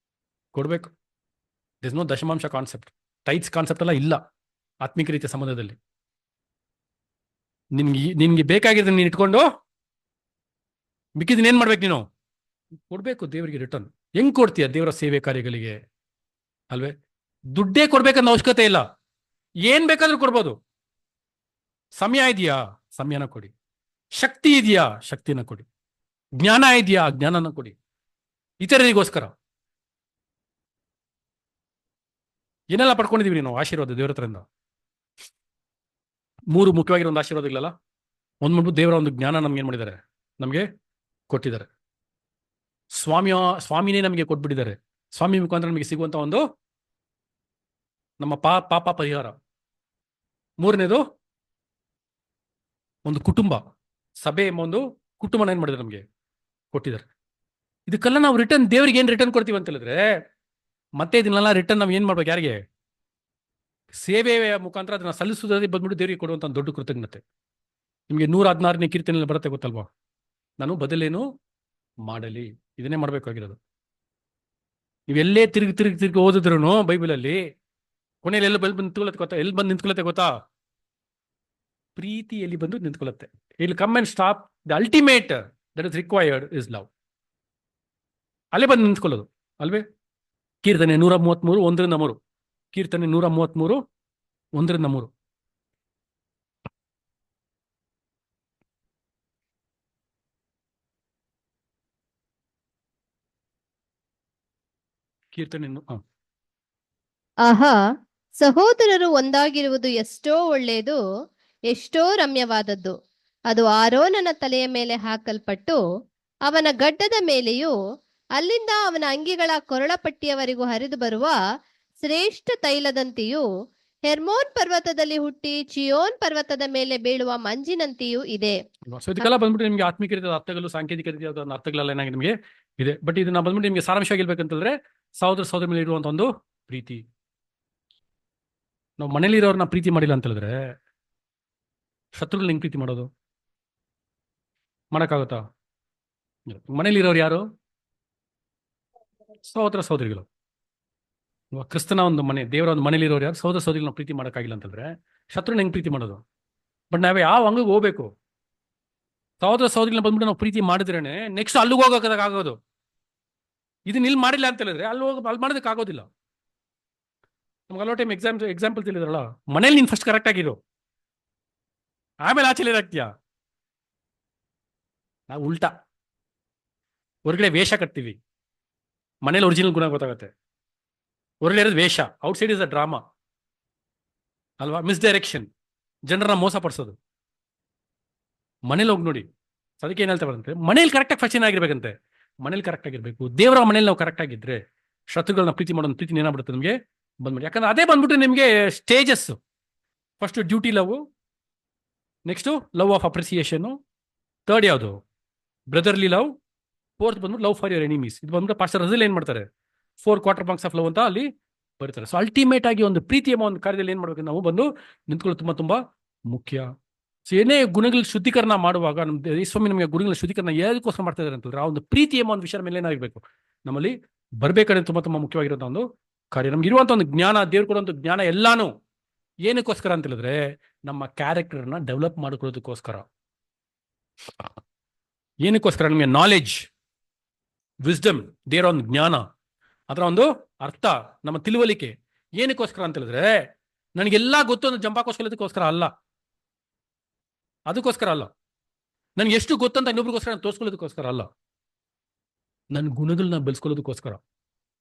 ಕೊಡ್ಬೇಕು. ದಿಸ್ ನೋ ದಶಮಾಂಶ ಕಾನ್ಸೆಪ್ಟ್, ಟೈಟ್ಸ್ ಕಾನ್ಸೆಪ್ಟ್ ಎಲ್ಲ ಇಲ್ಲ ಆತ್ಮಿಕ ರೀತಿಯ ಸಂಬಂಧದಲ್ಲಿ. ನಿನ್ಗೆ ಬೇಕಾಗಿರೋದು ನೀನು ಇಟ್ಕೊಂಡು ಮಿಕ್ಕಿದನ್ನ ಏನ್ ಮಾಡ್ಬೇಕು? ನೀನು ಕೊಡ್ಬೇಕು ದೇವರಿಗೆ ರಿಟರ್ನ್. ಹೆಂಗ್ ಕೊಡ್ತೀಯ ದೇವರ ಸೇವೆ ಕಾರ್ಯಗಳಿಗೆ? ಅಲ್ವೇ? ದುಡ್ಡೇ ಕೊಡ್ಬೇಕನ್ನೋ ಅವಶ್ಯಕತೆ ಇಲ್ಲ, ಏನ್ ಬೇಕಾದ್ರೂ ಕೊಡ್ಬೋದು. ಸಮಯ ಇದೆಯಾ? ಸಮಯನ ಕೊಡಿ. ಶಕ್ತಿ ಇದೆಯಾ? ಶಕ್ತಿನ ಕೊಡಿ. ಜ್ಞಾನ ಇದೆಯಾ? ಜ್ಞಾನನ ಕೊಡಿ ಇತರರಿಗೋಸ್ಕರ. ಏನೆಲ್ಲ ಪಡ್ಕೊಂಡಿದೀವಿ ನಾವು ಆಶೀರ್ವಾದ ದೇವರ ಹತ್ರದಿಂದ? 3 ಮುಖ್ಯವಾಗಿರೋ ಒಂದು ಆಶೀರ್ವಾದಗಳಲ್ಲ. ಒಂದ್ ಮಾಡ್ಬಿಟ್ಟು ದೇವರ ಒಂದು ಜ್ಞಾನ ನಮ್ಗೆ ಏನ್ ಮಾಡಿದ್ದಾರೆ? ನಮ್ಗೆ ಕೊಟ್ಟಿದ್ದಾರೆ. ಸ್ವಾಮಿನೇ ನಮಗೆ ಕೊಟ್ಬಿಟ್ಟಿದ್ದಾರೆ. ಸ್ವಾಮಿ ಮುಖಾಂತರ ನಮಗೆ ಸಿಗುವಂತ ಒಂದು ನಮ್ಮ ಪಾಪ ಪರಿಹಾರ. 3ನೇದು ಒಂದು ಕುಟುಂಬ, ಸಭೆ ಎಂಬ ಒಂದು ಕುಟುಂಬನ ಏನ್ ಮಾಡಿದ್ದಾರೆ? ನಮಗೆ ಕೊಟ್ಟಿದ್ದಾರೆ. ಇದಕ್ಕೆಲ್ಲ ನಾವು ರಿಟರ್ನ್ ದೇವರಿಗೆ ಏನ್ ರಿಟರ್ನ್ ಕೊಡ್ತೀವಿ ಅಂತ ಹೇಳಿದ್ರೆ, ಮತ್ತೆ ಇದನ್ನೆಲ್ಲ ರಿಟರ್ನ್ ನಾವು ಏನ್ ಮಾಡ್ಬೇಕು? ಯಾರಿಗೆ? ಸೇವೆಯ ಮುಖಾಂತರ ಅದನ್ನ ಸಲ್ಲಿಸುವುದೇ ಬಂದ್ಬಿಟ್ಟು ದೇವರಿಗೆ ಕೊಡುವಂತ ಒಂದು ದೊಡ್ಡ ಕೃತಜ್ಞತೆ. ನಿಮಗೆ 116ನೇ ಕೀರ್ತನೆಯಲ್ಲಿ ಬರುತ್ತೆ ಗೊತ್ತಲ್ವಾ? ನಾನು ಬದಲೇನು ಮಾಡಲಿ. ಇದನ್ನೇ ಮಾಡ್ಬೇಕಾಗಿರೋದು. ನೀವೆಲ್ಲೇ ತಿರುಗಿ ಓದಿದ್ರು ಬೈಬಲಲ್ಲಿ ಕೊನೆಯಲ್ಲಿ ಎಲ್ಲಿ ಬಂದು ನಿಂತ್ಕೊಳ್ಳುತ್ತೆ ಗೊತ್ತಾ? ಎಲ್ಲಿ ಬಂದು ನಿಂತ್ಕೊಳ್ಳುತ್ತೆ ಗೊತ್ತಾ? ಪ್ರೀತಿ ಎಲ್ಲಿ ಬಂದು ನಿಂತ್ಕೊಳ್ಳುತ್ತೆ. ಇಲ್ಲಿ come and stop. The ultimate that is required is love. ಅಲ್ಲೇ ಬಂದು ನಿಂತ್ಕೊಳ್ಳೋದು ಅಲ್ವೇ? ಕೀರ್ತನೆ 133 1-3. ಕೀರ್ತನೆ 133 1-3. ಕೀರ್ತನೆ ಆಹಾ, ಸಹೋದರರು ಒಂದಾಗಿರುವುದು ಎಷ್ಟೋ ಒಳ್ಳೆಯದು, ಎಷ್ಟೋ ರಮ್ಯವಾದದ್ದು. ಅದು ಆರೋನನ ತಲೆಯ ಮೇಲೆ ಹಾಕಲ್ಪಟ್ಟು ಅವನ ಗಡ್ಡದ ಮೇಲೆಯೂ ಅಲ್ಲಿಂದ ಅವನ ಅಂಗಿಗಳ ಕೊರಳಪಟ್ಟಿಯವರೆಗೂ ಹರಿದು ಬರುವ ಶ್ರೇಷ್ಠ ತೈಲದಂತೆಯೂ, ಹೆರ್ಮೋನ್ ಪರ್ವತದಲ್ಲಿ ಹುಟ್ಟಿ ಚಿಯೋನ್ ಪರ್ವತದ ಮೇಲೆ ಬೀಳುವ ಮಂಜಿನಂತೆಯೂ ಇದೆ. ಸೊ ಇದಕ್ಕೆಲ್ಲ ಬಂದ್ಬಿಟ್ಟು ನಿಮಗೆ ಆತ್ಮಿಕ ರೀತಿಯ ಅರ್ಥಗಳು, ಸಾಂಕೇತಿಕ ರೀತಿಯ ಅರ್ಥಗಳೆಲ್ಲ ಏನಾಗಿ ನಿಮಗೆ ಇದೆ. ಬಟ್ ಇದನ್ನ ಬಂದ್ಬಿಟ್ಟು ನಿಮಗೆ ಸಾರಾಂಶವಾಗಿರ್ಬೇಕಂತಂದ್ರೆ ಸಹೋದರ ಮೇಲೆ ಇರುವಂತ ಒಂದು ಪ್ರೀತಿ. ನಾವು ಮನೇಲಿರೋರ್ನ ಪ್ರೀತಿ ಮಾಡಿಲ್ಲ ಅಂತ ಹೇಳಿದ್ರೆ ಶತ್ರುಗಳನ್ನ ಹೆಂಗ್ ಪ್ರೀತಿ ಮಾಡೋದು? ಮಾಡಕ್ಕಾಗುತ್ತಾ? ಮನೇಲಿರೋರು ಯಾರು? ಸಹೋದರಿಗಳು. ಕ್ರಿಸ್ತನ ಒಂದು ಮನೆ, ದೇವರ ಒಂದು ಮನೇಲಿರೋರು ಯಾರು? ಸಹೋದರಿಗಳನ್ನ ಪ್ರೀತಿ ಮಾಡೋಕ್ಕಾಗಿಲ್ಲ ಅಂತಂದ್ರೆ ಶತ್ರುನ ಹೆಂಗ್ ಪ್ರೀತಿ ಮಾಡೋದು? ಬಟ್ ನಾವೇ ಯಾವ ಅಂಗಕ್ಕೆ ಹೋಗ್ಬೇಕು? ಸಹೋದರಿಗಳನ್ನ ಬಂದ್ಬಿಟ್ಟು ನಾವು ಪ್ರೀತಿ ಮಾಡಿದ್ರೇನೆ ನೆಕ್ಸ್ಟ್ ಅಲ್ಲಿಗೆ ಹೋಗೋಕ್ಕಾಗೋದು. ಇದನ್ನ ಇಲ್ಲಿ ಮಾಡಿಲ್ಲ ಅಂತ ಹೇಳಿದ್ರೆ ಅಲ್ಲಿ ಮಾಡೋದಕ್ಕೆ ಆಗೋದಿಲ್ಲ. ನಮ್ಗೆ ಅಲ್ಲೋ ಟೈಮ್ ಎಕ್ಸಾಂಪಲ್ ತಿಳಿದ್ರಲ್ಲ, ಮನೇಲಿ ನೀನ್ ಫಸ್ಟ್ ಕರೆಕ್ಟ್ ಆಗಿರು, ಆಮೇಲೆ ಆಚೆ ಏನಾಗ್ತೀಯಾ? ನಾವು ಉಲ್ಟಾ ಹೊರಗಡೆ ವೇಷ ಕಟ್ತೀವಿ, ಮನೇಲಿ ಒರಿಜಿನಲ್ ಗುಣ ಗೊತ್ತಾಗತ್ತೆ. ಹೊರಗಡೆ ಇರೋದು ವೇಷ, ಔಟ್ಸೈಡ್ ಇಸ್ ಅ ಡ್ರಾಮಾ ಅಲ್ವಾ? ಮಿಸ್ಡೈರೆಕ್ಷನ್, ಜನರನ್ನ ಮೋಸ ಪಡಿಸೋದು. ಮನೇಲಿ ಹೋಗಿ ನೋಡಿ. ಅದಕ್ಕೆ ಏನ್ ಹೇಳ್ತಾ ಬರಂತೆ, ಮನೇಲಿ ಕರೆಕ್ಟಾಗಿ ಫಸ್ಟ್ ಏನಾಗಿರ್ಬೇಕಂತೆ? ಮನೇಲಿ ಕರೆಕ್ಟ್ ಆಗಿರ್ಬೇಕು. ದೇವರ ಮನೇಲಿ ನಾವು ಕರೆಕ್ಟ್ ಆಗಿದ್ರೆ ಶತ್ರುಗಳನ್ನ ಪ್ರೀತಿ ಮಾಡೋ ಪ್ರೀತಿ ಏನಾಗ್ಬಿಡುತ್ತೆ ನಮಗೆ ಬಂದ್ಬಿಟ್ಟು. ಯಾಕಂದ್ರೆ ಅದೇ ಬಂದ್ಬಿಟ್ಟು ನಿಮಗೆ stages. First duty love, next love of appreciation, third ಯಾವುದು? ಬ್ರದರ್ಲಿ ಲವ್, ಫೋರ್ತ್ ಬಂದ್ಬಿಟ್ಟು ಲವ್ ಫಾರ್ ಯುವರ್ ಎನಿಮೀಸ್. ಇದು ಬಂದ್ಬಿಟ್ಟು ಪಾಸ್ಟರ್ ರಜಲ್ ಏನ್ ಮಾಡ್ತಾರೆ? 4 ಕ್ವಾರ್ಟರ್ ಮಾರ್ಕ್ಸ್ ಆಫ್ ಲವ್ ಅಂತ ಅಲ್ಲಿ ಬರ್ತಾರೆ. ಸೊ ಅಲ್ಟಿಮೇಟ್ ಆಗಿ ಒಂದು ಪ್ರೀತಿ ಎಂಬ ಒಂದು ಕಾರ್ಯದಲ್ಲಿ ಏನ್ ಮಾಡ್ಬೇಕು? ನಾವು ಬಂದು ನಿಂತ್ಕೊಳ್ಳೋದು ತುಂಬಾ ತುಂಬಾ ಮುಖ್ಯ. ಸೊ ಏನೇ ಗುಣಗಳ ಶುದ್ಧೀಕರಣ ಮಾಡುವಾಗ ಸ್ವಾಮಿ ನಮಗೆ ಗುಣಗಳ ಶುದ್ಧೀಕರಣ ಯಾವುದಕ್ಕೋಸ್ಕರ ಮಾಡ್ತಾ ಇದ್ದಾರೆ ಅಂತಂದ್ರೆ ಆ ಒಂದು ಪ್ರೀತಿ ಎಂಬ ಒಂದು ವಿಷಯ ಮೇಲೆ ಏನಾಗಬೇಕು? ನಮ್ಮಲ್ಲಿ ಬರ್ಬೇಕಾದ್ರೆ ತುಂಬಾ ತುಂಬಾ ಮುಖ್ಯವಾಗಿರುವಂತ ಒಂದು ಕಾರ್ಯ. ನಮ್ಗೆ ಇರುವಂತ ಒಂದು ಜ್ಞಾನ, ದೇವ್ರು ಕೊಡುವಂತ ಜ್ಞಾನ ಎಲ್ಲಾನು ಏನಕ್ಕೋಸ್ಕರ ಅಂತ ಹೇಳಿದ್ರೆ ನಮ್ಮ ಕ್ಯಾರೆಕ್ಟರ್ನ ಡೆವಲಪ್ ಮಾಡ್ಕೊಳ್ಳೋದಕ್ಕೋಸ್ಕರ. ಏನಕ್ಕೋಸ್ಕರ? ನಮಗೆ ನಾಲೆಡ್ಜ್, ವಿಸ್ಡಮ್, ದೇವರ ಒಂದು ಜ್ಞಾನ, ಅದರ ಒಂದು ಅರ್ಥ, ನಮ್ಮ ತಿಳುವಳಿಕೆ ಏನಕ್ಕೋಸ್ಕರ ಅಂತ ಹೇಳಿದ್ರೆ ನನಗೆಲ್ಲ ಗೊತ್ತು ಅಂತ ಜಂಪಾಕೋಸ್ಕರದಕ್ಕೋಸ್ಕರ ಅಲ್ಲ, ಅದಕ್ಕೋಸ್ಕರ ಅಲ್ಲ. ನನ್ಗೆ ಎಷ್ಟು ಗೊತ್ತಂತ ಇನ್ನೊಬ್ರಿಗೋಸ್ಕರ ತೋರಿಸ್ಕೊಳ್ಳೋದಕ್ಕೋಸ್ಕರ ಅಲ್ಲ, ನನ್ನ ಗುಣಗಳನ್ನ ಬೆಳೆಸ್ಕೊಳ್ಳೋದಕ್ಕೋಸ್ಕರ.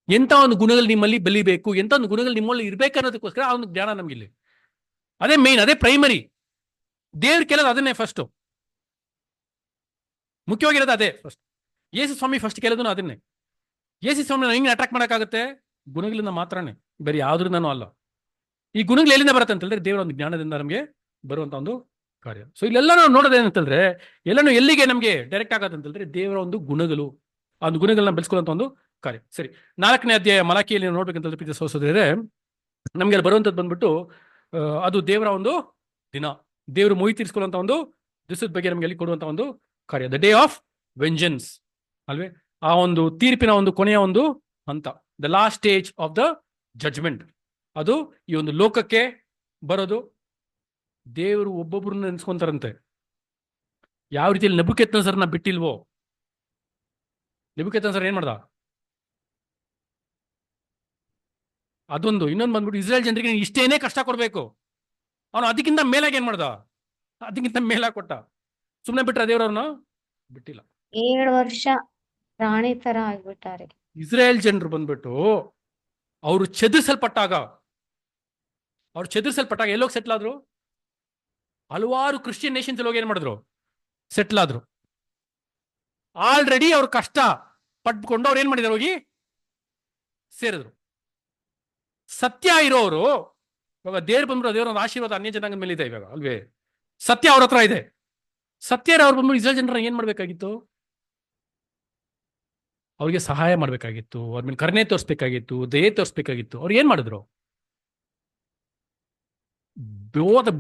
ಎಂತ ಒಂದು ಗುಣಗಳು ನಿಮ್ಮಲ್ಲಿ ಬೆಳಿಬೇಕು, ಎಂತ ಒಂದು ಗುಣಗಳು ನಿಮ್ಮಲ್ಲಿ ಇರ್ಬೇಕು ಅನ್ನೋದಕ್ಕೋಸ್ಕರ ಆ ಒಂದು ಜ್ಞಾನ ನಮಗಿಲ್ಲಿ. ಅದೇ ಮೇನ್, ಅದೇ ಪ್ರೈಮರಿ. ದೇವ್ರ ಕೇಳೋದು ಅದನ್ನೇ ಫಸ್ಟ್, ಮುಖ್ಯವಾಗಿರೋದು ಅದೇ ಫಸ್ಟ್. ಯೇಸು ಸ್ವಾಮಿ ಫಸ್ಟ್ ಕೇಳೋದು ಅದನ್ನೇ. ಯೇಸು ಸ್ವಾಮಿ ಹೆಂಗೆ ಅಟ್ರಾಕ್ಟ್ ಮಾಡೋಕ್ಕಾಗುತ್ತೆ? ಗುಣಗಳಿಂದ ಮಾತ್ರನೇ, ಬೇರೆ ಯಾವ್ದ್ರಿಂದನೂ ಅಲ್ಲ. ಈ ಗುಣಗಳು ಎಲ್ಲಿಂದ ಬರುತ್ತೆ ಅಂತ ಹೇಳಿದ್ರೆ ದೇವರ ಒಂದು ಜ್ಞಾನದಿಂದ ನಮಗೆ ಬರುವಂತ ಒಂದು ಕಾರ್ಯ. ಸೊ ಇಲ್ಲೆಲ್ಲ ನಾವು ನೋಡೋದೇನಂತಂದ್ರೆ ಎಲ್ಲಾನು ಎಲ್ಲಿಗೆ ನಮಗೆ ಡೈರೆಕ್ಟ್ ಆಗತ್ತೆ ಅಂತ ಹೇಳಿದ್ರೆ ದೇವರ ಒಂದು ಗುಣಗಳು, ಆ ಒಂದು ಗುಣಗಳನ್ನ ಬೆಳೆಸ್ಕೊಳ್ಳುವಂತ ಒಂದು ಕಾರ್ಯ. ಸರಿ, 4ನೇ ಅಧ್ಯಾಯ ಮಲಾಕಿಯಲ್ಲಿ ನೋಡ್ಬೇಕಂತಂದ್ರೆ ಪ್ರೀತಿ ಸಹೋದರರೇ, ನಮ್ಗೆ ಅಲ್ಲಿ ಬರುವಂತದ್ದು ಬಂದ್ಬಿಟ್ಟು ಅದು ದೇವರ ಒಂದು ದಿನ, ದೇವರು ಮೊಯ್ ತೀರಿಸ್ಕೊಳ್ಳುವಂತ ಒಂದು ದಿವಸದ ಬಗ್ಗೆ ನಮ್ಗೆ ಅಲ್ಲಿ ಕೊಡುವಂತ ಒಂದು ಕಾರ್ಯ, ದ ಡೇ ಆಫ್ ವೆಂಜನ್ಸ್ ಅಲ್ವೇ? ಆ ಒಂದು ತೀರ್ಪಿನ ಒಂದು ಕೊನೆಯ ಒಂದು ಹಂತ, the last stage of the judgement. ಅದು ಈ ಒಂದು ಲೋಕಕ್ಕೆ ಬರೋದು. ದೇವರು ಒಬ್ಬೊಬ್ರನ್ನ ನೆನ್ಸ್ಕೊಂತಾರಂತೆ. ಯಾವ ರೀತಿಯಲ್ಲಿ ನೆಬೂಕದ್ನೆಚ್ಚರನ್ನ ಬಿಟ್ಟಿಲ್ವೋ, ನೆಬೂಕದ್ನೆಚ್ಚರ ಏನ್ ಮಾಡ್ದ? ಅದೊಂದು. ಇನ್ನೊಂದು ಬಂದ್ಬಿಟ್ಟು ಇಸ್ರೇಲ್ ಜನರಿಗೆ ಇಷ್ಟೇನೇ ಕಷ್ಟ ಕೊಡ್ಬೇಕು, ಅವನು ಅದಕ್ಕಿಂತ ಮೇಲಾಗಿ ಏನ್ ಮಾಡ್ದ? ಅದಕ್ಕಿಂತ ಮೇಲಾಗಿ ಕೊಟ್ಟ. ಸುಮ್ಮನೆ ಬಿಟ್ರೆ ದೇವ್ರವ್ರನ್ನ ಬಿಟ್ಟಿಲ್ಲ. 7 ವರ್ಷ ರಾಣಿ ತರ ಆಗ್ಬಿಟ್ಟಾರೆ. ಇಸ್ರೇಲ್ ಜನರು ಬಂದ್ಬಿಟ್ಟು ಅವರು ಚೆದರಿಸಲ್ಪಟ್ಟಾಗ ಎಲ್ಲೋಗಿ ಸೆಟ್ಲ್ ಆದ್ರು? ಹಲವಾರು ಕ್ರಿಶ್ಚಿಯನ್ ನೇಷನ್ಸ್ ಹೋಗಿ ಏನ್ ಮಾಡಿದ್ರು? ಸೆಟ್ಲ್ ಆದ್ರು. ಆಲ್ರೆಡಿ ಅವ್ರು ಕಷ್ಟ ಪಟ್ಕೊಂಡು ಅವ್ರು ಏನ್ ಮಾಡಿದ್ರು? ಹೋಗಿ ಸೇರಿದ್ರು. ಸತ್ಯ ಇರೋರು ಇವಾಗ ದೇವ್ರು ಬಂದ್ಬಿಟ್ಟು ದೇವ್ರ ಒಂದು ಆಶೀರ್ವಾದ ಅನ್ಯ ಜನಾಂಗದ ಮೇಲೆ ಇದೆ ಇವಾಗ ಅಲ್ವೇ? ಸತ್ಯ ಅವ್ರ ಹತ್ರ ಇದೆ. ಸತ್ಯ ಅವ್ರು ಬಂದ್ಬಿಟ್ಟು ಇಸ್ರೇಲ್ ಜನರ ಏನ್ ಮಾಡ್ಬೇಕಾಗಿತ್ತು? ಅವ್ರಿಗೆ ಸಹಾಯ ಮಾಡ್ಬೇಕಾಗಿತ್ತು, ಅವ್ರ ಮೇಲೆ ಕರುಣೆ ತೋರಿಸ್ಬೇಕಾಗಿತ್ತು, ದಯೆ ತೋರಿಸ್ಬೇಕಾಗಿತ್ತು. ಅವ್ರು ಏನ್ ಮಾಡಿದ್ರು?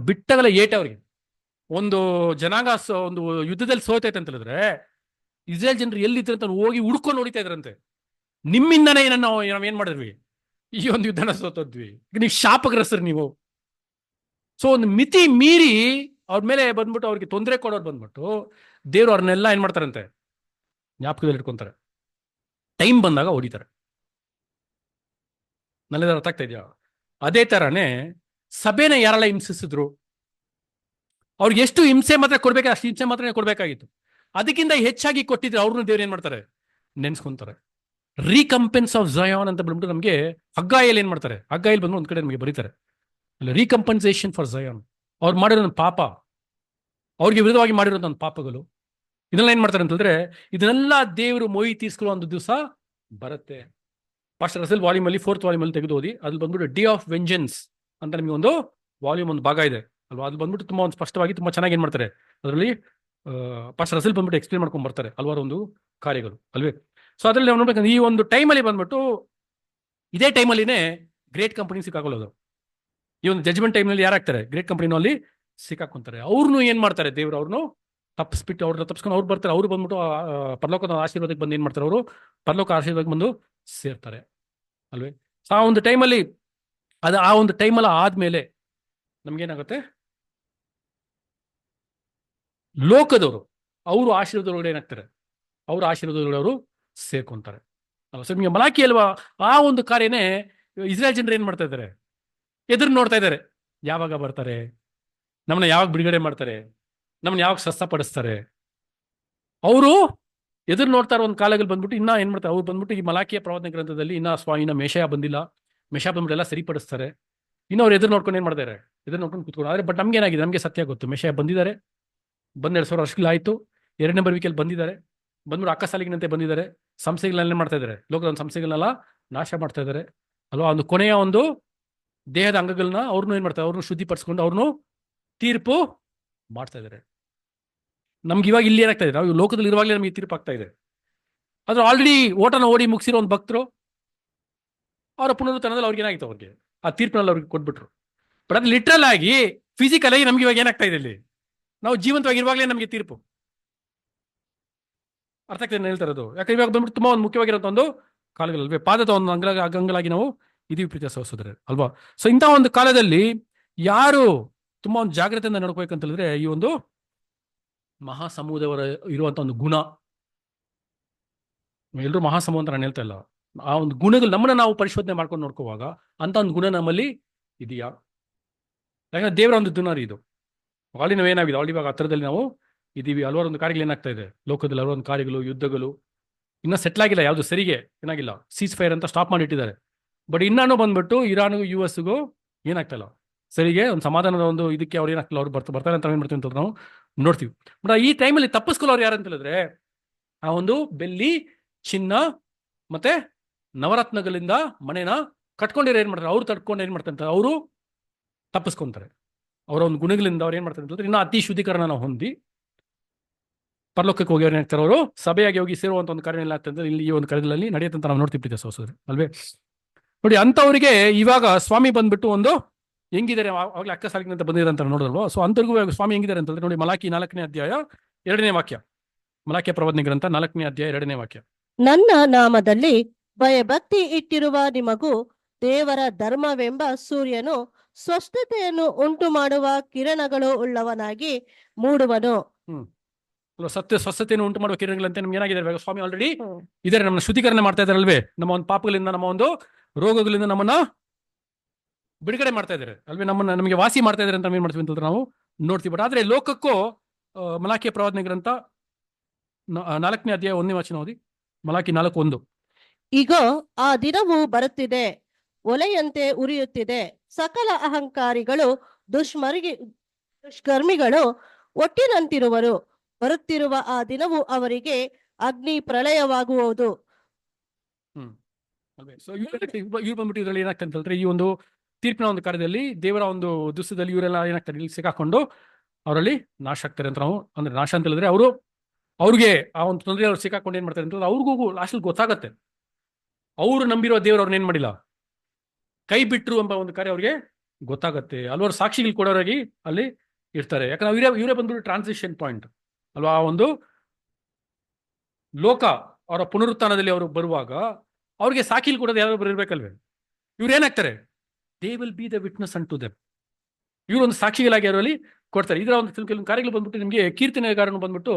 ಬಿಟ್ಟಗಲ ಏಟ ಅವ್ರಿಗೆ. ಒಂದು ಜನಾಂಗ ಒಂದು ಯುದ್ಧದಲ್ಲಿ ಸೋತೈತೆ ಅಂತ ಹೇಳಿದ್ರೆ ಇಸ್ರೇಲ್ ಜನರು ಎಲ್ಲಿದ್ರು ಅಂತ ಹೋಗಿ ಹುಡ್ಕೊಂಡು ಹೊಡಿತಾ ಇದ್ರಂತೆ. ನಿಮ್ಮಿಂದನೇ ನಾವೇನ್ ಮಾಡಿದ್ವಿ? ಈ ಒಂದು ಯುದ್ಧನ ಸೋತೋದ್ವಿ. ನೀವು ಶಾಪಗ್ರಸ್ತರು ನೀವು. ಸೊ ಒಂದು ಮಿತಿ ಮೀರಿ ಅವ್ರ ಮೇಲೆ ಬಂದ್ಬಿಟ್ಟು ಅವ್ರಿಗೆ ತೊಂದರೆ ಕೊಡೋರು ಬಂದ್ಬಿಟ್ಟು ದೇವ್ರು ಅವ್ರನ್ನೆಲ್ಲ ಏನ್ ಮಾಡ್ತಾರಂತೆ? ಜ್ಞಾಪಕದಲ್ಲಿ ಇಟ್ಕೊಂತಾರೆ. ಟೈಮ್ ಬಂದಾಗ ಹೊಡಿತಾರೆ. ನನ್ನೆಲ್ಲ ಅರ್ಥ ಆಗ್ತಾ ಇದೆಯಾ? ಅದೇ ತರಾನೇ ಸಭೆನ ಯಾರೆಲ್ಲ ಹಿಂಸಿಸಿದ್ರು, ಅವ್ರಿಗೆ ಎಷ್ಟು ಹಿಂಸೆ ಮಾತ್ರ ಕೊಡ್ಬೇಕು, ಅಷ್ಟು ಹಿಂಸೆ ಮಾತ್ರ ಕೊಡ್ಬೇಕಾಗಿತ್ತು. ಅದಕ್ಕಿಂತ ಹೆಚ್ಚಾಗಿ ಕೊಟ್ಟಿದ್ರೆ ಅವ್ರನ್ನ ದೇವ್ರು ಏನ್ ಮಾಡ್ತಾರೆ? ನೆನ್ಸ್ಕೊಂತಾರೆ. ರೀಕಂಪೆನ್ಸ್ ಆಫ್ ಝಯಾನ್ ಅಂತ ಬಂದ್ಬಿಟ್ಟು ನಮಗೆ ಹಗ್ಗಾಯಲ್ಲಿ ಏನ್ ಮಾಡ್ತಾರೆ? ಹಗ್ಗಾಯಲ್ಲಿ ಬಂದು ಒಂದ್ ಕಡೆ ನಮಗೆ ಬರೀತಾರೆ ಅಲ್ಲ, ರೀಕಂಪನ್ಸೇಷನ್ ಫಾರ್ ಝಯಾನ್. ಅವ್ರು ಮಾಡಿರೋ ಒಂದು ಪಾಪ, ಅವ್ರಿಗೆ ವಿರುದ್ಧವಾಗಿ ಮಾಡಿರೋಂಥ ಒಂದು ಪಾಪಗಳು, ಇದನ್ನೆಲ್ಲ ಏನ್ ಮಾಡ್ತಾರೆ ಅಂತಂದ್ರೆ ಇದನ್ನೆಲ್ಲ ದೇವರು ಮೊಯ್ ತೀರ್ಸ್ಕೊಳ್ಳೋ ಒಂದು ದಿವಸ ಬರುತ್ತೆ. ಪಾಸ್ಟರ್ ರಸೆಲ್ ವಾಲ್ಯೂಮ್ ಅಲ್ಲಿ 4th ವಾಲ್ಯೂಮ್ ಅಲ್ಲಿ ತೆಗೆದು ಓದಿ. ಅದ್ರಲ್ಲಿ ಬಂದ್ಬಿಟ್ಟು ಡೇ ಆಫ್ ವೆಂಜನ್ಸ್ ಅಂತ ನಿಮಗೆ ಒಂದು ವಾಲ್ಯೂಮ್ ಒಂದು ಭಾಗ ಇದೆ ಅಲ್ವಾ? ಅದು ಬಂದ್ಬಿಟ್ಟು ತುಂಬಾ ಒಂದು ಸ್ಪಷ್ಟವಾಗಿ ತುಂಬಾ ಚೆನ್ನಾಗಿ ಏನ್ ಮಾಡ್ತಾರೆ ಅದರಲ್ಲಿ ಪಾಸ್ಟರ್ ರಸೆಲ್ ಬಂದ್ಬಿಟ್ಟು ಎಕ್ಸ್ಪ್ಲೇನ್ ಮಾಡ್ಕೊಂಡು ಬರ್ತಾರೆ ಹಲವಾರು ಒಂದು ಕಾರ್ಯಗಳು ಅಲ್ವೇ? ಸೊ ಅದ್ರಲ್ಲಿ ನಾವು ನೋಡ್ಬೇಕಂದ್ರೆ ಈ ಒಂದು ಟೈಮಲ್ಲಿ ಬಂದ್ಬಿಟ್ಟು ಇದೇ ಟೈಮಲ್ಲಿನೇ ಗ್ರೇಟ್ ಕಂಪನಿ ಸಿಕ್ಕಾಕೊಳ್ಳೋದು. ಈ ಒಂದು ಜಜ್ಮೆಂಟ್ ಟೈಮ್ನಲ್ಲಿ ಯಾರಾಗ್ತಾರೆ? ಗ್ರೇಟ್ ಕಂಪನಿನಲ್ಲಿ ಸಿಕ್ಕಾಕೊಂತಾರೆ. ಅವ್ರನ್ನು ಏನ್ ಮಾಡ್ತಾರೆ? ದೇವ್ರು ಅವ್ರನ್ನು ತಪ್ಪಿಸ್ಬಿಟ್ಟು ಅವ್ರನ್ನ ತಪ್ಪಿಸ್ಕೊಂಡು ಅವ್ರು ಬರ್ತಾರೆ. ಅವ್ರು ಬಂದ್ಬಿಟ್ಟು ಪರಲೋಕದ ಆಶೀರ್ವಾದಕ್ಕೆ ಬಂದು ಏನ್ ಮಾಡ್ತಾರೆ? ಅವರು ಪರಲೋಕ ಆಶೀರ್ವಾದಕ್ಕೆ ಬಂದು ಸೇರ್ತಾರೆ ಅಲ್ವೇ? ಸೊ ಆ ಒಂದು ಟೈಮಲ್ಲಿ ಆ ಒಂದು ಟೈಮಲ್ಲಿ ಆದ್ಮೇಲೆ ನಮ್ಗೇನಾಗುತ್ತೆ? ಲೋಕದವರು ಅವರು ಆಶೀರ್ವಾದದೊಳಗಡೆ ಏನಾಗ್ತಾರೆ? ಅವ್ರ ಆಶೀರ್ವಾದದೊಳಗಡೆ ಅವರು ಸೇರ್ಕೊಂತಾರೆ ಅಲ್ವಾ? ಸೊ ನಿಮಗೆ ಮಲಾಕಿ ಅಲ್ವಾ? ಆ ಒಂದು ಕಾರ್ಯನೇ ಇಸ್ರೇಲ್ ಜನರು ಏನ್ ಮಾಡ್ತಾ ಇದ್ದಾರೆ? ಎದುರು ನೋಡ್ತಾ ಇದ್ದಾರೆ. ಯಾವಾಗ ಬರ್ತಾರೆ? ನಮ್ಮನ್ನ ಯಾವಾಗ ಬಿಡುಗಡೆ ಮಾಡ್ತಾರೆ? ನಮ್ಮನ್ನ ಯಾವಾಗ ಸ್ವಸ್ಥಪಡಿಸ್ತಾರೆ? ಅವರು ಎದುರು ನೋಡ್ತಾರೆ. ಒಂದು ಕಾಲದಲ್ಲಿ ಬಂದ್ಬಿಟ್ಟು ಇನ್ನ ಏನ್ ಮಾಡ್ತಾರೆ? ಅವ್ರು ಬಂದ್ಬಿಟ್ಟು ಈ ಮಲಾಕಿಯ ಪ್ರವಾದನೆ ಗ್ರಂಥದಲ್ಲಿ ಇನ್ನ ಮೇಷಯ ಬಂದಿಲ್ಲ, ಮೇಷ ಬಂದ್ಬಿಟ್ಟು ಎಲ್ಲ ಸರಿಪಡಿಸ್ತಾರೆ. ಇನ್ನು ಅವ್ರು ಎದುರು ನೋಡ್ಕೊಂಡು ಏನ್ ಮಾಡ್ತಾರೆ? ಎದುರು ನೋಡ್ಕೊಂಡು ಕೂತ್ಕೊಂಡು. ಆದ್ರೆ ಬಟ್ ನಮ್ಗೆ ಏನಾಗಿದೆ? ನಮಗೆ ಸತ್ಯ ಗೊತ್ತು. ಮೇಷಯ ಬಂದಿದ್ದಾರೆ, ಬಂದ್ 2000 ವರ್ಷಗಳಾಯ್ತು. 2ನೇ ಬರುವಿಕೆಯಲ್ಲಿ ಬಂದಿದ್ದಾರೆ, ಬಂದ್ಬಿಟ್ಟು ಅಕ್ಕಸಾಲಿಗಿನಂತೆ ಬಂದಿದ್ದಾರೆ. ಸಂಸ್ಥೆಗಳನ್ನ ಮಾಡ್ತಾ ಇದ್ದಾರೆ, ಲೋಕದ ಒಂದು ಸಂಸ್ಥೆಗಳನ್ನೆಲ್ಲ ನಾಶ ಮಾಡ್ತಾ ಇದ್ದಾರೆ ಅಲ್ವಾ? ಒಂದು ಕೊನೆಯ ಒಂದು ದೇಹದ ಅಂಗಗಳನ್ನ ಅವ್ರನ್ನೂ ಏನ್ ಮಾಡ್ತಾರೆ? ಅವ್ರನ್ನು ಶುದ್ಧಿಪಡಿಸ್ಕೊಂಡು ಅವ್ರನ್ನು ತೀರ್ಪು ಮಾಡ್ತಾ ಇದ್ದಾರೆ. ನಮ್ಗೆ ಇವಾಗ ಇಲ್ಲಿ ಏನಾಗ್ತಾ ಇದೆ? ನಾವು ಲೋಕದಲ್ಲಿ ಇರುವಾಗಲೇ ನಮಗೆ ತೀರ್ಪು ಆಗ್ತಾ ಇದೆ. ಆದ್ರೆ ಆಲ್ರೆಡಿ ಓಟನ ಓಡಿ ಮುಗಿಸಿರೋ ಒಂದು ಭಕ್ತರು ಅವರ ಪುನರುತ್ಥಾನದಲ್ಲಿ ಅವ್ರಿಗೆ ಏನಾಗಿತ್ತು? ಅವ್ರಿಗೆ ಆ ತೀರ್ಪಿನಲ್ಲಿ ಅವ್ರಿಗೆ ಕೊಟ್ಬಿಟ್ರು. ಬಟ್ ಅದು ಲಿಟ್ರಲ್ ಆಗಿ ಫಿಸಿಕಲ್ ಆಗಿ ನಮ್ಗೆ ಇವಾಗ ಏನಾಗ್ತಾ ಇದೆ? ಇಲ್ಲಿ ನಾವು ಜೀವಂತವಾಗಿರುವಾಗಲೇ ನಮಗೆ ತೀರ್ಪು. ಅರ್ಥ ಆಗ್ತದೆ ನಾನು ಹೇಳ್ತಾ ಇರೋದು? ಯಾಕಂದ್ರೆ ಇವಾಗ ಬಂದ್ಬಿಟ್ಟು ತುಂಬಾ ಒಂದು ಮುಖ್ಯವಾಗಿರೋ ಒಂದು ಕಾಲಗಳಲ್ವೇ, ಪಾದದ ಒಂದು ಅಂಗಲಾಗಿ ನಾವು ಇದೀವಿ ಪ್ರೀತಿಯ ಸಹೋದರರೇ ಅಲ್ವಾ. ಸೊ ಇಂಥ ಒಂದು ಕಾಲದಲ್ಲಿ ಯಾರು ತುಂಬಾ ಒಂದು ಜಾಗ್ರತೆಯಿಂದ ನಡ್ಕೋಬೇಕಂತ ಹೇಳಿದ್ರೆ ಈ ಒಂದು ಮಹಾಸಮೂಹದವರ ಇರುವಂತ ಒಂದು ಗುಣ, ಎಲ್ಲರೂ ಮಹಾಸಮೂಹ ಅಂತ ನಾನು ಹೇಳ್ತಾ ಇಲ್ಲ, ಆ ಒಂದು ಗುಣಗಳು ನಮ್ಮನ್ನ ನಾವು ಪರಿಶೋಧನೆ ಮಾಡ್ಕೊಂಡು ನೋಡ್ಕೋವಾಗ ಅಂತ ಒಂದು ಗುಣ ನಮ್ಮಲ್ಲಿ ಇದೆಯಾ? ಯಾಕಂದ್ರೆ ದೇವರ ಒಂದು ದುನಾರಿ ಇದು. ಆಲ್ರೆಡಿ ನಾವೇನಾಗಿದೆ, ಆಲ್ರೆಡಿ ಇವಾಗ ಹತ್ರದಲ್ಲಿ ನಾವು ಇದೀವಿ. ಹಲವಾರು ಒಂದು ಕಾರ್ಯಗಳು ಏನಾಗ್ತಾ ಇದೆ ಲೋಕದಲ್ಲಿ, ಹಲವಾರು ಒಂದು ಕಾರ್ಯಗಳು, ಯುದ್ಧಗಳು ಇನ್ನೂ ಸೆಟ್ಲ್ ಆಗಿಲ್ಲ, ಯಾವುದು ಸರಿಗೆ ಏನಾಗಿಲ್ಲ, ಸೀಸ್ ಫೈರ್ ಅಂತ ಸ್ಟಾಪ್ ಮಾಡಿಟ್ಟಿದ್ದಾರೆ. ಬಟ್ ಇನ್ನಾನು ಬಂದ್ಬಿಟ್ಟು ಇರಾನ್ಗೂ US-ಗೂ ಏನಾಗ್ತಾ ಇಲ್ಲ ಸರಿಗೆ ಒಂದು ಸಮಾಧಾನದ ಒಂದು ಇದಕ್ಕೆ ಅವ್ರು ಏನಾಗ್ತಿಲ್ಲ, ಅವ್ರು ಬರ್ತಾರೆ ಅಂತ ಏನ್ ಮಾಡ್ತೀವಿ ಅಂತ ನಾವು ನೋಡ್ತೀವಿ. ಬಟ್ ಈ ಟೈಮಲ್ಲಿ ತಪ್ಪಿಸ್ಕೊಳ್ಳೋರು ಯಾರು ಅಂತ ಹೇಳಿದ್ರೆ ಆ ಒಂದು ಬೆಳ್ಳಿ, ಚಿನ್ನ ಮತ್ತೆ ನವರತ್ನಗಳಿಂದ ಮನೇನ ಕಟ್ಕೊಂಡಿರೋ ಏನ್ ಮಾಡ್ತಾರೆ, ಅವ್ರು ತಡ್ಕೊಂಡು ಏನ್ ಮಾಡ್ತಾರೆ, ಅವರು ತಪ್ಪಿಸ್ಕೊಂತಾರೆ. ಅವರ ಒಂದು ಗುಣಗಳಿಂದ ಅವ್ರು ಏನ್ ಮಾಡ್ತಾರೆ ಅಂತಂದ್ರೆ ಇನ್ನ ಅತಿ ಶುದ್ಧೀಕರಣ ನಾವು ಹೊಂದಿ ಪರಲೋಕಕ್ಕೆ ಹೋಗಿ ಅವ್ರು ಏನಾಗ್ತಾರೆ, ಅವರು ಸಭೆಯಾಗಿ ಹೋಗಿ ಸೇರುವಂತ ಒಂದು ಕಾರ್ಯ ಇಲ್ಲ ಅಂತಂದ್ರೆ ಇಲ್ಲಿ ಈ ಒಂದು ಕಾರ್ಯದಲ್ಲಿ ನಡೆಯುತ್ತಂತ ನಾವು ನೋಡ್ತೀವಿ ಸಹೋದರರೇ ಅಲ್ವೇ. ನೋಡಿ, ಅಂತವರಿಗೆ ಇವಾಗ ಸ್ವಾಮಿ ಬಂದ್ಬಿಟ್ಟು ಒಂದು ಹೆಂಗಿದ್ದಾರೆ, ಆಗ್ಲೇ ಅಕ್ಕ ಸಾಲಿಗಿನಂತ ಬಂದಿದ್ದಾರೆ ಅಂತ ನೋಡಿದ್ರಲ್ವ. ಸೊ ಅಂತವ್ರಿಗೂ ಸ್ವಾಮಿ ಹೆಂಗಿದ್ದಾರೆ ಅಂತಂದ್ರೆ ನೋಡಿ, ಮಲಾಕಿ 4ನೇ ಅಧ್ಯಾಯ 2ನೇ ವಾಕ್ಯ, ಮಲಾಕಿಯ ಪ್ರವಾದನೆ ಗ್ರಂಥ 4ನೇ ಅಧ್ಯಾಯ 2ನೇ ವಾಕ್ಯ. ನನ್ನ ನಾಮದಲ್ಲಿ ಭಯಭಕ್ತಿ ಇಟ್ಟಿರುವ ನಿಮಗೂ ದೇವರ ಧರ್ಮವೆಂಬ ಸೂರ್ಯನು ಸ್ವಸ್ಥತೆಯನ್ನು ಉಂಟು ಮಾಡುವ ಕಿರಣಗಳು ಉಳ್ಳವನಾಗಿ ಮೂಡುವನು. ಸ್ವಸ್ಥತೆಯನ್ನು ಉಂಟು ಮಾಡುವ ಕಿರಣಗಳಂತೆ ನಮ್ಗೆ ಏನಾಗಿದೆ ಇವಾಗ ಸ್ವಾಮಿ ಆಲ್ರೆಡಿ ಇದಾರೆ, ನಮ್ಮನ್ನ ಶುದ್ಧೀಕರಣ ಮಾಡ್ತಾ ಇದಾರಲ್ವೇ, ನಮ್ಮ ಒಂದು ಪಾಪಗಳಿಂದ, ನಮ್ಮ ಒಂದು ರೋಗಗಳಿಂದ ನಮ್ಮನ್ನ ಬಿಡುಗಡೆ ಮಾಡ್ತಾ ಇದ್ದಾರೆ ಅಲ್ವೇ, ನಮಗೆ ವಾಸಿ ಮಾಡ್ತಾ ಇದಾರೆ ಅಂತ ಏನ್ ಮಾಡ್ತೀವಿ ಅಂತಂದ್ರೆ ನಾವು ನೋಡ್ತೀವಿ. ಬಟ್ ಆದ್ರೆ ಲೋಕಕ್ಕೂ ಮಲಾಕಿಯ ಪ್ರವಾದನೆ ಗ್ರಂಥ 4ನೇ ಅಧ್ಯಾಯ 1ನೇ ವಚನ ಓದಿ, ಮಲಾಕಿ 4:1. ಈಗೋ ಆ ದಿನವು ಬರುತ್ತಿದೆ, ಒಲೆಯಂತೆ ಉರಿಯುತ್ತಿದೆ, ಸಕಲ ಅಹಂಕಾರಿಗಳು ದುಷ್ಕರ್ಮಿಗಳು ಒಟ್ಟಿನಂತಿರುವರು. ಬರುತ್ತಿರುವ ಆ ದಿನವು ಅವರಿಗೆ ಅಗ್ನಿ ಪ್ರಳಯವಾಗುವುದು. ಸೊ ಇವ್ರು ಬಂದ್ಬಿಟ್ಟು ಇದ್ರಲ್ಲಿ ಏನಾಗ್ತದೆ ಅಂತ ಹೇಳಿದ್ರೆ ಈ ಒಂದು ತೀರ್ಪಿನ ಒಂದು ಕಾರ್ಯದಲ್ಲಿ ದೇವರ ಒಂದು ದಿವಸದಲ್ಲಿ ಇವರೆಲ್ಲ ಏನಾಗ್ತಾರೆ, ಇಲ್ಲಿ ಸಿಕ್ಕಾಕೊಂಡು ಅವರಲ್ಲಿ ನಾಶ ಆಗ್ತಾರೆ ಅಂತ ನಾವು, ಅಂದ್ರೆ ನಾಶ ಅಂತ ಹೇಳಿದ್ರೆ ಅವ್ರಿಗೆ ಆ ಒಂದು ತೊಂದರೆ ಅವ್ರು ಸಿಕ್ಕಾಕೊಂಡು ಏನ್ ಮಾಡ್ತಾರೆ ಅಂತಂದ್ರೆ ಅವ್ರಿಗೂ ಲಾಸ್ಟಲ್ಲಿ ಗೊತ್ತಾಗತ್ತೆ ಅವರು ನಂಬಿರೋ ದೇವ್ರು ಅವ್ರನ್ನ ಏನ್ ಮಾಡಿಲ್ಲ, ಕೈ ಬಿಟ್ರು ಎಂಬ ಒಂದು ಕಾರ್ಯ ಅವ್ರಿಗೆ ಗೊತ್ತಾಗತ್ತೆ. ಹಲವಾರು ಸಾಕ್ಷಿಗಳು ಕೊಡೋರಾಗಿ ಅಲ್ಲಿ ಇರ್ತಾರೆ. ಯಾಕಂದ್ರೆ ಇವರೇ ಬಂದ್ಬಿಟ್ಟು ಟ್ರಾನ್ಸಿಷನ್ ಪಾಯಿಂಟ್ ಅಲ್ವಾ. ಆ ಒಂದು ಲೋಕ ಅವರ ಪುನರುತ್ಥಾನದಲ್ಲಿ ಅವರು ಬರುವಾಗ ಅವ್ರಿಗೆ ಸಾಕ್ಷಿಗಳು ಕೊಡೋದು ಯಾರು ಇರ್ಬೇಕಲ್ವೇ, ಇವ್ರು ಏನಾಗ್ತಾರೆ, they will be the witness unto them. ಇವರು ಒಂದು ಸಾಕ್ಷಿಗಳಾಗಿ ಅವರಲ್ಲಿ ಕೊಡ್ತಾರೆ. ಇದರ ಒಂದು ಕೆಲವೊಂದು ಕಾರ್ಯಗಳು ಬಂದ್ಬಿಟ್ಟು ನಿಮಗೆ ಕೀರ್ತನೆಗಾರನು ಬಂದ್ಬಿಟ್ಟು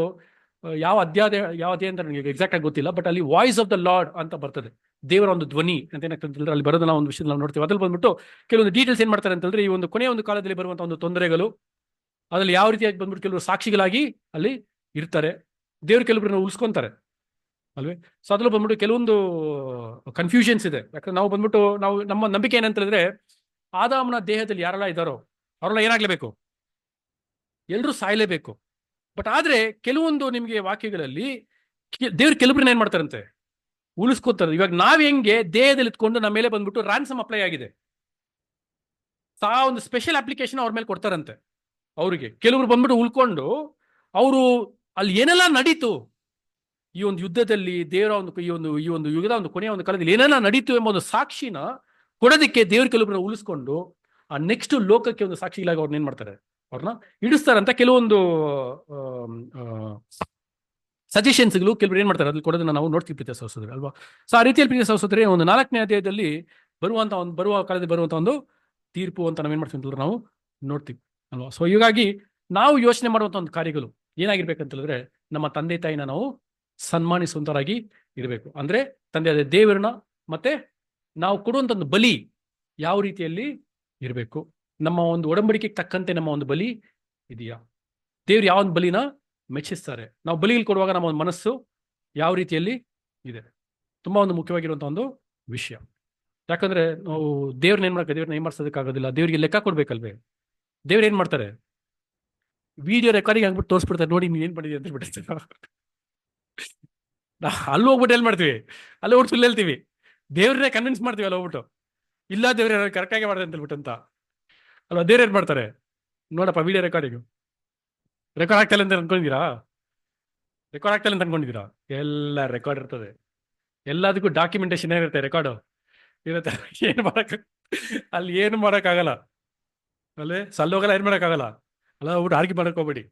ಯಾವ ಅಧ್ಯಾಯ ಅಂತ ನನಗೆ ಎಕ್ಸಾಕ್ಟ್ ಆಗಿ ಗೊತ್ತಿಲ್ಲ, ಬಟ್ ಅಲ್ಲಿ ವಾಯ್ಸ್ ಆಫ್ ದ ಲಾರ್ಡ್ ಅಂತ ಬರ್ತದೆ, ದೇವರ ಒಂದು ಧ್ವನಿ ಅಂತ ಏನಾಗ್ತದೆ ಅಲ್ಲಿ ಬರೋದನ್ನ ಒಂದು ವಿಷಯ ನಾವು ನೋಡ್ತೀವಿ. ಅದ್ರಲ್ಲಿ ಬಂದ್ಬಿಟ್ಟು ಕೆಲವೊಂದು ಡೀಟೇಲ್ಸ್ ಏನ್ ಮಾಡ್ತಾರೆ ಅಂತಂದ್ರೆ ಈ ಒಂದು ಕೊನೆಯ ಒಂದು ಕಾಲದಲ್ಲಿ ಬರುವಂತಹ ಒಂದು ತೊಂದರೆಗಳು, ಅದ್ರಲ್ಲಿ ಯಾವ ರೀತಿಯಾಗಿ ಬಂದ್ಬಿಟ್ಟು ಕೆಲವರು ಸಾಕ್ಷಿಗಳಾಗಿ ಅಲ್ಲಿ ಇರ್ತಾರೆ, ದೇವ್ರ ಕೆಲವರನ್ನ ಉಳಿಸ್ಕೊಂತಾರೆ ಅಲ್ವೇ. ಸೊ ಅದ್ರಲ್ಲಿ ಬಂದ್ಬಿಟ್ಟು ಕೆಲವೊಂದು ಕನ್ಫ್ಯೂಷನ್ಸ್ ಇದೆ. ಯಾಕಂದ್ರೆ ನಾವು ಬಂದ್ಬಿಟ್ಟು ನಮ್ಮ ನಂಬಿಕೆ ಏನಂತ ಹೇಳಿದ್ರೆ ಆದಾಮನ ದೇಹದಲ್ಲಿ ಯಾರೆಲ್ಲ ಇದ್ದಾರೋ ಅವರೆಲ್ಲ ಏನಾಗ್ಲೇಬೇಕು, ಎಲ್ಲರೂ ಸಾಯ್ಲೇಬೇಕು. ಬಟ್ ಆದ್ರೆ ಕೆಲವೊಂದು ನಿಮ್ಗೆ ವಾಕ್ಯಗಳಲ್ಲಿ ದೇವ್ರ ಕೆಲವ್ರನ್ನ ಏನ್ ಮಾಡ್ತಾರಂತೆ, ಉಳಿಸ್ಕೊತಾರೆ. ಇವಾಗ ನಾವ್ ಹೆಂಗೆ ದೇಹದಲ್ಲಿ ಇತ್ಕೊಂಡು ನಮ್ಮ ಮೇಲೆ ಬಂದ್ಬಿಟ್ಟು ರಾನ್ಸಮ್ ಅಪ್ಲೈ ಆಗಿದೆ, ಒಂದು ಸ್ಪೆಷಲ್ ಅಪ್ಲಿಕೇಶನ್ ಅವ್ರ ಮೇಲೆ ಕೊಡ್ತಾರಂತೆ. ಅವ್ರಿಗೆ ಕೆಲವರು ಬಂದ್ಬಿಟ್ಟು ಉಳ್ಕೊಂಡು ಅವರು ಅಲ್ಲಿ ಏನೆಲ್ಲ ನಡೀತು ಈ ಒಂದು ಯುದ್ಧದಲ್ಲಿ, ದೇವರ ಒಂದು ಈ ಒಂದು ಯುಗದ ಒಂದು ಕೊನೆಯ ಒಂದು ಕಾಲದಲ್ಲಿ ಏನೆಲ್ಲ ನಡೀತು ಎಂಬ ಒಂದು ಸಾಕ್ಷಿನ ಕೊಡೋದಕ್ಕೆ ದೇವ್ರ ಕೆಲವರನ್ನ ಉಳಿಸ್ಕೊಂಡು ಆ ನೆಕ್ಸ್ಟ್ ಲೋಕಕ್ಕೆ ಒಂದು ಸಾಕ್ಷಿಗಳಾಗಿ ಅವ್ರನ್ನ ಏನ್ ಮಾಡ್ತಾರೆ, ಅವ್ರನ್ನ ಇಡಿಸ್ತಾರಂತ ಕೆಲವೊಂದು ಸಜೆಷನ್ಸ್ಗಳು ಕೆಲವರು ಏನ್ ಮಾಡ್ತಾರೆ ಅದ್ರಲ್ಲಿ ಕೊಡೋದನ್ನ ನಾವು ನೋಡ್ತೀವಿ ಪ್ರೀತಿಯ ಸಹೋದರರೇ ಅಲ್ವಾ. ಸೊ ಆ ರೀತಿಯಲ್ಲಿ ಪ್ರೀತಿಯ ಸಹೋದರರೇ ಒಂದು 4ನೇ ಅಧ್ಯಾಯದಲ್ಲಿ ಬರುವ ಕಾಲದಲ್ಲಿ ಬರುವಂತ ಒಂದು ತೀರ್ಪು ಅಂತ ನಾವೇನ್ ಮಾಡ್ತೀವಿ ಅಂತಂದ್ರೆ ನಾವು ನೋಡ್ತೀವಿ ಅಲ್ವಾ. ಸೊ ಹೀಗಾಗಿ ನಾವು ಯೋಚನೆ ಮಾಡುವಂತ ಒಂದು ಕಾರ್ಯಗಳು ಏನಾಗಿರ್ಬೇಕಂತ ಹೇಳಿದ್ರೆ ನಮ್ಮ ತಂದೆ ತಾಯಿನ ನಾವು ಸನ್ಮಾನಿಸುವಂತರಾಗಿ ಇರಬೇಕು. ಅಂದ್ರೆ ತಂದೆ ಅದೇ ದೇವರನ್ನ ಮತ್ತೆ ನಾವು ಕೊಡುವಂತ ಒಂದು ಬಲಿ ಯಾವ ರೀತಿಯಲ್ಲಿ ಇರಬೇಕು, ನಮ್ಮ ಒಂದು ಒಡಂಬಡಿಕೆಗೆ ತಕ್ಕಂತೆ ನಮ್ಮ ಒಂದು ಬಲಿ ಇದೆಯಾ, ದೇವ್ರು ಯಾವ ಒಂದು ಬಲಿನ ಮೆಚ್ಚಿಸ್ತಾರೆ, ನಾವು ಬಲಿಗಳು ಕೊಡುವಾಗ ನಮ್ಮ ಒಂದು ಮನಸ್ಸು ಯಾವ ರೀತಿಯಲ್ಲಿ ಇದೆ, ತುಂಬಾ ಒಂದು ಮುಖ್ಯವಾಗಿರುವಂತ ಒಂದು ವಿಷಯ. ಯಾಕಂದ್ರೆ ನಾವು ದೇವ್ರನ್ನ ಏನ್ ಮಾಡ್ಸೋದಕ್ಕಾಗೋದಿಲ್ಲ, ದೇವ್ರಿಗೆ ಲೆಕ್ಕ ಕೊಡ್ಬೇಕಲ್ವೇ. ದೇವ್ರು ಏನ್ ಮಾಡ್ತಾರೆ, ವಿಡಿಯೋ ರೆಕಾರ್ಡಿಂಗ್ ಆಗ್ಬಿಟ್ಟು ತೋರಿಸ್ಬಿಡ್ತಾರೆ, ನೋಡಿ ನೀನ್ ಏನ್ ಮಾಡಿದ್ವಿ ಅಂತ ಬಿಟ್ಟಿರ್ತಾರೆ. ಅಲ್ಲಿ ಹೋಗ್ಬಿಟ್ಟು ಎಲ್ಲಿ ಮಾಡ್ತೀವಿ, ಅಲ್ಲಿ ಹೋಗ್ಬಿಟ್ಟು ಸುಳ್ಳು ಹೇಳ್ತೀವಿ, ದೇವ್ರನ್ನೇ ಕನ್ವಿನ್ಸ್ ಮಾಡ್ತೀವಿ ಅಲ್ಲಿ ಹೋಗ್ಬಿಟ್ಟು, ಇಲ್ಲ ದೇವ್ರ ಕರೆಕ್ಟಾಗಿ ಮಾಡಿದೆ ಅಂತ ಹೇಳ್ಬಿಟ್ಟು ಅಂತ ಅಲ್ವಾ. ದೇವ್ರ ಏನ್ ಮಾಡ್ತಾರೆ, ನೋಡಪ್ಪ ವಿಡಿಯೋ ರೆಕಾರ್ಡ್ ಆಗ್ತಾ ಇಲ್ಲ ಅಂತ ಅನ್ಕೊಂಡಿದ್ದೀರಾ, ರೆಕಾರ್ಡ್ ಆಗ್ತಾ ಇಲ್ಲ ಅಂತ ಅನ್ಕೊಂಡಿದ್ದೀರಾ, ಎಲ್ಲ ರೆಕಾರ್ಡ್ ಇರ್ತದೆ, ಎಲ್ಲದಕ್ಕೂ ಡಾಕ್ಯುಮೆಂಟೇಶನ್ ಏನಿರುತ್ತೆ, ರೆಕಾರ್ಡು ಇರುತ್ತೆ. ಅಲ್ಲಿ ಏನು ಮಾಡೋಕ್ಕಾಗಲ್ಲ ಅಲ್ಲೇ, ಸಲ್ಲೋಗಲ್ಲ, ಏನ್ ಮಾಡೋಕ್ಕಾಗಲ್ಲ ಅಲ್ಲ. ಹೋಗ್ಬಿಟ್ಟು ಆರ್ಗಿ ಮಾಡಕ್ ಹೋಗ್ಬೇಡಿ,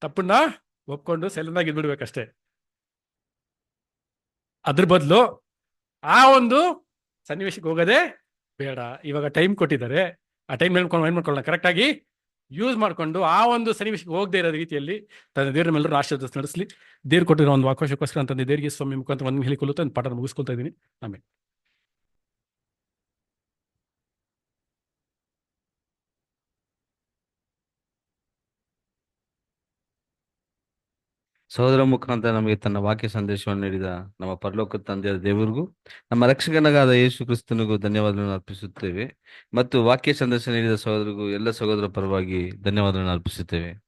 ತಪ್ಪನ್ನ ಒಪ್ಕೊಂಡು ಸೈಲೆಂಟ್ ಆಗಿ ಇದ್ಬಿಡ್ಬೇಕಷ್ಟೇ. ಅದ್ರ ಬದಲು ಆ ಒಂದು ಸನ್ನಿವೇಶಕ್ಕೆ ಹೋಗೋದೇ ಬೇಡ. ಇವಾಗ ಟೈಮ್ ಕೊಟ್ಟಿದ್ದಾರೆ, ಆ ಟೈಮ್ ಏನು ಮಾಡ್ಕೊಳ್ಳೋಣ, ಕರೆಕ್ಟಾಗಿ ಯೂಸ್ ಮಾಡಿಕೊಂಡು ಆ ಒಂದು ಸನ್ನಿವೇಶಕ್ಕೆ ಹೋಗದೆ ಇರೋ ರೀತಿಯಲ್ಲಿ ತನ್ನ ದೇವರ ಮೇಲೂ ಆಶೀರ್ವಾದ ನಡೆಸಲಿ. ದೇವ್ರು ಕೊಟ್ಟಿರೋ ಒಂದು ಅವಕಾಶಕ್ಕೋಸ್ಕರ ಅಂತಂದು ದೇವರಿಗೆ ಸ್ವಾಮಿ ಮುಖಾಂತರ ಒಂದು ಹೇಳಿಕೊಳ್ಳುತ್ತಾ ಒಂದು ಪಾಠ ಮುಗಿಸ್ಕೊಳ್ತಾ ಇದ್ದೀನಿ. ಆಮೇಲೆ ಸಹೋದರ ಮುಖಾಂತರ ನಮಗೆ ತನ್ನ ವಾಕ್ಯ ಸಂದೇಶವನ್ನು ನೀಡಿದ ನಮ್ಮ ಪರಲೋಕ ತಂದೆಯ ದೇವರಿಗೂ ನಮ್ಮ ರಕ್ಷಕನಾದ ಯೇಸು ಕ್ರಿಸ್ತನಿಗೂ ಧನ್ಯವಾದಗಳನ್ನು ಅರ್ಪಿಸುತ್ತೇವೆ. ಮತ್ತು ವಾಕ್ಯ ಸಂದೇಶ ನೀಡಿದ ಸಹೋದರಿಗೂ ಎಲ್ಲ ಸಹೋದರ ಪರವಾಗಿ ಧನ್ಯವಾದಗಳನ್ನು ಅರ್ಪಿಸುತ್ತೇವೆ.